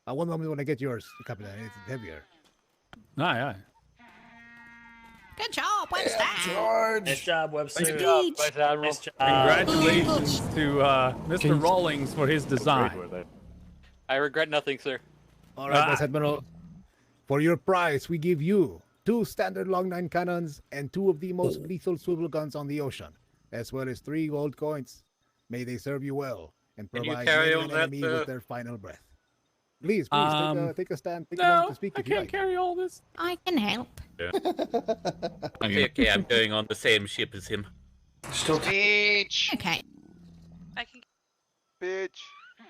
[SPEAKER 24] One moment when I get yours, Captain. It's heavier.
[SPEAKER 10] Aye.
[SPEAKER 6] Good job, Webster.
[SPEAKER 17] Nice job, Webster.
[SPEAKER 21] Good job, Vice Admiral.
[SPEAKER 17] Nice job.
[SPEAKER 10] Congratulations to Mr. Rawlings for his design.
[SPEAKER 12] I regret nothing, sir.
[SPEAKER 24] All right, Vice Admiral. For your prize, we give you 2 standard long 9 cannons and 2 of the most lethal swivel guns on the ocean, as well as 3 gold coins. May they serve you well and
[SPEAKER 17] Can you
[SPEAKER 24] provide
[SPEAKER 17] carry
[SPEAKER 24] many
[SPEAKER 17] all
[SPEAKER 24] an
[SPEAKER 17] that,
[SPEAKER 24] enemy with their final breath. Please, take a stand. Take a moment to speak
[SPEAKER 10] I
[SPEAKER 24] if you
[SPEAKER 10] can't
[SPEAKER 24] like.
[SPEAKER 10] carry all this.
[SPEAKER 6] I can help.
[SPEAKER 17] Okay, I'm going on the same ship as him.
[SPEAKER 5] Speech.
[SPEAKER 6] Okay.
[SPEAKER 21] I can.
[SPEAKER 5] Bitch.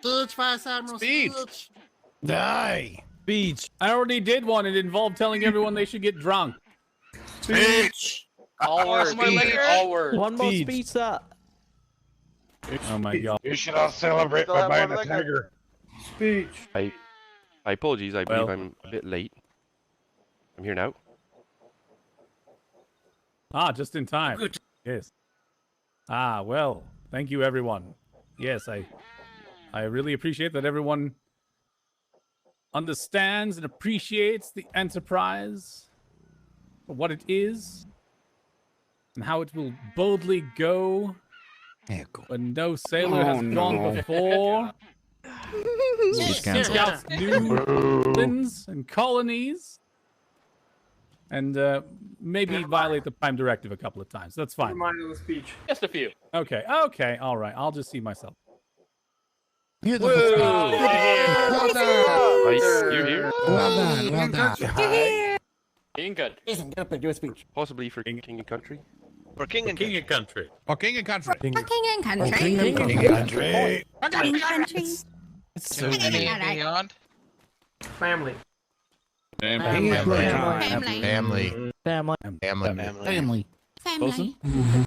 [SPEAKER 16] Speech, Vice Admiral.
[SPEAKER 10] Speech.
[SPEAKER 16] Speech.
[SPEAKER 10] Die. Speech. I already did one. It involved telling everyone they should get drunk.
[SPEAKER 5] Speech.
[SPEAKER 12] All words. All words.
[SPEAKER 11] One more speech, sir.
[SPEAKER 10] Oh my god.
[SPEAKER 4] You should all celebrate by buying a tiger. Speech.
[SPEAKER 7] I apologies. I
[SPEAKER 10] Well.
[SPEAKER 7] believe I'm a bit late. I'm here now.
[SPEAKER 10] Ah, just in time. Yes. Ah, well, thank you, everyone. Yes, I really appreciate that everyone understands and appreciates the Enterprise for what it is and how it will boldly go when no sailor has gone before. Scouts new lands and colonies. And maybe violate the Prime Directive a couple of times. That's fine.
[SPEAKER 18] Remind of the speech.
[SPEAKER 12] Just a few.
[SPEAKER 10] Okay, all right. I'll just see myself.
[SPEAKER 3] Beautiful speech. Well done.
[SPEAKER 7] Nice. You're here.
[SPEAKER 3] Well done. Well done.
[SPEAKER 12] King good.
[SPEAKER 18] Jason, get up and do a speech.
[SPEAKER 7] Possibly for King and Country.
[SPEAKER 1] For King and Country.
[SPEAKER 2] For King and Country.
[SPEAKER 6] King and country.
[SPEAKER 3] King and country.
[SPEAKER 6] King and country.
[SPEAKER 11] It's so
[SPEAKER 6] Beyond.
[SPEAKER 18] Family.
[SPEAKER 6] Family.
[SPEAKER 11] Family.
[SPEAKER 6] Family.
[SPEAKER 11] Family.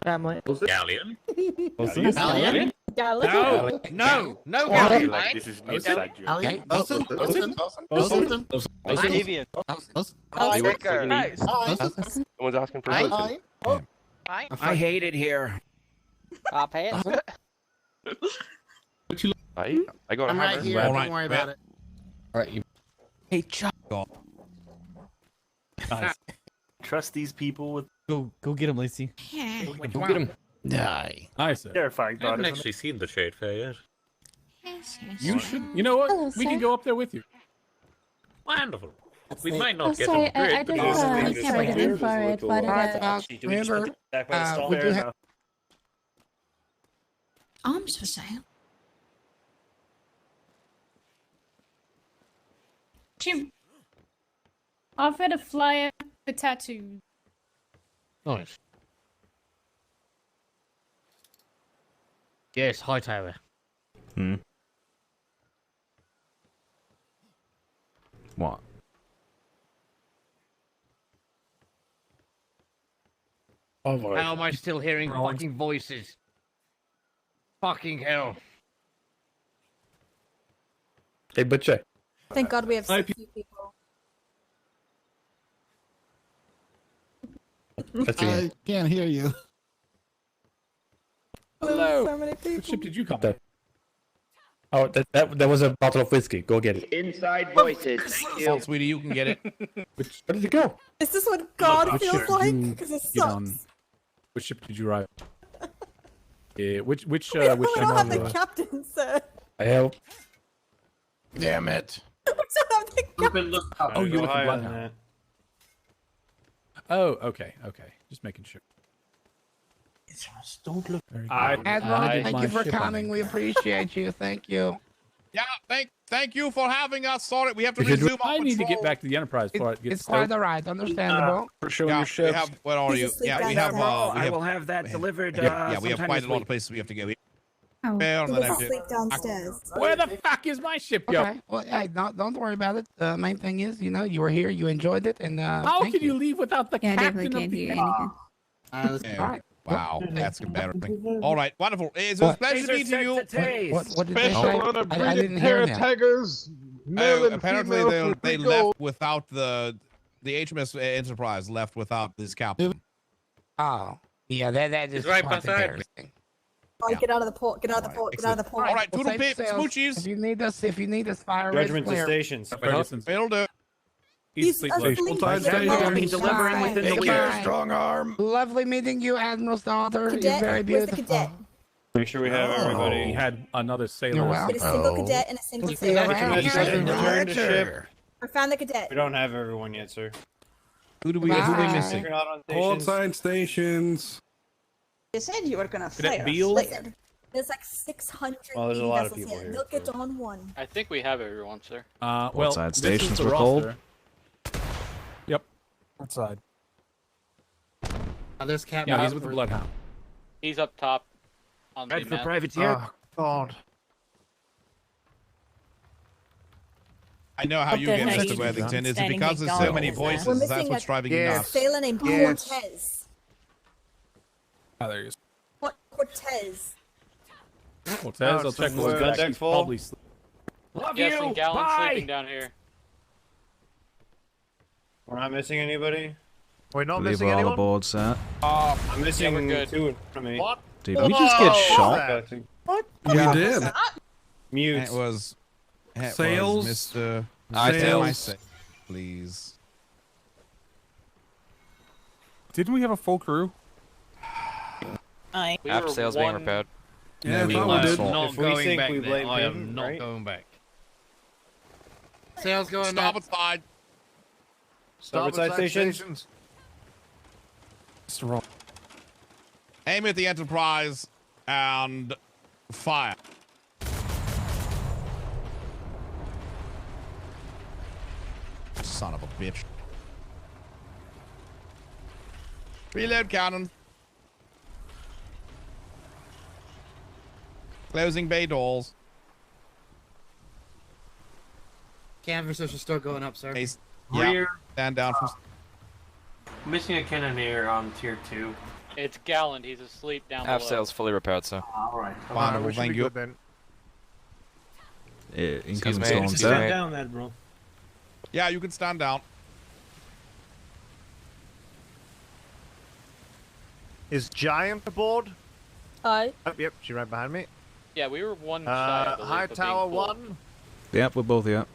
[SPEAKER 1] Galleon.
[SPEAKER 6] Galleon.
[SPEAKER 1] No.
[SPEAKER 7] I like this is new side joke.
[SPEAKER 1] Octavian.
[SPEAKER 7] Someone's asking for a listen.
[SPEAKER 18] I hate it here.
[SPEAKER 9] I'll pay it.
[SPEAKER 7] I got a
[SPEAKER 9] I'm right
[SPEAKER 7] hammer.
[SPEAKER 9] here.
[SPEAKER 2] All
[SPEAKER 9] Don't
[SPEAKER 2] right,
[SPEAKER 9] worry about it.
[SPEAKER 2] All right, you. Hey, Chuck.
[SPEAKER 1] Nice. Trust these people with
[SPEAKER 11] Go get him, Lacey.
[SPEAKER 6] Yeah.
[SPEAKER 18] Go get him.
[SPEAKER 3] Die.
[SPEAKER 10] Hi, sir.
[SPEAKER 1] terrifying thought. I haven't actually seen the Shade Fair yet.
[SPEAKER 6] Yes,
[SPEAKER 10] You should. You know what? We can go up there with you.
[SPEAKER 1] Wonderful. We might not get
[SPEAKER 14] sorry,
[SPEAKER 1] them great,
[SPEAKER 14] I
[SPEAKER 1] but
[SPEAKER 14] didn't
[SPEAKER 1] it's
[SPEAKER 14] get in for it, but
[SPEAKER 3] Remember, we do have
[SPEAKER 6] Arms for sale.
[SPEAKER 14] Jim offered a flyer for tattoo.
[SPEAKER 9] Nice. Yes, Hightower.
[SPEAKER 8] What?
[SPEAKER 9] How am I still hearing fucking voices? Fucking hell.
[SPEAKER 20] Hey, Butcher.
[SPEAKER 15] Thank God we have so few people.
[SPEAKER 20] I
[SPEAKER 3] can't hear you.
[SPEAKER 15] Hello. So many
[SPEAKER 10] What
[SPEAKER 15] people.
[SPEAKER 10] ship did you come?
[SPEAKER 20] Oh, that was a bottle of whiskey. Go get it.
[SPEAKER 18] Inside voices.
[SPEAKER 2] Oh, sweetie, you can get it.
[SPEAKER 20] Where did it go?
[SPEAKER 15] Is this what God
[SPEAKER 10] Which
[SPEAKER 15] feels
[SPEAKER 10] ship
[SPEAKER 15] like?
[SPEAKER 10] did you
[SPEAKER 15] Because it
[SPEAKER 10] get on?
[SPEAKER 15] sucks.
[SPEAKER 10] Which ship did you ride? Which
[SPEAKER 15] We don't have the
[SPEAKER 10] ship?
[SPEAKER 15] captain, sir.
[SPEAKER 20] I help.
[SPEAKER 3] Damn it.
[SPEAKER 15] We don't have the captain.
[SPEAKER 10] Oh, you look at Bloodhound. Oh, okay. Just making sure.
[SPEAKER 1] Don't look.
[SPEAKER 3] Admiral, thank you for coming. We appreciate you. Thank you.
[SPEAKER 2] Yeah, thank you for having us. Sorry, we have to
[SPEAKER 10] We should-
[SPEAKER 2] resume
[SPEAKER 10] I
[SPEAKER 2] our
[SPEAKER 10] need to get
[SPEAKER 2] patrol.
[SPEAKER 10] back to the Enterprise before it gets
[SPEAKER 3] It's quite
[SPEAKER 10] stoked.
[SPEAKER 3] all right. Understandable.
[SPEAKER 22] For showing
[SPEAKER 2] Yeah,
[SPEAKER 22] your
[SPEAKER 2] we
[SPEAKER 22] ships.
[SPEAKER 2] have. What are
[SPEAKER 15] He's
[SPEAKER 2] you?
[SPEAKER 15] asleep
[SPEAKER 2] Yeah, we have.
[SPEAKER 15] downstairs.
[SPEAKER 18] I will have that delivered.
[SPEAKER 2] Yeah, we have
[SPEAKER 18] sometime
[SPEAKER 2] quite
[SPEAKER 18] this
[SPEAKER 2] a lot
[SPEAKER 18] week.
[SPEAKER 2] of places we have to go.
[SPEAKER 14] Oh.
[SPEAKER 2] Fair, and
[SPEAKER 15] He
[SPEAKER 2] then
[SPEAKER 15] was
[SPEAKER 2] have to-
[SPEAKER 15] asleep downstairs.
[SPEAKER 10] Where the fuck is my ship, yo?
[SPEAKER 3] Okay. Well, hey, don't worry about it. The main thing is, you were here, you enjoyed it, and
[SPEAKER 10] How
[SPEAKER 3] thank
[SPEAKER 10] can you leave without the
[SPEAKER 14] Yeah, I
[SPEAKER 10] captain
[SPEAKER 14] definitely
[SPEAKER 10] of
[SPEAKER 14] can't
[SPEAKER 10] the
[SPEAKER 14] hear anything.
[SPEAKER 3] All right.
[SPEAKER 2] Wow, that's embarrassing. All right, wonderful. It's a pleasure meeting you.
[SPEAKER 3] What did they say?
[SPEAKER 2] Special on a
[SPEAKER 3] I didn't hear that.
[SPEAKER 22] Tigers.
[SPEAKER 2] Apparently, they left without the HMS Enterprise left without this captain.
[SPEAKER 3] Oh, yeah, that is
[SPEAKER 1] right
[SPEAKER 3] quite
[SPEAKER 1] beside me.
[SPEAKER 3] embarrassing.
[SPEAKER 15] All right, get out of the port. Get out of the port. Get out of the port.
[SPEAKER 2] All right,
[SPEAKER 3] Well,
[SPEAKER 2] toodle
[SPEAKER 3] safe
[SPEAKER 2] pip,
[SPEAKER 3] sails.
[SPEAKER 2] smoochies.
[SPEAKER 3] If you need us, fire red
[SPEAKER 10] Judgment to
[SPEAKER 3] flare.
[SPEAKER 10] stations.
[SPEAKER 2] It'll do.
[SPEAKER 15] He's
[SPEAKER 10] Sleep
[SPEAKER 15] asleep.
[SPEAKER 18] I'll be delivering within the week.
[SPEAKER 3] Strong arm. Lovely meeting you, Admiral's daughter. You're
[SPEAKER 15] Cadet,
[SPEAKER 3] very
[SPEAKER 15] where's the
[SPEAKER 3] beautiful.
[SPEAKER 15] cadet?
[SPEAKER 10] Make sure we have everybody. We had another sailor.
[SPEAKER 3] You're
[SPEAKER 15] Get a single cadet and a single
[SPEAKER 3] See
[SPEAKER 15] sailor.
[SPEAKER 3] around.
[SPEAKER 15] I found the cadet.
[SPEAKER 10] We don't have everyone yet, sir.
[SPEAKER 2] Who we missing?
[SPEAKER 10] Hold
[SPEAKER 20] sign stations.
[SPEAKER 15] You said you were gonna
[SPEAKER 10] Cadet
[SPEAKER 15] fire.
[SPEAKER 10] Beale?
[SPEAKER 15] Listen, there's like 600
[SPEAKER 10] Well, there's a lot of
[SPEAKER 15] vessels
[SPEAKER 10] people
[SPEAKER 15] here.
[SPEAKER 10] here,
[SPEAKER 15] They'll get on one.
[SPEAKER 12] I think we have everyone, sir.
[SPEAKER 10] Well,
[SPEAKER 8] side
[SPEAKER 10] this is
[SPEAKER 8] stations
[SPEAKER 10] the
[SPEAKER 8] were cold?
[SPEAKER 10] roster. Yep. Outside.
[SPEAKER 9] There's Captain.
[SPEAKER 10] Yeah, he's with the Bloodhound.
[SPEAKER 12] He's up top. On
[SPEAKER 18] Right
[SPEAKER 12] the
[SPEAKER 18] for
[SPEAKER 12] map.
[SPEAKER 18] privateer.
[SPEAKER 1] God.
[SPEAKER 2] I know how you
[SPEAKER 14] But
[SPEAKER 2] get
[SPEAKER 14] they're
[SPEAKER 2] Mr.
[SPEAKER 14] not
[SPEAKER 2] Worthington. Is it
[SPEAKER 14] standing
[SPEAKER 2] because there's so many
[SPEAKER 14] McDonald's,
[SPEAKER 2] voices?
[SPEAKER 15] We're
[SPEAKER 2] That's
[SPEAKER 15] missing
[SPEAKER 2] what's driving you
[SPEAKER 15] a
[SPEAKER 2] nuts?
[SPEAKER 15] sailor named
[SPEAKER 3] Yes.
[SPEAKER 15] Cortez.
[SPEAKER 10] Oh, there he is.
[SPEAKER 15] What Cortez?
[SPEAKER 10] Cortez, I'll check
[SPEAKER 13] gun
[SPEAKER 10] his back.
[SPEAKER 13] deck
[SPEAKER 10] He's
[SPEAKER 13] full?
[SPEAKER 10] probably sleeping.
[SPEAKER 12] I'm guessing Gallon's sleeping down here.
[SPEAKER 13] We're not missing anybody?
[SPEAKER 1] We're not
[SPEAKER 8] Believe
[SPEAKER 1] missing
[SPEAKER 8] we're all
[SPEAKER 1] anyone?
[SPEAKER 8] aboard, sir.
[SPEAKER 13] I'm missing
[SPEAKER 12] we're good.
[SPEAKER 13] 2 in front of me.
[SPEAKER 1] What?
[SPEAKER 8] Did we just get shot?
[SPEAKER 1] What?
[SPEAKER 19] We did.
[SPEAKER 13] Mutes.
[SPEAKER 2] It was
[SPEAKER 19] Sales?
[SPEAKER 2] Mr.
[SPEAKER 19] Sales.
[SPEAKER 2] Please.
[SPEAKER 10] Didn't we have a full crew?
[SPEAKER 12] We
[SPEAKER 7] After
[SPEAKER 12] were
[SPEAKER 7] sales being
[SPEAKER 12] one-
[SPEAKER 7] repaired.
[SPEAKER 19] Yeah, I
[SPEAKER 2] we
[SPEAKER 19] thought
[SPEAKER 2] lost
[SPEAKER 19] we did.
[SPEAKER 2] all.
[SPEAKER 9] Not
[SPEAKER 13] If we
[SPEAKER 9] going
[SPEAKER 13] sink,
[SPEAKER 9] back
[SPEAKER 13] we
[SPEAKER 9] there.
[SPEAKER 13] blame
[SPEAKER 9] I am
[SPEAKER 13] him,
[SPEAKER 9] not
[SPEAKER 13] right?
[SPEAKER 9] going back.
[SPEAKER 3] Sails going
[SPEAKER 2] Starboard
[SPEAKER 3] up.
[SPEAKER 2] side.
[SPEAKER 13] Starboard side stations.
[SPEAKER 10] Mr. Roll.
[SPEAKER 2] Aim at the Enterprise and fire. Son of a bitch. Reload cannon. Closing bay doors.
[SPEAKER 3] Canvassers are still going up, sir.
[SPEAKER 2] Ace. Yeah.
[SPEAKER 1] Rear.
[SPEAKER 2] Stand down from.
[SPEAKER 1] Missing a cannoneer on tier 2.
[SPEAKER 12] It's Gallon. He's asleep down
[SPEAKER 7] Half
[SPEAKER 12] below.
[SPEAKER 7] sails fully repaired, sir.
[SPEAKER 1] Alright.
[SPEAKER 2] Wonderful, thank you.
[SPEAKER 1] Then.
[SPEAKER 8] Incoming
[SPEAKER 7] me.
[SPEAKER 8] storm,
[SPEAKER 7] Excuse
[SPEAKER 8] sir.
[SPEAKER 7] me.
[SPEAKER 13] down, Admiral.
[SPEAKER 2] Yeah, you can stand down.
[SPEAKER 1] Is Giant aboard?
[SPEAKER 15] Hi.
[SPEAKER 1] Oh, yep, she's right behind me.
[SPEAKER 12] Yeah, we were one shy. I believe, of being
[SPEAKER 1] Hightower
[SPEAKER 12] full.
[SPEAKER 1] 1.
[SPEAKER 8] Yep, we're both here.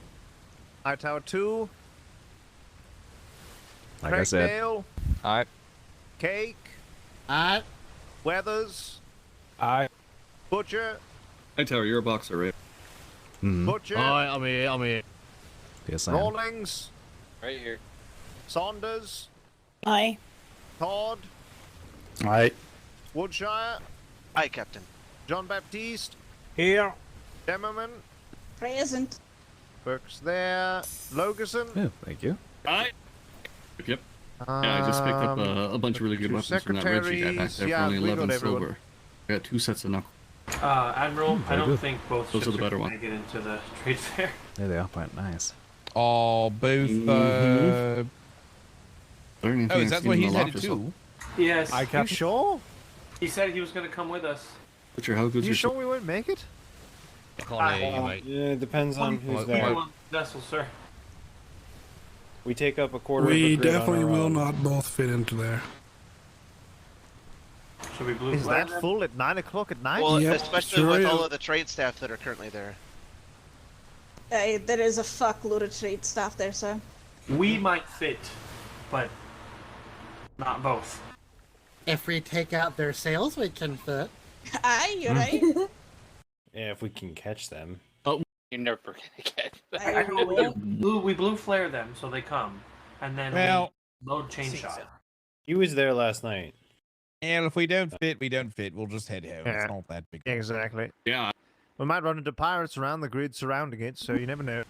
[SPEAKER 1] Hightower 2.
[SPEAKER 8] Like I said.
[SPEAKER 1] Craigdale.
[SPEAKER 7] Alright.
[SPEAKER 1] Cake.
[SPEAKER 3] Alright.
[SPEAKER 1] Weathers.
[SPEAKER 13] Aye.
[SPEAKER 1] Butcher.
[SPEAKER 13] Hightower, you're a boxer, right?
[SPEAKER 8] Mm-hmm.
[SPEAKER 1] Butcher.
[SPEAKER 9] Alright, I'm here. I'm here.
[SPEAKER 8] Yes, I am.
[SPEAKER 1] Rawlings.
[SPEAKER 12] Right here.
[SPEAKER 1] Saunders.
[SPEAKER 14] Hi.
[SPEAKER 1] Todd.
[SPEAKER 13] Aye.
[SPEAKER 1] Woodshire.
[SPEAKER 5] Aye, Captain.
[SPEAKER 1] John Baptiste.
[SPEAKER 13] Here.
[SPEAKER 1] Demerman.
[SPEAKER 15] Present.
[SPEAKER 1] Burke's there. Logerson.
[SPEAKER 8] Oh, thank you.
[SPEAKER 13] Aye. Yep. Yeah, I just picked up a bunch of really good
[SPEAKER 1] two
[SPEAKER 13] weapons from that red sheet guy back
[SPEAKER 1] secretaries.
[SPEAKER 13] there for
[SPEAKER 1] Yeah,
[SPEAKER 13] only
[SPEAKER 1] we got
[SPEAKER 13] 11
[SPEAKER 1] everyone.
[SPEAKER 13] silver. I got 2 sets of knuckles.
[SPEAKER 1] Admiral, I
[SPEAKER 8] very
[SPEAKER 1] don't
[SPEAKER 8] good.
[SPEAKER 1] think both
[SPEAKER 13] Those
[SPEAKER 1] ships
[SPEAKER 13] are the better
[SPEAKER 1] gonna
[SPEAKER 13] one.
[SPEAKER 1] make it into the trade fair.
[SPEAKER 8] There they are, quite nice.
[SPEAKER 2] Oh, both.
[SPEAKER 13] Mhm.
[SPEAKER 2] Oh, is that where he's headed to?
[SPEAKER 1] Yes.
[SPEAKER 13] I
[SPEAKER 1] You
[SPEAKER 13] Captain.
[SPEAKER 1] sure? He said he was going to come with us.
[SPEAKER 13] Butcher, how good's
[SPEAKER 1] You
[SPEAKER 13] your
[SPEAKER 1] sure we won't make it?
[SPEAKER 9] I can't hear you, mate.
[SPEAKER 13] Yeah, it depends on who's
[SPEAKER 1] We
[SPEAKER 13] there.
[SPEAKER 1] will vessel, sir.
[SPEAKER 13] We take up a quarter
[SPEAKER 19] We
[SPEAKER 13] of a grid on
[SPEAKER 19] definitely
[SPEAKER 13] our
[SPEAKER 19] will
[SPEAKER 13] own.
[SPEAKER 19] not both fit into there.
[SPEAKER 1] Should we blue
[SPEAKER 23] Is
[SPEAKER 1] flag
[SPEAKER 23] that
[SPEAKER 1] them?
[SPEAKER 23] full at 9 o'clock at night? Well,
[SPEAKER 19] Yep,
[SPEAKER 23] especially
[SPEAKER 19] sure
[SPEAKER 23] with
[SPEAKER 19] is.
[SPEAKER 23] all of the trade staff that are currently there.
[SPEAKER 15] There is a fuckload of trade staff there, sir.
[SPEAKER 1] We might fit, but not both.
[SPEAKER 3] If we take out their sails, we can fit.
[SPEAKER 15] Aye, you're right.
[SPEAKER 13] Yeah, if we can catch them.
[SPEAKER 12] You're never gonna get that.
[SPEAKER 15] I will.
[SPEAKER 1] We blue flare them so they come, and then
[SPEAKER 2] Well-
[SPEAKER 1] we load chain shot.
[SPEAKER 13] He was there last night.
[SPEAKER 2] And if we don't fit, we don't fit. We'll just head home.
[SPEAKER 23] Yeah.
[SPEAKER 2] It's not that big.
[SPEAKER 23] Exactly.
[SPEAKER 13] Yeah.
[SPEAKER 23] We might run into pirates around the grid surrounding it, so you never know.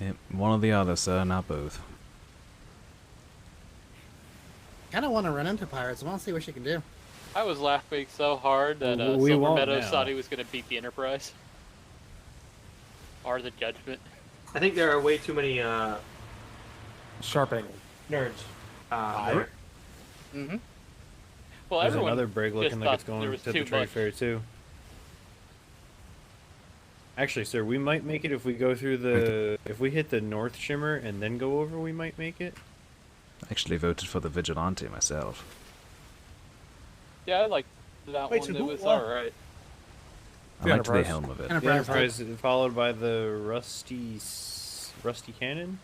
[SPEAKER 8] Yep, one or the other, sir, not both.
[SPEAKER 3] Kind of want to run into pirates. I want to see what she can do.
[SPEAKER 12] I was laughing so hard that
[SPEAKER 13] We
[SPEAKER 12] Silver
[SPEAKER 13] won't
[SPEAKER 12] Meadows
[SPEAKER 13] now.
[SPEAKER 12] thought he was gonna beat the Enterprise. Or the Judgment.
[SPEAKER 1] I think there are way too many
[SPEAKER 10] Sharpening.
[SPEAKER 1] nerds. There.
[SPEAKER 12] Mm-hmm. Well,
[SPEAKER 13] There's
[SPEAKER 12] everyone
[SPEAKER 13] another brig looking
[SPEAKER 12] just
[SPEAKER 13] like
[SPEAKER 12] thought
[SPEAKER 13] it's going
[SPEAKER 12] there
[SPEAKER 13] to
[SPEAKER 12] was
[SPEAKER 13] the
[SPEAKER 12] too
[SPEAKER 13] trade
[SPEAKER 12] much.
[SPEAKER 13] fair too. Actually, sir, we might make it if we go through the... If we hit the North Shimmer and then go over, we might make it.
[SPEAKER 8] I actually voted for the Vigilante myself.
[SPEAKER 12] Yeah, I like that
[SPEAKER 13] Wait,
[SPEAKER 12] one.
[SPEAKER 13] so
[SPEAKER 12] It
[SPEAKER 13] who
[SPEAKER 12] was
[SPEAKER 13] won?
[SPEAKER 12] alright.
[SPEAKER 8] I liked the helm of it.
[SPEAKER 13] The Enterprise followed by the Rusty Cannon?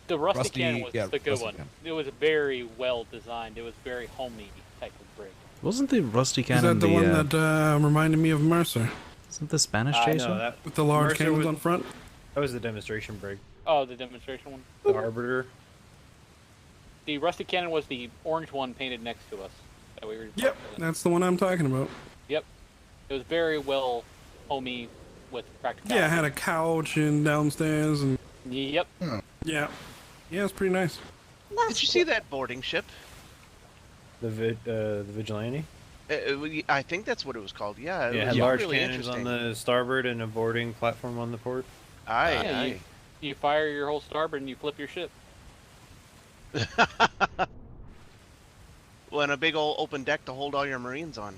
[SPEAKER 12] The Rusty Cannon was the good
[SPEAKER 13] Rusty
[SPEAKER 12] one.
[SPEAKER 13] Cannon.
[SPEAKER 12] It was very well designed. It was very homey type of brig.
[SPEAKER 8] Wasn't the Rusty
[SPEAKER 19] Is
[SPEAKER 8] Cannon
[SPEAKER 19] that the one that reminded me of Mercer?
[SPEAKER 8] Isn't the Spanish
[SPEAKER 13] No,
[SPEAKER 8] chase one?
[SPEAKER 13] that,
[SPEAKER 19] With the large
[SPEAKER 13] Mercer
[SPEAKER 19] cannons
[SPEAKER 13] was-
[SPEAKER 19] on front?
[SPEAKER 13] That was the demonstration brig.
[SPEAKER 12] Oh, the demonstration one?
[SPEAKER 13] The Arbiter.
[SPEAKER 12] The Rusty Cannon was the orange one painted next to us. That we were
[SPEAKER 19] Yep, that's the one I'm talking about.
[SPEAKER 12] Yep. It was very well homey with practical.
[SPEAKER 19] Yeah, it had a couch and downstairs and
[SPEAKER 12] Yep.
[SPEAKER 19] yeah, yeah, it's pretty nice.
[SPEAKER 23] Did you see that boarding ship?
[SPEAKER 13] The Vigilante?
[SPEAKER 23] I think that's what it was called. Yeah, it
[SPEAKER 13] Yeah, it
[SPEAKER 23] was
[SPEAKER 13] had large
[SPEAKER 23] really
[SPEAKER 13] cannons on
[SPEAKER 23] interesting.
[SPEAKER 13] the starboard and a boarding platform on the port.
[SPEAKER 23] Aye,
[SPEAKER 12] Yeah,
[SPEAKER 23] aye.
[SPEAKER 12] you fire your whole starboard and you flip your ship.
[SPEAKER 16] and a big old open deck to hold all your Marines on.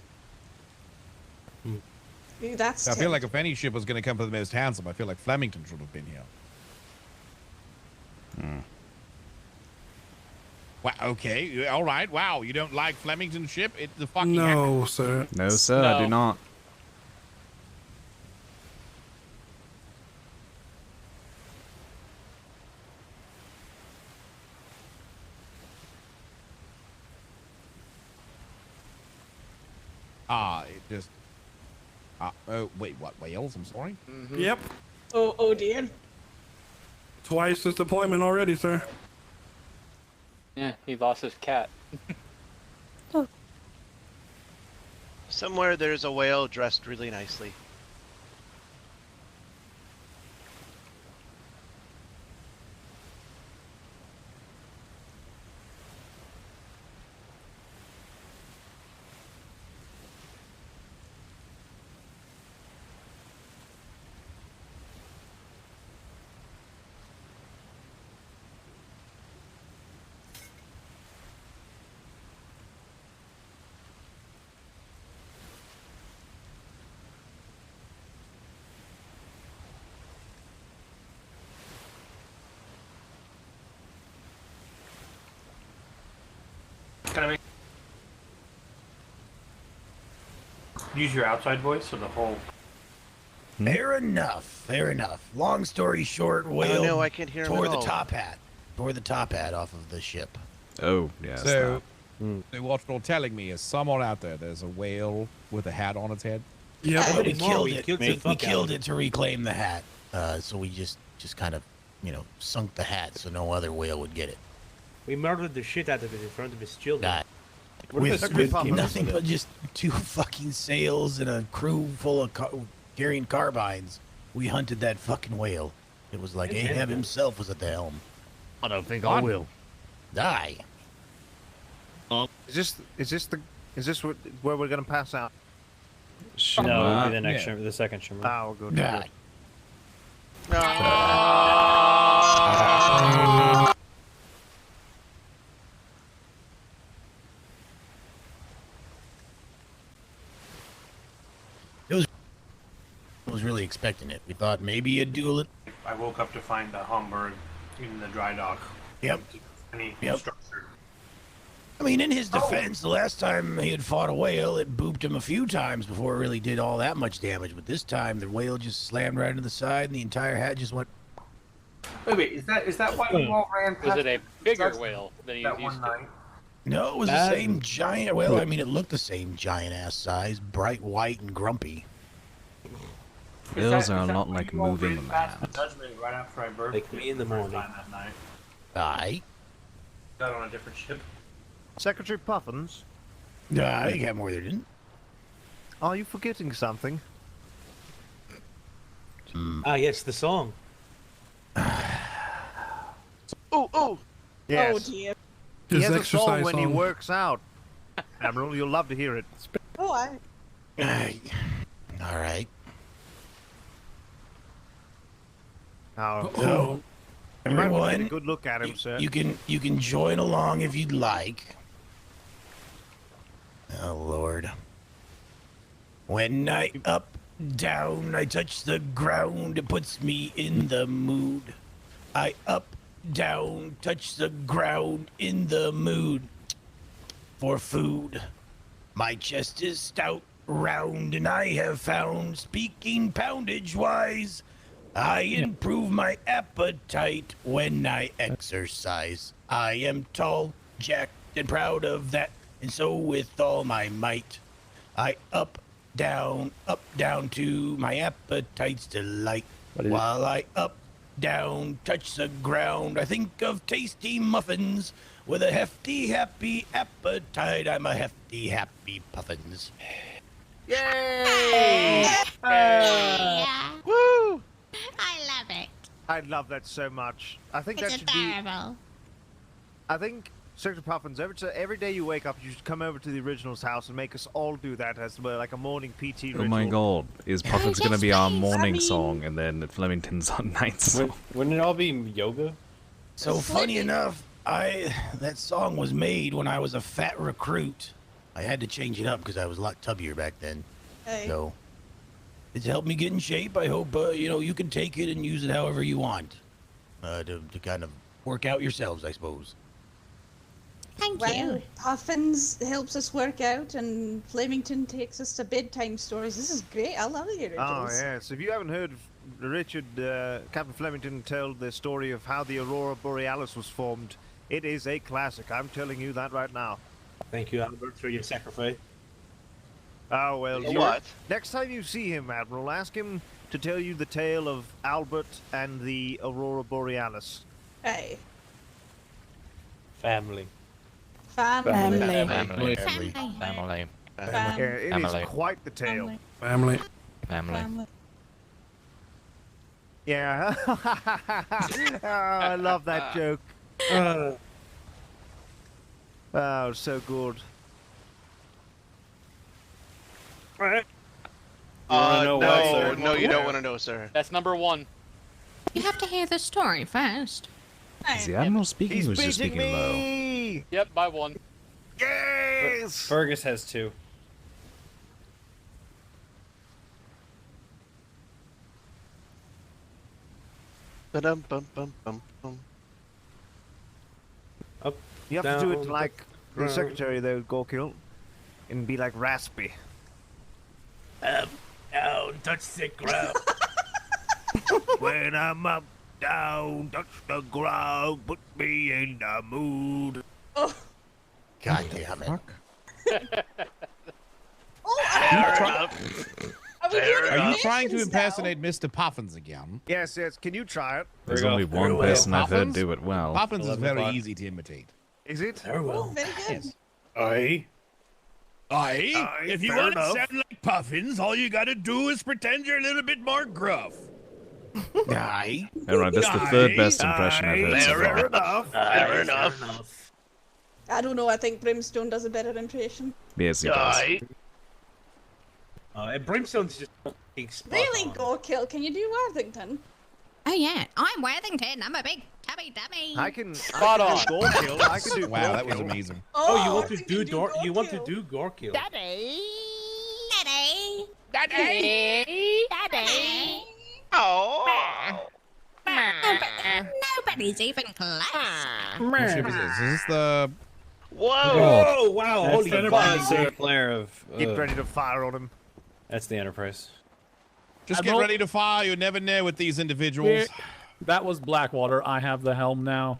[SPEAKER 15] That's.
[SPEAKER 2] I feel like if any ship was going to come for the most handsome, I feel like Flemington should have been here. Wow, okay, all right. Wow, you don't like Flemington's ship? It's the fucking.
[SPEAKER 19] No, sir.
[SPEAKER 8] No, sir, I do not.
[SPEAKER 2] It just. Oh, wait, what? Wales? I'm sorry?
[SPEAKER 19] Yep.
[SPEAKER 15] Oh dear.
[SPEAKER 19] Twice this deployment already, sir.
[SPEAKER 12] Yeah, he lost his cat.
[SPEAKER 16] Somewhere there's a whale dressed really nicely.
[SPEAKER 1] Can I make... Use your outside voice or the whole...
[SPEAKER 17] Fair enough. Fair enough. Long story short, whale
[SPEAKER 16] no, I can't hear him
[SPEAKER 17] tore
[SPEAKER 16] at
[SPEAKER 17] the
[SPEAKER 16] all.
[SPEAKER 17] top hat. Tore the top hat off of the ship.
[SPEAKER 8] Oh, yeah.
[SPEAKER 2] So what you're telling me is somewhere out there's a whale with a hat on its head?
[SPEAKER 17] Yeah, we killed
[SPEAKER 20] we
[SPEAKER 17] it.
[SPEAKER 20] killed the
[SPEAKER 17] We
[SPEAKER 20] fuck
[SPEAKER 17] killed
[SPEAKER 20] out of
[SPEAKER 17] it to reclaim the hat. So we just kind of, sunk the hat so no other whale would get it.
[SPEAKER 20] We murdered the shit out of it in front of his children.
[SPEAKER 17] Nah. With nothing but just 2 fucking sails and a crew full of carrying carbines, we hunted that fucking whale. It was like Ahab himself was at the helm.
[SPEAKER 9] I don't think I will.
[SPEAKER 17] Die.
[SPEAKER 23] Is this where we're gonna pass out?
[SPEAKER 13] No, it'll be the next shimmer, the second shimmer.
[SPEAKER 23] Oh, good.
[SPEAKER 17] Die. I was really expecting it. We thought maybe you'd duel it.
[SPEAKER 1] I woke up to find the Humberg in the dry dock.
[SPEAKER 17] Yep.
[SPEAKER 1] Yep. Structure.
[SPEAKER 17] I mean, in his defense, the last time he had fought a whale, it booped him a few times before it really did all that much damage. But this time, the whale just slammed right into the side, and the entire hat just went.
[SPEAKER 1] Wait, is that why you all ran past?
[SPEAKER 12] Was it a bigger whale than he
[SPEAKER 1] that
[SPEAKER 12] used
[SPEAKER 1] one
[SPEAKER 12] to?
[SPEAKER 1] night?
[SPEAKER 17] No, it was the same giant. Well, I mean, it looked the same giant ass size, bright white and grumpy.
[SPEAKER 8] Whales are a lot like moving land.
[SPEAKER 1] Judgment right after I birthed.
[SPEAKER 20] Like me in the morning.
[SPEAKER 1] That night.
[SPEAKER 17] Aye.
[SPEAKER 1] Got on a different ship.
[SPEAKER 23] Secretary Puffins?
[SPEAKER 17] I got more than didn't.
[SPEAKER 23] Are you forgetting something?
[SPEAKER 20] Ah, yes, the song.
[SPEAKER 15] Oh.
[SPEAKER 23] Yes.
[SPEAKER 15] Oh dear.
[SPEAKER 23] He
[SPEAKER 19] His
[SPEAKER 23] has a
[SPEAKER 19] exercise
[SPEAKER 23] song when he
[SPEAKER 19] song.
[SPEAKER 23] works out. Admiral, you'll love to hear it.
[SPEAKER 15] Oh,
[SPEAKER 17] All right.
[SPEAKER 23] Now,
[SPEAKER 17] So,
[SPEAKER 23] you might want to
[SPEAKER 17] everyone,
[SPEAKER 23] get a good look at him, sir.
[SPEAKER 17] you can join along if you'd like. Oh Lord. When I up, down, I touch the ground, it puts me in the mood. I up, down, touch the ground, in the mood for food. My chest is stout, round, and I have found, speaking poundage-wise, I improve my appetite when I exercise. I am tall, jacked, and proud of that, and so with all my might, I up, down, to my appetite's delight. While I up, down, touch the ground, I think of tasty muffins. With a hefty, happy appetite, I'm a hefty, happy puffins.
[SPEAKER 23] Yay!
[SPEAKER 6] Woo! I love it.
[SPEAKER 23] I love that so much. I think
[SPEAKER 6] It's
[SPEAKER 23] that should
[SPEAKER 6] adorable.
[SPEAKER 23] I think, Secretary Puffins, every day you wake up, you should come over to the original's house and make us all do that as like a morning PT ritual.
[SPEAKER 8] Oh my god, is Puffin's gonna be our morning song and then Flemington's our night song?
[SPEAKER 13] Wouldn't it all be yoga?
[SPEAKER 17] So funny enough, That song was made when I was a fat recruit. I had to change it up because I was a lot tubbier back then.
[SPEAKER 15] Hey.
[SPEAKER 17] So it's helped me get in shape. I hope you can take it and use it however you want to kind of work out yourselves, I suppose.
[SPEAKER 6] Thank
[SPEAKER 15] Well,
[SPEAKER 6] you.
[SPEAKER 15] Puffins helps us work out, and Flemington takes us to bedtime stories. This is great. I love the originals.
[SPEAKER 23] Oh, yes. If you haven't heard Richard, Captain Flemington tell the story of how the Aurora Borealis was formed, it is a classic. I'm telling you that right now.
[SPEAKER 20] Thank you, Albert, for your sacrifice.
[SPEAKER 23] Oh, well,
[SPEAKER 16] What?
[SPEAKER 23] next time you see him, Admiral, ask him to tell you the tale of Albert and the Aurora Borealis.
[SPEAKER 15] Hey.
[SPEAKER 20] Family.
[SPEAKER 15] Family.
[SPEAKER 18] Family.
[SPEAKER 15] Family.
[SPEAKER 23] Yeah, it
[SPEAKER 18] Family.
[SPEAKER 23] is quite the tale.
[SPEAKER 19] Family.
[SPEAKER 18] Family.
[SPEAKER 23] Yeah. Oh, I love that joke. Oh, so good.
[SPEAKER 16] No, you don't want to know, sir.
[SPEAKER 12] That's number 1.
[SPEAKER 6] You have to hear the story first.
[SPEAKER 8] Is the Admiral speaking or was he just speaking low?
[SPEAKER 12] Yep, by 1.
[SPEAKER 23] Yes!
[SPEAKER 13] Fergus has 2.
[SPEAKER 16] Bum bum bum bum bum.
[SPEAKER 13] Up.
[SPEAKER 23] You have to do it
[SPEAKER 13] down,
[SPEAKER 23] like the
[SPEAKER 13] down.
[SPEAKER 23] secretary, though, Gorkill. And be like raspy.
[SPEAKER 17] Up, down, touch the ground.
[SPEAKER 23] When I'm up, down, touch the ground, put me in the mood.
[SPEAKER 15] Oh.
[SPEAKER 17] God damn it.
[SPEAKER 2] Are you trying to impersonate Mr. Puffins again?
[SPEAKER 23] Yes, yes. Can you try it?
[SPEAKER 8] There's only one person I've heard do it well.
[SPEAKER 2] Puffins is very easy to imitate.
[SPEAKER 23] Is it?
[SPEAKER 20] Very well.
[SPEAKER 15] Very good.
[SPEAKER 2] Yes.
[SPEAKER 17] Aye.
[SPEAKER 2] If you want to sound like Puffins, all you gotta do is pretend you're a little bit more gruff.
[SPEAKER 17] Aye.
[SPEAKER 8] Alright, that's the third best impression I've heard so far.
[SPEAKER 16] Fair enough.
[SPEAKER 15] I don't know. I think Brimstone does a better impression.
[SPEAKER 8] Yes, he does.
[SPEAKER 20] Brimstone's just fucking spot
[SPEAKER 15] Really,
[SPEAKER 20] on.
[SPEAKER 15] Gorkill? Can you do Worthington?
[SPEAKER 6] Oh yeah, I'm Worthington. I'm a big tubby dummy.
[SPEAKER 23] I can.
[SPEAKER 12] Spot on.
[SPEAKER 23] Gorkill. I can do.
[SPEAKER 2] Wow, that was
[SPEAKER 23] Gorkill.
[SPEAKER 2] amazing.
[SPEAKER 20] Oh, you want to
[SPEAKER 15] think
[SPEAKER 20] do
[SPEAKER 15] Gorkill.
[SPEAKER 20] you want to do Gorkill?
[SPEAKER 6] Daddy. Daddy.
[SPEAKER 15] Daddy.
[SPEAKER 6] Daddy.
[SPEAKER 16] Oh.
[SPEAKER 6] Nobody's even close.
[SPEAKER 2] What ship is this? Is this the...
[SPEAKER 16] Whoa!
[SPEAKER 20] Oh wow!
[SPEAKER 13] That's
[SPEAKER 20] Holy
[SPEAKER 13] the
[SPEAKER 20] fuck!
[SPEAKER 13] Great Flare of.
[SPEAKER 23] Get ready to fire on him.
[SPEAKER 13] That's the Enterprise.
[SPEAKER 2] Just get ready to fire. You never know with these individuals.
[SPEAKER 10] That was Blackwater. I have the helm now.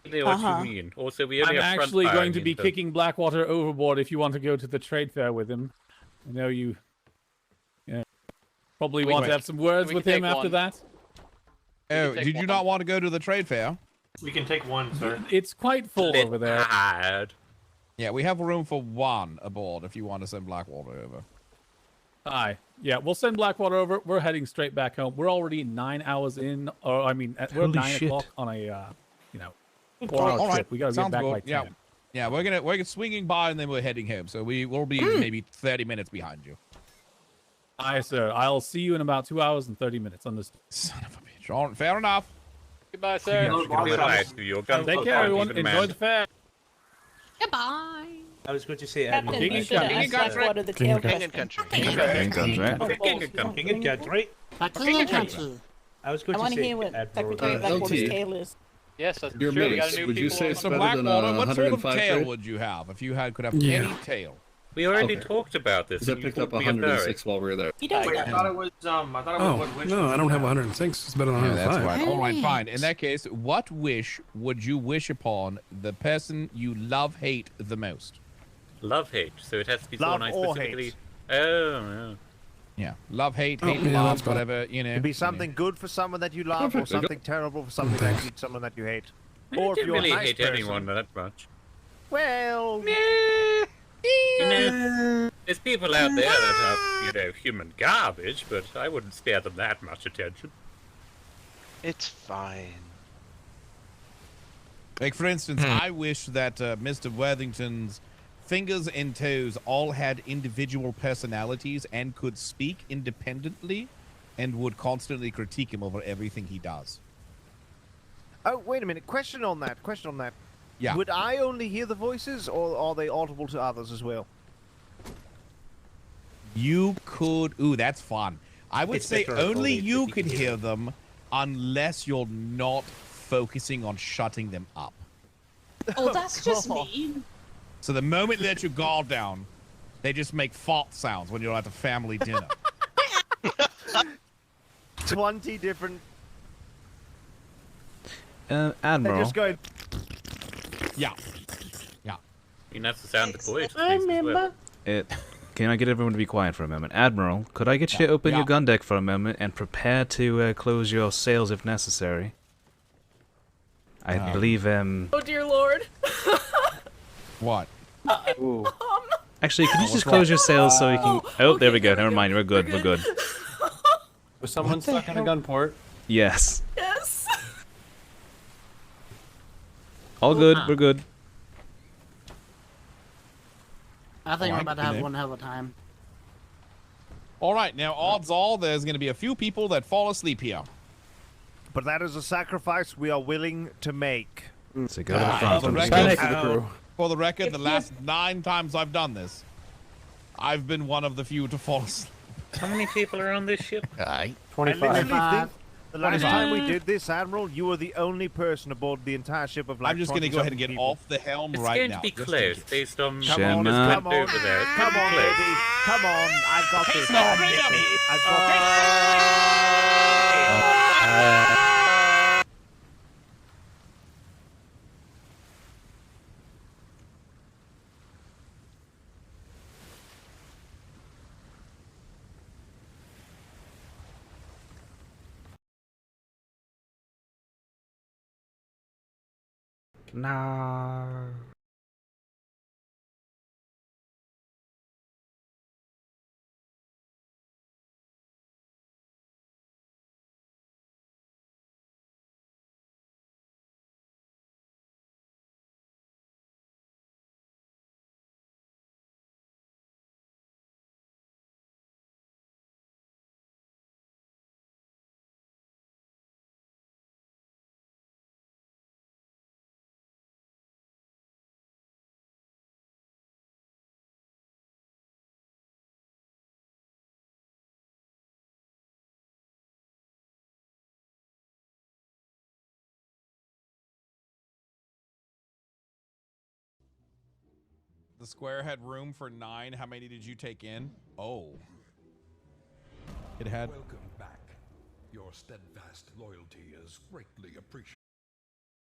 [SPEAKER 18] I know what you mean. Also, we only
[SPEAKER 10] I'm
[SPEAKER 18] have front
[SPEAKER 10] actually
[SPEAKER 18] fire
[SPEAKER 10] going to be
[SPEAKER 18] means,
[SPEAKER 10] kicking Blackwater overboard if you want to go to the trade fair with him. I know you probably want to have some words
[SPEAKER 12] we
[SPEAKER 10] with
[SPEAKER 12] can
[SPEAKER 10] him
[SPEAKER 12] take
[SPEAKER 10] after
[SPEAKER 12] one.
[SPEAKER 10] that.
[SPEAKER 2] Oh,
[SPEAKER 12] take
[SPEAKER 2] did you
[SPEAKER 12] one.
[SPEAKER 2] not want to go to the trade fair?
[SPEAKER 1] We can take one, sir.
[SPEAKER 10] It's quite full over there.
[SPEAKER 18] Bad.
[SPEAKER 2] Yeah, we have room for one aboard if you want to send Blackwater over.
[SPEAKER 10] Aye. Yeah, we'll send Blackwater over. We're heading straight back home. We're already 9 hours in. Or I mean, we're
[SPEAKER 8] Holy
[SPEAKER 10] 9
[SPEAKER 8] shit.
[SPEAKER 10] o'clock on a 4-hour trip. We gotta get back by 10.
[SPEAKER 2] Yeah, yeah, we're swinging by and then we're heading home. So we will be maybe 30 minutes behind you.
[SPEAKER 10] Aye, sir. I'll see you in about 2 hours and 30 minutes. Understood.
[SPEAKER 2] Son of a bitch. All right, fair enough.
[SPEAKER 12] Goodbye, sir.
[SPEAKER 18] Goodbye to your gun.
[SPEAKER 10] Take care, everyone. Enjoy the fair.
[SPEAKER 6] Goodbye.
[SPEAKER 20] I was going to say
[SPEAKER 14] Captain,
[SPEAKER 20] Admiral.
[SPEAKER 14] you should have asked Blackwater the tail
[SPEAKER 16] King and
[SPEAKER 14] question.
[SPEAKER 16] country.
[SPEAKER 8] King country.
[SPEAKER 20] King and country.
[SPEAKER 6] King and country.
[SPEAKER 20] I was
[SPEAKER 14] I
[SPEAKER 20] going
[SPEAKER 14] want
[SPEAKER 20] to
[SPEAKER 14] to
[SPEAKER 20] say
[SPEAKER 14] hear what
[SPEAKER 20] Admiral.
[SPEAKER 14] Secretary Blackwater's
[SPEAKER 19] LT.
[SPEAKER 14] tail is.
[SPEAKER 12] Yes, that's
[SPEAKER 19] Your
[SPEAKER 12] true. We got
[SPEAKER 19] minutes,
[SPEAKER 12] a new
[SPEAKER 19] would you
[SPEAKER 12] people
[SPEAKER 19] say
[SPEAKER 12] on
[SPEAKER 19] it's
[SPEAKER 12] the
[SPEAKER 2] So
[SPEAKER 19] better than
[SPEAKER 2] Blackwater, what sort of
[SPEAKER 19] 105
[SPEAKER 2] tail
[SPEAKER 19] trade?
[SPEAKER 2] would you have if you could have
[SPEAKER 19] Yeah.
[SPEAKER 2] any tail?
[SPEAKER 18] We already
[SPEAKER 19] Okay.
[SPEAKER 18] talked about this.
[SPEAKER 19] Because I
[SPEAKER 18] and you
[SPEAKER 19] picked up
[SPEAKER 18] called me a
[SPEAKER 19] 106 while we were there.
[SPEAKER 14] You don't
[SPEAKER 1] Wait, I
[SPEAKER 14] know.
[SPEAKER 1] thought it was
[SPEAKER 19] Oh,
[SPEAKER 1] what
[SPEAKER 19] no, I don't have 106. It's better than
[SPEAKER 2] Yeah, that's
[SPEAKER 19] 105.
[SPEAKER 2] right. All right, fine. In that case, what wish would you wish upon the person you love, hate the most?
[SPEAKER 18] Love hate, so it has to be
[SPEAKER 23] Love
[SPEAKER 18] someone I
[SPEAKER 23] or
[SPEAKER 18] specifically.
[SPEAKER 23] hate.
[SPEAKER 18] Oh,
[SPEAKER 2] Yeah, love, hate,
[SPEAKER 19] Oh,
[SPEAKER 2] hate,
[SPEAKER 19] yeah,
[SPEAKER 2] love,
[SPEAKER 19] that's fine.
[SPEAKER 2] whatever, you know.
[SPEAKER 23] To be something good for someone that you love, or
[SPEAKER 19] Perfect.
[SPEAKER 23] something terrible for something
[SPEAKER 19] Thanks.
[SPEAKER 23] that you, someone that you hate.
[SPEAKER 18] I
[SPEAKER 23] Or if
[SPEAKER 18] don't
[SPEAKER 23] you're
[SPEAKER 18] really
[SPEAKER 23] a nice
[SPEAKER 18] hate
[SPEAKER 23] person.
[SPEAKER 18] anyone that much.
[SPEAKER 23] Well,
[SPEAKER 18] You know, there's people out there that have, human garbage, but I wouldn't spare them that much attention.
[SPEAKER 16] It's fine.
[SPEAKER 2] Like, for instance, I wish that Mr. Worthington's fingers and toes all had individual personalities and could speak independently and would constantly critique him over everything he does.
[SPEAKER 23] Oh, wait a minute. Question on that.
[SPEAKER 2] Yeah.
[SPEAKER 23] Would I only hear the voices, or are they audible to others as well?
[SPEAKER 2] You could. Ooh, that's fun. I would
[SPEAKER 23] It's
[SPEAKER 2] say
[SPEAKER 23] better
[SPEAKER 2] only
[SPEAKER 23] if
[SPEAKER 2] you
[SPEAKER 23] you
[SPEAKER 2] could
[SPEAKER 23] can
[SPEAKER 2] hear them unless you're not focusing on shutting them up.
[SPEAKER 15] Oh, that's just me.
[SPEAKER 2] So the moment you let your guard down, they just make fart sounds when you're at a family dinner.
[SPEAKER 23] 20 different.
[SPEAKER 8] Admiral.
[SPEAKER 23] They're just going.
[SPEAKER 2] Yeah.
[SPEAKER 18] You can have to sound the poet.
[SPEAKER 15] I remember.
[SPEAKER 8] Can I get everyone to be quiet for a moment? Admiral, could I get you to open your gun deck for a moment and prepare to close your sails if necessary? I believe,
[SPEAKER 14] Oh dear lord.
[SPEAKER 2] What?
[SPEAKER 8] Actually, can you just close your sails so we can... Oh, there we go. Never mind. We're good.
[SPEAKER 13] Was someone stuck in a gun port?
[SPEAKER 8] Yes.
[SPEAKER 14] Yes.
[SPEAKER 8] All good. We're good.
[SPEAKER 4] I think we're
[SPEAKER 2] Right,
[SPEAKER 4] about to have
[SPEAKER 2] okay.
[SPEAKER 4] one hell of a time.
[SPEAKER 2] All right, now odds are there's going to be a few people that fall asleep here.
[SPEAKER 23] But that is a sacrifice we are willing to make.
[SPEAKER 8] So go to the front.
[SPEAKER 2] For the record, the last 9 times I've done this, I've been one of the few to fall asleep.
[SPEAKER 18] How many people are on this ship?
[SPEAKER 23] 25. The last time we did this, Admiral, you were the only person aboard the entire ship of like
[SPEAKER 2] I'm just going to go ahead and get
[SPEAKER 23] 27
[SPEAKER 2] off the helm
[SPEAKER 18] It's
[SPEAKER 2] right
[SPEAKER 18] going
[SPEAKER 2] now.
[SPEAKER 18] to be
[SPEAKER 2] just in
[SPEAKER 18] close
[SPEAKER 2] case.
[SPEAKER 18] based on...
[SPEAKER 23] Come on,
[SPEAKER 18] over there. It's
[SPEAKER 23] come
[SPEAKER 18] gonna
[SPEAKER 23] on,
[SPEAKER 18] be close.
[SPEAKER 23] baby. Come on, I've got this. I've got
[SPEAKER 8] No.
[SPEAKER 2] The square had room for 9. How many did you take in? Oh. It had...
[SPEAKER 11] Welcome back. Your steadfast loyalty is greatly appreciated.